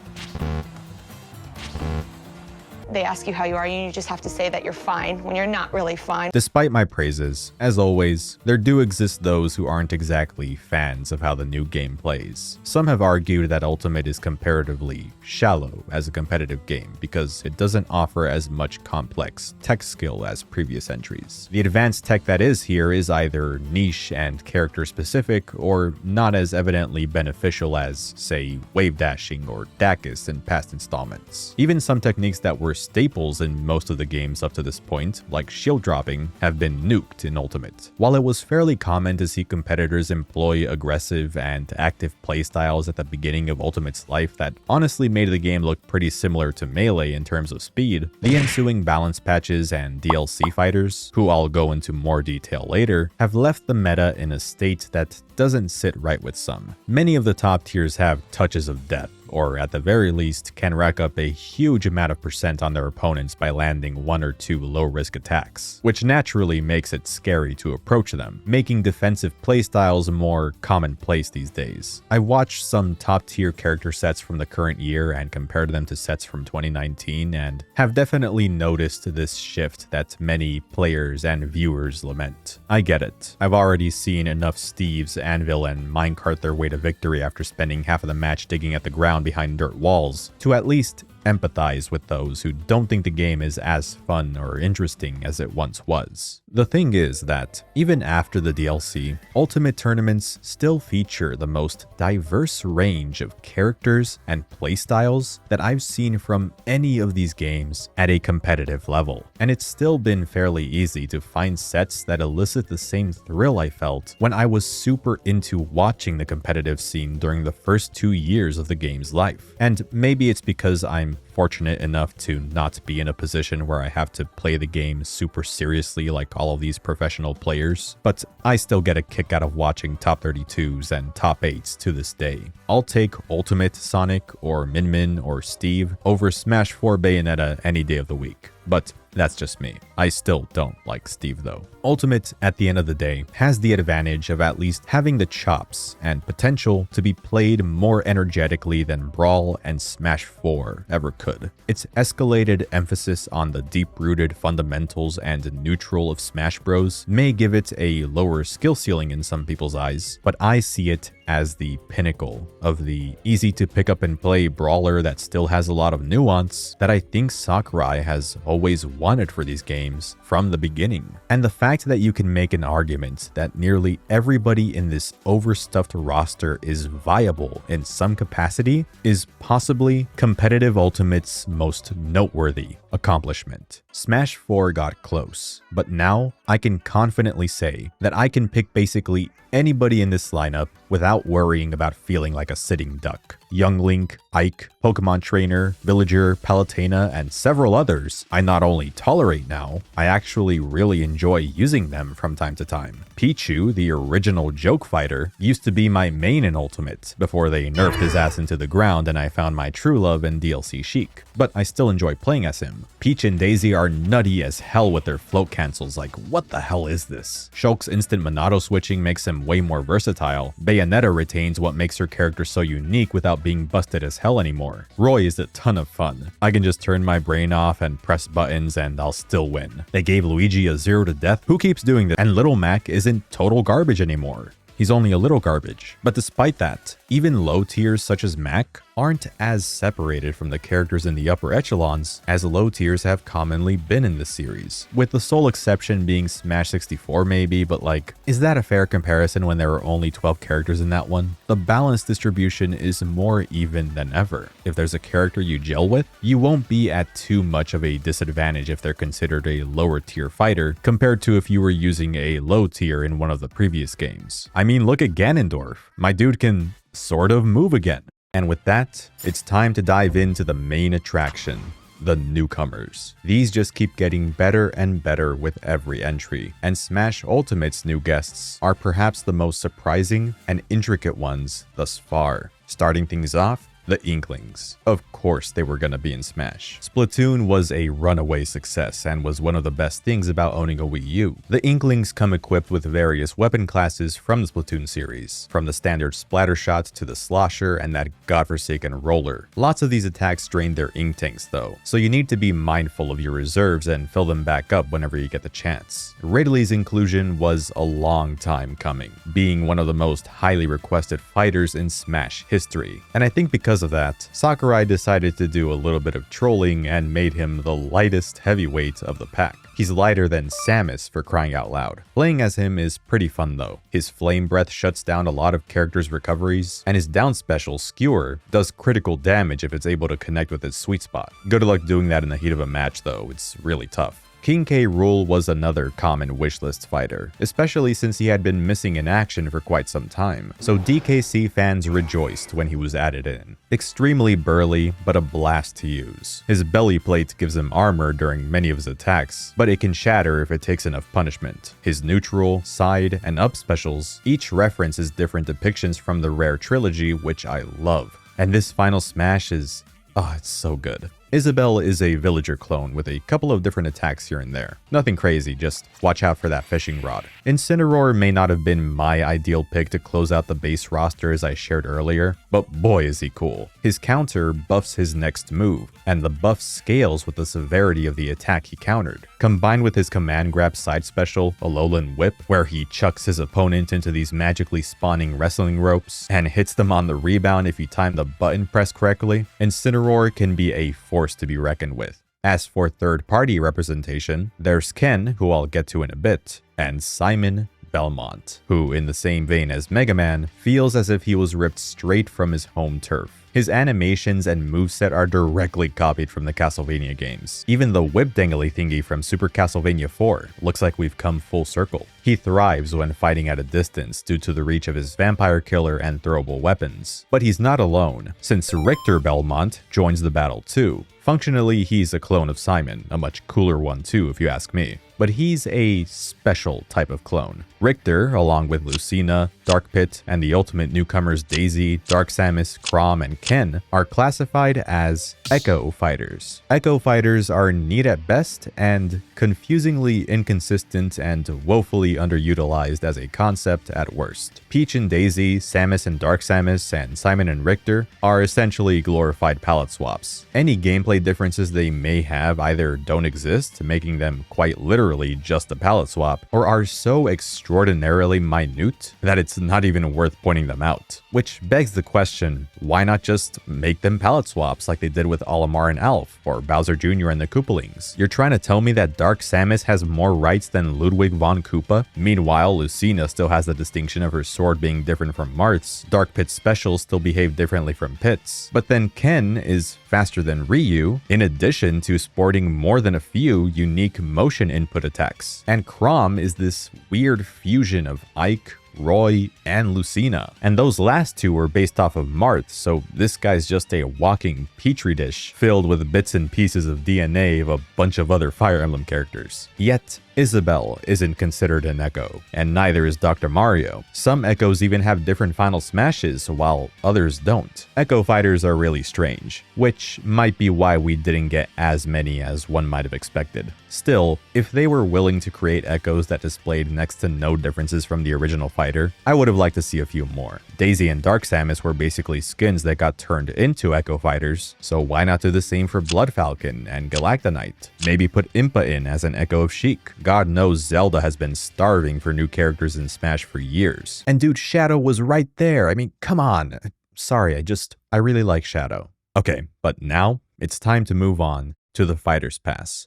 They ask you how you are, and you just have to say that you're fine when you're not really fine.
Despite my praises, as always, there do exist those who aren't exactly fans of how the new game plays. Some have argued that Ultimate is comparatively shallow as a competitive game because it doesn't offer as much complex tech skill as previous entries. The advanced tech that is here is either niche and character specific or not as evidently beneficial as, say, wave dashing or Dacus in past installments. Even some techniques that were staples in most of the games up to this point, like shield dropping, have been nuked in Ultimate. While it was fairly common to see competitors employ aggressive and active playstyles at the beginning of Ultimate's life that honestly made the game look pretty similar to Melee in terms of speed, the ensuing balance patches and DLC fighters, who I'll go into more detail later, have left the meta in a state that doesn't sit right with some. Many of the top tiers have touches of death, or at the very least can rack up a huge amount of percent on their opponents by landing one or two low-risk attacks, which naturally makes it scary to approach them, making defensive playstyles more commonplace these days. I watched some top-tier character sets from the current year and compared them to sets from 2019 and have definitely noticed this shift that many players and viewers lament. I get it. I've already seen enough Steves anvil and minecart their way to victory after spending half of the match digging at the ground behind dirt walls to at least empathize with those who don't think the game is as fun or interesting as it once was. The thing is that, even after the DLC, Ultimate tournaments still feature the most diverse range of characters and playstyles that I've seen from any of these games at a competitive level. And it's still been fairly easy to find sets that elicit the same thrill I felt when I was super into watching the competitive scene during the first 2 years of the game's life. And maybe it's because I'm fortunate enough to not be in a position where I have to play the game super seriously like all of these professional players, but I still get a kick out of watching top 32s and top 8s to this day. I'll take Ultimate Sonic or Min Min or Steve over Smash 4 Bayonetta any day of the week, but that's just me. I still don't like Steve though. Ultimate, at the end of the day, has the advantage of at least having the chops and potential to be played more energetically than Brawl and Smash 4 ever could. Its escalated emphasis on the deep-rooted fundamentals and neutral of Smash Bros may give it a lower skill ceiling in some people's eyes, but I see it as the pinnacle of the easy-to-pick-up-and-play brawler that still has a lot of nuance that I think Sakurai has always wanted for these games from the beginning. And the fact that you can make an argument that nearly everybody in this overstuffed roster is viable in some capacity is possibly competitive Ultimate's most noteworthy accomplishment. Smash 4 got close, but now I can confidently say that I can pick basically anybody in this lineup without worrying about feeling like a sitting duck. Young Link, Ike, Pokemon Trainer, Villager, Palutena, and several others I not only tolerate now, I actually really enjoy using them from time to time. Pichu, the original joke fighter, used to be my main in Ultimate before they nerfed his ass into the ground and I found my true love in DLC Sheik, but I still enjoy playing as him. Peach and Daisy are nutty as hell with their float cancels, like what the hell is this? Shulk's instant Monado switching makes him way more versatile. Bayonetta retains what makes her character so unique without being busted as hell anymore. Roy is a ton of fun. I can just turn my brain off and press buttons and I'll still win. They gave Luigi a 0 to death. Who keeps doing this? And Little Mac isn't total garbage anymore. He's only a little garbage. But despite that, even low tiers such as Mac aren't as separated from the characters in the upper echelons as low tiers have commonly been in this series. With the sole exception being Smash 64 maybe, but like, is that a fair comparison when there are only 12 characters in that one? The balanced distribution is more even than ever. If there's a character you gel with, you won't be at too much of a disadvantage if they're considered a lower tier fighter compared to if you were using a low tier in one of the previous games. I mean, look at Ganondorf. My dude can sort of move again. And with that, it's time to dive into the main attraction, the newcomers. These just keep getting better and better with every entry, and Smash Ultimate's new guests are perhaps the most surprising and intricate ones thus far. Starting things off, the Inklings. Of course they were gonna be in Smash. Splatoon was a runaway success and was one of the best things about owning a Wii U. The Inklings come equipped with various weapon classes from the Splatoon series, from the standard splatter shot to the slosher and that godforsaken roller. Lots of these attacks drain their ink tanks though, so you need to be mindful of your reserves and fill them back up whenever you get the chance. Ridley's inclusion was a long time coming, being one of the most highly requested fighters in Smash history, and I think because of that, Sakurai decided to do a little bit of trolling and made him the lightest heavyweight of the pack. He's lighter than Samus for crying out loud. Playing as him is pretty fun though. His flame breath shuts down a lot of characters' recoveries, and his down special, Skewer, does critical damage if it's able to connect with its sweet spot. Good luck doing that in the heat of a match though, it's really tough. King K. Rool was another common wishlist fighter, especially since he had been missing in action for quite some time, so DKC fans rejoiced when he was added in. Extremely burly, but a blast to use. His belly plate gives him armor during many of his attacks, but it can shatter if it takes enough punishment. His neutral, side, and up specials each references different depictions from the Rare trilogy, which I love. And this final smash is, oh, it's so good. Isabelle is a villager clone with a couple of different attacks here and there. Nothing crazy, just watch out for that fishing rod. Incineroar may not have been my ideal pick to close out the base roster as I shared earlier, but boy is he cool. His counter buffs his next move, and the buff scales with the severity of the attack he countered. Combined with his command grab side special, Alolan Whip, where he chucks his opponent into these magically spawning wrestling ropes and hits them on the rebound if you time the button press correctly, Incineroar can be a force to be reckoned with. As for third-party representation, there's Ken, who I'll get to in a bit, and Simon Belmont, who, in the same vein as Mega Man, feels as if he was ripped straight from his home turf. His animations and moveset are directly copied from the Castlevania games. Even the whip dangly thingy from Super Castlevania 4 looks like we've come full circle. He thrives when fighting at a distance due to the reach of his vampire killer and throwable weapons. But he's not alone, since Richter Belmont joins the battle too. Functionally, he's a clone of Simon, a much cooler one too if you ask me. But he's a special type of clone. Richter, along with Lucina, Dark Pit, and the ultimate newcomers Daisy, Dark Samus, Chrom, and Ken, are classified as Echo Fighters. Echo Fighters are neat at best and confusingly inconsistent and woefully underutilized as a concept at worst. Peach and Daisy, Samus and Dark Samus, and Simon and Richter are essentially glorified palette swaps. Any gameplay differences they may have either don't exist, making them quite literally just a palette swap, or are so extraordinarily minute that it's not even worth pointing them out. Which begs the question, why not just make them palette swaps like they did with Olimar and Alf, or Bowser Jr. and the Koopalings? You're trying to tell me that Dark Samus has more rights than Ludwig von Koopa? Meanwhile, Lucina still has the distinction of her sword being different from Marth's, Dark Pit's specials still behave differently from Pit's, but then Ken is faster than Ryu, in addition to sporting more than a few unique motion input attacks. And Chrom is this weird fusion of Ike, Roy, and Lucina. And those last two were based off of Marth, so this guy's just a walking petri dish filled with bits and pieces of DNA of a bunch of other Fire Emblem characters. Yet, Isabelle isn't considered an Echo, and neither is Dr. Mario. Some Echoes even have different final smashes, while others don't. Echo fighters are really strange, which might be why we didn't get as many as one might have expected. Still, if they were willing to create Echoes that displayed next to no differences from the original fighter, I would have liked to see a few more. Daisy and Dark Samus were basically skins that got turned into Echo fighters, so why not do the same for Blood Falcon and Galactonite? Maybe put Impa in as an Echo of Sheik. God knows Zelda has been starving for new characters in Smash for years. And dude, Shadow was right there. I mean, come on. Sorry, I really like Shadow. Okay, but now it's time to move on to the Fighter's Pass.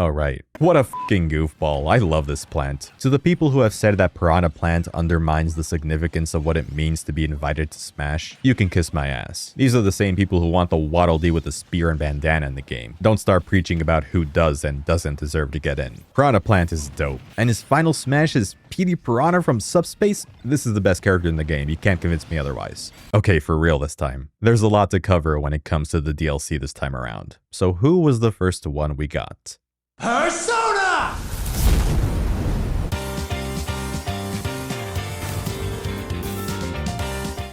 Alright, what a fucking goofball. I love this plant. To the people who have said that Piranha Plant undermines the significance of what it means to be invited to Smash, you can kiss my ass. These are the same people who want the Waddle Dee with the spear and bandana in the game. Don't start preaching about who does and doesn't deserve to get in. Piranha Plant is dope, and his final smash is Petey Piranha from Subspace. This is the best character in the game, you can't convince me otherwise. Okay, for real this time. There's a lot to cover when it comes to the DLC this time around. So who was the first one we got?
Persona!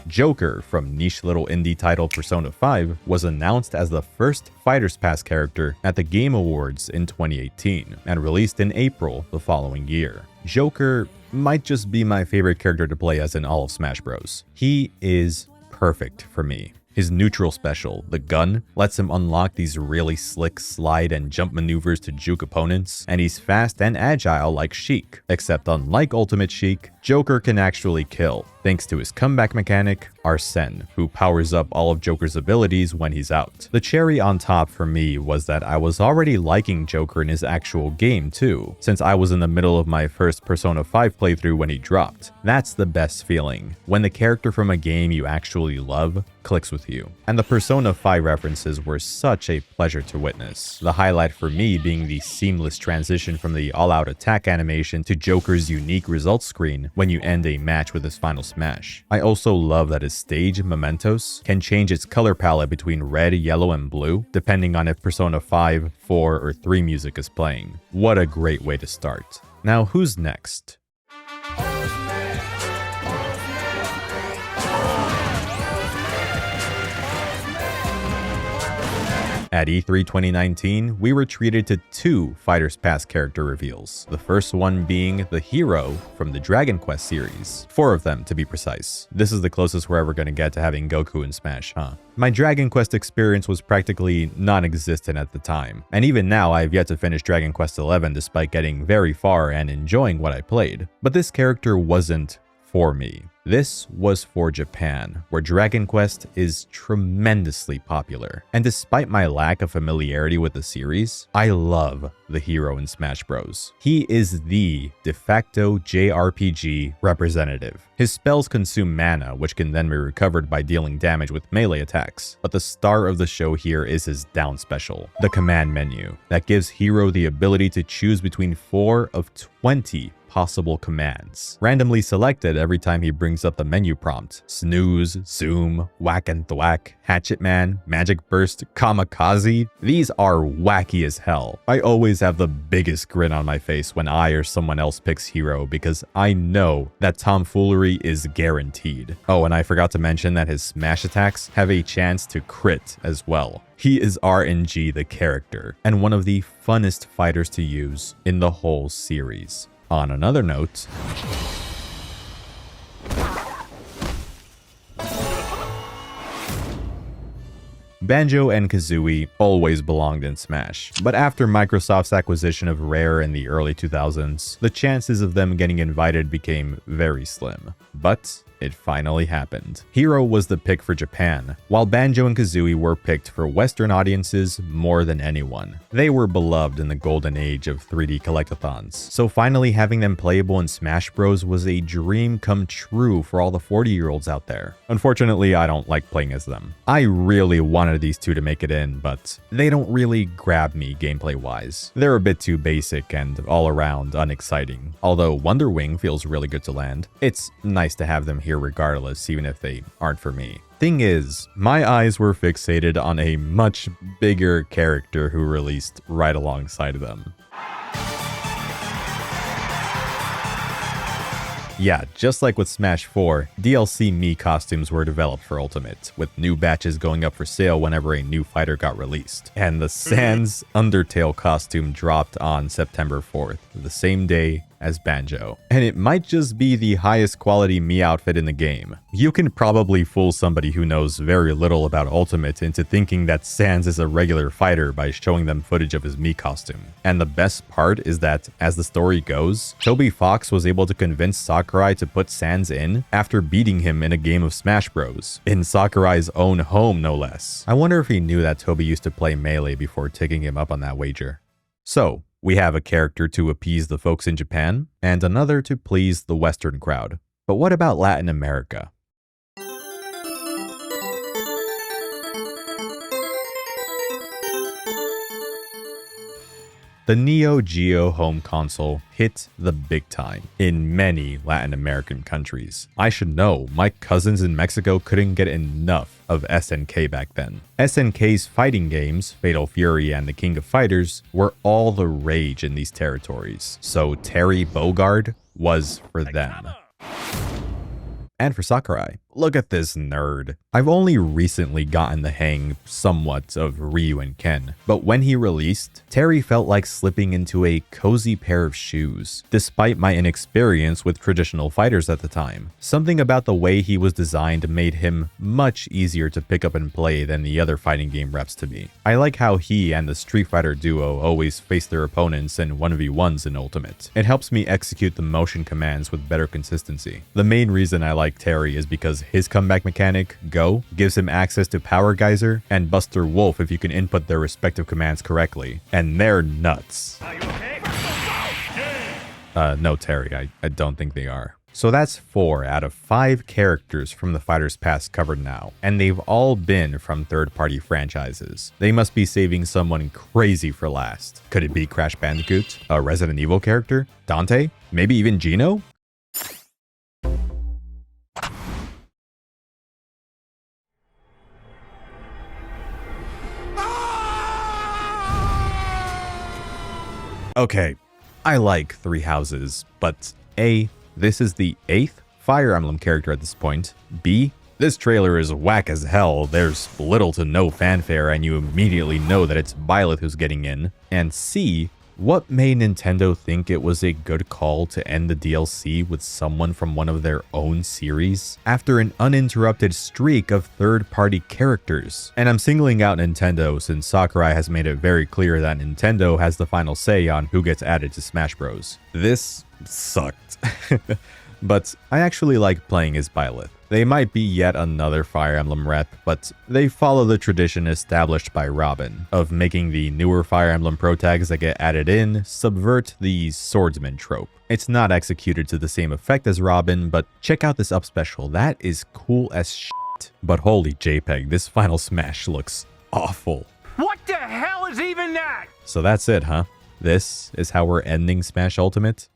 Joker from niche little indie title Persona 5 was announced as the first Fighter's Pass character at the Game Awards in 2018 and released in April the following year. Joker might just be my favorite character to play as in all of Smash Bros. He is perfect for me. His neutral special, the gun, lets him unlock these really slick slide and jump maneuvers to juke opponents, and he's fast and agile like Sheik. Except unlike Ultimate Sheik, Joker can actually kill, thanks to his comeback mechanic, Arsene, who powers up all of Joker's abilities when he's out. The cherry on top for me was that I was already liking Joker in his actual game too, since I was in the middle of my first Persona 5 playthrough when he dropped. That's the best feeling, when the character from a game you actually love clicks with you. And the Persona 5 references were such a pleasure to witness. The highlight for me being the seamless transition from the all-out attack animation to Joker's unique results screen when you end a match with his final smash. I also love that his stage, Mementos, can change its color palette between red, yellow, and blue, depending on if Persona 5, 4, or 3 music is playing. What a great way to start. Now, who's next? At E3 2019, we were treated to 2 Fighter's Pass character reveals, the first one being the hero from the Dragon Quest series. 4 of them, to be precise. This is the closest we're ever going to get to having Goku in Smash, huh? My Dragon Quest experience was practically non-existent at the time, and even now I have yet to finish Dragon Quest XI despite getting very far and enjoying what I played. But this character wasn't for me. This was for Japan, where Dragon Quest is tremendously popular. And despite my lack of familiarity with the series, I love the hero in Smash Bros. He is the de facto JRPG representative. His spells consume mana, which can then be recovered by dealing damage with melee attacks. But the star of the show here is his down special, the command menu, that gives Hero the ability to choose between 4 of 20 possible commands, randomly selected every time he brings up the menu prompt. Snooze, zoom, whack and thwack, hatchet man, magic burst, kamikaze. These are wacky as hell. I always have the biggest grin on my face when I or someone else picks Hero because I know that tomfoolery is guaranteed. Oh, and I forgot to mention that his smash attacks have a chance to crit as well. He is RNG the character, and one of the funnest fighters to use in the whole series. On another note, Banjo and Kazooie always belonged in Smash, but after Microsoft's acquisition of Rare in the early 2000s, the chances of them getting invited became very slim. But it finally happened. Hero was the pick for Japan, while Banjo and Kazooie were picked for Western audiences more than anyone. They were beloved in the golden age of 3D collectathons, so finally having them playable in Smash Bros was a dream come true for all the 40-year-olds out there. Unfortunately, I don't like playing as them. I really wanted these two to make it in, but they don't really grab me gameplay-wise. They're a bit too basic and all-around unexciting, although Wonder Wing feels really good to land. It's nice to have them here regardless, even if they aren't for me. Thing is, my eyes were fixated on a much bigger character who released right alongside of them. Yeah, just like with Smash 4, DLC Mii costumes were developed for Ultimate, with new batches going up for sale whenever a new fighter got released. And the Sans Undertale costume dropped on September 4th, the same day as Banjo. And it might just be the highest quality Mii outfit in the game. You can probably fool somebody who knows very little about Ultimate into thinking that Sans is a regular fighter by showing them footage of his Mii costume. And the best part is that, as the story goes, Toby Fox was able to convince Sakurai to put Sans in after beating him in a game of Smash Bros. In Sakurai's own home, no less. I wonder if he knew that Toby used to play Melee before taking him up on that wager. So, we have a character to appease the folks in Japan, and another to please the Western crowd. But what about Latin America? The Neo Geo home console hit the big time in many Latin American countries. I should know, my cousins in Mexico couldn't get enough of SNK back then. SNK's fighting games, Fatal Fury and the King of Fighters, were all the rage in these territories, so Terry Bogard was for them. And for Sakurai. Look at this nerd. I've only recently gotten the hang somewhat of Ryu and Ken, but when he released, Terry felt like slipping into a cozy pair of shoes, despite my inexperience with traditional fighters at the time. Something about the way he was designed made him much easier to pick up and play than the other fighting game reps to me. I like how he and the Street Fighter duo always face their opponents in 1v1s in Ultimate. It helps me execute the motion commands with better consistency. The main reason I like Terry is because his comeback mechanic, Go, gives him access to Power Geyser and Buster Wolf if you can input their respective commands correctly. And they're nuts.
Are you okay?
No, Terry, I don't think they are. So that's 4 out of 5 characters from the Fighters Past covered now, and they've all been from third-party franchises. They must be saving someone crazy for last. Could it be Crash Bandicoot? A Resident Evil character? Dante? Maybe even Gino? Okay, I like Three Houses, but A, this is the 8th Fire Emblem character at this point. B, this trailer is whack as hell, there's little to no fanfare and you immediately know that it's Byleth who's getting in. And C, what made Nintendo think it was a good call to end the DLC with someone from one of their own series after an uninterrupted streak of third-party characters? And I'm singling out Nintendo since Sakurai has made it very clear that Nintendo has the final say on who gets added to Smash Bros. This sucked. But I actually like playing as Byleth. They might be yet another Fire Emblem rep, but they follow the tradition established by Robin of making the newer Fire Emblem Pro tags that get added in subvert the swordsman trope. It's not executed to the same effect as Robin, but check out this up special. That is cool as shit. But holy JPEG, this final Smash looks awful.
What the hell is even that?
So that's it, huh? This is how we're ending Smash Ultimate?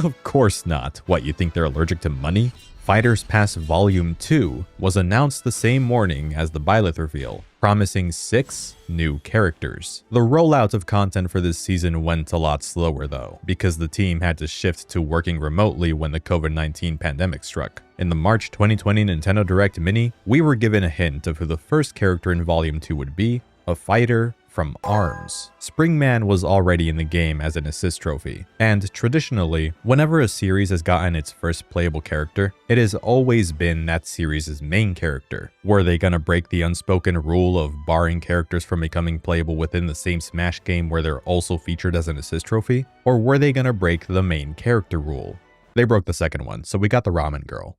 Of course not. What, you think they're allergic to money? Fighters Pass Volume 2 was announced the same morning as the Byleth reveal, promising 6 new characters. The rollout of content for this season went a lot slower though, because the team had to shift to working remotely when the COVID-19 pandemic struck. In the March 2020 Nintendo Direct Mini, we were given a hint of who the first character in Volume 2 would be, a fighter from ARMS. Springman was already in the game as an assist trophy, and traditionally, whenever a series has gotten its first playable character, it has always been that series' main character. Were they gonna break the unspoken rule of barring characters from becoming playable within the same Smash game where they're also featured as an assist trophy? Or were they gonna break the main character rule? They broke the second one, so we got the ramen girl.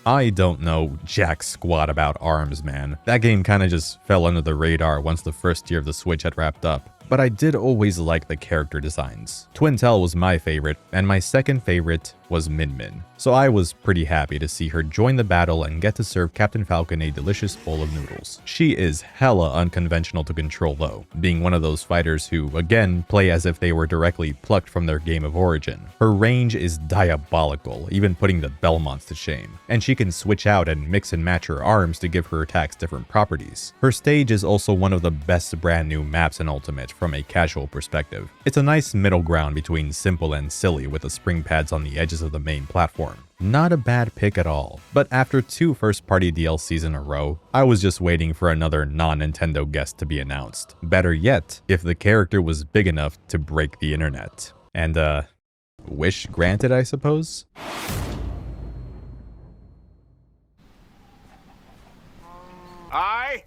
I don't know jack squat about ARMS, man. That game kinda just fell under the radar once the first year of the Switch had wrapped up. But I did always like the character designs. Twintel was my favorite, and my second favorite was Min Min. So I was pretty happy to see her join the battle and get to serve Captain Falcon a delicious bowl of noodles. She is hella unconventional to control though, being one of those fighters who, again, play as if they were directly plucked from their game of origin. Her range is diabolical, even putting the Bellomancer to shame. And she can switch out and mix and match her arms to give her attacks different properties. Her stage is also one of the best brand new maps in Ultimate from a casual perspective. It's a nice middle ground between simple and silly with the spring pads on the edges of the main platform. Not a bad pick at all. But after 2 first-party DLCs in a row, I was just waiting for another non-Nintendo guest to be announced. Better yet, if the character was big enough to break the internet. And wish granted, I suppose?
I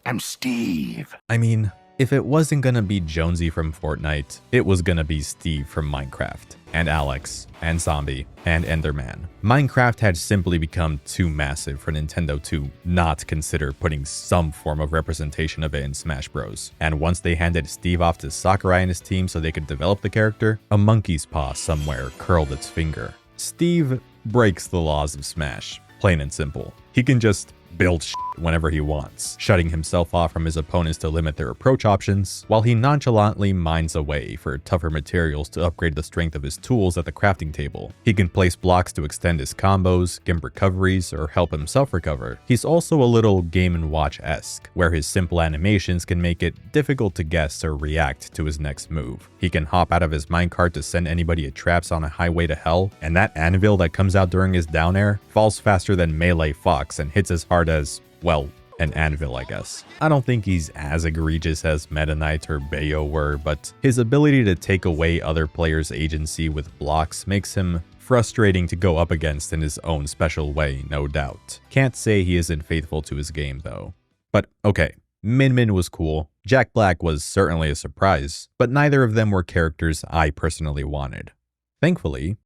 am Steve.
I mean, if it wasn't gonna be Jonesy from Fortnite, it was gonna be Steve from Minecraft, and Alex, and Zombie, and Enderman. Minecraft had simply become too massive for Nintendo to not consider putting some form of representation of it in Smash Bros. And once they handed Steve off to Sakurai and his team so they could develop the character, a monkey's paw somewhere curled its finger. Steve breaks the laws of Smash, plain and simple. He can just build shit whenever he wants, shutting himself off from his opponents to limit their approach options, while he nonchalantly mines away for tougher materials to upgrade the strength of his tools at the crafting table. He can place blocks to extend his combos, gimp recoveries, or help himself recover. He's also a little Game & Watch-esque, where his simple animations can make it difficult to guess or react to his next move. He can hop out of his minecart to send anybody at traps on a highway to hell, and that anvil that comes out during his down air falls faster than Melee Fox and hits as hard as, well, an anvil, I guess. I don't think he's as egregious as Meta Knight or Bayo were, but his ability to take away other players' agency with blocks makes him frustrating to go up against in his own special way, no doubt. Can't say he isn't faithful to his game, though. But okay, Min Min was cool, Jack Black was certainly a surprise, but neither of them were characters I personally wanted. Thankfully,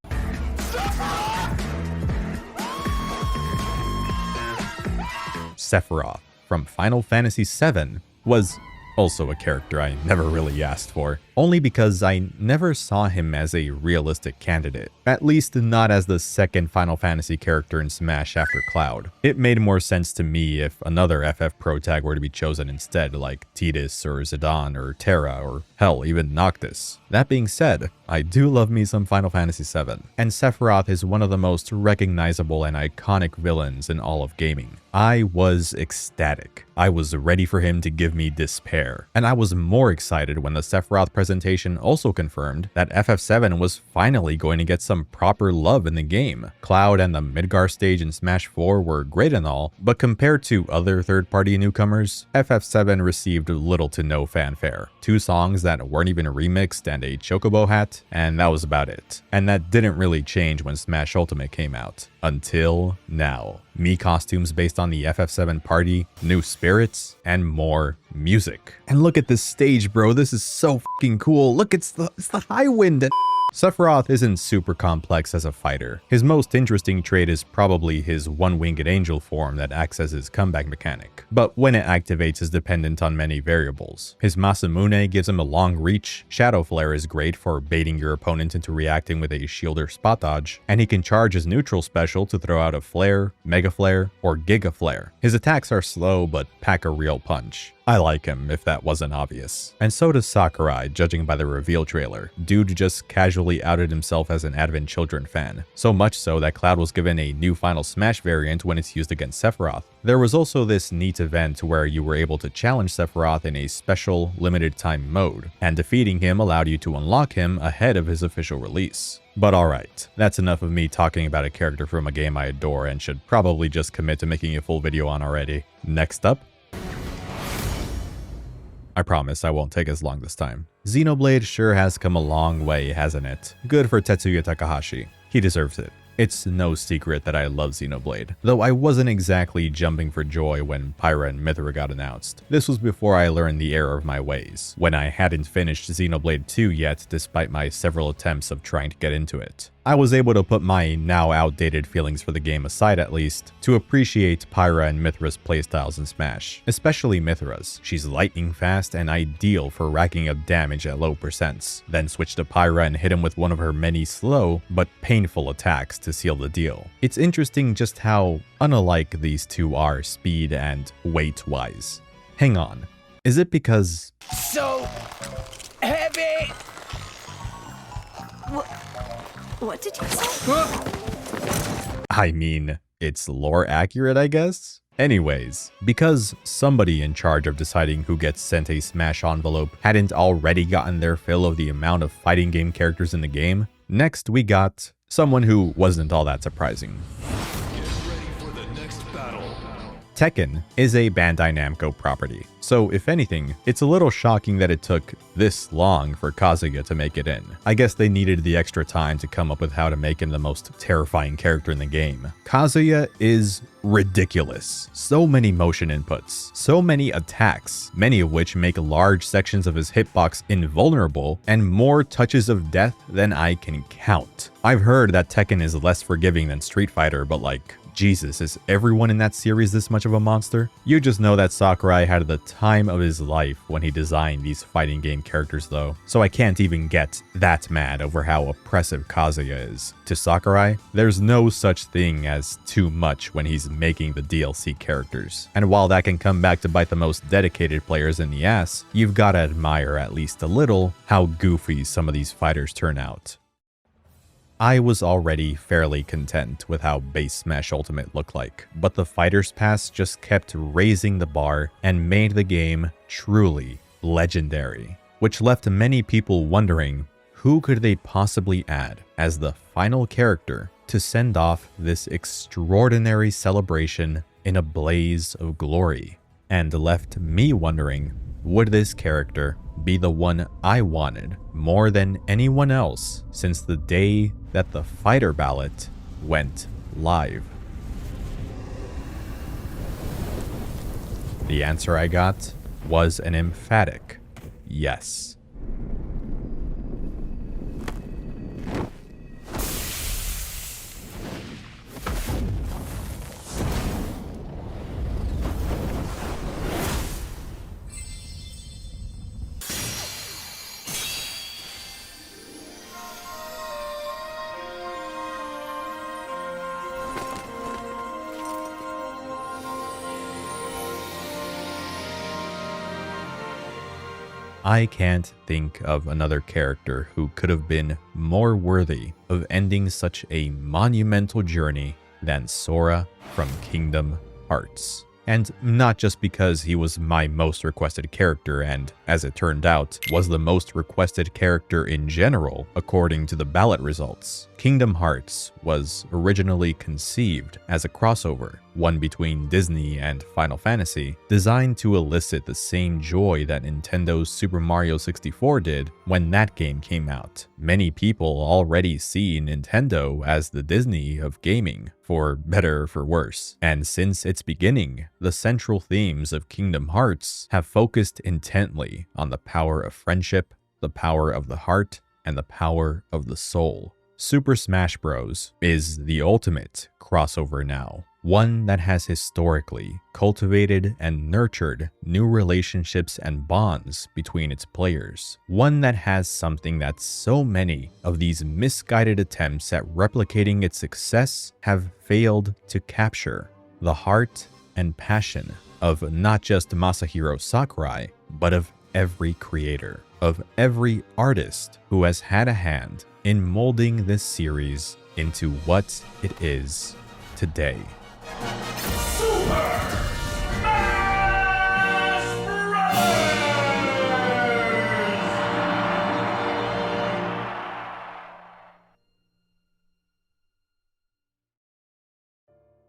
Sephiroth from Final Fantasy VII was also a character I never really asked for, only because I never saw him as a realistic candidate, at least not as the second Final Fantasy character in Smash after Cloud. It made more sense to me if another FF Pro tag were to be chosen instead, like Tidus or Zidane or Terra or hell, even Noctis. That being said, I do love me some Final Fantasy VII, and Sephiroth is one of the most recognizable and iconic villains in all of gaming. I was ecstatic. I was ready for him to give me despair, and I was more excited when the Sephiroth presentation also confirmed that FF7 was finally going to get some proper love in the game. Cloud and the Midgar stage in Smash 4 were great and all, but compared to other third-party newcomers, FF7 received little to no fanfare. 2 songs that weren't even remixed and a chocobo hat, and that was about it. And that didn't really change when Smash Ultimate came out. Until now. Mii costumes based on the FF7 party, new spirits, and more music. And look at this stage, bro. This is so fucking cool. Look, it's the high wind. And Sephiroth isn't super complex as a fighter. His most interesting trait is probably his one-winged angel form that acts as his comeback mechanic, but when it activates is dependent on many variables. His Masamune gives him a long reach, Shadow Flare is great for baiting your opponent into reacting with a shield or spot dodge, and he can charge his neutral special to throw out a flare, Mega Flare, or Giga Flare. His attacks are slow but pack a real punch. I like him, if that wasn't obvious. And so does Sakurai, judging by the reveal trailer. Dude just casually outed himself as an Advent Children fan. So much so that Cloud was given a new Final Smash variant when it's used against Sephiroth. There was also this neat event where you were able to challenge Sephiroth in a special, limited time mode, and defeating him allowed you to unlock him ahead of his official release. But alright, that's enough of me talking about a character from a game I adore and should probably just commit to making a full video on already. Next up, I promise I won't take as long this time. Xenoblade sure has come a long way, hasn't it? Good for Tetsuya Takahashi. He deserves it. It's no secret that I love Xenoblade, though I wasn't exactly jumping for joy when Pyra and Mythra got announced. This was before I learned the error of my ways, when I hadn't finished Xenoblade 2 yet despite my several attempts of trying to get into it. I was able to put my now outdated feelings for the game aside at least, to appreciate Pyra and Mythra's playstyles in Smash, especially Mythra's. She's lightning fast and ideal for racking up damage at low percents, then switch to Pyra and hit him with one of her many slow but painful attacks to seal the deal. It's interesting just how unalike these two are speed and weight wise. Hang on, is it because...
So heavy!
What did you say?
I mean, it's lore accurate, I guess? Anyways, because somebody in charge of deciding who gets sent a Smash envelope hadn't already gotten their fill of the amount of fighting game characters in the game, next we got someone who wasn't all that surprising. Tekken is a Bandai Namco property, so if anything, it's a little shocking that it took this long for Kazuya to make it in. I guess they needed the extra time to come up with how to make him the most terrifying character in the game. Kazuya is ridiculous. So many motion inputs, so many attacks, many of which make large sections of his hitbox invulnerable, and more touches of death than I can count. I've heard that Tekken is less forgiving than Street Fighter, but like, Jesus, is everyone in that series this much of a monster? You just know that Sakurai had the time of his life when he designed these fighting game characters though, so I can't even get that mad over how oppressive Kazuya is. To Sakurai, there's no such thing as too much when he's making the DLC characters. And while that can come back to bite the most dedicated players in the ass, you've gotta admire at least a little how goofy some of these fighters turn out. I was already fairly content with how base Smash Ultimate looked like, but the Fighter's Pass just kept raising the bar and made the game truly legendary, which left many people wondering who could they possibly add as the final character to send off this extraordinary celebration in a blaze of glory, and left me wondering, would this character be the one I wanted more than anyone else since the day that the fighter ballot went live? The answer I got was an emphatic yes. I can't think of another character who could have been more worthy of ending such a monumental journey than Sora from Kingdom Hearts. And not just because he was my most requested character and, as it turned out, was the most requested character in general according to the ballot results. Kingdom Hearts was originally conceived as a crossover, one between Disney and Final Fantasy, designed to elicit the same joy that Nintendo's Super Mario 64 did when that game came out. Many people already see Nintendo as the Disney of gaming, for better or for worse, and since its beginning, the central themes of Kingdom Hearts have focused intently on the power of friendship, the power of the heart, and the power of the soul. Super Smash Bros. Is the ultimate crossover now, one that has historically cultivated and nurtured new relationships and bonds between its players, one that has something that so many of these misguided attempts at replicating its success have failed to capture: the heart and passion of not just Masahiro Sakurai, but of every creator, of every artist who has had a hand in molding this series into what it is today.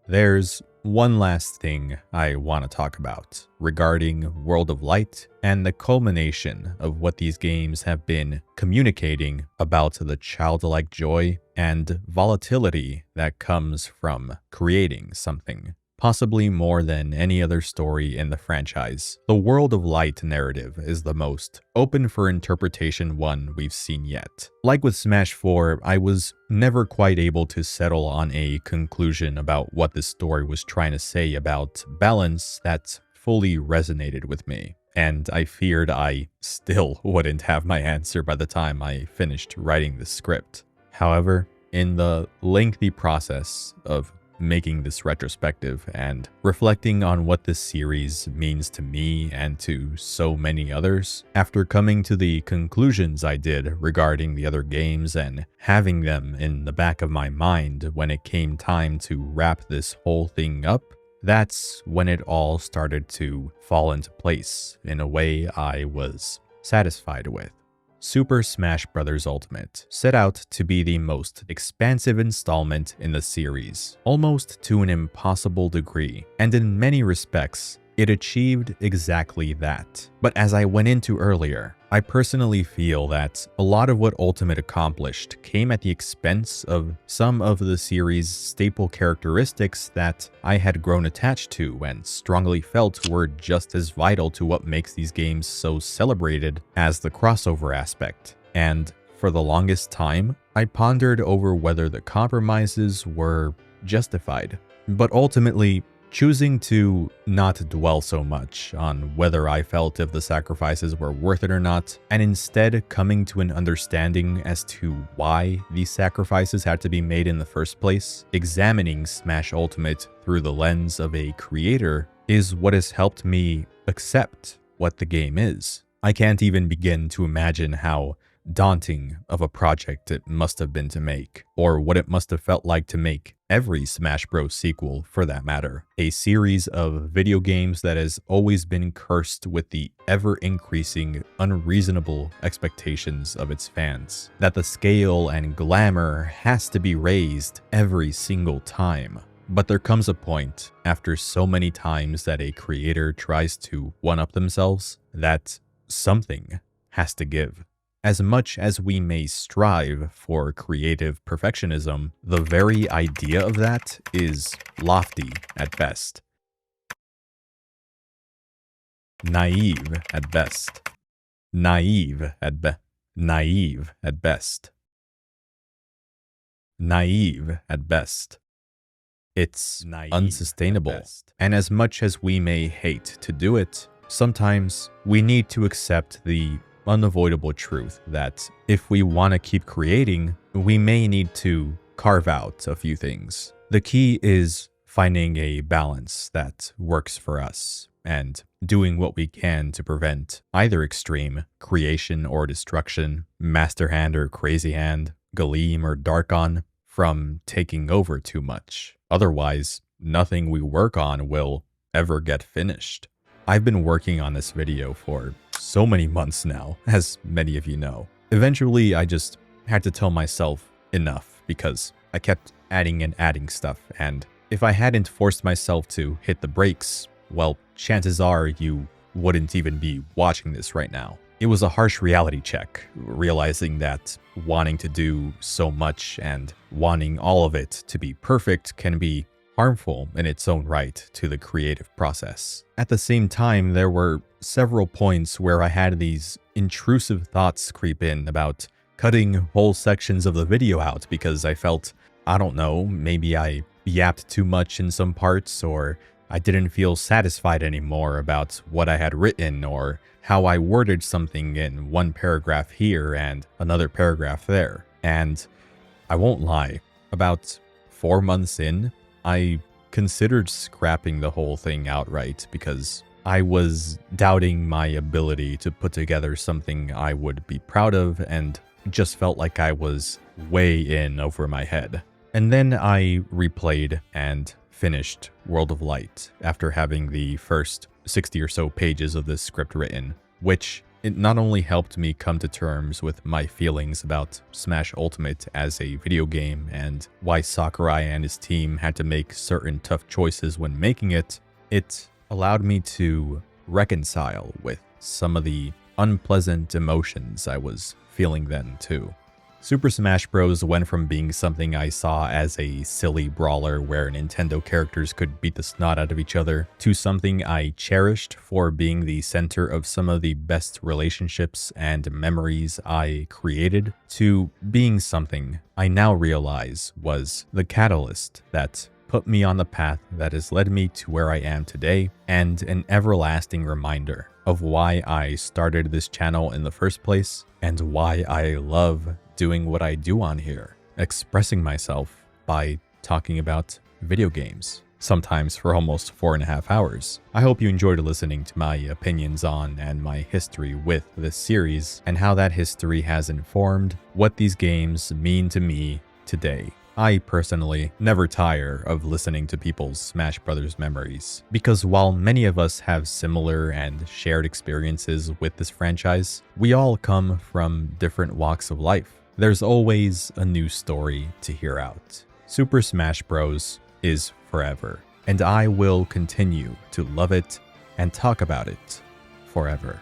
There's one last thing I want to talk about regarding World of Light and the culmination of what these games have been communicating about the childlike joy and volatility that comes from creating something. Possibly more than any other story in the franchise, the World of Light narrative is the most open for interpretation one we've seen yet. Like with Smash 4, I was never quite able to settle on a conclusion about what the story was trying to say about balance that fully resonated with me, and I feared I still wouldn't have my answer by the time I finished writing the script. However, in the lengthy process of making this retrospective and reflecting on what this series means to me and to so many others, after coming to the conclusions I did regarding the other games and having them in the back of my mind when it came time to wrap this whole thing up, that's when it all started to fall into place in a way I was satisfied with. Super Smash Bros. Ultimate set out to be the most expansive installment in the series, almost to an impossible degree, and in many respects, it achieved exactly that. But as I went into earlier, I personally feel that a lot of what Ultimate accomplished came at the expense of some of the series' staple characteristics that I had grown attached to and strongly felt were just as vital to what makes these games so celebrated as the crossover aspect. And for the longest time, I pondered over whether the compromises were justified. But ultimately, choosing to not dwell so much on whether I felt if the sacrifices were worth it or not, and instead coming to an understanding as to why these sacrifices had to be made in the first place, examining Smash Ultimate through the lens of a creator is what has helped me accept what the game is. I can't even begin to imagine how daunting of a project it must have been to make, or what it must have felt like to make every Smash Bros. Sequel for that matter. A series of video games that has always been cursed with the ever-increasing, unreasonable expectations of its fans, that the scale and glamour has to be raised every single time. But there comes a point, after so many times that a creator tries to one-up themselves, that something has to give. As much as we may strive for creative perfectionism, the very idea of that is lofty at best. Naive at best. Naive at best. Naive at best. Naive at best. It's unsustainable. And as much as we may hate to do it, sometimes we need to accept the unavoidable truth that if we want to keep creating, we may need to carve out a few things. The key is finding a balance that works for us and doing what we can to prevent either extreme, creation or destruction, Master Hand or Crazy Hand, Galeem or Darkon, from taking over too much. Otherwise, nothing we work on will ever get finished. I've been working on this video for so many months now, as many of you know. Eventually, I just had to tell myself enough because I kept adding and adding stuff, and if I hadn't forced myself to hit the brakes, well, chances are you wouldn't even be watching this right now. It was a harsh reality check, realizing that wanting to do so much and wanting all of it to be perfect can be harmful in its own right to the creative process. At the same time, there were several points where I had these intrusive thoughts creep in about cutting whole sections of the video out because I felt, I don't know, maybe I yapped too much in some parts, or I didn't feel satisfied anymore about what I had written, or how I worded something in one paragraph here and another paragraph there. And I won't lie, about 4 months in, I considered scrapping the whole thing outright because I was doubting my ability to put together something I would be proud of and just felt like I was way in over my head. And then I replayed and finished World of Light after having the first 60 or so pages of this script written, which it not only helped me come to terms with my feelings about Smash Ultimate as a video game and why Sakurai and his team had to make certain tough choices when making it, it allowed me to reconcile with some of the unpleasant emotions I was feeling then too. Super Smash Bros. Went from being something I saw as a silly brawler where Nintendo characters could beat the snot out of each other, to something I cherished for being the center of some of the best relationships and memories I created, to being something I now realize was the catalyst that put me on the path that has led me to where I am today, and an everlasting reminder of why I started this channel in the first place, and why I love doing what I do on here, expressing myself by talking about video games, sometimes for almost 4.5 hours. I hope you enjoyed listening to my opinions on and my history with this series, and how that history has informed what these games mean to me today. I personally never tire of listening to people's Smash Brothers memories, because while many of us have similar and shared experiences with this franchise, we all come from different walks of life. There's always a new story to hear out. Super Smash Bros. Is forever, and I will continue to love it and talk about it forever.